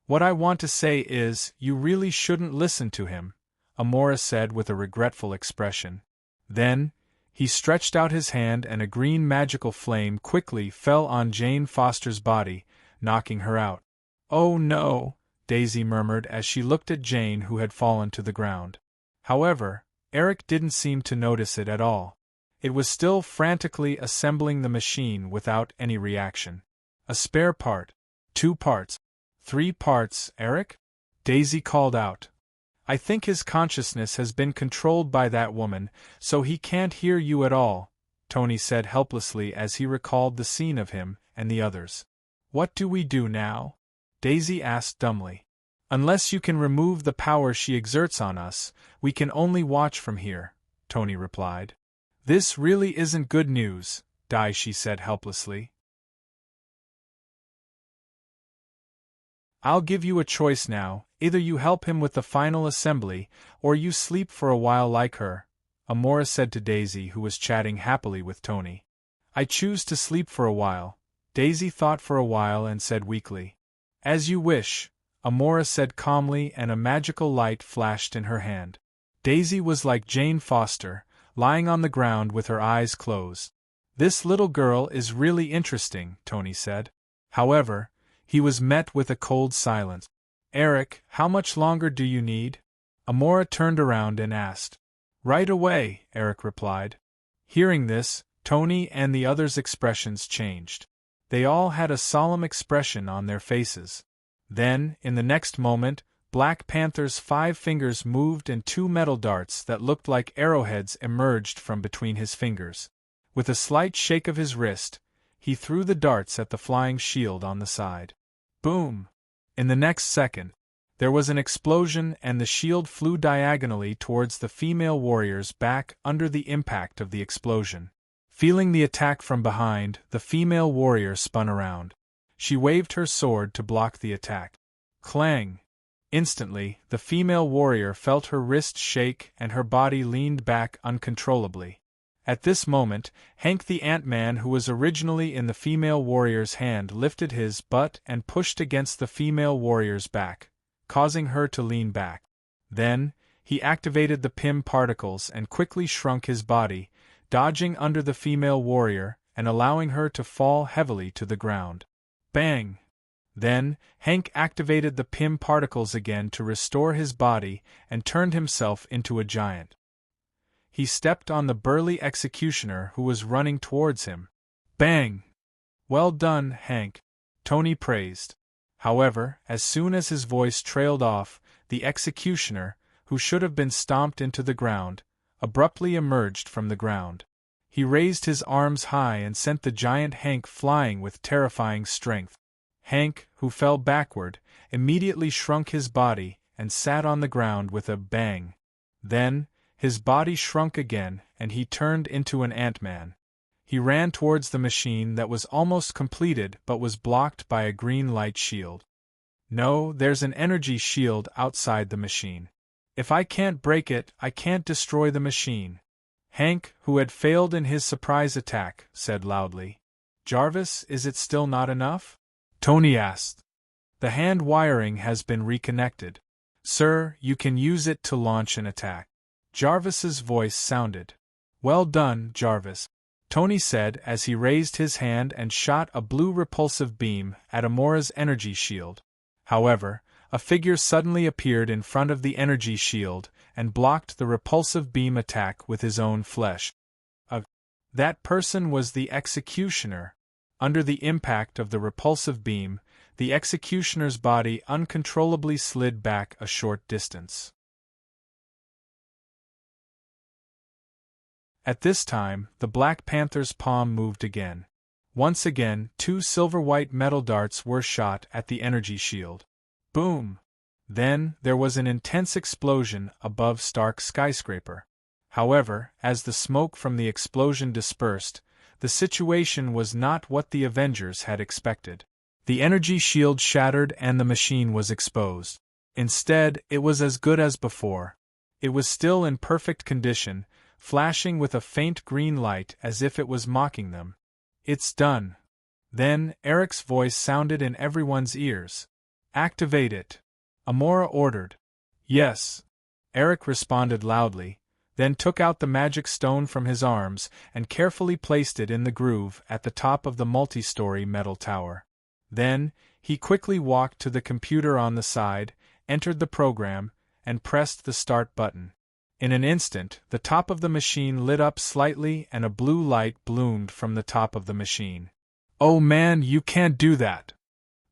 What I want to say is, you really shouldn't listen to him, Amora said with a regretful expression. Then, he stretched out his hand and a green magical flame quickly fell on Jane Foster's body, knocking her out. Oh no, Daisy murmured as she looked at Jane who had fallen to the ground. However, Eric didn't seem to notice it at all. It was still frantically assembling the machine without any reaction. A spare part. 2 parts. 3 parts, Eric? Daisy called out. I think his consciousness has been controlled by that woman, so he can't hear you at all, Tony said helplessly as he recalled the scene of him and the others. What do we do now? Daisy asked dumbly. Unless you can remove the power she exerts on us, we can only watch from here, Tony replied. This really isn't good news, Daishi said helplessly. I'll give you a choice now, either you help him with the final assembly, or you sleep for a while like her, Amora said to Daisy who was chatting happily with Tony. I choose to sleep for a while, Daisy thought for a while and said weakly. As you wish, Amora said calmly and a magical light flashed in her hand. Daisy was like Jane Foster, lying on the ground with her eyes closed. This little girl is really interesting, Tony said. However, he was met with a cold silence. Eric, how much longer do you need? Amora turned around and asked. Right away, Eric replied. Hearing this, Tony and the others' expressions changed. They all had a solemn expression on their faces. Then, in the next moment, Black Panther's 5 fingers moved and 2 metal darts that looked like arrowheads emerged from between his fingers. With a slight shake of his wrist, he threw the darts at the flying shield on the side. Boom! In the next second, there was an explosion and the shield flew diagonally towards the female warrior's back under the impact of the explosion. Feeling the attack from behind, the female warrior spun around. She waved her sword to block the attack. Clang! Instantly, the female warrior felt her wrist shake and her body leaned back uncontrollably. At this moment, Hank the Ant-Man, who was originally in the female warrior's hand, lifted his butt and pushed against the female warrior's back, causing her to lean back. Then, he activated the PIM particles and quickly shrunk his body, dodging under the female warrior and allowing her to fall heavily to the ground. Bang! Then, Hank activated the PIM particles again to restore his body and turned himself into a giant. He stepped on the burly executioner who was running towards him. Bang! Well done, Hank, Tony praised. However, as soon as his voice trailed off, the executioner, who should have been stomped into the ground, abruptly emerged from the ground. He raised his arms high and sent the giant Hank flying with terrifying strength. Hank, who fell backward, immediately shrunk his body and sat on the ground with a bang. Then, his body shrunk again and he turned into an Ant-Man. He ran towards the machine that was almost completed but was blocked by a green light shield. No, there's an energy shield outside the machine. If I can't break it, I can't destroy the machine. Hank, who had failed in his surprise attack, said loudly. Jarvis, is it still not enough? Tony asked. The hand wiring has been reconnected. Sir, you can use it to launch an attack. Jarvis's voice sounded. Well done, Jarvis, Tony said as he raised his hand and shot a blue repulsive beam at Amora's energy shield. However, a figure suddenly appeared in front of the energy shield and blocked the repulsive beam attack with his own flesh. That person was the executioner. Under the impact of the repulsive beam, the executioner's body uncontrollably slid back a short distance. At this time, the Black Panther's palm moved again. Once again, 2 silver-white metal darts were shot at the energy shield. Boom! Then, there was an intense explosion above Stark's skyscraper. However, as the smoke from the explosion dispersed, the situation was not what the Avengers had expected. The energy shield shattered and the machine was exposed. Instead, it was as good as before. It was still in perfect condition, flashing with a faint green light as if it was mocking them. It's done. Then, Eric's voice sounded in everyone's ears. Activate it. Amora ordered. Yes. Eric responded loudly, then took out the magic stone from his arms and carefully placed it in the groove at the top of the multi-story metal tower. Then, he quickly walked to the computer on the side, entered the program, and pressed the start button. In an instant, the top of the machine lit up slightly and a blue light bloomed from the top of the machine. Oh man, you can't do that!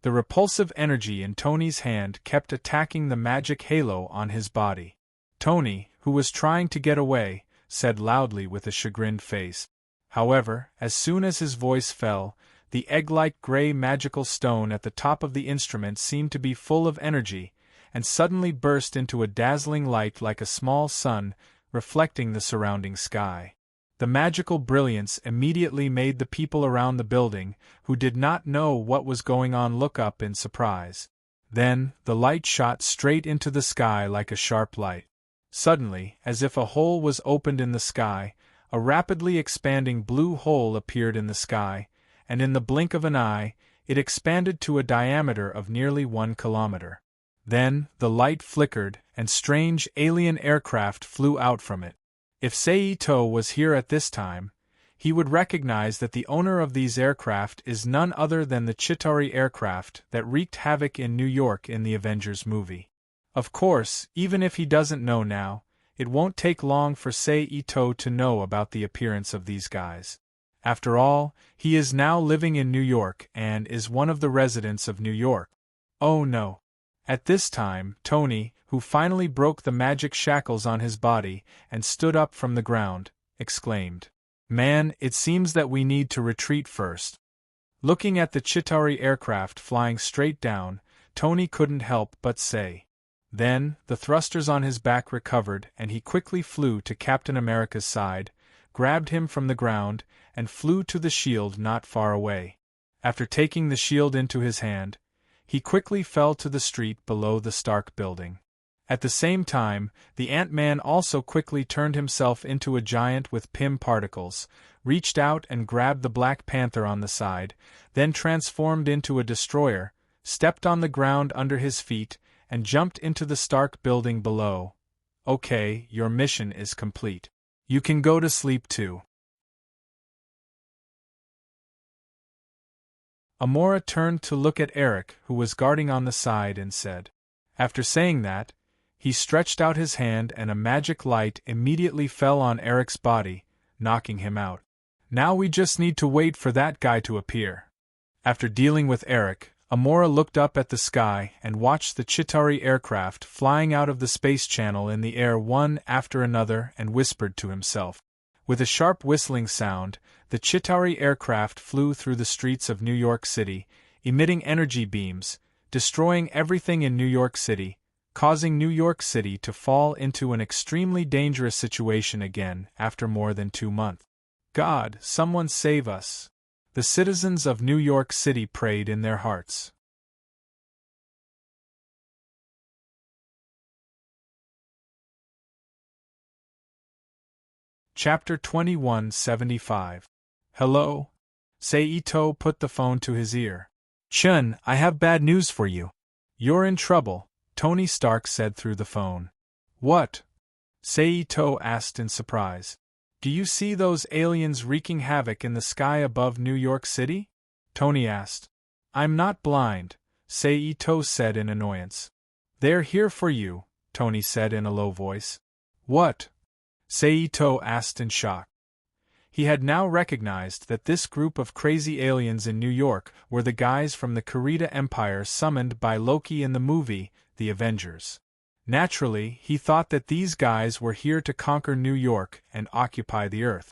The repulsive energy in Tony's hand kept attacking the magic halo on his body. Tony, who was trying to get away, said loudly with a chagrined face. However, as soon as his voice fell, the egg-like gray magical stone at the top of the instrument seemed to be full of energy, and suddenly burst into a dazzling light like a small sun, reflecting the surrounding sky. The magical brilliance immediately made the people around the building, who did not know what was going on, look up in surprise. Then, the light shot straight into the sky like a sharp light. Suddenly, as if a hole was opened in the sky, a rapidly expanding blue hole appeared in the sky, and in the blink of an eye, it expanded to a diameter of nearly 1 kilometer. Then, the light flickered, and strange alien aircraft flew out from it. If Seito was here at this time, he would recognize that the owner of these aircraft is none other than the Chitauri aircraft that wreaked havoc in New York in the Avengers movie. Of course, even if he doesn't know now, it won't take long for Seito to know about the appearance of these guys. After all, he is now living in New York and is one of the residents of New York. Oh no. At this time, Tony, who finally broke the magic shackles on his body and stood up from the ground, exclaimed, "Man, it seems that we need to retreat first." Looking at the Chitauri aircraft flying straight down, Tony couldn't help but say. Then, the thrusters on his back recovered and he quickly flew to Captain America's side, grabbed him from the ground, and flew to the shield not far away. After taking the shield into his hand, He quickly fell to the street below the Stark building. At the same time, the Ant-Man also quickly turned himself into a giant with Pym particles, reached out and grabbed the Black Panther on the side, then transformed into a destroyer, stepped on the ground under his feet, and jumped into the Stark building below. Okay, your mission is complete. You can go to sleep too. Amora turned to look at Eric, who was guarding on the side, and said. After saying that, he stretched out his hand and a magic light immediately fell on Eric's body, knocking him out. Now we just need to wait for that guy to appear. After dealing with Eric, Amora looked up at the sky and watched the Chitauri aircraft flying out of the space channel in the air one after another and whispered to himself. With a sharp whistling sound, the Chitauri aircraft flew through the streets of New York City, emitting energy beams, destroying everything in New York City, causing New York City to fall into an extremely dangerous situation again after more than 2 months. God, someone save us! The citizens of New York City prayed in their hearts. Chapter 2175. Hello? Seito put the phone to his ear. Chun, I have bad news for you. You're in trouble, Tony Stark said through the phone. What? Seito asked in surprise. Do you see those aliens wreaking havoc in the sky above New York City? Tony asked. I'm not blind, Seito said in annoyance. They're here for you, Tony said in a low voice. What? Seito asked in shock. He had now recognized that this group of crazy aliens in New York were the guys from the Kurita Empire summoned by Loki in the movie, The Avengers. Naturally, he thought that these guys were here to conquer New York and occupy the Earth.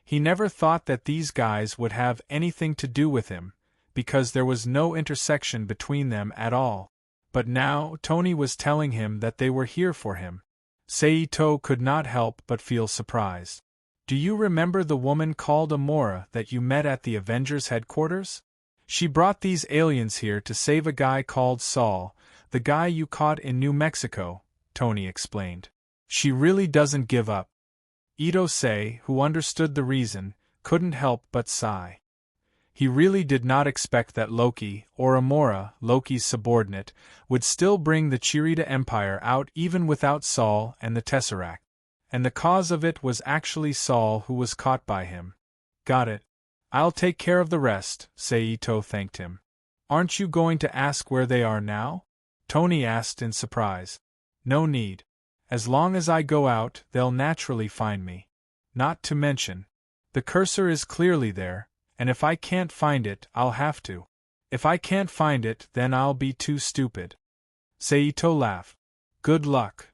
He never thought that these guys would have anything to do with him, because there was no intersection between them at all. But now Tony was telling him that they were here for him. Seito could not help but feel surprised. Do you remember the woman called Amora that you met at the Avengers headquarters? She brought these aliens here to save a guy called Saul, the guy you caught in New Mexico, Tony explained. She really doesn't give up. Itose, who understood the reason, couldn't help but sigh. He really did not expect that Loki, or Amora, Loki's subordinate, would still bring the Chirita Empire out even without Saul and the Tesseract. And the cause of it was actually Saul who was caught by him. Got it. I'll take care of the rest, Seito thanked him. Aren't you going to ask where they are now? Tony asked in surprise. No need. As long as I go out, they'll naturally find me. Not to mention, the cursor is clearly there, and if I can't find it, I'll have to. If I can't find it, then I'll be too stupid. Seito laughed. Good luck.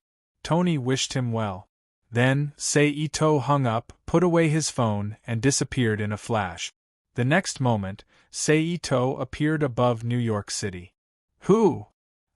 Tony wished him well. Then, Seito hung up, put away his phone, and disappeared in a flash. The next moment, Seito appeared above New York City. Who?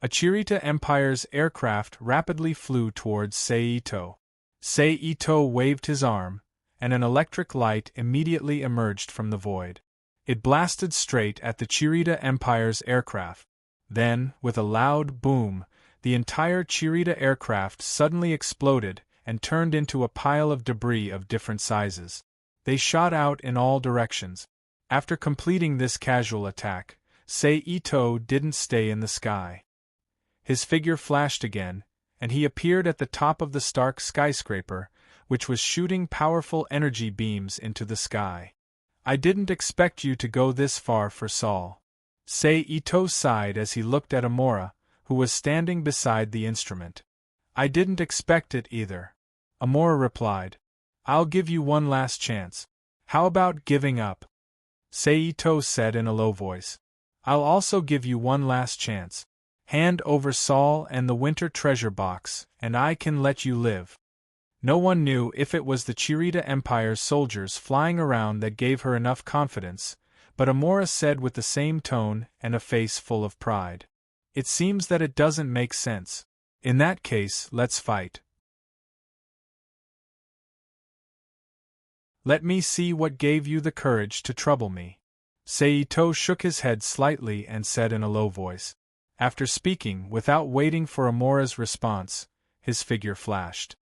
A Chirita Empire's aircraft rapidly flew towards Seito. Seito waved his arm, and an electric light immediately emerged from the void. It blasted straight at the Chirita Empire's aircraft. Then, with a loud boom, the entire Chirita aircraft suddenly exploded and turned into a pile of debris of different sizes. They shot out in all directions. After completing this casual attack, Seito didn't stay in the sky. His figure flashed again, and he appeared at the top of the Stark skyscraper, which was shooting powerful energy beams into the sky. I didn't expect you to go this far for Saul. Seito sighed as he looked at Amora, who was standing beside the instrument. I didn't expect it either. Amora replied. I'll give you one last chance. How about giving up? Seito said in a low voice. I'll also give you one last chance. Hand over Saul and the winter treasure box, and I can let you live. No one knew if it was the Chirita Empire's soldiers flying around that gave her enough confidence, but Amora said with the same tone and a face full of pride. It seems that it doesn't make sense. In that case, let's fight. Let me see what gave you the courage to trouble me. Seito shook his head slightly and said in a low voice. After speaking, without waiting for Amora's response, his figure flashed.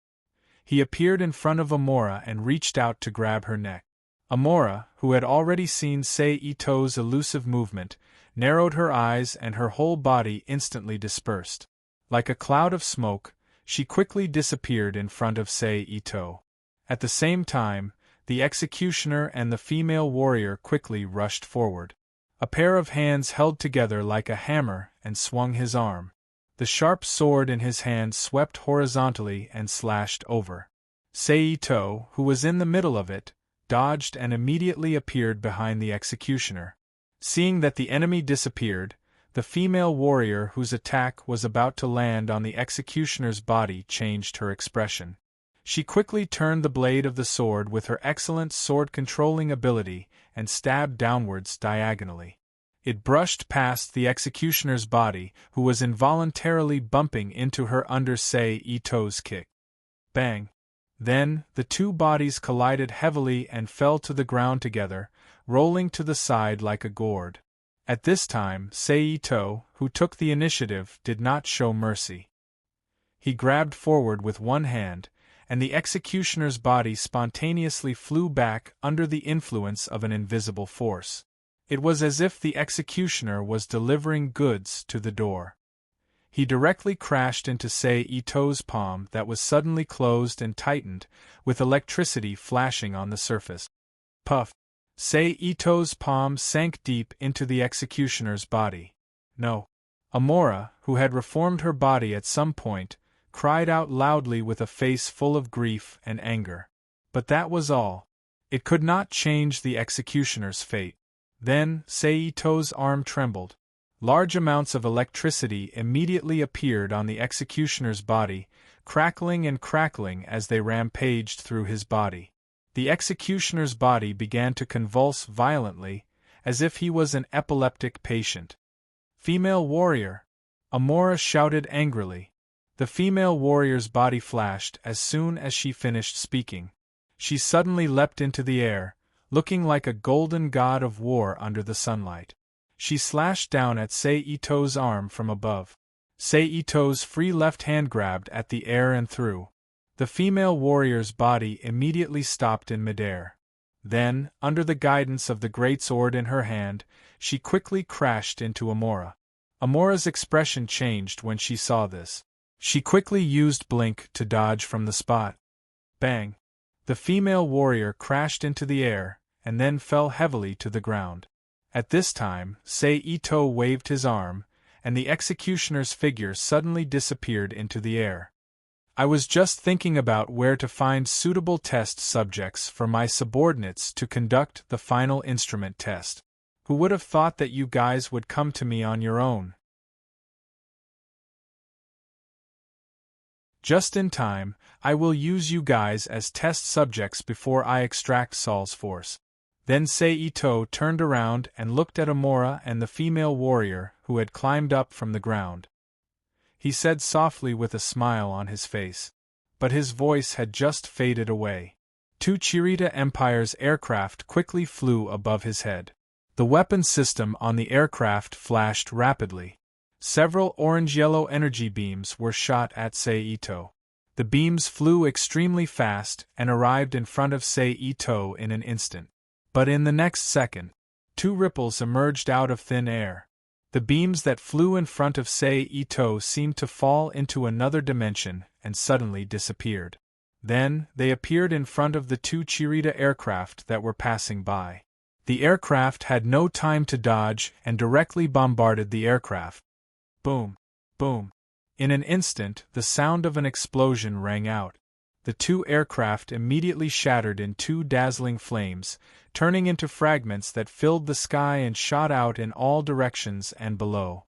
He appeared in front of Amora and reached out to grab her neck. Amora, who had already seen Seito's elusive movement, narrowed her eyes and her whole body instantly dispersed. Like a cloud of smoke, she quickly disappeared in front of Seito. At the same time, the executioner and the female warrior quickly rushed forward. A pair of hands held together like a hammer and swung his arm. The sharp sword in his hand swept horizontally and slashed over. Seito, who was in the middle of it, dodged and immediately appeared behind the executioner. Seeing that the enemy disappeared, the female warrior whose attack was about to land on the executioner's body changed her expression. She quickly turned the blade of the sword with her excellent sword-controlling ability and stabbed downwards diagonally. It brushed past the executioner's body, who was involuntarily bumping into her under Seito's kick. Bang! Then, the two bodies collided heavily and fell to the ground together, rolling to the side like a gourd. At this time, Seito, who took the initiative, did not show mercy. He grabbed forward with one hand, and the executioner's body spontaneously flew back under the influence of an invisible force. It was as if the executioner was delivering goods to the door. He directly crashed into Seito's palm that was suddenly closed and tightened, with electricity flashing on the surface. Puff! Seito's palm sank deep into the executioner's body. No. Amora, who had reformed her body at some point, cried out loudly with a face full of grief and anger. But that was all. It could not change the executioner's fate. Then, Seito's arm trembled. Large amounts of electricity immediately appeared on the executioner's body, crackling and crackling as they rampaged through his body. The executioner's body began to convulse violently, as if he was an epileptic patient. "Female warrior!" Amora shouted angrily. The female warrior's body flashed as soon as she finished speaking. She suddenly leapt into the air, looking like a golden god of war under the sunlight. She slashed down at Seito's arm from above. Seito's free left hand grabbed at the air and threw. The female warrior's body immediately stopped in midair. Then, under the guidance of the great sword in her hand, she quickly crashed into Amora. Amora's expression changed when she saw this. She quickly used Blink to dodge from the spot. Bang! The female warrior crashed into the air, and then fell heavily to the ground. At this time, Seito waved his arm, and the executioner's figure suddenly disappeared into the air. I was just thinking about where to find suitable test subjects for my subordinates to conduct the final instrument test. Who would have thought that you guys would come to me on your own? Just in time, I will use you guys as test subjects before I extract Saul's force. Then Seito turned around and looked at Amora and the female warrior who had climbed up from the ground. He said softly with a smile on his face. But his voice had just faded away. Two Chirita Empire's aircraft quickly flew above his head. The weapon system on the aircraft flashed rapidly. Several orange-yellow energy beams were shot at Seito. The beams flew extremely fast and arrived in front of Seito in an instant. But in the next second, two ripples emerged out of thin air. The beams that flew in front of Seito seemed to fall into another dimension and suddenly disappeared. Then, they appeared in front of the two Chirita aircraft that were passing by. The aircraft had no time to dodge and directly bombarded the aircraft. Boom! Boom! In an instant, the sound of an explosion rang out. The two aircraft immediately shattered in two dazzling flames, turning into fragments that filled the sky and shot out in all directions and below.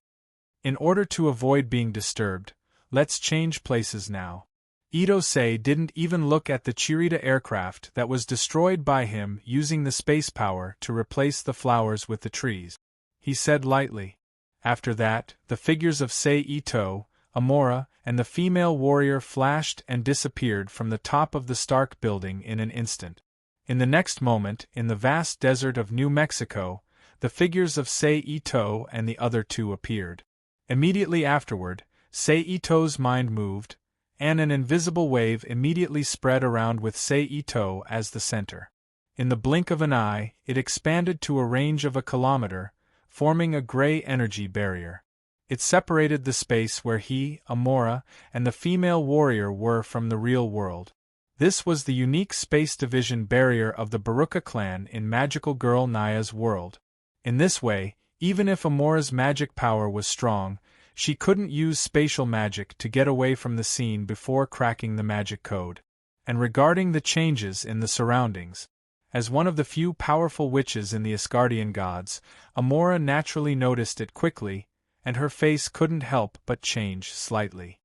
In order to avoid being disturbed, let's change places now. Itosei didn't even look at the Chirita aircraft that was destroyed by him using the space power to replace the flowers with the trees. He said lightly. After that, the figures of Seito, Amora, and the female warrior flashed and disappeared from the top of the Stark building in an instant. In the next moment, in the vast desert of New Mexico, the figures of Sei Ito and the other two appeared. Immediately afterward, Sei Ito's mind moved, and an invisible wave immediately spread around with Sei Ito as the center. In the blink of an eye, it expanded to a range of a kilometer, forming a gray energy barrier. It separated the space where he, Amora, and the female warrior were from the real world. This was the unique space division barrier of the Baruka clan in magical girl Naya's world. In this way, even if Amora's magic power was strong, she couldn't use spatial magic to get away from the scene before cracking the magic code. And regarding the changes in the surroundings, as one of the few powerful witches in the Asgardian gods, Amora naturally noticed it quickly, and her face couldn't help but change slightly.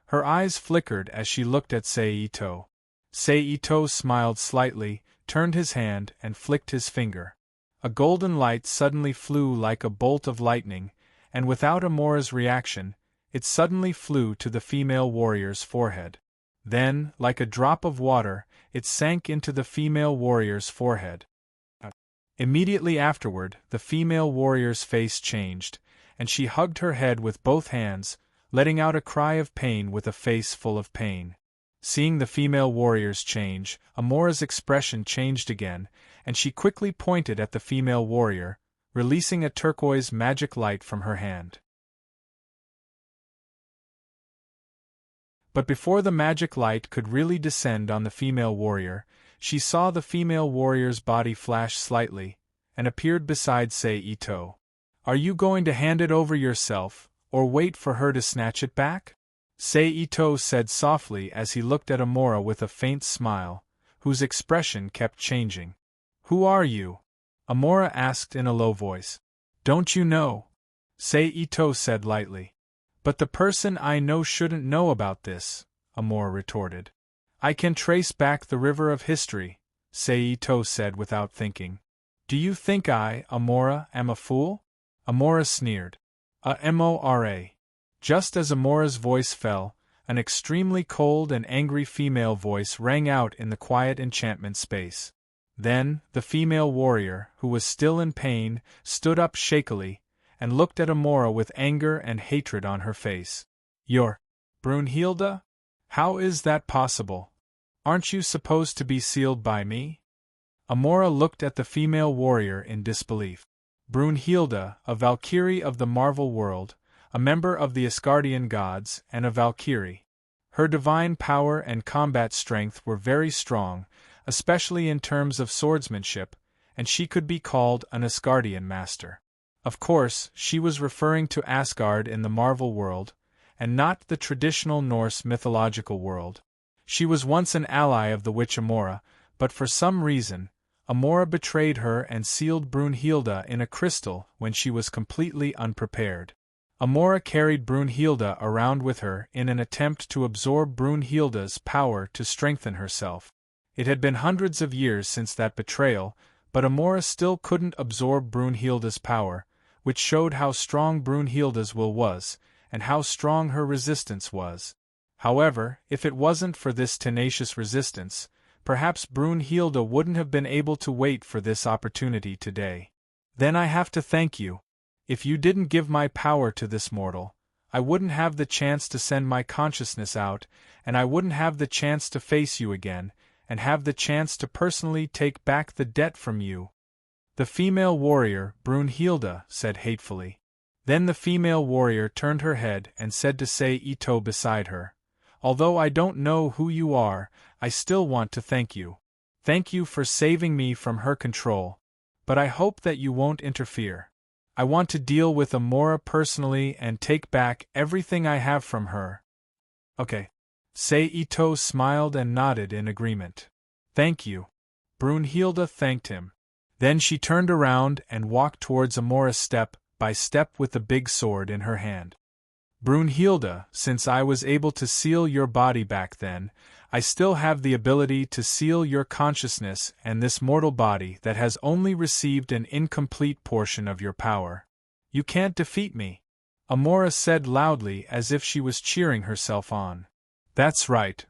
Her eyes flickered as she looked at Sei Ito. Sei Ito smiled slightly, turned his hand, and flicked his finger. A golden light suddenly flew like a bolt of lightning, and without Amora's reaction, it suddenly flew to the female warrior's forehead. Then, like a drop of water, it sank into the female warrior's forehead. Immediately afterward, the female warrior's face changed, and she hugged her head with both hands, letting out a cry of pain with a face full of pain. Seeing the female warrior's change, Amora's expression changed again, and she quickly pointed at the female warrior, releasing a turquoise magic light from her hand. But before the magic light could really descend on the female warrior, she saw the female warrior's body flash slightly, and appeared beside Sei Ito. "Are you going to hand it over yourself, or wait for her to snatch it back?" Sei Ito said softly as he looked at Amora with a faint smile, whose expression kept changing. "Who are you?" Amora asked in a low voice. "Don't you know?" Sei Ito said lightly. "But the person I know shouldn't know about this," Amora retorted. "I can trace back the river of history," Sei Ito said without thinking. "Do you think I, Amora, am a fool?" Amora sneered. "Amora." Just as Amora's voice fell, an extremely cold and angry female voice rang out in the quiet enchantment space. Then, the female warrior, who was still in pain, stood up shakily, and looked at Amora with anger and hatred on her face. "You're Brunhilde? How is that possible? Aren't you supposed to be sealed by me?" Amora looked at the female warrior in disbelief. Brunhilde, a Valkyrie of the Marvel world, a member of the Asgardian gods, and a Valkyrie. Her divine power and combat strength were very strong, especially in terms of swordsmanship, and she could be called an Asgardian master. Of course, she was referring to Asgard in the Marvel world, and not the traditional Norse mythological world. She was once an ally of the witch Amora, but for some reason, Amora betrayed her and sealed Brunhilde in a crystal when she was completely unprepared. Amora carried Brunhilde around with her in an attempt to absorb Brunhilde's power to strengthen herself. It had been hundreds of years since that betrayal, but Amora still couldn't absorb Brunhilde's power, which showed how strong Brunhilde's will was, and how strong her resistance was. However, if it wasn't for this tenacious resistance, perhaps Brunhilde wouldn't have been able to wait for this opportunity today. "Then I have to thank you. If you didn't give my power to this mortal, I wouldn't have the chance to send my consciousness out, and I wouldn't have the chance to face you again, and have the chance to personally take back the debt from you," the female warrior, Brunhilde, said hatefully. Then the female warrior turned her head and said to Sei Ito beside her, "Although I don't know who you are, I still want to thank you. Thank you for saving me from her control. But I hope that you won't interfere. I want to deal with Amora personally and take back everything I have from her." "Okay." Sei Ito smiled and nodded in agreement. "Thank you." Brunhilde thanked him. Then she turned around and walked towards Amora step by step with the big sword in her hand. "Brunhilde, since I was able to seal your body back then, I still have the ability to seal your consciousness and this mortal body that has only received an incomplete portion of your power. You can't defeat me," Amora said loudly as if she was cheering herself on. "That's right.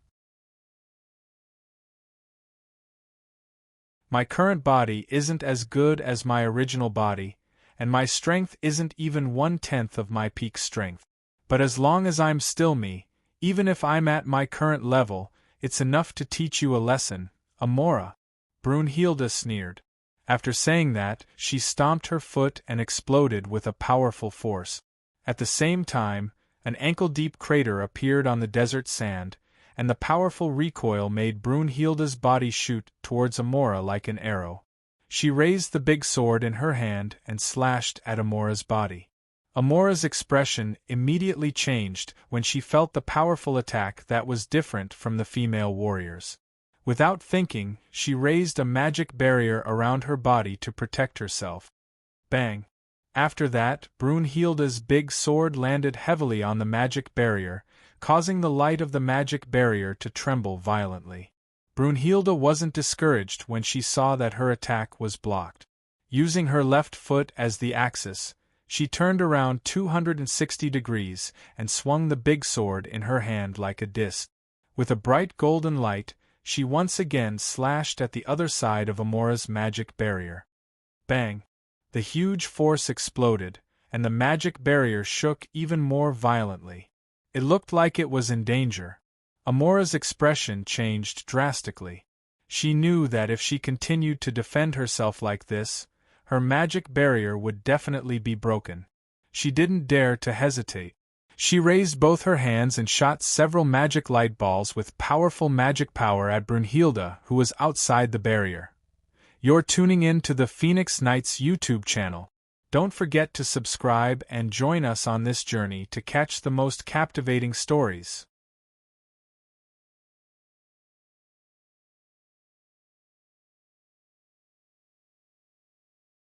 My current body isn't as good as my original body, and my strength isn't even 1/10 of my peak strength. But as long as I'm still me, even if I'm at my current level, it's enough to teach you a lesson, Amora." Brunhilde sneered. After saying that, she stomped her foot and exploded with a powerful force. At the same time, an ankle-deep crater appeared on the desert sand, and the powerful recoil made Brunhilde's body shoot towards Amora like an arrow. She raised the big sword in her hand and slashed at Amora's body. Amora's expression immediately changed when she felt the powerful attack that was different from the female warriors. Without thinking, she raised a magic barrier around her body to protect herself. Bang! After that, Brunhilde's big sword landed heavily on the magic barrier, causing the light of the magic barrier to tremble violently. Brunhilde wasn't discouraged when she saw that her attack was blocked. Using her left foot as the axis, she turned around 260 degrees and swung the big sword in her hand like a disc. With a bright golden light, she once again slashed at the other side of Amora's magic barrier. Bang! The huge force exploded, and the magic barrier shook even more violently. It looked like it was in danger. Amora's expression changed drastically. She knew that if she continued to defend herself like this, her magic barrier would definitely be broken. She didn't dare to hesitate. She raised both her hands and shot several magic light balls with powerful magic power at Brunhilde, who was outside the barrier. You're tuning in to the Phoenix Knights YouTube channel. Don't forget to subscribe and join us on this journey to catch the most captivating stories.